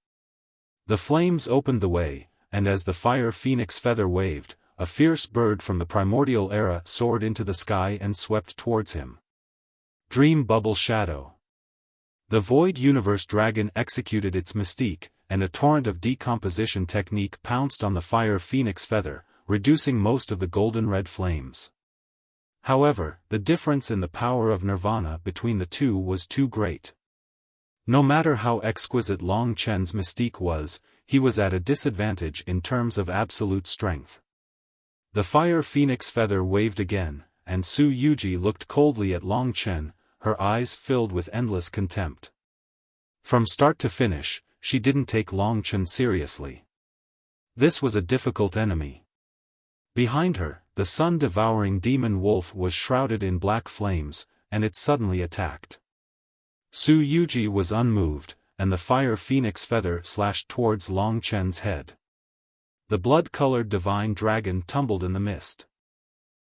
The flames opened the way, and as the fire phoenix feather waved, a fierce bird from the primordial era soared into the sky and swept towards him. Dream Bubble Shadow. The Void Universe Dragon executed its mystique, and a torrent of decomposition technique pounced on the fire phoenix feather, reducing most of the golden red flames. However, the difference in the power of nirvana between the two was too great. No matter how exquisite Long Chen's mystique was, he was at a disadvantage in terms of absolute strength. The fire phoenix feather waved again, and Su Yuji looked coldly at Long Chen, her eyes filled with endless contempt. From start to finish, she didn't take Long Chen seriously. This was a difficult enemy. Behind her, the sun-devouring demon wolf was shrouded in black flames, and it suddenly attacked. Su Yuji was unmoved, and the fire phoenix feather slashed towards Long Chen's head. The blood-colored divine dragon tumbled in the mist.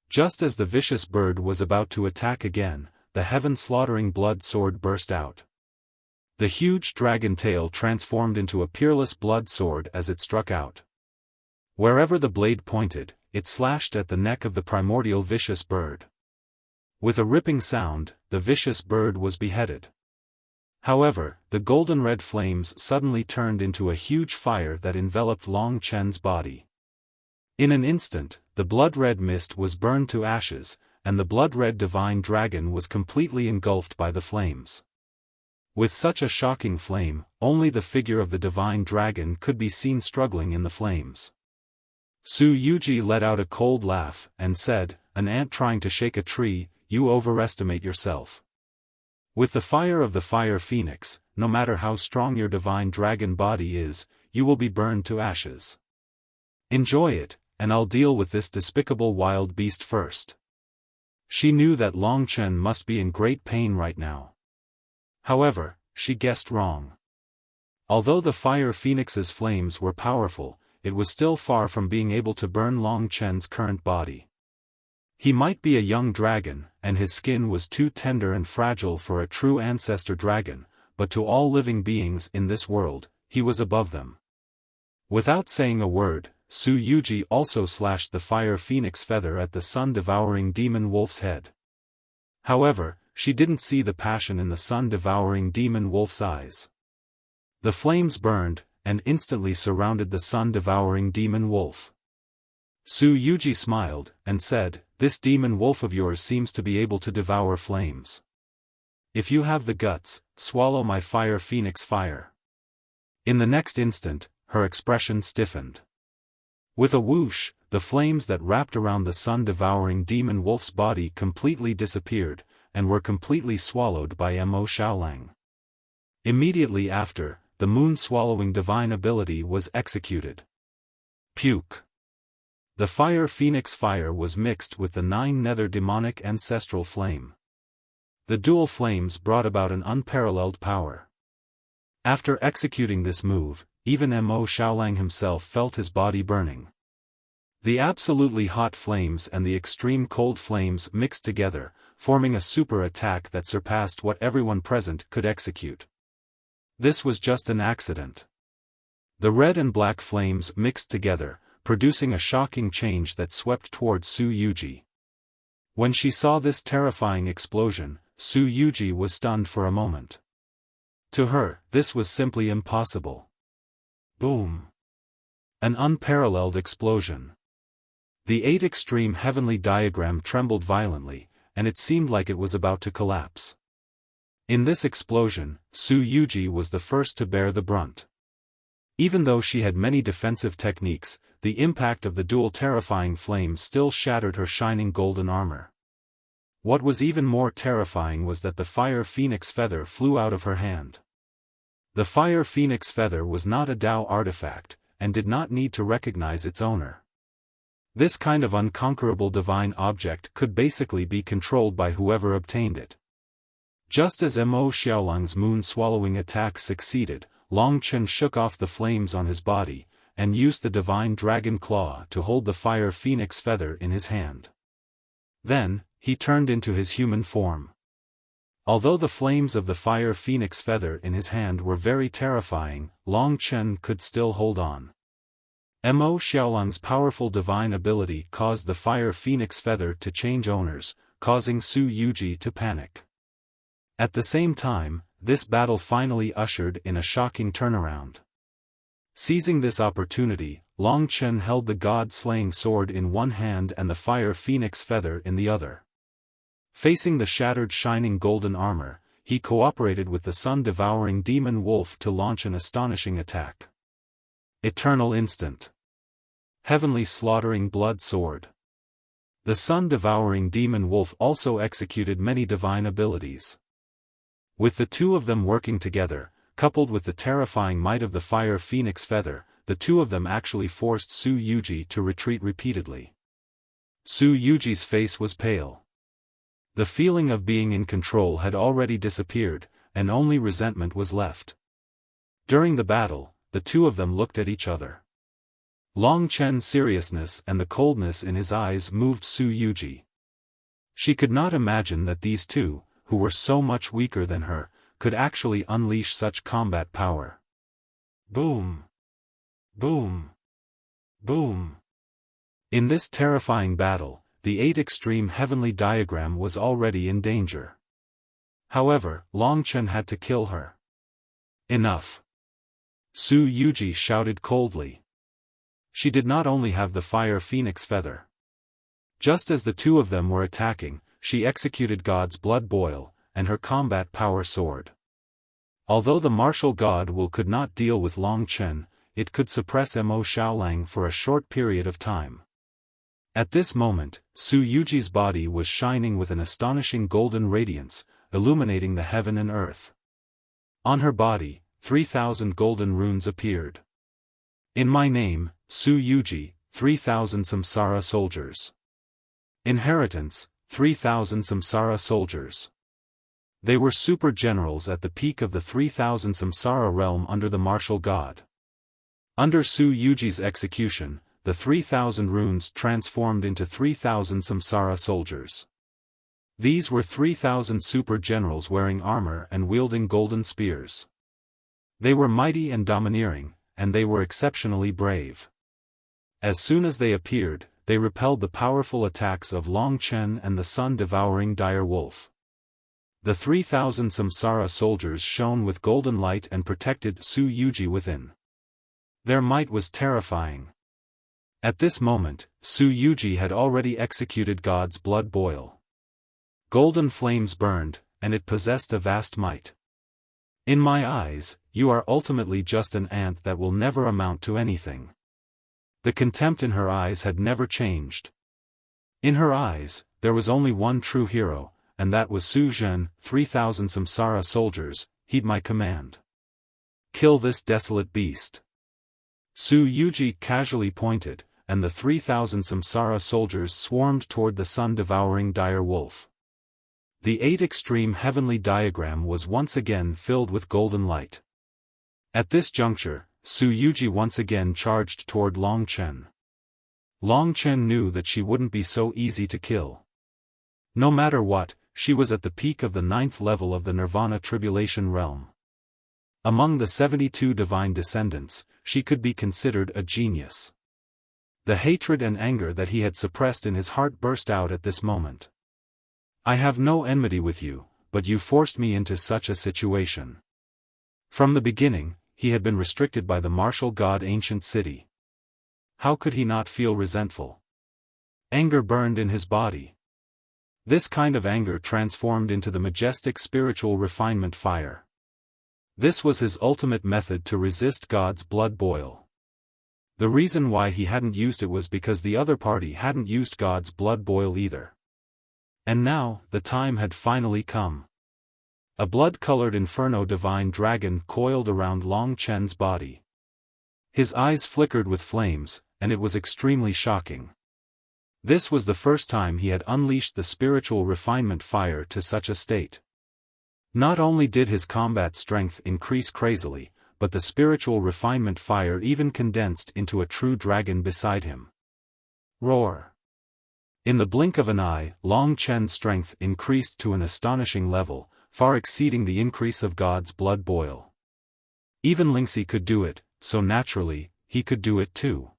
Just as the vicious bird was about to attack again, the heaven-slaughtering blood sword burst out. The huge dragon tail transformed into a peerless blood sword as it struck out. Wherever the blade pointed, it slashed at the neck of the primordial vicious bird. With a ripping sound, the vicious bird was beheaded. However, the golden red flames suddenly turned into a huge fire that enveloped Long Chen's body. In an instant, the blood-red mist was burned to ashes, and the blood-red divine dragon was completely engulfed by the flames. With such a shocking flame, only the figure of the divine dragon could be seen struggling in the flames. Su Yuji let out a cold laugh, and said, "An ant trying to shake a tree, you overestimate yourself. With the fire of the fire phoenix, no matter how strong your divine dragon body is, you will be burned to ashes. Enjoy it, and I'll deal with this despicable wild beast first. She knew that Long Chen must be in great pain right now. However, she guessed wrong. Although the fire phoenix's flames were powerful, it was still far from being able to burn Long Chen's current body. He might be a young dragon, and his skin was too tender and fragile for a true ancestor dragon, but to all living beings in this world, he was above them. Without saying a word, Su Yuji also slashed the fire phoenix feather at the sun-devouring demon wolf's head. However, she didn't see the passion in the sun-devouring demon wolf's eyes. The flames burned, and instantly surrounded the sun-devouring demon wolf. Su Yuji smiled, and said, "This demon wolf of yours seems to be able to devour flames. If you have the guts, swallow my fire phoenix fire." In the next instant, her expression stiffened. With a whoosh, the flames that wrapped around the sun-devouring demon wolf's body completely disappeared, and were completely swallowed by Mo Xiaolang. Immediately after, the moon-swallowing divine ability was executed. Puke. The fire phoenix fire was mixed with the 9 nether demonic ancestral flame. The dual flames brought about an unparalleled power. After executing this move, even Mo Xiaolang himself felt his body burning. The absolutely hot flames and the extreme cold flames mixed together, forming a super attack that surpassed what everyone present could execute. This was just an accident. The red and black flames mixed together, producing a shocking change that swept towards Su Yuji. When she saw this terrifying explosion, Su Yuji was stunned for a moment. To her, this was simply impossible. Boom! An unparalleled explosion. The 8 extreme heavenly diagram trembled violently, and it seemed like it was about to collapse. In this explosion, Su Yuji was the first to bear the brunt. Even though she had many defensive techniques, the impact of the dual terrifying flames still shattered her shining golden armor. What was even more terrifying was that the fire phoenix feather flew out of her hand. The fire phoenix feather was not a Dao artifact, and did not need to recognize its owner. This kind of unconquerable divine object could basically be controlled by whoever obtained it. Just as Mo Xiaolang's moon-swallowing attack succeeded, Long Chen shook off the flames on his body, and used the divine dragon claw to hold the fire phoenix feather in his hand. Then, he turned into his human form. Although the flames of the fire phoenix feather in his hand were very terrifying, Long Chen could still hold on. Mo Xiaolang's powerful divine ability caused the fire phoenix feather to change owners, causing Su Yuji to panic. At the same time, this battle finally ushered in a shocking turnaround. Seizing this opportunity, Long Chen held the god-slaying sword in one hand and the fire phoenix feather in the other. Facing the shattered shining golden armor, he cooperated with the sun-devouring demon wolf to launch an astonishing attack. Eternal Instant. Heavenly Slaughtering Blood Sword. The sun-devouring demon wolf also executed many divine abilities. With the two of them working together, coupled with the terrifying might of the fire phoenix feather, the two of them actually forced Su Yuji to retreat repeatedly. Su Yuji's face was pale. The feeling of being in control had already disappeared, and only resentment was left. During the battle, the two of them looked at each other. Long Chen's seriousness and the coldness in his eyes moved Su Yuji. She could not imagine that these two, who were so much weaker than her, could actually unleash such combat power. Boom! Boom! Boom! In this terrifying battle, the 8 extreme heavenly diagram was already in danger. However, Long Chen had to kill her. Enough! Su Yuji shouted coldly. She did not only have the fire phoenix feather. Just as the two of them were attacking, she executed God's blood boil, and her combat power sword. Although the martial god will could not deal with Long Chen, it could suppress Mo Xiaolang for a short period of time. At this moment, Su Yuji's body was shining with an astonishing golden radiance, illuminating the heaven and earth. On her body, 3,000 golden runes appeared. In my name, Su Yuji, 3,000 Samsara soldiers. Inheritance, 3,000 Samsara soldiers. They were super generals at the peak of the 3,000 Samsara realm under the martial god. Under Su Yuji's execution, the 3,000 runes transformed into 3,000 Samsara soldiers. These were 3,000 super generals wearing armor and wielding golden spears. They were mighty and domineering, and they were exceptionally brave. As soon as they appeared, they repelled the powerful attacks of Long Chen and the sun-devouring dire wolf. The 3,000 Samsara soldiers shone with golden light and protected Su Yuji within. Their might was terrifying. At this moment, Su Yuji had already executed God's blood boil. Golden flames burned, and it possessed a vast might. In my eyes, you are ultimately just an ant that will never amount to anything. The contempt in her eyes had never changed. In her eyes, there was only one true hero, and that was Su Zhen. 3,000 Samsara soldiers, heed my command. Kill this desolate beast. Su Yuji casually pointed, and the 3,000 Samsara soldiers swarmed toward the sun-devouring dire wolf. The 8 extreme heavenly diagram was once again filled with golden light. At this juncture, Su Yuji once again charged toward Long Chen. Long Chen knew that she wouldn't be so easy to kill. No matter what, she was at the peak of the 9th level of the Nirvana Tribulation realm. Among the 72 divine descendants, she could be considered a genius. The hatred and anger that he had suppressed in his heart burst out at this moment. I have no enmity with you, but you forced me into such a situation. From the beginning, he had been restricted by the martial god ancient city. How could he not feel resentful? Anger burned in his body. This kind of anger transformed into the majestic spiritual refinement fire. This was his ultimate method to resist God's blood boil. The reason why he hadn't used it was because the other party hadn't used God's blood boil either. And now, the time had finally come. A blood-colored inferno divine dragon coiled around Long Chen's body. His eyes flickered with flames, and it was extremely shocking. This was the first time he had unleashed the spiritual refinement fire to such a state. Not only did his combat strength increase crazily, but the spiritual refinement fire even condensed into a true dragon beside him. Roar! In the blink of an eye, Long Chen's strength increased to an astonishing level, far exceeding the increase of God's blood boil. Even Lingxi could do it, so naturally, he could do it too.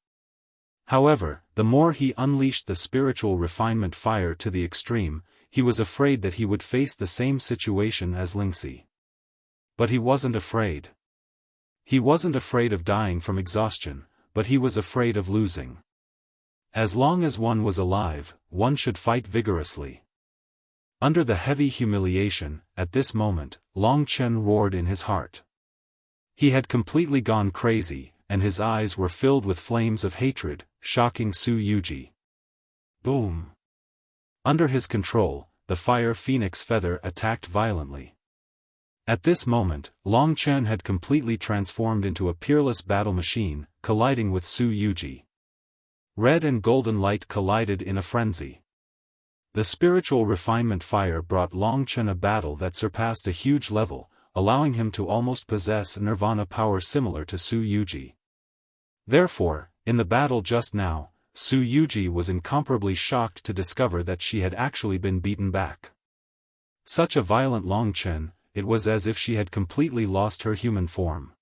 However, the more he unleashed the spiritual refinement fire to the extreme, he was afraid that he would face the same situation as Lingxi. But he wasn't afraid. He wasn't afraid of dying from exhaustion, but he was afraid of losing. As long as one was alive, one should fight vigorously. Under the heavy humiliation, at this moment, Long Chen roared in his heart. He had completely gone crazy, and his eyes were filled with flames of hatred, shocking Su Yuji. Boom! Under his control, the fire phoenix feather attacked violently. At this moment, Long Chen had completely transformed into a peerless battle machine, colliding with Su Yuji. Red and golden light collided in a frenzy. The spiritual refinement fire brought Long Chen a battle that surpassed a huge level, allowing him to almost possess nirvana power similar to Su Yuji. Therefore, in the battle just now, Su Yuji was incomparably shocked to discover that she had actually been beaten back. Such a violent Long Chen, it was as if she had completely lost her human form.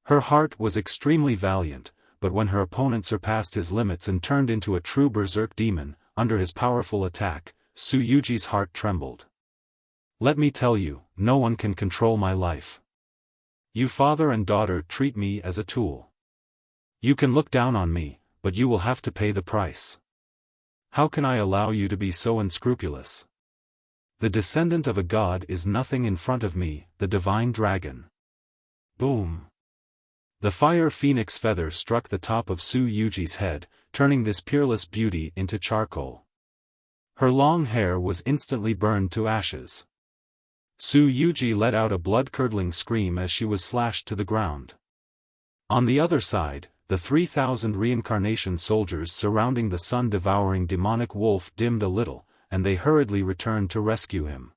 Her heart was extremely valiant, but when her opponent surpassed his limits and turned into a true berserk demon, under his powerful attack, Su Yuji's heart trembled. Let me tell you, no one can control my life. You father and daughter treat me as a tool. You can look down on me, but you will have to pay the price. How can I allow you to be so unscrupulous? The descendant of a god is nothing in front of me, the divine dragon. Boom! The fire phoenix feather struck the top of Su Yuji's head, turning this peerless beauty into charcoal. Her long hair was instantly burned to ashes. Su Yuji let out a blood-curdling scream as she was slashed to the ground. On the other side, the 3,000 reincarnation soldiers surrounding the sun-devouring demonic wolf dimmed a little, and they hurriedly returned to rescue him.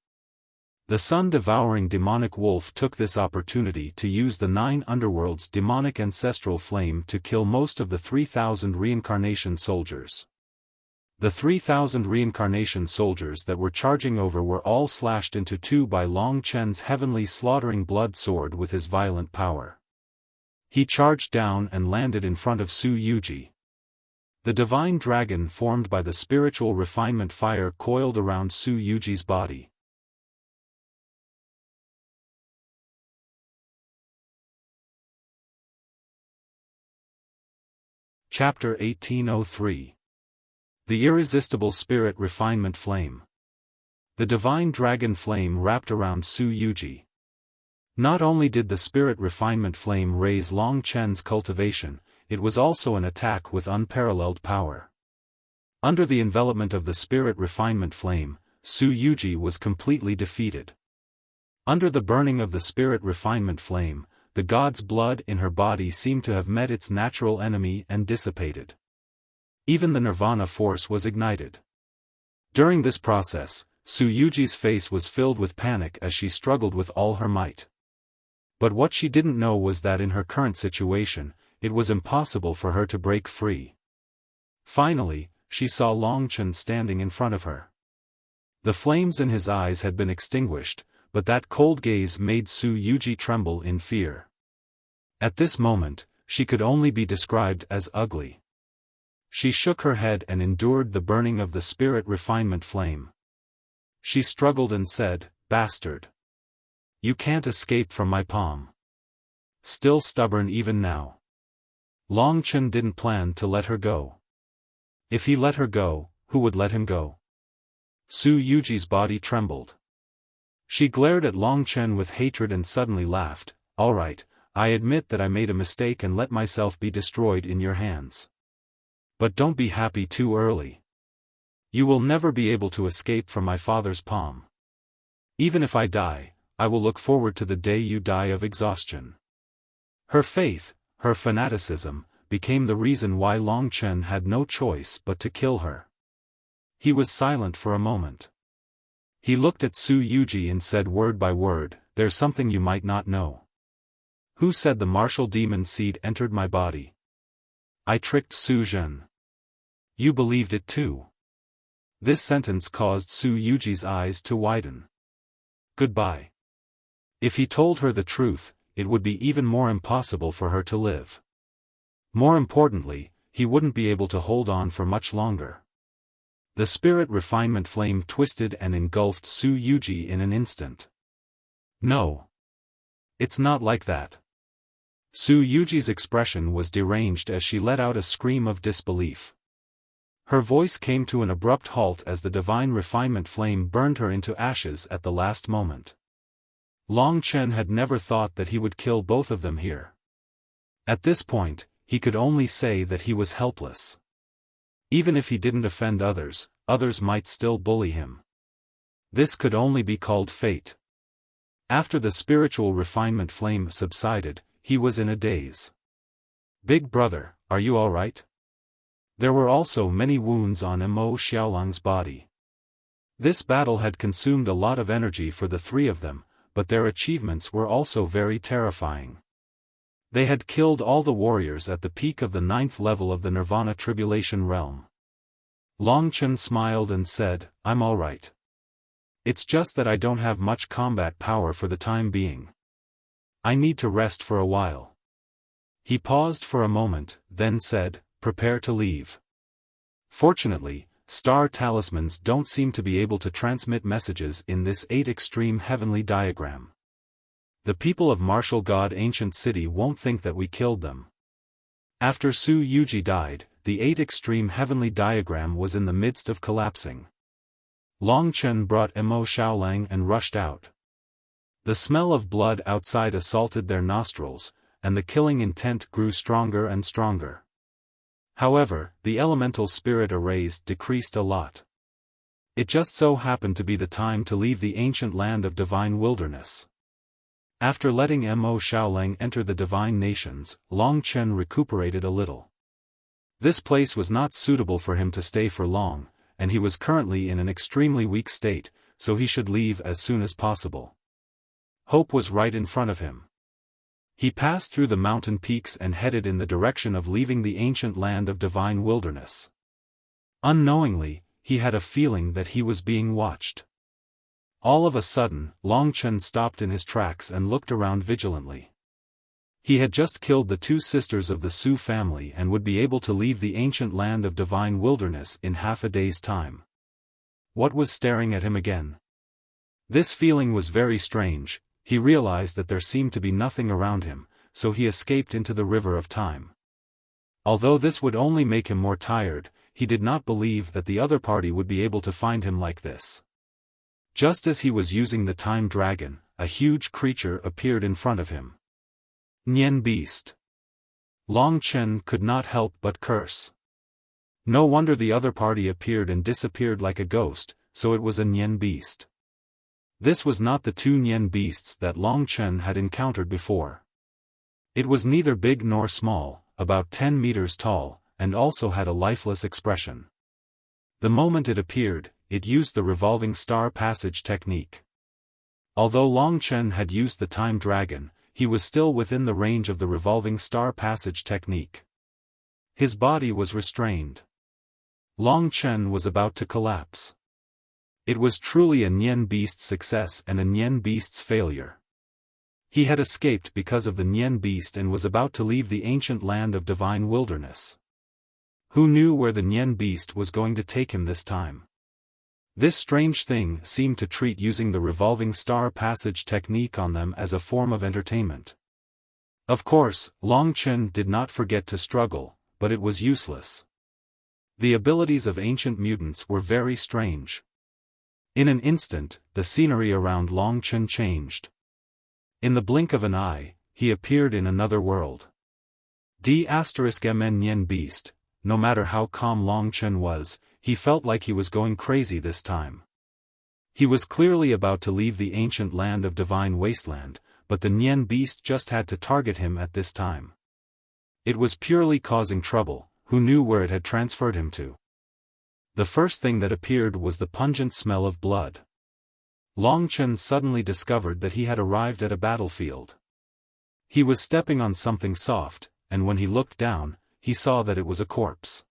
The sun-devouring demonic wolf took this opportunity to use the 9 underworld's demonic ancestral flame to kill most of the 3,000 reincarnation soldiers. The 3,000 reincarnation soldiers that were charging over were all slashed into two by Long Chen's heavenly slaughtering blood sword with his violent power. He charged down and landed in front of Su Yuji. The divine dragon formed by the spiritual refinement fire coiled around Su Yuji's body. Chapter 1803. The Irresistible Spirit Refinement Flame. The divine dragon flame wrapped around Su Yuji. Not only did the spirit refinement flame raise Long Chen's cultivation, it was also an attack with unparalleled power. Under the envelopment of the spirit refinement flame, Su Yuji was completely defeated. Under the burning of the spirit refinement flame, the god's blood in her body seemed to have met its natural enemy and dissipated. Even the nirvana force was ignited. During this process, Su Yuji's face was filled with panic as she struggled with all her might. But what she didn't know was that in her current situation, it was impossible for her to break free. Finally, she saw Long Chen standing in front of her. The flames in his eyes had been extinguished, but that cold gaze made Su Yuji tremble in fear. At this moment, she could only be described as ugly. She shook her head and endured the burning of the spirit refinement flame. She struggled and said, "Bastard! You can't escape from my palm." Still stubborn even now. Long Chen didn't plan to let her go. If he let her go, who would let him go? Su Yuji's body trembled. She glared at Long Chen with hatred and suddenly laughed. "All right, I admit that I made a mistake and let myself be destroyed in your hands. But don't be happy too early. You will never be able to escape from my father's palm. Even if I die, I will look forward to the day you die of exhaustion." Her faith, her fanaticism, became the reason why Long Chen had no choice but to kill her. He was silent for a moment. He looked at Su Yuji and said word by word, "There's something you might not know. Who said the martial demon seed entered my body? I tricked Su Zhen. You believed it too." This sentence caused Su Yuji's eyes to widen. Goodbye. If he told her the truth, it would be even more impossible for her to live. More importantly, he wouldn't be able to hold on for much longer. The spirit refinement flame twisted and engulfed Su Yuji in an instant. "No. It's not like that." Su Yuji's expression was deranged as she let out a scream of disbelief. Her voice came to an abrupt halt as the divine refinement flame burned her into ashes at the last moment. Long Chen had never thought that he would kill both of them here. At this point, he could only say that he was helpless. Even if he didn't offend others, others might still bully him. This could only be called fate. After the spiritual refinement flame subsided, he was in a daze. "Big brother, are you all right?" There were also many wounds on Mo Xiaolang's body. This battle had consumed a lot of energy for the three of them, but their achievements were also very terrifying. They had killed all the warriors at the peak of the 9th level of the Nirvana Tribulation Realm. Long Chen smiled and said, "I'm all right. It's just that I don't have much combat power for the time being. I need to rest for a while." He paused for a moment, then said, "Prepare to leave." Fortunately, star talismans don't seem to be able to transmit messages in this 8 extreme heavenly diagram. The people of Martial God Ancient City won't think that we killed them. After Su Yuji died, the 8 extreme heavenly diagram was in the midst of collapsing. Long Chen brought Mo Xiaolang and rushed out. The smell of blood outside assaulted their nostrils, and the killing intent grew stronger and stronger. However, the elemental spirit arrays decreased a lot. It just so happened to be the time to leave the ancient land of divine wilderness. After letting Mo Xiaoleng enter the divine nations, Long Chen recuperated a little. This place was not suitable for him to stay for long, and he was currently in an extremely weak state, so he should leave as soon as possible. Hope was right in front of him. He passed through the mountain peaks and headed in the direction of leaving the ancient land of divine wilderness. Unknowingly, he had a feeling that he was being watched. All of a sudden, Long Chen stopped in his tracks and looked around vigilantly. He had just killed the two sisters of the Su family and would be able to leave the ancient land of divine wilderness in half a day's time. What was staring at him again? This feeling was very strange. He realized that there seemed to be nothing around him, so he escaped into the river of time. Although this would only make him more tired, he did not believe that the other party would be able to find him like this. Just as he was using the time dragon, a huge creature appeared in front of him. Nian beast. Long Chen could not help but curse. No wonder the other party appeared and disappeared like a ghost, so it was a Nian beast. This was not the two Nian beasts that Long Chen had encountered before. It was neither big nor small, about 10 meters tall, and also had a lifeless expression. The moment it appeared, it used the revolving star passage technique. Although Long Chen had used the time dragon, he was still within the range of the revolving star passage technique. His body was restrained. Long Chen was about to collapse. It was truly a Nian beast's success and a Nian beast's failure. He had escaped because of the Nian beast and was about to leave the ancient land of divine wilderness. Who knew where the Nian beast was going to take him this time? This strange thing seemed to treat using the revolving star passage technique on them as a form of entertainment. Of course, Long Chen did not forget to struggle, but it was useless. The abilities of ancient mutants were very strange. In an instant, the scenery around Long Chen changed. In the blink of an eye, he appeared in another world. D*MN Nian beast, no matter how calm Long Chen was, he felt like he was going crazy this time. He was clearly about to leave the ancient land of divine wasteland, but the Nian beast just had to target him at this time. It was purely causing trouble. Who knew where it had transferred him to? The first thing that appeared was the pungent smell of blood. Long Chen suddenly discovered that he had arrived at a battlefield. He was stepping on something soft, and when he looked down, he saw that it was a corpse.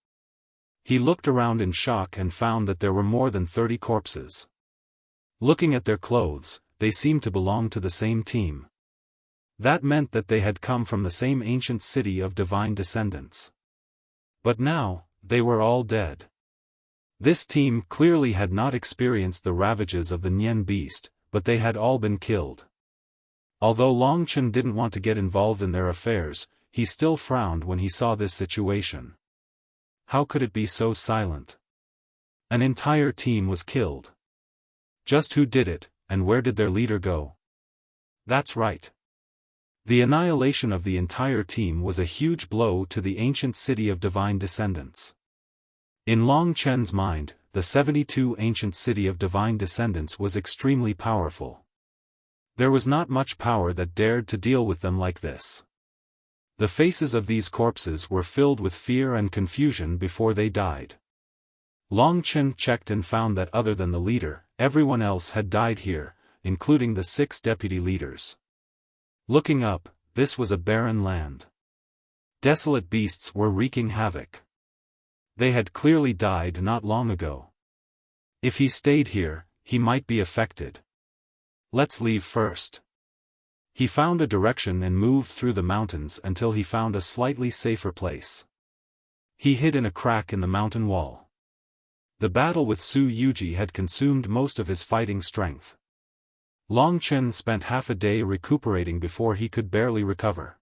He looked around in shock and found that there were more than 30 corpses. Looking at their clothes, they seemed to belong to the same team. That meant that they had come from the same ancient city of divine descendants. But now, they were all dead. This team clearly had not experienced the ravages of the Nian beast, but they had all been killed. Although Long Chen didn't want to get involved in their affairs, he still frowned when he saw this situation. How could it be so silent? An entire team was killed. Just who did it, and where did their leader go? That's right. The annihilation of the entire team was a huge blow to the ancient city of divine descendants. In Long Chen's mind, the 72 ancient city of divine descendants was extremely powerful. There was not much power that dared to deal with them like this. The faces of these corpses were filled with fear and confusion before they died. Long Chen checked and found that other than the leader, everyone else had died here, including the 6 deputy leaders. Looking up, this was a barren land. Desolate beasts were wreaking havoc. They had clearly died not long ago. If he stayed here, he might be affected. Let's leave first. He found a direction and moved through the mountains until he found a slightly safer place. He hid in a crack in the mountain wall. The battle with Su Yuji had consumed most of his fighting strength. Long Chen spent half a day recuperating before he could barely recover.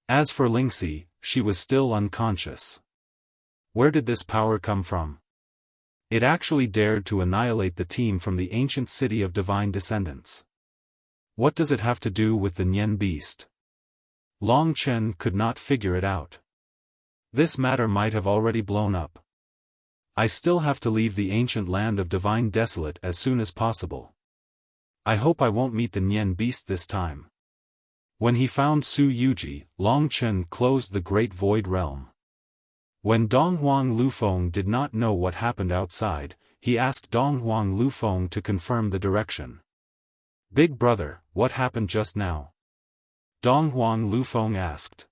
As for Lingxi, she was still unconscious. Where did this power come from? It actually dared to annihilate the team from the ancient city of divine descendants. What does it have to do with the Nian beast? Long Chen could not figure it out. This matter might have already blown up. I still have to leave the ancient land of Divine Desolate as soon as possible. I hope I won't meet the Nian beast this time. When he found Su Yuji, Long Chen closed the Great Void Realm. When Donghuang Lufeng did not know what happened outside, he asked Donghuang Lufeng to confirm the direction. "Big brother, what happened just now?" Donghuang Lufeng asked.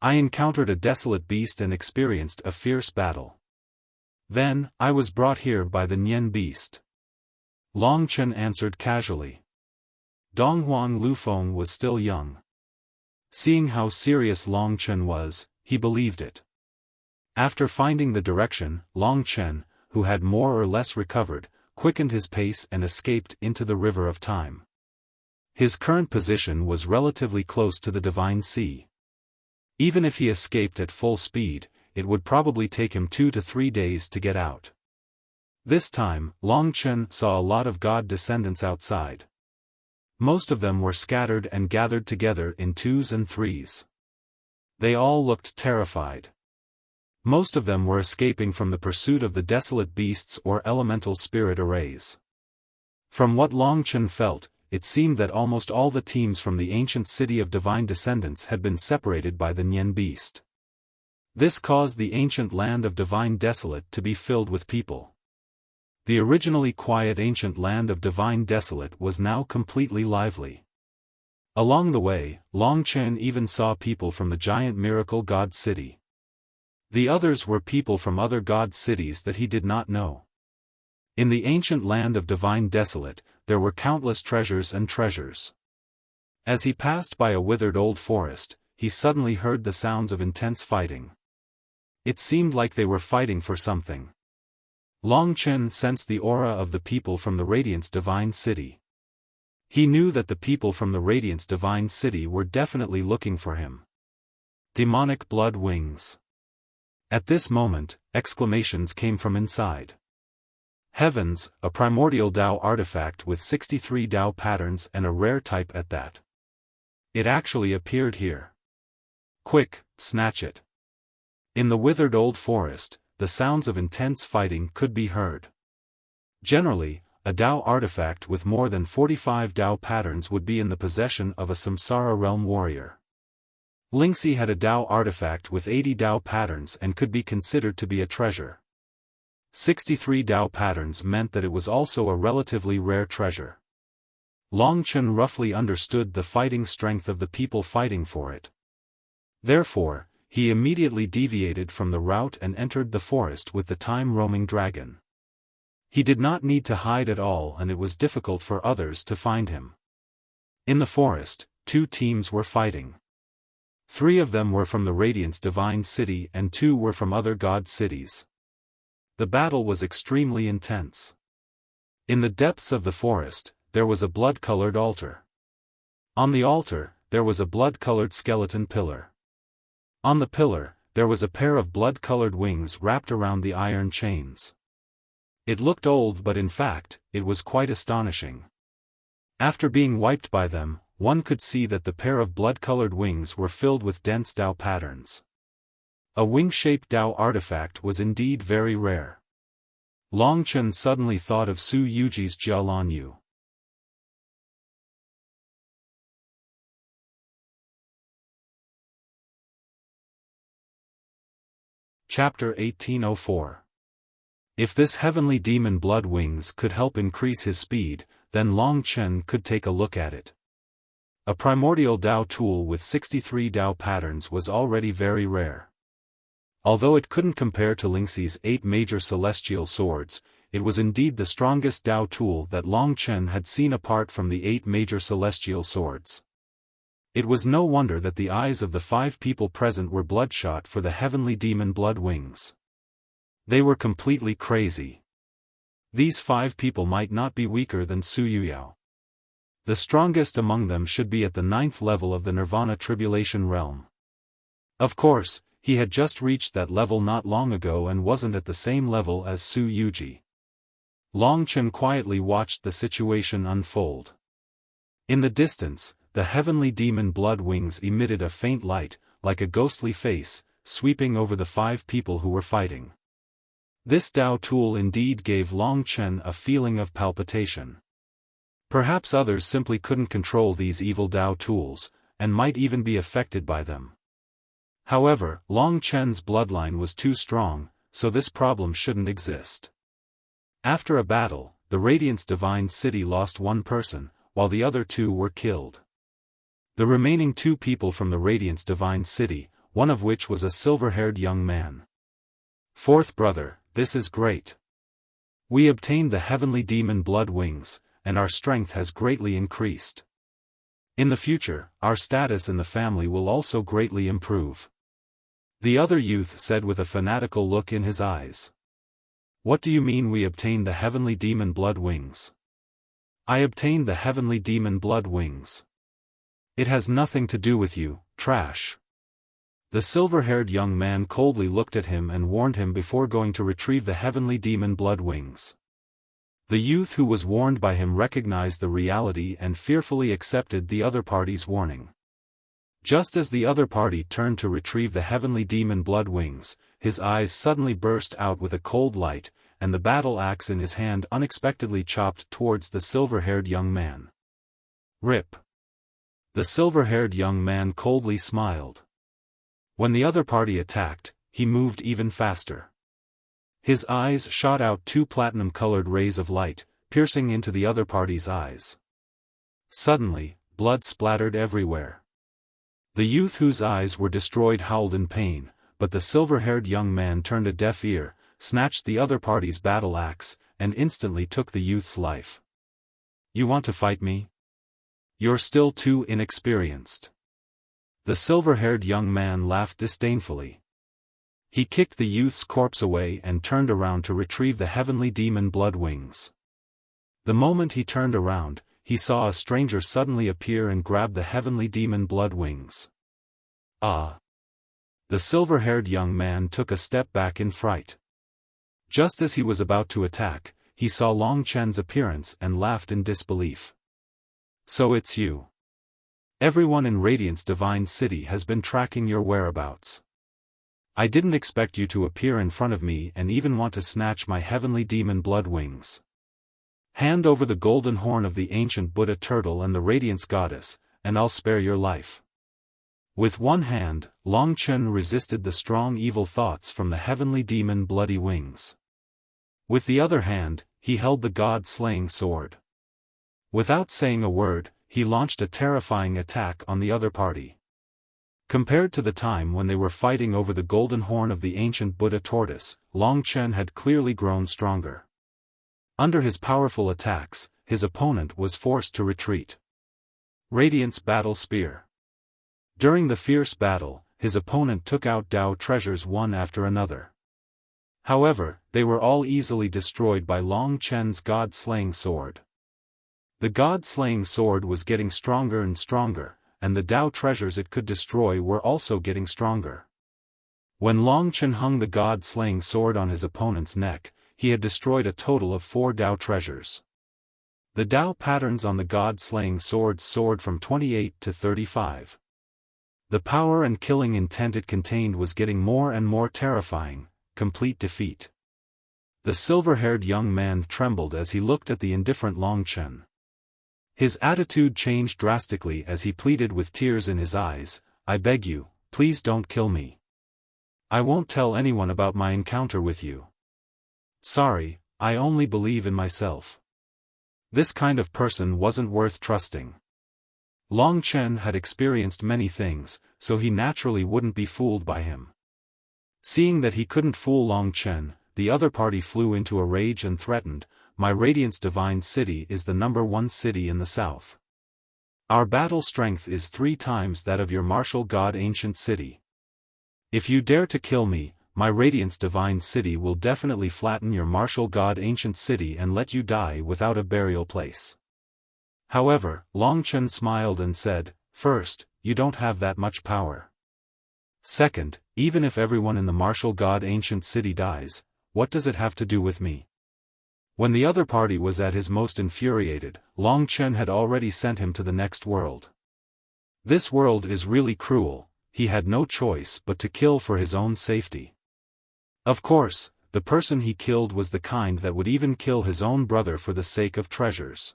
"I encountered a desolate beast and experienced a fierce battle. Then, I was brought here by the Nian beast." Long Chen answered casually. Donghuang Lufeng was still young. Seeing how serious Long Chen was, he believed it. After finding the direction, Long Chen, who had more or less recovered, quickened his pace and escaped into the river of time. His current position was relatively close to the Divine Sea. Even if he escaped at full speed, it would probably take him 2 to 3 days to get out. This time, Long Chen saw a lot of god descendants outside. Most of them were scattered and gathered together in 2s and 3s. They all looked terrified. Most of them were escaping from the pursuit of the desolate beasts or elemental spirit arrays. From what Long Chen felt, it seemed that almost all the teams from the ancient city of divine descendants had been separated by the Nian beast. This caused the ancient land of divine desolate to be filled with people. The originally quiet ancient land of divine desolate was now completely lively. Along the way, Long Chen even saw people from the giant miracle god city. The others were people from other god cities that he did not know. In the ancient land of divine desolate, there were countless treasures and treasures. As he passed by a withered old forest, he suddenly heard the sounds of intense fighting. It seemed like they were fighting for something. Long Chen sensed the aura of the people from the Radiance Divine City. He knew that the people from the Radiance Divine City were definitely looking for him. Demonic blood wings. At this moment, exclamations came from inside. Heavens, a primordial Dao artifact with 63 Dao patterns and a rare type at that. It actually appeared here. Quick, snatch it. In the withered old forest, the sounds of intense fighting could be heard. Generally, a Dao artifact with more than 45 Dao patterns would be in the possession of a Samsara realm warrior. Lingxi had a Dao artifact with 80 Dao patterns and could be considered to be a treasure. 63 Dao patterns meant that it was also a relatively rare treasure. Long Chen roughly understood the fighting strength of the people fighting for it. Therefore, he immediately deviated from the route and entered the forest with the time-roaming dragon. He did not need to hide at all, and it was difficult for others to find him. In the forest, 2 teams were fighting. 3 of them were from the Radiance Divine City and 2 were from other god cities. The battle was extremely intense. In the depths of the forest, there was a blood-colored altar. On the altar, there was a blood-colored skeleton pillar. On the pillar, there was a pair of blood-colored wings wrapped around the iron chains. It looked old, but in fact, it was quite astonishing. After being wiped by them, one could see that the pair of blood-colored wings were filled with dense Dao patterns. A wing-shaped Dao artifact was indeed very rare. Long Chen suddenly thought of Su Yuji's Jialan Yu. Chapter 1804. If this heavenly demon blood wings could help increase his speed, then Long Chen could take a look at it. A primordial Dao tool with 63 Dao patterns was already very rare. Although it couldn't compare to Lingxi's 8 major celestial swords, it was indeed the strongest Dao tool that Long Chen had seen apart from the 8 major celestial swords. It was no wonder that the eyes of the 5 people present were bloodshot for the heavenly demon blood wings. They were completely crazy. These 5 people might not be weaker than Su Yuyao. The strongest among them should be at the 9th level of the Nirvana Tribulation realm. Of course, he had just reached that level not long ago and wasn't at the same level as Su Yuji. Long Chen quietly watched the situation unfold. In the distance, the heavenly demon blood wings emitted a faint light, like a ghostly face, sweeping over the 5 people who were fighting. This Dao tool indeed gave Long Chen a feeling of palpitation. Perhaps others simply couldn't control these evil Dao tools, and might even be affected by them. However, Long Chen's bloodline was too strong, so this problem shouldn't exist. After a battle, the Radiance Divine City lost 1 person, while the other 2 were killed. The remaining 2 people from the Radiance Divine City, one of which was a silver-haired young man. "Fourth brother, this is great. We obtained the heavenly demon blood wings, and our strength has greatly increased. In the future, our status in the family will also greatly improve." The other youth said with a fanatical look in his eyes. "What do you mean we obtained the heavenly demon blood wings?" "I obtained the heavenly demon blood wings. It has nothing to do with you, trash." The silver-haired young man coldly looked at him and warned him before going to retrieve the heavenly demon blood wings. The youth who was warned by him recognized the reality and fearfully accepted the other party's warning. Just as the other party turned to retrieve the heavenly demon blood wings, his eyes suddenly burst out with a cold light, and the battle axe in his hand unexpectedly chopped towards the silver-haired young man. "Rip." The silver-haired young man coldly smiled. When the other party attacked, he moved even faster. His eyes shot out 2 platinum-colored rays of light, piercing into the other party's eyes. Suddenly, blood splattered everywhere. The youth whose eyes were destroyed howled in pain, but the silver-haired young man turned a deaf ear, snatched the other party's battle axe, and instantly took the youth's life. "You want to fight me? You're still too inexperienced." The silver-haired young man laughed disdainfully. He kicked the youth's corpse away and turned around to retrieve the heavenly demon blood wings. The moment he turned around, he saw a stranger suddenly appear and grab the heavenly demon blood wings. "Ah!" The silver-haired young man took a step back in fright. Just as he was about to attack, he saw Long Chen's appearance and laughed in disbelief. "So it's you. Everyone in Radiance Divine City has been tracking your whereabouts. I didn't expect you to appear in front of me and even want to snatch my heavenly demon blood wings. Hand over the golden horn of the ancient Buddha turtle and the Radiance Goddess, and I'll spare your life." With one hand, Long Chen resisted the strong evil thoughts from the heavenly demon bloody wings. With the other hand, he held the god-slaying sword. Without saying a word, he launched a terrifying attack on the other party. Compared to the time when they were fighting over the golden horn of the ancient Buddha tortoise, Long Chen had clearly grown stronger. Under his powerful attacks, his opponent was forced to retreat. Radiance Battle Spear. During the fierce battle, his opponent took out Dao treasures one after another. However, they were all easily destroyed by Long Chen's god-slaying sword. The god-slaying sword was getting stronger and stronger, and the Dao treasures it could destroy were also getting stronger. When Long Chen hung the god-slaying sword on his opponent's neck, he had destroyed a total of 4 Dao treasures. The Dao patterns on the god-slaying sword soared from 28 to 35. The power and killing intent it contained was getting more and more terrifying. Complete defeat. The silver-haired young man trembled as he looked at the indifferent Long Chen. His attitude changed drastically as he pleaded with tears in his eyes, "I beg you, please don't kill me. I won't tell anyone about my encounter with you. Sorry, I only believe in myself." This kind of person wasn't worth trusting. Long Chen had experienced many things, so he naturally wouldn't be fooled by him. Seeing that he couldn't fool Long Chen, the other party flew into a rage and threatened, "My Radiance Divine City is the #1 city in the south. Our battle strength is 3 times that of your martial god ancient city. If you dare to kill me, my Radiance Divine City will definitely flatten your martial god ancient city and let you die without a burial place." However, Long Chen smiled and said, "First, you don't have that much power. Second, even if everyone in the martial god ancient city dies, what does it have to do with me?" When the other party was at his most infuriated, Long Chen had already sent him to the next world. "This world is really cruel," he had no choice but to kill for his own safety. Of course, the person he killed was the kind that would even kill his own brother for the sake of treasures.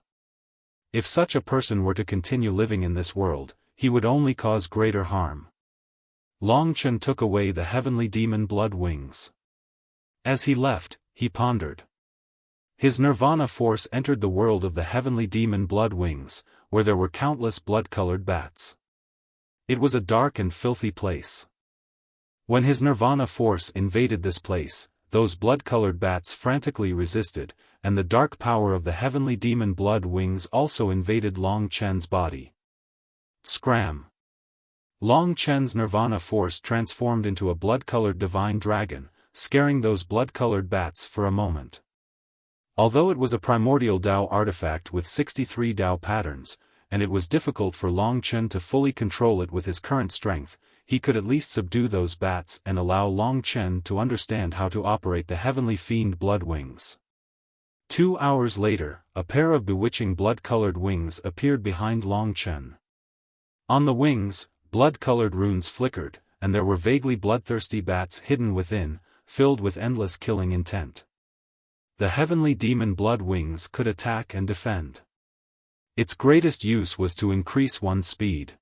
If such a person were to continue living in this world, he would only cause greater harm. Long Chen took away the heavenly demon blood wings. As he left, he pondered. His nirvana force entered the world of the heavenly demon blood wings, where there were countless blood-colored bats. It was a dark and filthy place. When his nirvana force invaded this place, those blood-colored bats frantically resisted, and the dark power of the heavenly demon blood wings also invaded Long Chen's body. Scram! Long Chen's nirvana force transformed into a blood-colored divine dragon, scaring those blood-colored bats for a moment. Although it was a primordial Dao artifact with 63 Dao patterns, and it was difficult for Long Chen to fully control it with his current strength, he could at least subdue those bats and allow Long Chen to understand how to operate the heavenly fiend blood wings. 2 hours later, a pair of bewitching blood-colored wings appeared behind Long Chen. On the wings, blood-colored runes flickered, and there were vaguely bloodthirsty bats hidden within, filled with endless killing intent. The heavenly demon blood wings could attack and defend. Its greatest use was to increase one's speed.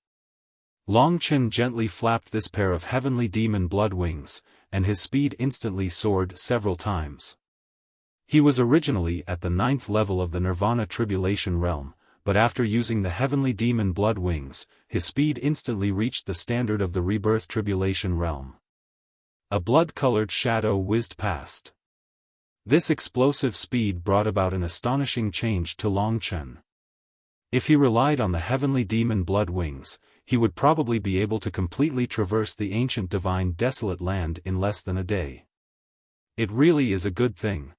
Long Chen gently flapped this pair of heavenly demon blood wings, and his speed instantly soared several times. He was originally at the 9th level of the Nirvana Tribulation realm, but after using the heavenly demon blood wings, his speed instantly reached the standard of the Rebirth Tribulation realm. A blood-colored shadow whizzed past. This explosive speed brought about an astonishing change to Long Chen. If he relied on the heavenly demon blood wings, he would probably be able to completely traverse the ancient divine desolate land in less than a day. It really is a good thing.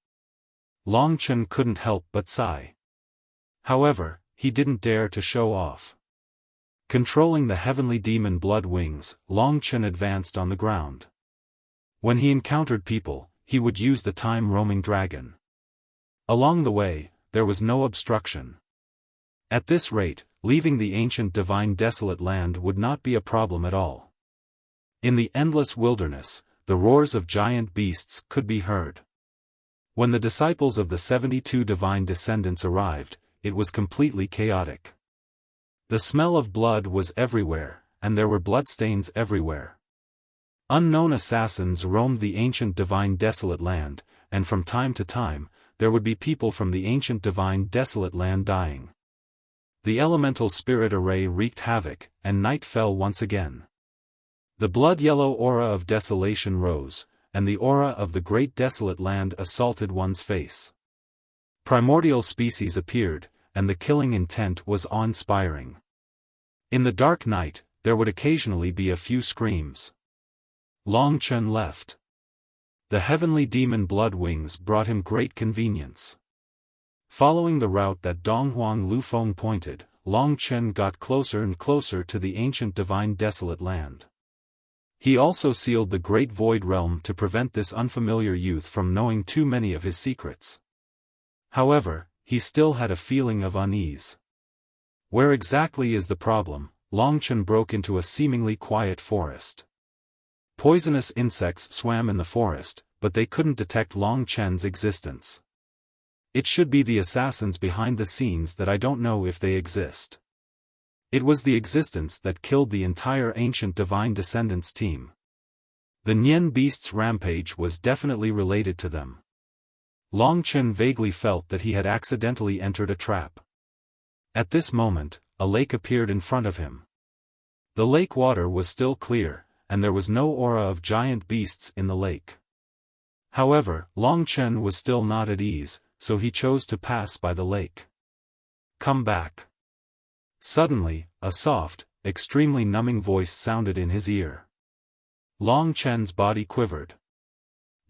Long Chen couldn't help but sigh. However, he didn't dare to show off. Controlling the heavenly demon blood wings, Long Chen advanced on the ground. When he encountered people, he would use the time-roaming dragon. Along the way, there was no obstruction. At this rate, leaving the ancient divine desolate land would not be a problem at all. In the endless wilderness, the roars of giant beasts could be heard. When the disciples of the 72 divine descendants arrived, it was completely chaotic. The smell of blood was everywhere, and there were bloodstains everywhere. Unknown assassins roamed the ancient divine desolate land, and from time to time, there would be people from the ancient divine desolate land dying. The elemental spirit array wreaked havoc, and night fell once again. The blood-yellow aura of desolation rose, and the aura of the great desolate land assaulted one's face. Primordial species appeared, and the killing intent was awe-inspiring. In the dark night, there would occasionally be a few screams. Long Chen left. The heavenly demon blood wings brought him great convenience. Following the route that Donghuang Lufeng pointed, Long Chen got closer and closer to the ancient divine desolate land. He also sealed the great void realm to prevent this unfamiliar youth from knowing too many of his secrets. However, he still had a feeling of unease. Where exactly is the problem? Long Chen broke into a seemingly quiet forest. Poisonous insects swam in the forest, but they couldn't detect Long Chen's existence. It should be the assassins behind the scenes that I don't know if they exist. It was the existence that killed the entire ancient divine descendants team. The Nian beast's rampage was definitely related to them. Long Chen vaguely felt that he had accidentally entered a trap. At this moment, a lake appeared in front of him. The lake water was still clear, and there was no aura of giant beasts in the lake. However, Long Chen was still not at ease, so he chose to pass by the lake. Come back. Suddenly, a soft, extremely numbing voice sounded in his ear. Long Chen's body quivered.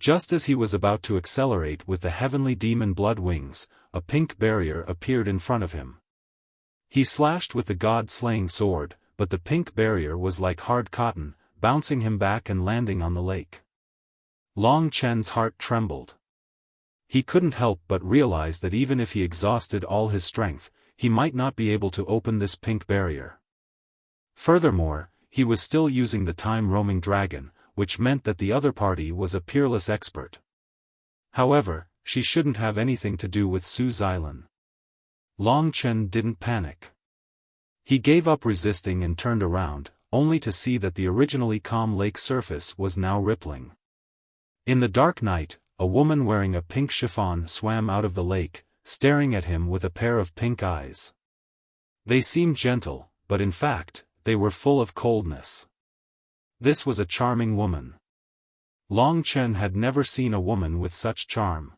Just as he was about to accelerate with the heavenly demon blood wings, a pink barrier appeared in front of him. He slashed with the god-slaying sword, but the pink barrier was like hard cotton, bouncing him back and landing on the lake. Long Chen's heart trembled. He couldn't help but realize that even if he exhausted all his strength, he might not be able to open this pink barrier. Furthermore, he was still using the time-roaming dragon, which meant that the other party was a peerless expert. However, she shouldn't have anything to do with Su Xilan. Long Chen didn't panic. He gave up resisting and turned around, only to see that the originally calm lake surface was now rippling. In the dark night, a woman wearing a pink chiffon swam out of the lake, staring at him with a pair of pink eyes. They seemed gentle, but in fact, they were full of coldness. This was a charming woman. Long Chen had never seen a woman with such charm.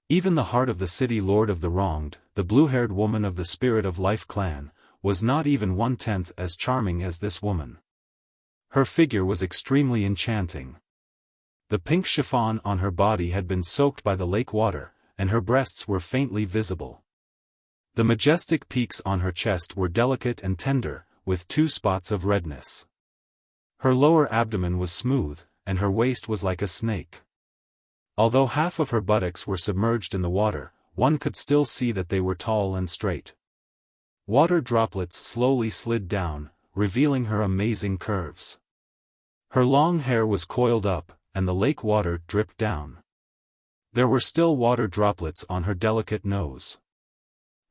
Even the heart of the city lord of the wronged, the blue-haired woman of the Spirit of Life clan, was not even 1/10 as charming as this woman. Her figure was extremely enchanting. The pink chiffon on her body had been soaked by the lake water, and her breasts were faintly visible. The majestic peaks on her chest were delicate and tender, with 2 spots of redness. Her lower abdomen was smooth, and her waist was like a snake. Although half of her buttocks were submerged in the water, one could still see that they were tall and straight. Water droplets slowly slid down, revealing her amazing curves. Her long hair was coiled up, and the lake water dripped down. There were still water droplets on her delicate nose.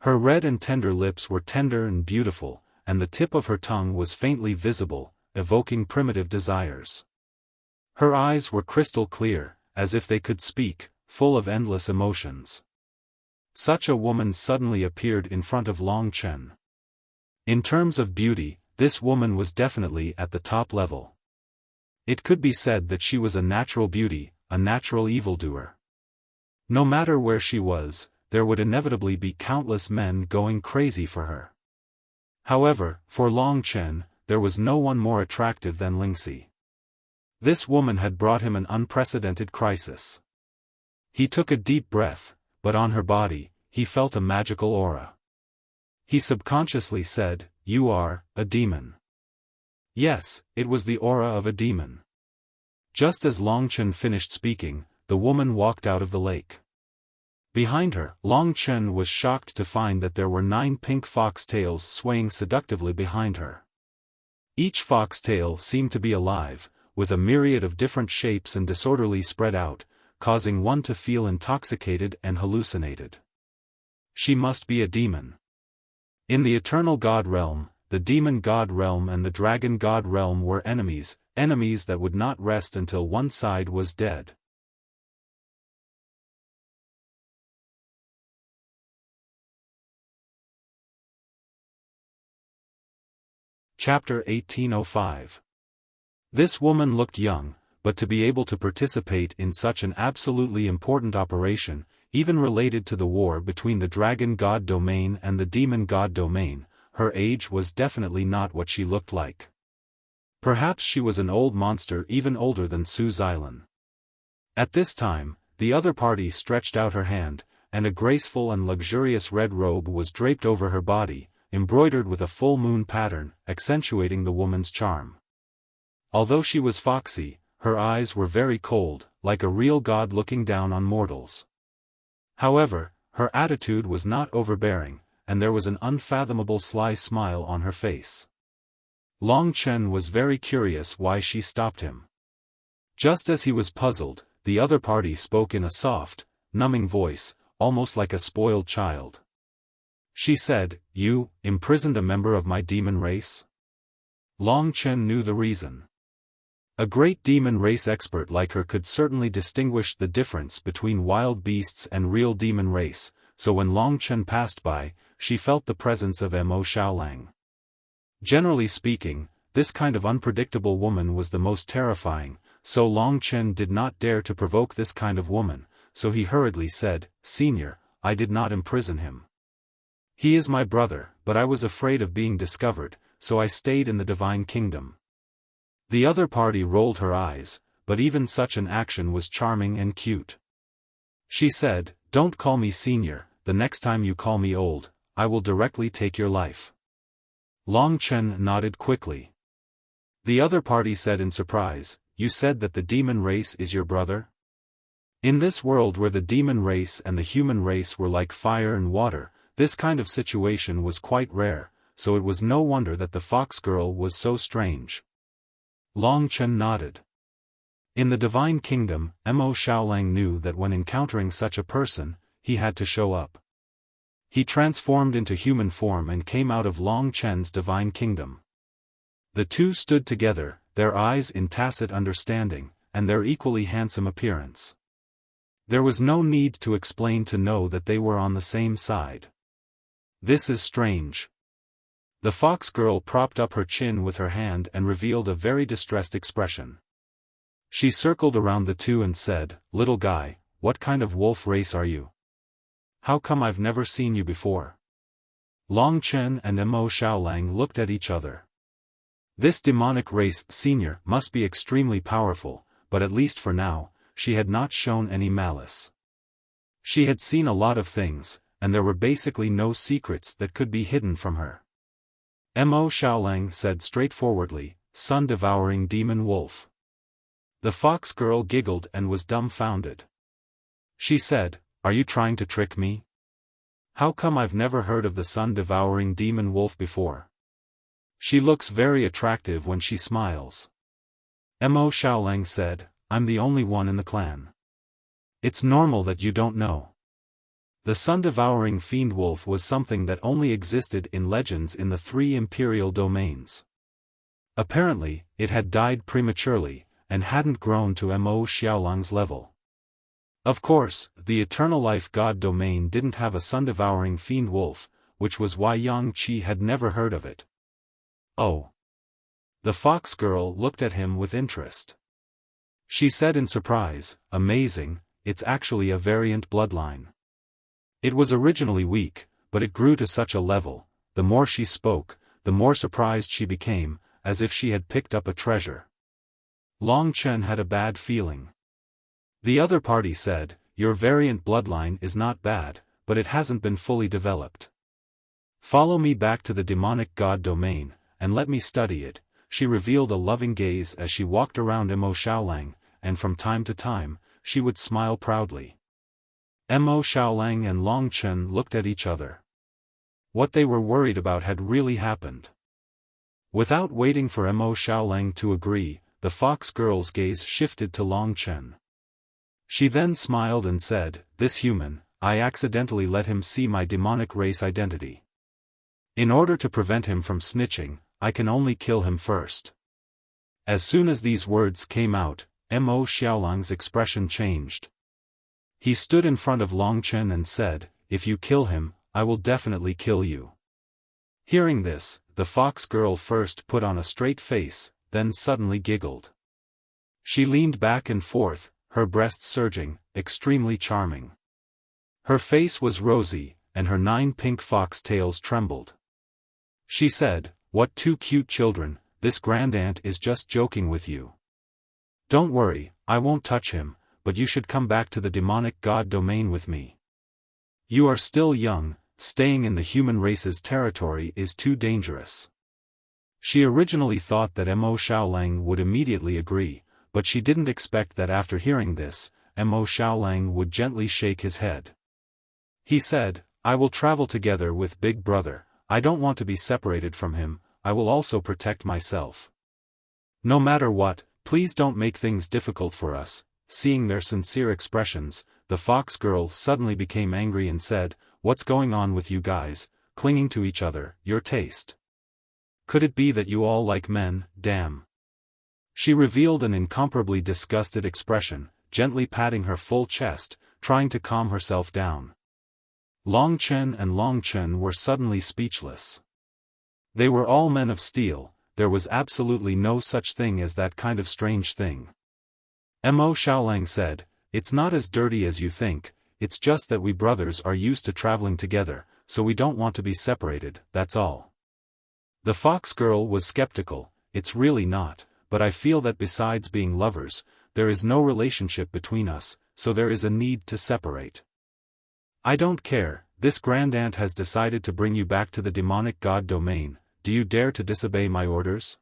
Her red and tender lips were tender and beautiful, and the tip of her tongue was faintly visible, evoking primitive desires. Her eyes were crystal clear, as if they could speak, full of endless emotions. Such a woman suddenly appeared in front of Long Chen. In terms of beauty, this woman was definitely at the top level. It could be said that she was a natural beauty, a natural evildoer. No matter where she was, there would inevitably be countless men going crazy for her. However, for Long Chen, there was no one more attractive than Lingxi. This woman had brought him an unprecedented crisis. He took a deep breath, but on her body, he felt a magical aura. He subconsciously said, "You are a demon." Yes, it was the aura of a demon. Just as Long Chen finished speaking, the woman walked out of the lake. Behind her, Long Chen was shocked to find that there were 9 pink foxtails swaying seductively behind her. Each foxtail seemed to be alive, with a myriad of different shapes and disorderly spread out, causing one to feel intoxicated and hallucinated. She must be a demon. In the Eternal God Realm, the Demon God Realm and the Dragon God Realm were enemies, enemies that would not rest until one side was dead. Chapter 1805. This woman looked young, but to be able to participate in such an absolutely important operation, even related to the war between the Dragon God Domain and the Demon God Domain, her age was definitely not what she looked like. Perhaps she was an old monster, even older than Su Xilan. At this time, the other party stretched out her hand, and a graceful and luxurious red robe was draped over her body, embroidered with a full moon pattern, accentuating the woman's charm. Although she was foxy, her eyes were very cold, like a real god looking down on mortals. However, her attitude was not overbearing, and there was an unfathomable sly smile on her face. Long Chen was very curious why she stopped him. Just as he was puzzled, the other party spoke in a soft, numbing voice, almost like a spoiled child. She said, "You imprisoned a member of my demon race?" Long Chen knew the reason. A great demon race expert like her could certainly distinguish the difference between wild beasts and real demon race, so when Long Chen passed by, she felt the presence of Mo Xiaolang. Generally speaking, this kind of unpredictable woman was the most terrifying, so Long Chen did not dare to provoke this kind of woman, so he hurriedly said, "Senior, I did not imprison him. He is my brother, but I was afraid of being discovered, so I stayed in the Divine Kingdom." The other party rolled her eyes, but even such an action was charming and cute. She said, "Don't call me senior, the next time you call me old, I will directly take your life." Long Chen nodded quickly. The other party said in surprise, "You said that the demon race is your brother?" In this world where the demon race and the human race were like fire and water, this kind of situation was quite rare, so it was no wonder that the fox girl was so strange. Long Chen nodded. In the Divine Kingdom, Mo Xiaolang knew that when encountering such a person, he had to show up. He transformed into human form and came out of Long Chen's Divine Kingdom. The two stood together, their eyes in tacit understanding, and their equally handsome appearance. There was no need to explain to know that they were on the same side. This is strange. The fox girl propped up her chin with her hand and revealed a very distressed expression. She circled around the two and said, "Little guy, what kind of wolf race are you? How come I've never seen you before?" Long Chen and Mo Xiaolang looked at each other. This demonic race senior must be extremely powerful, but at least for now, she had not shown any malice. She had seen a lot of things, and there were basically no secrets that could be hidden from her. Mo Xiaolang said straightforwardly, "Sun-devouring demon wolf." The fox girl giggled and was dumbfounded. She said, "Are you trying to trick me? How come I've never heard of the sun-devouring demon wolf before? She looks very attractive when she smiles." Mo Xiaolang said, "I'm the only one in the clan. It's normal that you don't know. The sun-devouring fiend wolf was something that only existed in legends in the 3 imperial domains. Apparently, it had died prematurely, and hadn't grown to Mo Xiaolang's level. Of course, the Eternal Life God domain didn't have a sun-devouring fiend wolf, which was why Yang Qi had never heard of it." "Oh." The fox girl looked at him with interest. She said in surprise, "Amazing, it's actually a variant bloodline." It was originally weak, but it grew to such a level. The more she spoke, the more surprised she became, as if she had picked up a treasure. Long Chen had a bad feeling. The other party said, "Your variant bloodline is not bad, but it hasn't been fully developed. Follow me back to the demonic god domain, and let me study it." She revealed a loving gaze as she walked around Mo Xiaolang, and from time to time, she would smile proudly. Mo Xiaolang and Long Chen looked at each other. What they were worried about had really happened. Without waiting for Mo Xiaolang to agree, the fox girl's gaze shifted to Long Chen. She then smiled and said, "This human, I accidentally let him see my demonic race identity. In order to prevent him from snitching, I can only kill him first." As soon as these words came out, Mo Xiaolang's expression changed. He stood in front of Long Chen and said, "If you kill him, I will definitely kill you." Hearing this, the fox girl first put on a straight face, then suddenly giggled. She leaned back and forth, her breasts surging, extremely charming. Her face was rosy, and her 9 pink fox tails trembled. She said, "What 2 cute children, this grandaunt is just joking with you. Don't worry, I won't touch him, but you should come back to the demonic god domain with me. You are still young, staying in the human race's territory is too dangerous." She originally thought that Mo Xiaolang would immediately agree, but she didn't expect that after hearing this, Mo Xiaolang would gently shake his head. He said, "I will travel together with Big Brother. I don't want to be separated from him. I will also protect myself. No matter what, please don't make things difficult for us." Seeing their sincere expressions, the fox girl suddenly became angry and said, "What's going on with you guys, clinging to each other, your taste? Could it be that you all like men, damn?" She revealed an incomparably disgusted expression, gently patting her full chest, trying to calm herself down. Long Chen and Long Chen were suddenly speechless. They were all men of steel, there was absolutely no such thing as that kind of strange thing. Mo Xiaolang said, "It's not as dirty as you think, it's just that we brothers are used to traveling together, so we don't want to be separated, that's all." The fox girl was skeptical, "It's really not, but I feel that besides being lovers, there is no relationship between us, so there is a need to separate. I don't care, this grandaunt has decided to bring you back to the demonic god domain, do you dare to disobey my orders?"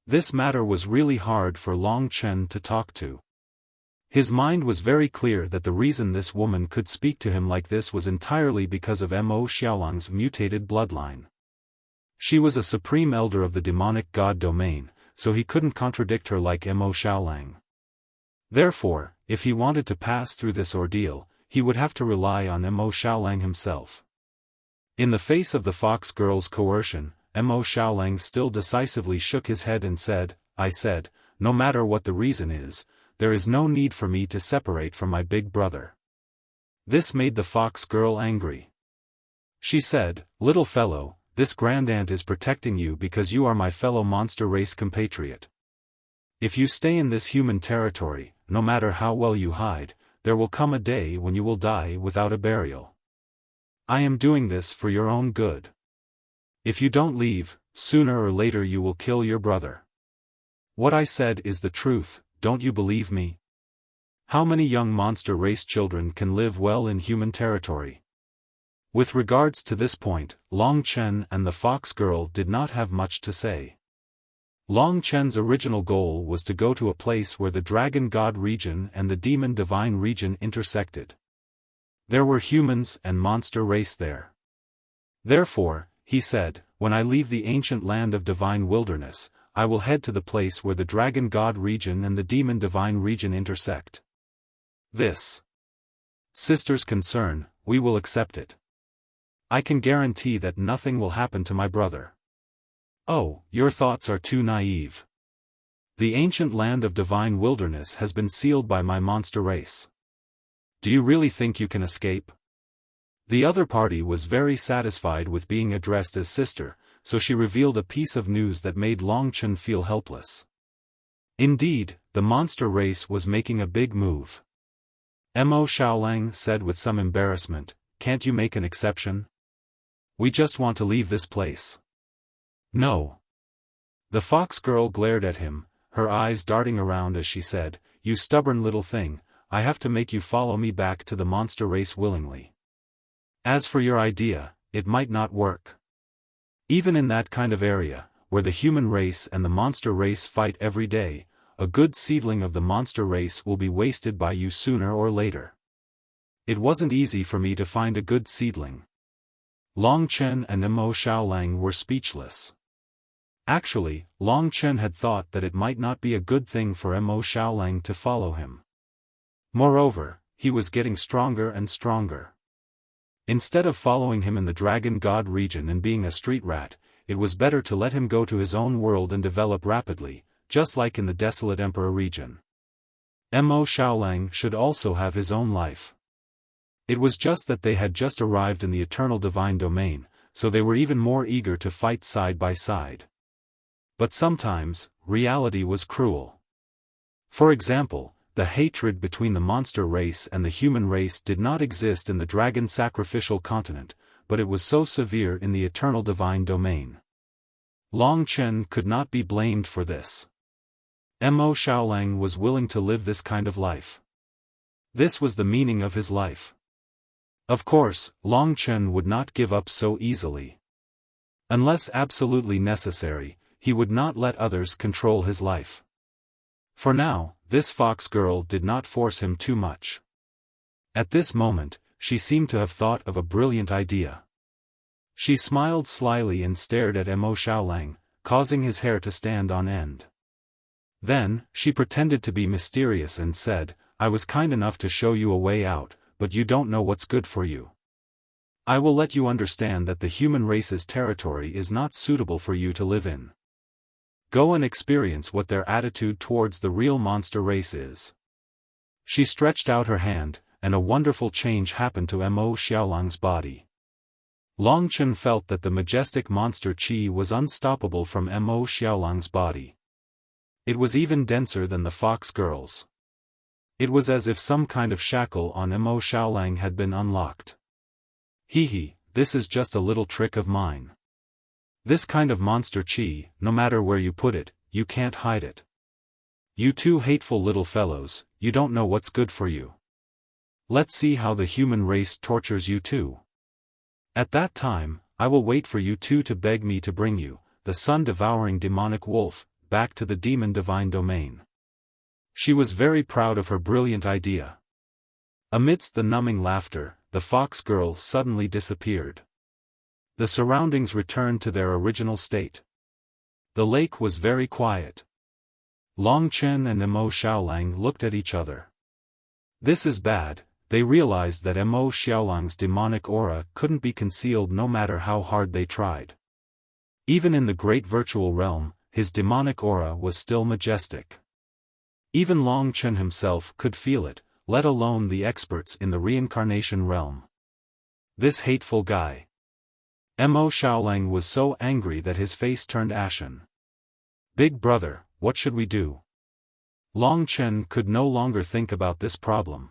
This matter was really hard for Long Chen to talk to. His mind was very clear that the reason this woman could speak to him like this was entirely because of Mo Xiaolang's mutated bloodline. She was a supreme elder of the demonic god domain, so he couldn't contradict her like Mo Xiaolang. Therefore, if he wanted to pass through this ordeal, he would have to rely on Mo Xiaolang himself. In the face of the fox girl's coercion, Mo Xiaolang still decisively shook his head and said, "I said, no matter what the reason is, there is no need for me to separate from my big brother." This made the fox girl angry. She said, "Little fellow, this grandaunt is protecting you because you are my fellow monster race compatriot. If you stay in this human territory, no matter how well you hide, there will come a day when you will die without a burial. I am doing this for your own good. If you don't leave, sooner or later you will kill your brother. What I said is the truth, don't you believe me? How many young monster race children can live well in human territory?" With regards to this point, Long Chen and the fox girl did not have much to say. Long Chen's original goal was to go to a place where the dragon god region and the demon divine region intersected. There were humans and monster race there. Therefore, he said, "When I leave the ancient land of divine wilderness, I will head to the place where the dragon god region and the demon divine region intersect. This sister's concern, we will accept it. I can guarantee that nothing will happen to my brother." "Oh, your thoughts are too naive. The ancient land of divine wilderness has been sealed by my monster race. Do you really think you can escape?" The other party was very satisfied with being addressed as sister, so she revealed a piece of news that made Long Chen feel helpless. Indeed, the monster race was making a big move. Mo Xiaolang said with some embarrassment, "Can't you make an exception? We just want to leave this place." "No." The fox girl glared at him, her eyes darting around as she said, "You stubborn little thing, I have to make you follow me back to the monster race willingly. As for your idea, it might not work. Even in that kind of area, where the human race and the monster race fight every day, a good seedling of the monster race will be wasted by you sooner or later. It wasn't easy for me to find a good seedling." Long Chen and Mo Xiaolang were speechless. Actually, Long Chen had thought that it might not be a good thing for Mo Xiaolang to follow him. Moreover, he was getting stronger and stronger. Instead of following him in the Dragon God region and being a street rat, it was better to let him go to his own world and develop rapidly, just like in the Desolate Emperor region. Mo Xiaolang should also have his own life. It was just that they had just arrived in the eternal divine domain, so they were even more eager to fight side by side. But sometimes, reality was cruel. For example, the hatred between the monster race and the human race did not exist in the dragon sacrificial continent, but it was so severe in the eternal divine domain. Long Chen could not be blamed for this. Mo Xiaolang was willing to live this kind of life. This was the meaning of his life. Of course, Long Chen would not give up so easily. Unless absolutely necessary, he would not let others control his life. For now, this fox girl did not force him too much. At this moment, she seemed to have thought of a brilliant idea. She smiled slyly and stared at Mo Xiaolang, causing his hair to stand on end. Then, she pretended to be mysterious and said, "I was kind enough to show you a way out, but you don't know what's good for you. I will let you understand that the human race's territory is not suitable for you to live in. Go and experience what their attitude towards the real monster race is." She stretched out her hand, and a wonderful change happened to Mo Xiaolang's body. Long Chen felt that the majestic monster qi was unstoppable from Mo Xiaolang's body. It was even denser than the fox girl's. It was as if some kind of shackle on Mo Xiaolang had been unlocked. Hee, this is just a little trick of mine. This kind of monster qi, no matter where you put it, you can't hide it. You two hateful little fellows, you don't know what's good for you. Let's see how the human race tortures you too. At that time, I will wait for you two to beg me to bring you, the sun-devouring demonic wolf, back to the demon divine domain. She was very proud of her brilliant idea. Amidst the numbing laughter, the fox girl suddenly disappeared. The surroundings returned to their original state. The lake was very quiet. Long Chen and Mo Xiaolang looked at each other. This is bad. They realized that Mo Xiaolang's demonic aura couldn't be concealed no matter how hard they tried. Even in the great virtual realm, his demonic aura was still majestic. Even Long Chen himself could feel it, let alone the experts in the reincarnation realm. This hateful guy. Mo Xiaolang was so angry that his face turned ashen. Big brother, what should we do? Long Chen could no longer think about this problem.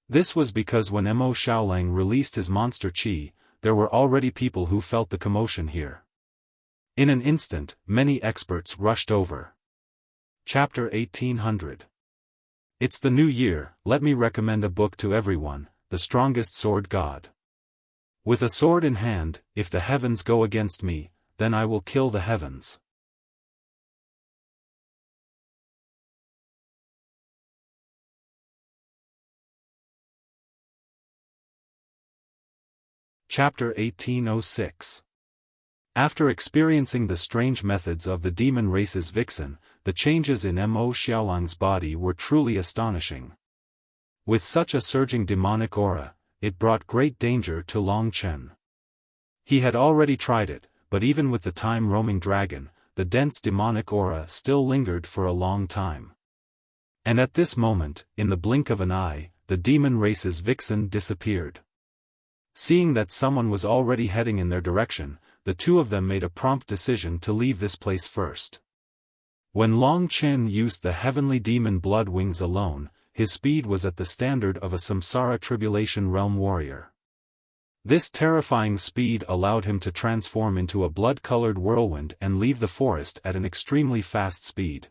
This was because when Mo Xiaolang released his monster qi, there were already people who felt the commotion here. In an instant, many experts rushed over. Chapter 1800. It's the new year, let me recommend a book to everyone, The Strongest Sword God. With a sword in hand, if the heavens go against me, then I will kill the heavens. Chapter 1806. After experiencing the strange methods of the demon race's vixen, the changes in Mo Xiaolang's body were truly astonishing. With such a surging demonic aura, it brought great danger to Long Chen. He had already tried it, but even with the time-roaming dragon, the dense demonic aura still lingered for a long time. And at this moment, in the blink of an eye, the demon race's vixen disappeared. Seeing that someone was already heading in their direction, the two of them made a prompt decision to leave this place first. When Long Chen used the heavenly demon blood wings alone, his speed was at the standard of a samsara tribulation realm warrior. This terrifying speed allowed him to transform into a blood-colored whirlwind and leave the forest at an extremely fast speed.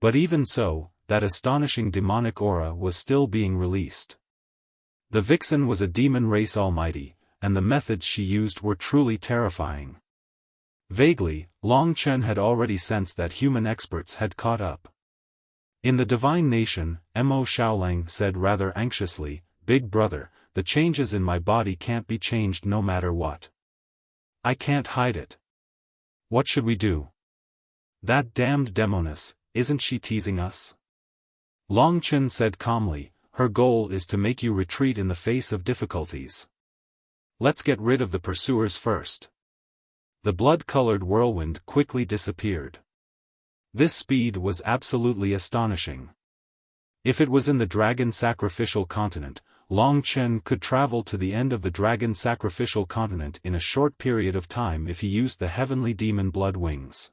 But even so, that astonishing demonic aura was still being released. The vixen was a demon race almighty, and the methods she used were truly terrifying. Vaguely, Long Chen had already sensed that human experts had caught up. In the divine nation, Mo Xiaolang said rather anxiously, "Big brother, the changes in my body can't be changed no matter what. I can't hide it. What should we do? That damned demoness, isn't she teasing us?" Long Chen said calmly, "Her goal is to make you retreat in the face of difficulties. Let's get rid of the pursuers first." The blood-colored whirlwind quickly disappeared. This speed was absolutely astonishing. If it was in the dragon sacrificial continent, Long Chen could travel to the end of the dragon sacrificial continent in a short period of time if he used the heavenly demon blood wings.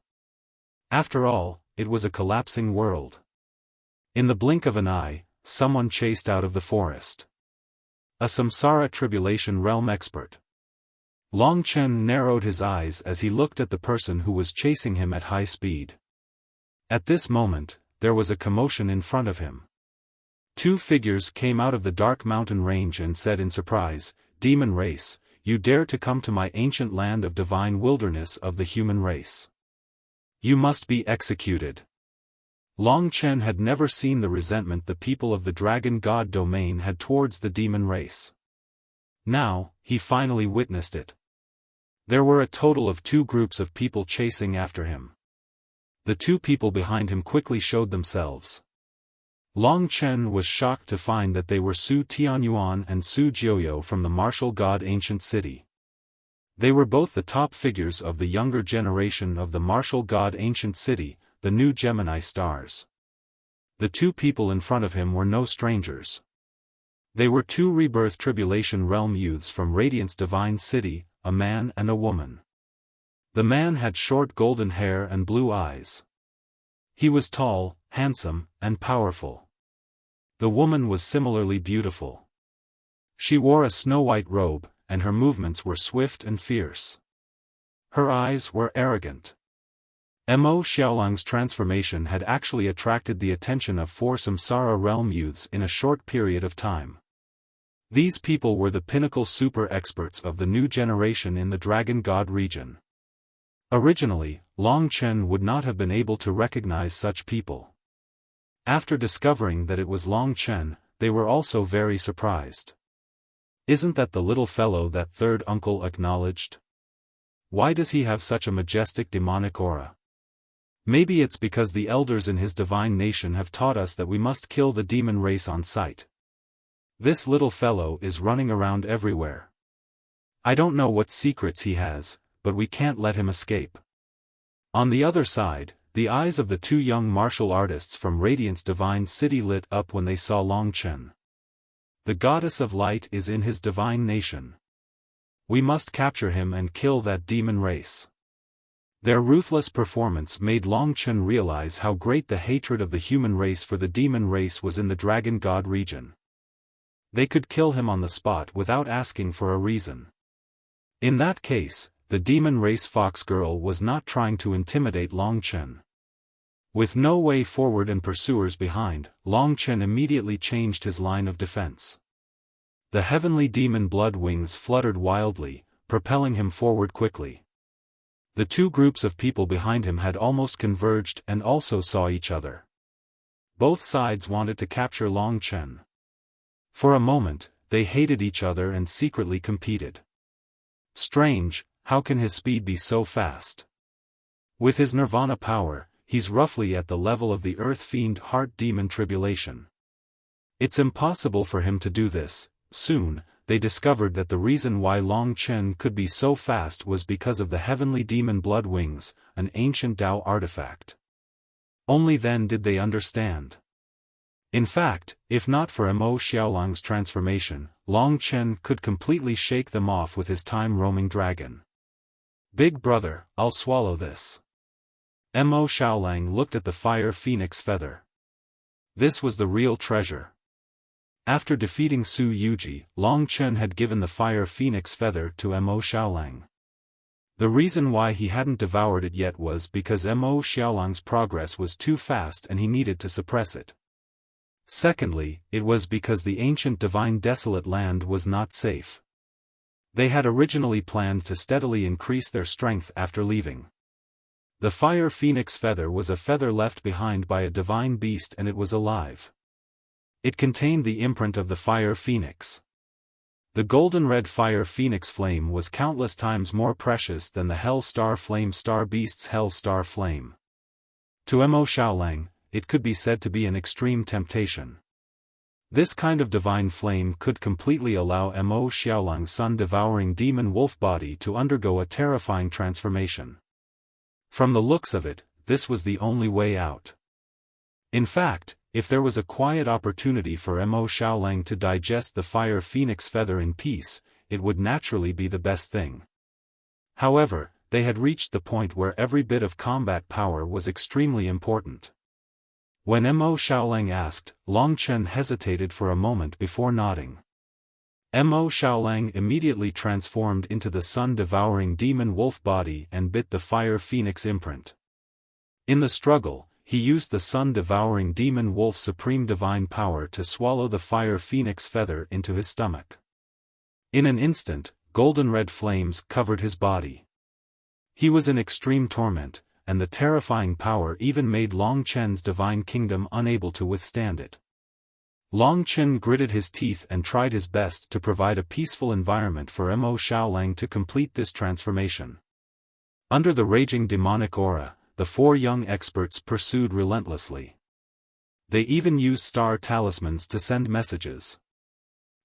After all, it was a collapsing world. In the blink of an eye, someone chased out of the forest. A samsara tribulation realm expert. Long Chen narrowed his eyes as he looked at the person who was chasing him at high speed. At this moment, there was a commotion in front of him. Two figures came out of the dark mountain range and said in surprise, "Demon race, you dare to come to my ancient land of divine wilderness of the human race. You must be executed." Long Chen had never seen the resentment the people of the dragon god domain had towards the demon race. Now, he finally witnessed it. There were a total of 2 groups of people chasing after him. The 2 people behind him quickly showed themselves. Long Chen was shocked to find that they were Su Tianyuan and Su Jiuyo from the martial god ancient city. They were both the top figures of the younger generation of the martial god ancient city, the new Gemini stars. The 2 people in front of him were no strangers. They were 2 rebirth tribulation realm youths from Radiant's divine city, a man and a woman. The man had short golden hair and blue eyes. He was tall, handsome, and powerful. The woman was similarly beautiful. She wore a snow-white robe, and her movements were swift and fierce. Her eyes were arrogant. Mo Xiaolang's transformation had actually attracted the attention of 4 samsara realm youths in a short period of time. These people were the pinnacle super experts of the new generation in the Dragon God region. Originally, Long Chen would not have been able to recognize such people. After discovering that it was Long Chen, they were also very surprised. Isn't that the little fellow that third uncle acknowledged? Why does he have such a majestic demonic aura? Maybe it's because the elders in his divine nation have taught us that we must kill the demon race on sight. This little fellow is running around everywhere. I don't know what secrets he has, but we can't let him escape. On the other side, the eyes of the two young martial artists from Radiant's divine city lit up when they saw Long Chen. The goddess of light is in his divine nation. We must capture him and kill that demon race. Their ruthless performance made Long Chen realize how great the hatred of the human race for the demon race was in the dragon god region. They could kill him on the spot without asking for a reason. In that case, the demon race fox girl was not trying to intimidate Long Chen. With no way forward and pursuers behind, Long Chen immediately changed his line of defense. The heavenly demon blood wings fluttered wildly, propelling him forward quickly. The two groups of people behind him had almost converged and also saw each other. Both sides wanted to capture Long Chen. For a moment, they hated each other and secretly competed. Strange, how can his speed be so fast? With his nirvana power, he's roughly at the level of the earth fiend heart demon tribulation. It's impossible for him to do this. Soon, they discovered that the reason why Long Chen could be so fast was because of the heavenly demon blood wings, an ancient Tao artifact. Only then did they understand. In fact, if not for Mo Xiaolang's transformation, Long Chen could completely shake them off with his time-roaming dragon. Big brother, I'll swallow this. Mo Xiaolang looked at the fire phoenix feather. This was the real treasure. After defeating Su Yuji, Long Chen had given the fire phoenix feather to Mo Xiaolang. The reason why he hadn't devoured it yet was because Mo Xiaolang's progress was too fast and he needed to suppress it. Secondly, it was because the ancient divine desolate land was not safe. They had originally planned to steadily increase their strength after leaving. The fire phoenix feather was a feather left behind by a divine beast and it was alive. It contained the imprint of the fire phoenix. The golden-red fire phoenix flame was countless times more precious than the hell star flame star beast's hell star flame. To Mo Xiaolang, it could be said to be an extreme temptation. This kind of divine flame could completely allow Mo Xiaolang's sun-devouring demon wolf body to undergo a terrifying transformation. From the looks of it, this was the only way out. In fact, if there was a quiet opportunity for Mo Xiaolang to digest the fire phoenix feather in peace, it would naturally be the best thing. However, they had reached the point where every bit of combat power was extremely important. When Mo Xiaolang asked, Long Chen hesitated for a moment before nodding. Mo Xiaolang immediately transformed into the sun-devouring demon wolf body and bit the fire phoenix imprint. In the struggle, he used the sun-devouring demon wolf's supreme divine power to swallow the fire phoenix feather into his stomach. In an instant, golden-red flames covered his body. He was in extreme torment, and the terrifying power even made Long Chen's divine kingdom unable to withstand it. Long Chen gritted his teeth and tried his best to provide a peaceful environment for Mo Xiaolang to complete this transformation. Under the raging demonic aura, the four young experts pursued relentlessly. They even used star talismans to send messages.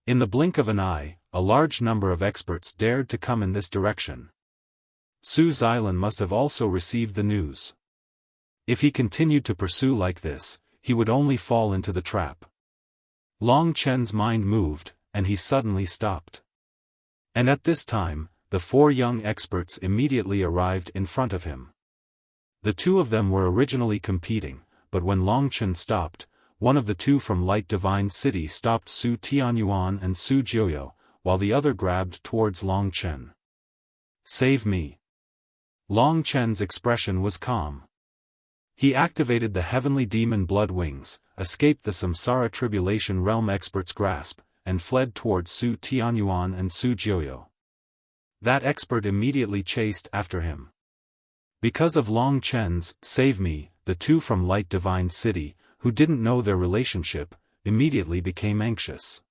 In the blink of an eye, a large number of experts dared to come in this direction. Su Xilan must have also received the news. If he continued to pursue like this, he would only fall into the trap. Long Chen's mind moved, and he suddenly stopped. And at this time, the four young experts immediately arrived in front of him. The two of them were originally competing, but when Long Chen stopped, one of the two from Light Divine City stopped Su Tianyuan and Su Jiuyo, while the other grabbed towards Long Chen. Save me. Long Chen's expression was calm. He activated the heavenly demon blood wings, escaped the Samsara Tribulation Realm expert's grasp, and fled towards Su Tianyuan and Su Jiuyo. That expert immediately chased after him. Because of Long Chen's "save me," the two from Light Divine City, who didn't know their relationship, immediately became anxious.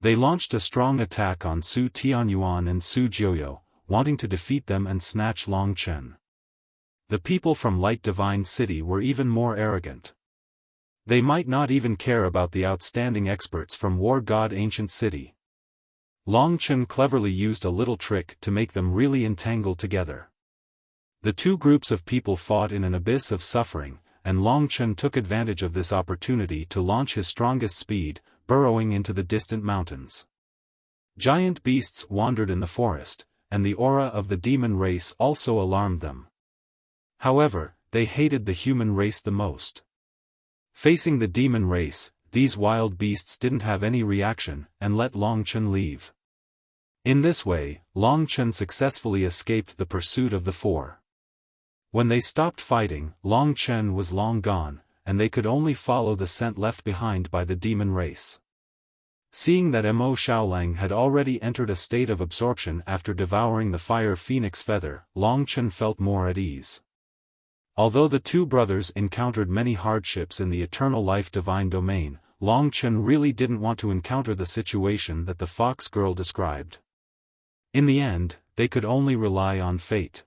They launched a strong attack on Su Tianyuan and Su Jiuyou, wanting to defeat them and snatch Long Chen. The people from Light Divine City were even more arrogant. They might not even care about the outstanding experts from War God Ancient City. Long Chen cleverly used a little trick to make them really entangled together. The two groups of people fought in an abyss of suffering, and Long Chen took advantage of this opportunity to launch his strongest speed, burrowing into the distant mountains. Giant beasts wandered in the forest, and the aura of the demon race also alarmed them. However, they hated the human race the most. Facing the demon race, these wild beasts didn't have any reaction and let Long Chen leave. In this way, Long Chen successfully escaped the pursuit of the four. When they stopped fighting, Long Chen was long gone, and they could only follow the scent left behind by the demon race. Seeing that Mo Xiaolang had already entered a state of absorption after devouring the fire phoenix feather, Long Chen felt more at ease. Although the two brothers encountered many hardships in the eternal life divine domain, Long Chen really didn't want to encounter the situation that the fox girl described. In the end, they could only rely on fate.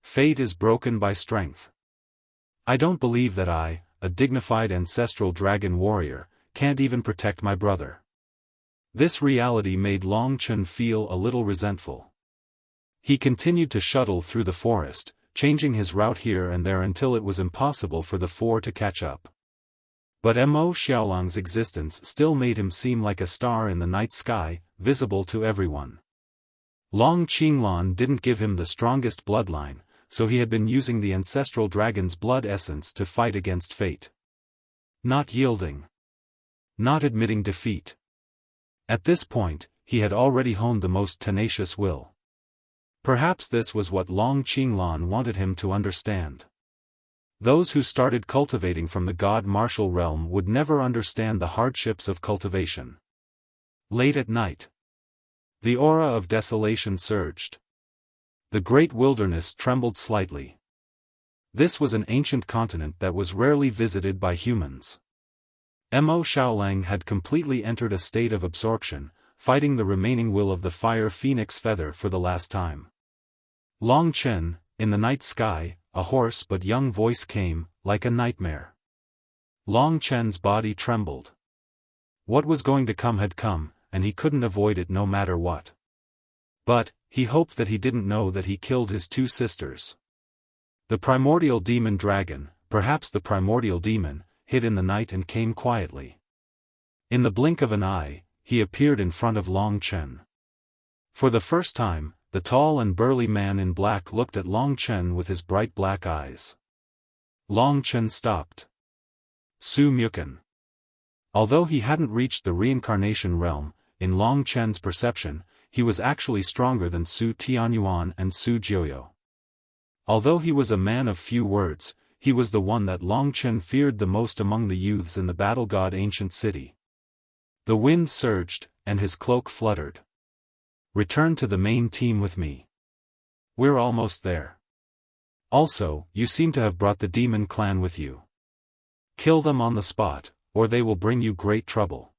Fate is broken by strength. I don't believe that I, a dignified ancestral dragon warrior, can't even protect my brother. This reality made Long Chen feel a little resentful. He continued to shuttle through the forest, changing his route here and there until it was impossible for the four to catch up. But Mo Xiaolang's existence still made him seem like a star in the night sky, visible to everyone. Long Qinglan didn't give him the strongest bloodline, so he had been using the ancestral dragon's blood essence to fight against fate. Not yielding. Not admitting defeat. At this point, he had already honed the most tenacious will. Perhaps this was what Long Qinglan wanted him to understand. Those who started cultivating from the god martial realm would never understand the hardships of cultivation. Late at night, the aura of desolation surged. The great wilderness trembled slightly. This was an ancient continent that was rarely visited by humans. Mo Xiaolang had completely entered a state of absorption, fighting the remaining will of the fire phoenix feather for the last time. Long Chen, in the night sky, a hoarse but young voice came, like a nightmare. Long Chen's body trembled. What was going to come had come, and he couldn't avoid it no matter what. But, he hoped that he didn't know that he killed his two sisters. The primordial demon dragon, perhaps the primordial demon, hid in the night and came quietly. In the blink of an eye, he appeared in front of Long Chen. For the first time, the tall and burly man in black looked at Long Chen with his bright black eyes. Long Chen stopped. Su Muken. Although he hadn't reached the reincarnation realm, in Long Chen's perception, he was actually stronger than Su Tianyuan and Su Jiuyou. Although he was a man of few words, he was the one that Long Chen feared the most among the youths in the battle god ancient city. The wind surged, and his cloak fluttered. Return to the main team with me. We're almost there. Also, you seem to have brought the demon clan with you. Kill them on the spot, or they will bring you great trouble.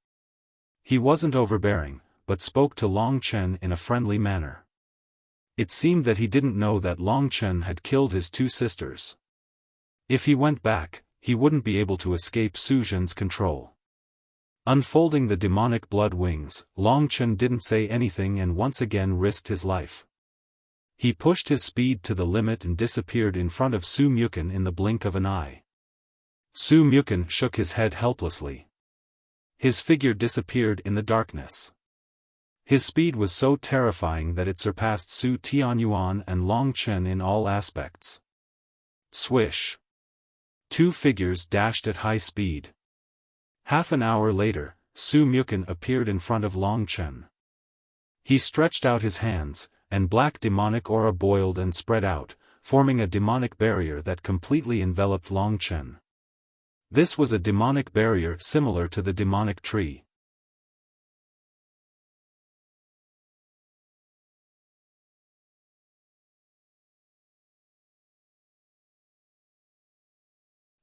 He wasn't overbearing, but spoke to Long Chen in a friendly manner. It seemed that he didn't know that Long Chen had killed his two sisters. If he went back, he wouldn't be able to escape Su Zhen's control. Unfolding the demonic blood wings, Long Chen didn't say anything and once again risked his life. He pushed his speed to the limit and disappeared in front of Su Muken in the blink of an eye. Su Muken shook his head helplessly. His figure disappeared in the darkness. His speed was so terrifying that it surpassed Su Tianyuan and Long Chen in all aspects. Swish. Two figures dashed at high speed. Half an hour later, Su Muken appeared in front of Long Chen. He stretched out his hands, and black demonic aura boiled and spread out, forming a demonic barrier that completely enveloped Long Chen. This was a demonic barrier similar to the demonic tree.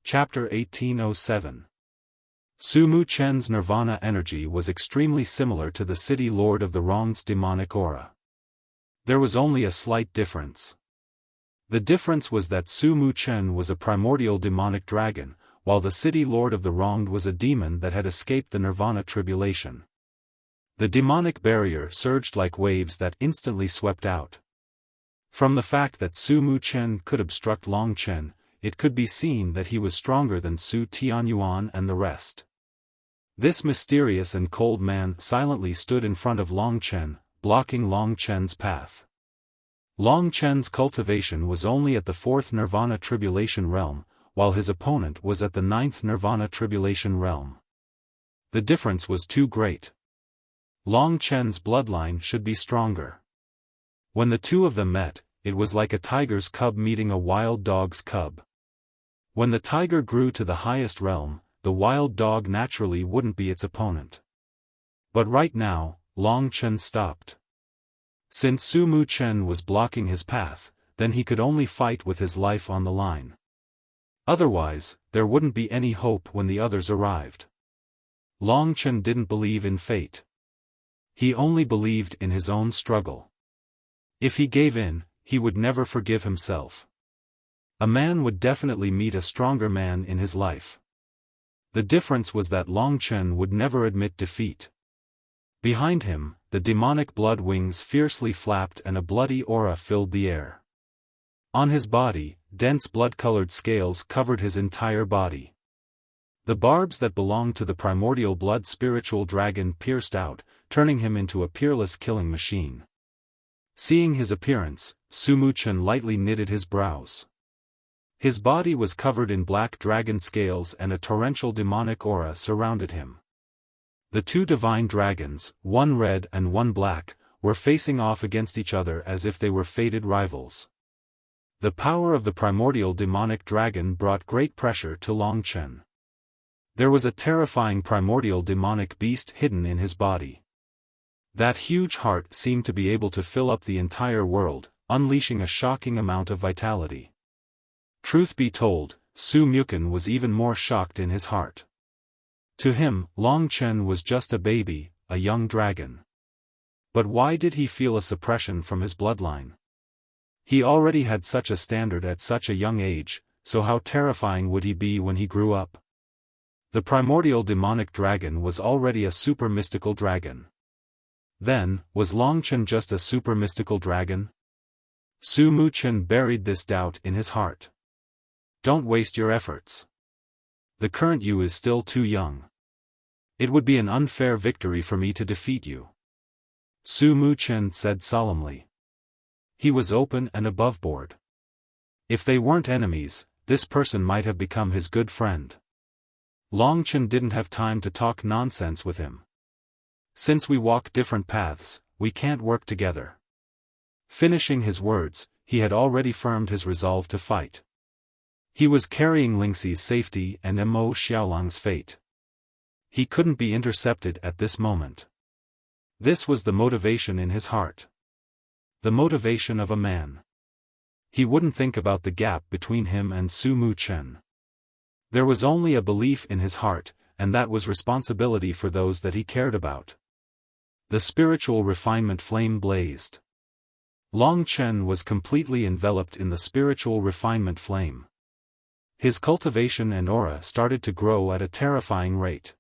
Chapter 1807. Su Mu Chen's nirvana energy was extremely similar to the city lord of the wronged's demonic aura. There was only a slight difference. The difference was that Su Mu Chen was a primordial demonic dragon, while the city lord of the wronged was a demon that had escaped the nirvana tribulation. The demonic barrier surged like waves that instantly swept out. From the fact that Su Mu Chen could obstruct Long Chen, it could be seen that he was stronger than Su Tianyuan and the rest. This mysterious and cold man silently stood in front of Long Chen, blocking Long Chen's path. Long Chen's cultivation was only at the 4th Nirvana Tribulation realm, while his opponent was at the 9th Nirvana Tribulation realm. The difference was too great. Long Chen's bloodline should be stronger. When the two of them met, it was like a tiger's cub meeting a wild dog's cub. When the tiger grew to the highest realm, the wild dog naturally wouldn't be its opponent. But right now, Long Chen stopped. Since Su Mu Chen was blocking his path, then he could only fight with his life on the line. Otherwise, there wouldn't be any hope when the others arrived. Long Chen didn't believe in fate. He only believed in his own struggle. If he gave in, he would never forgive himself. A man would definitely meet a stronger man in his life. The difference was that Long Chen would never admit defeat. Behind him, the demonic blood wings fiercely flapped and a bloody aura filled the air. On his body, dense blood-colored scales covered his entire body. The barbs that belonged to the primordial blood spiritual dragon pierced out, turning him into a peerless killing machine. Seeing his appearance, Su Mu Chen lightly knitted his brows. His body was covered in black dragon scales and a torrential demonic aura surrounded him. The two divine dragons, one red and one black, were facing off against each other as if they were fated rivals. The power of the primordial demonic dragon brought great pressure to Long Chen. There was a terrifying primordial demonic beast hidden in his body. That huge heart seemed to be able to fill up the entire world, unleashing a shocking amount of vitality. Truth be told, Su Muchen was even more shocked in his heart. To him, Long Chen was just a baby, a young dragon. But why did he feel a suppression from his bloodline? He already had such a standard at such a young age, so how terrifying would he be when he grew up? The primordial demonic dragon was already a super mystical dragon. Then, was Long Chen just a super mystical dragon? Su Mu Chen buried this doubt in his heart. Don't waste your efforts. The current you is still too young. It would be an unfair victory for me to defeat you. Su Mu Chen said solemnly. He was open and aboveboard. If they weren't enemies, this person might have become his good friend. Long Chen didn't have time to talk nonsense with him. Since we walk different paths, we can't work together. Finishing his words, he had already firmed his resolve to fight. He was carrying Lingxi's safety and Mo Xiaolang's fate. He couldn't be intercepted at this moment. This was the motivation in his heart. The motivation of a man. He wouldn't think about the gap between him and Su Mu Chen. There was only a belief in his heart, and that was responsibility for those that he cared about. The spiritual refinement flame blazed. Long Chen was completely enveloped in the spiritual refinement flame. His cultivation and aura started to grow at a terrifying rate.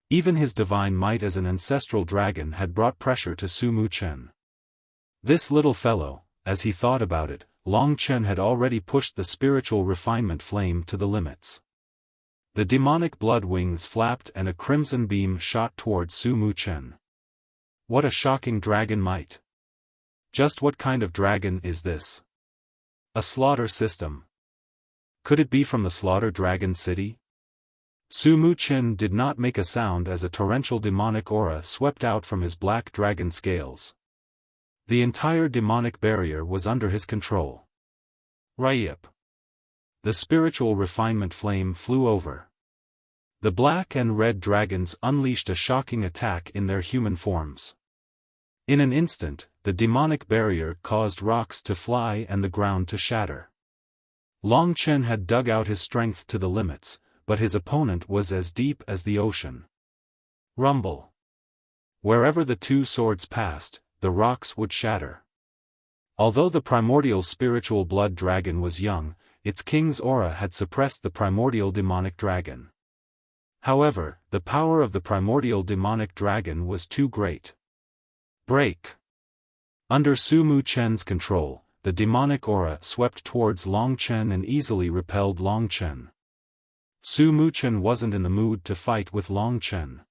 Even his divine might as an ancestral dragon had brought pressure to Su Mu Chen. This little fellow, as he thought about it, Long Chen had already pushed the spiritual refinement flame to the limits. The demonic blood wings flapped and a crimson beam shot toward Su Mu Chen. What a shocking dragon might! Just what kind of dragon is this? A slaughter system. Could it be from the Slaughter Dragon City? Su Mu Chen did not make a sound as a torrential demonic aura swept out from his black dragon scales. The entire demonic barrier was under his control. Ryip. The spiritual refinement flame flew over. The black and red dragons unleashed a shocking attack in their human forms. In an instant, the demonic barrier caused rocks to fly and the ground to shatter. Long Chen had dug out his strength to the limits, but his opponent was as deep as the ocean. Rumble. Wherever the two swords passed, the rocks would shatter. Although the primordial spiritual blood dragon was young, its king's aura had suppressed the primordial demonic dragon. However, the power of the primordial demonic dragon was too great. Break. Under Su Mu Chen's control, the demonic aura swept towards Long Chen and easily repelled Long Chen. Su Mu Chen wasn't in the mood to fight with Long Chen.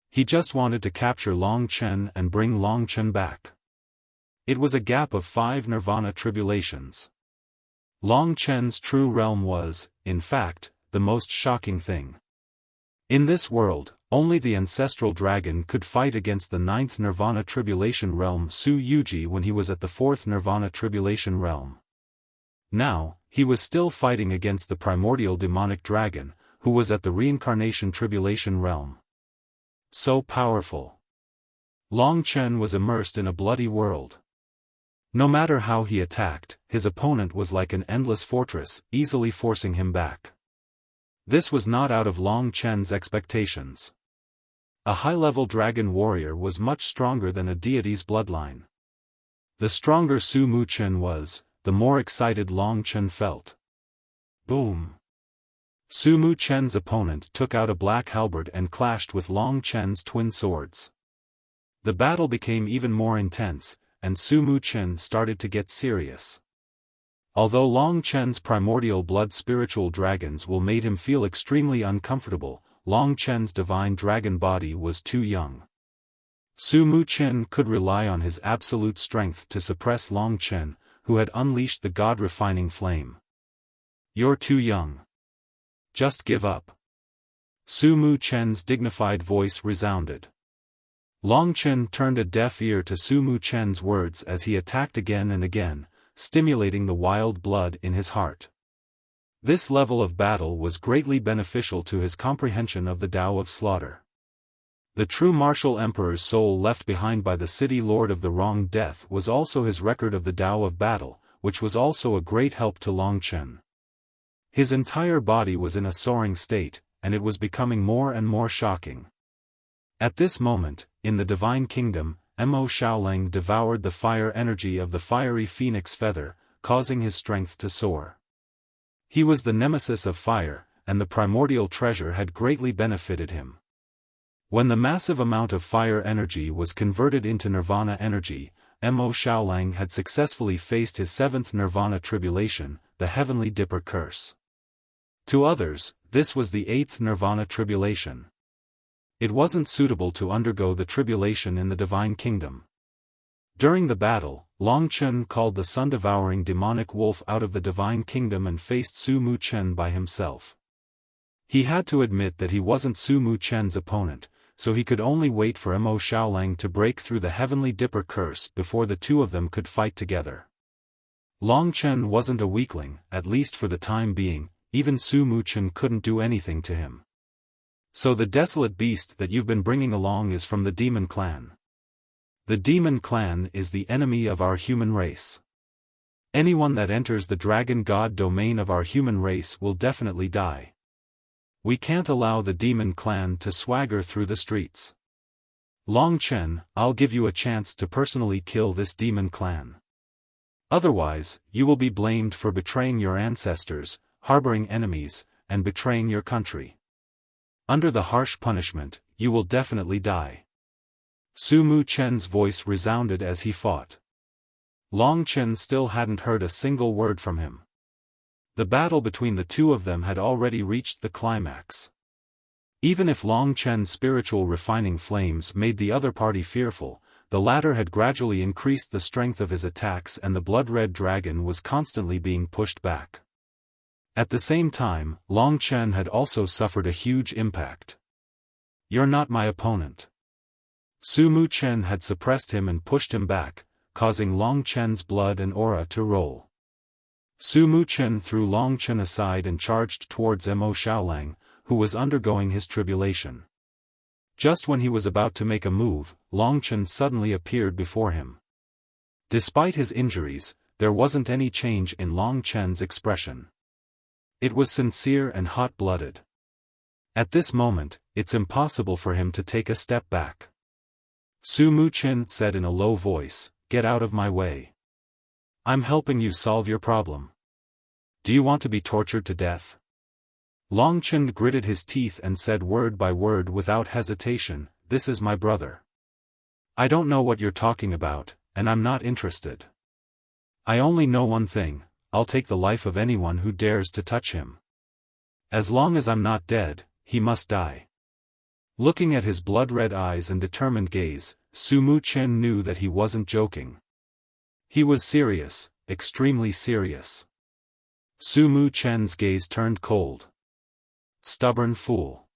He just wanted to capture Long Chen and bring Long Chen back. It was a gap of 5 nirvana tribulations. Long Chen's true realm was, in fact, the most shocking thing. In this world, only the ancestral dragon could fight against the 9th nirvana tribulation realm Su Yuji when he was at the 4th nirvana tribulation realm. Now, he was still fighting against the primordial demonic dragon, who was at the reincarnation tribulation realm. So powerful. Long Chen was immersed in a bloody world. No matter how he attacked, his opponent was like an endless fortress, easily forcing him back. This was not out of Long Chen's expectations. A high-level dragon warrior was much stronger than a deity's bloodline. The stronger Su Mu Chen was, the more excited Long Chen felt. Boom! Su Mu Chen's opponent took out a black halberd and clashed with Long Chen's twin swords. The battle became even more intense, and Su Mu Chen started to get serious. Although Long Chen's primordial blood spiritual dragons will made him feel extremely uncomfortable, Long Chen's divine dragon body was too young. Su Mu Chen could rely on his absolute strength to suppress Long Chen, who had unleashed the god-refining flame. You're too young. Just give up. Su Mu Chen's dignified voice resounded. Long Chen turned a deaf ear to Su Mu Chen's words as he attacked again and again, stimulating the wild blood in his heart. This level of battle was greatly beneficial to his comprehension of the Tao of slaughter. The true martial emperor's soul left behind by the city lord of the wrong death was also his record of the Tao of battle, which was also a great help to Long Chen. His entire body was in a soaring state, and it was becoming more and more shocking. At this moment, in the Divine Kingdom, Mo Xiaoleng devoured the fire energy of the fiery phoenix feather, causing his strength to soar. He was the nemesis of fire, and the primordial treasure had greatly benefited him. When the massive amount of fire energy was converted into nirvana energy, Mo Xiaoleng had successfully faced his 7th nirvana tribulation, the heavenly dipper curse. To others, this was the 8th nirvana tribulation. It wasn't suitable to undergo the tribulation in the Divine Kingdom. During the battle, Long Chen called the sun-devouring demonic wolf out of the Divine Kingdom and faced Su Mu Chen by himself. He had to admit that he wasn't Su Mu Chen's opponent, so he could only wait for Mo Xiaoleng to break through the heavenly dipper curse before the two of them could fight together. Long Chen wasn't a weakling, at least for the time being. Even Su Mu Chen couldn't do anything to him. So the desolate beast that you've been bringing along is from the demon clan. The demon clan is the enemy of our human race. Anyone that enters the dragon god domain of our human race will definitely die. We can't allow the demon clan to swagger through the streets. Long Chen, I'll give you a chance to personally kill this demon clan. Otherwise, you will be blamed for betraying your ancestors, harboring enemies, and betraying your country. Under the harsh punishment, you will definitely die. Su Mu Chen's voice resounded as he fought. Long Chen still hadn't heard a single word from him. The battle between the two of them had already reached the climax. Even if Long Chen's spiritual refining flames made the other party fearful, the latter had gradually increased the strength of his attacks and the blood-red dragon was constantly being pushed back. At the same time, Long Chen had also suffered a huge impact. You're not my opponent. Su Mu Chen had suppressed him and pushed him back, causing Long Chen's blood and aura to roll. Su Mu Chen threw Long Chen aside and charged towards Mo Xiaoleng, who was undergoing his tribulation. Just when he was about to make a move, Long Chen suddenly appeared before him. Despite his injuries, there wasn't any change in Long Chen's expression. It was sincere and hot-blooded. At this moment, it's impossible for him to take a step back. Su Muqian said in a low voice, "Get out of my way. I'm helping you solve your problem. Do you want to be tortured to death?" Longchen gritted his teeth and said word by word without hesitation, "This is my brother. I don't know what you're talking about, and I'm not interested. I only know one thing, I'll take the life of anyone who dares to touch him. As long as I'm not dead, he must die." Looking at his blood-red eyes and determined gaze, Su Muqian knew that he wasn't joking. He was serious, extremely serious. Su Muqian's gaze turned cold. "Stubborn fool.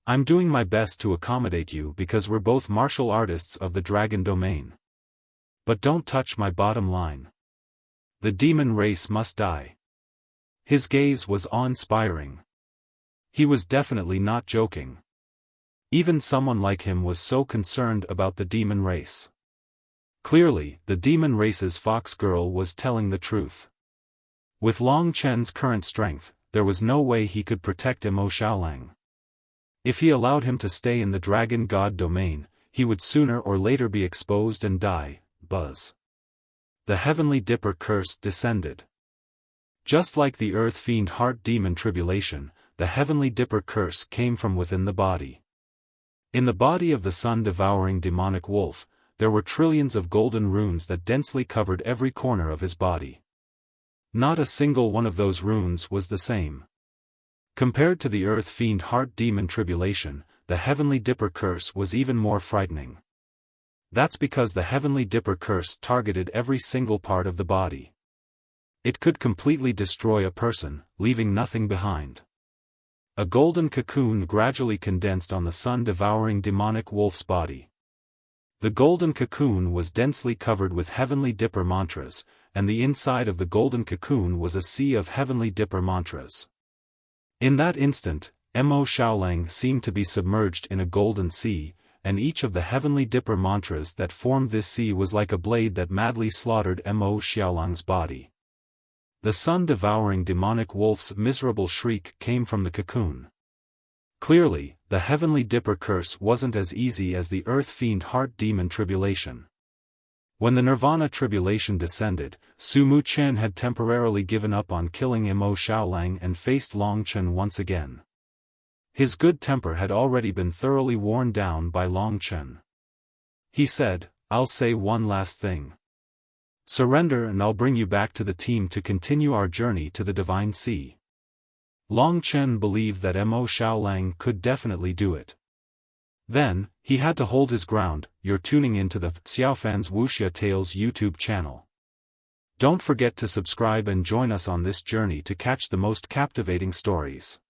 I'm doing my best to accommodate you because we're both martial artists of the dragon domain. But don't touch my bottom line. The demon race must die." His gaze was awe-inspiring. He was definitely not joking. Even someone like him was so concerned about the demon race. Clearly, the demon race's fox girl was telling the truth. With Long Chen's current strength, there was no way he could protect Mo Xiaolang. If he allowed him to stay in the dragon god domain, he would sooner or later be exposed and die. Buzz. The heavenly dipper curse descended. Just like the earth fiend heart demon tribulation, the heavenly dipper curse came from within the body. In the body of the sun-devouring demonic wolf, there were trillions of golden runes that densely covered every corner of his body. Not a single one of those runes was the same. Compared to the earth fiend heart demon tribulation, the heavenly dipper curse was even more frightening. That's because the heavenly dipper curse targeted every single part of the body. It could completely destroy a person, leaving nothing behind. A golden cocoon gradually condensed on the sun-devouring demonic wolf's body. The golden cocoon was densely covered with heavenly dipper mantras, and the inside of the golden cocoon was a sea of heavenly dipper mantras. In that instant, Mo Xiaolang seemed to be submerged in a golden sea, and each of the heavenly dipper mantras that formed this sea was like a blade that madly slaughtered Mo Xiaolang's body. The sun-devouring demonic wolf's miserable shriek came from the cocoon. Clearly, the heavenly dipper curse wasn't as easy as the earth fiend heart demon tribulation. When the nirvana tribulation descended, Su Muqian had temporarily given up on killing Mo Xiaolang and faced Longchen once again. His good temper had already been thoroughly worn down by Longchen. He said, "I'll say one last thing. Surrender and I'll bring you back to the team to continue our journey to the Divine Sea." Longchen believed that Mo Xiaolang could definitely do it. Then, he had to hold his ground. You're tuning into the Xiaofan's Wuxia Tales YouTube channel. Don't forget to subscribe and join us on this journey to catch the most captivating stories.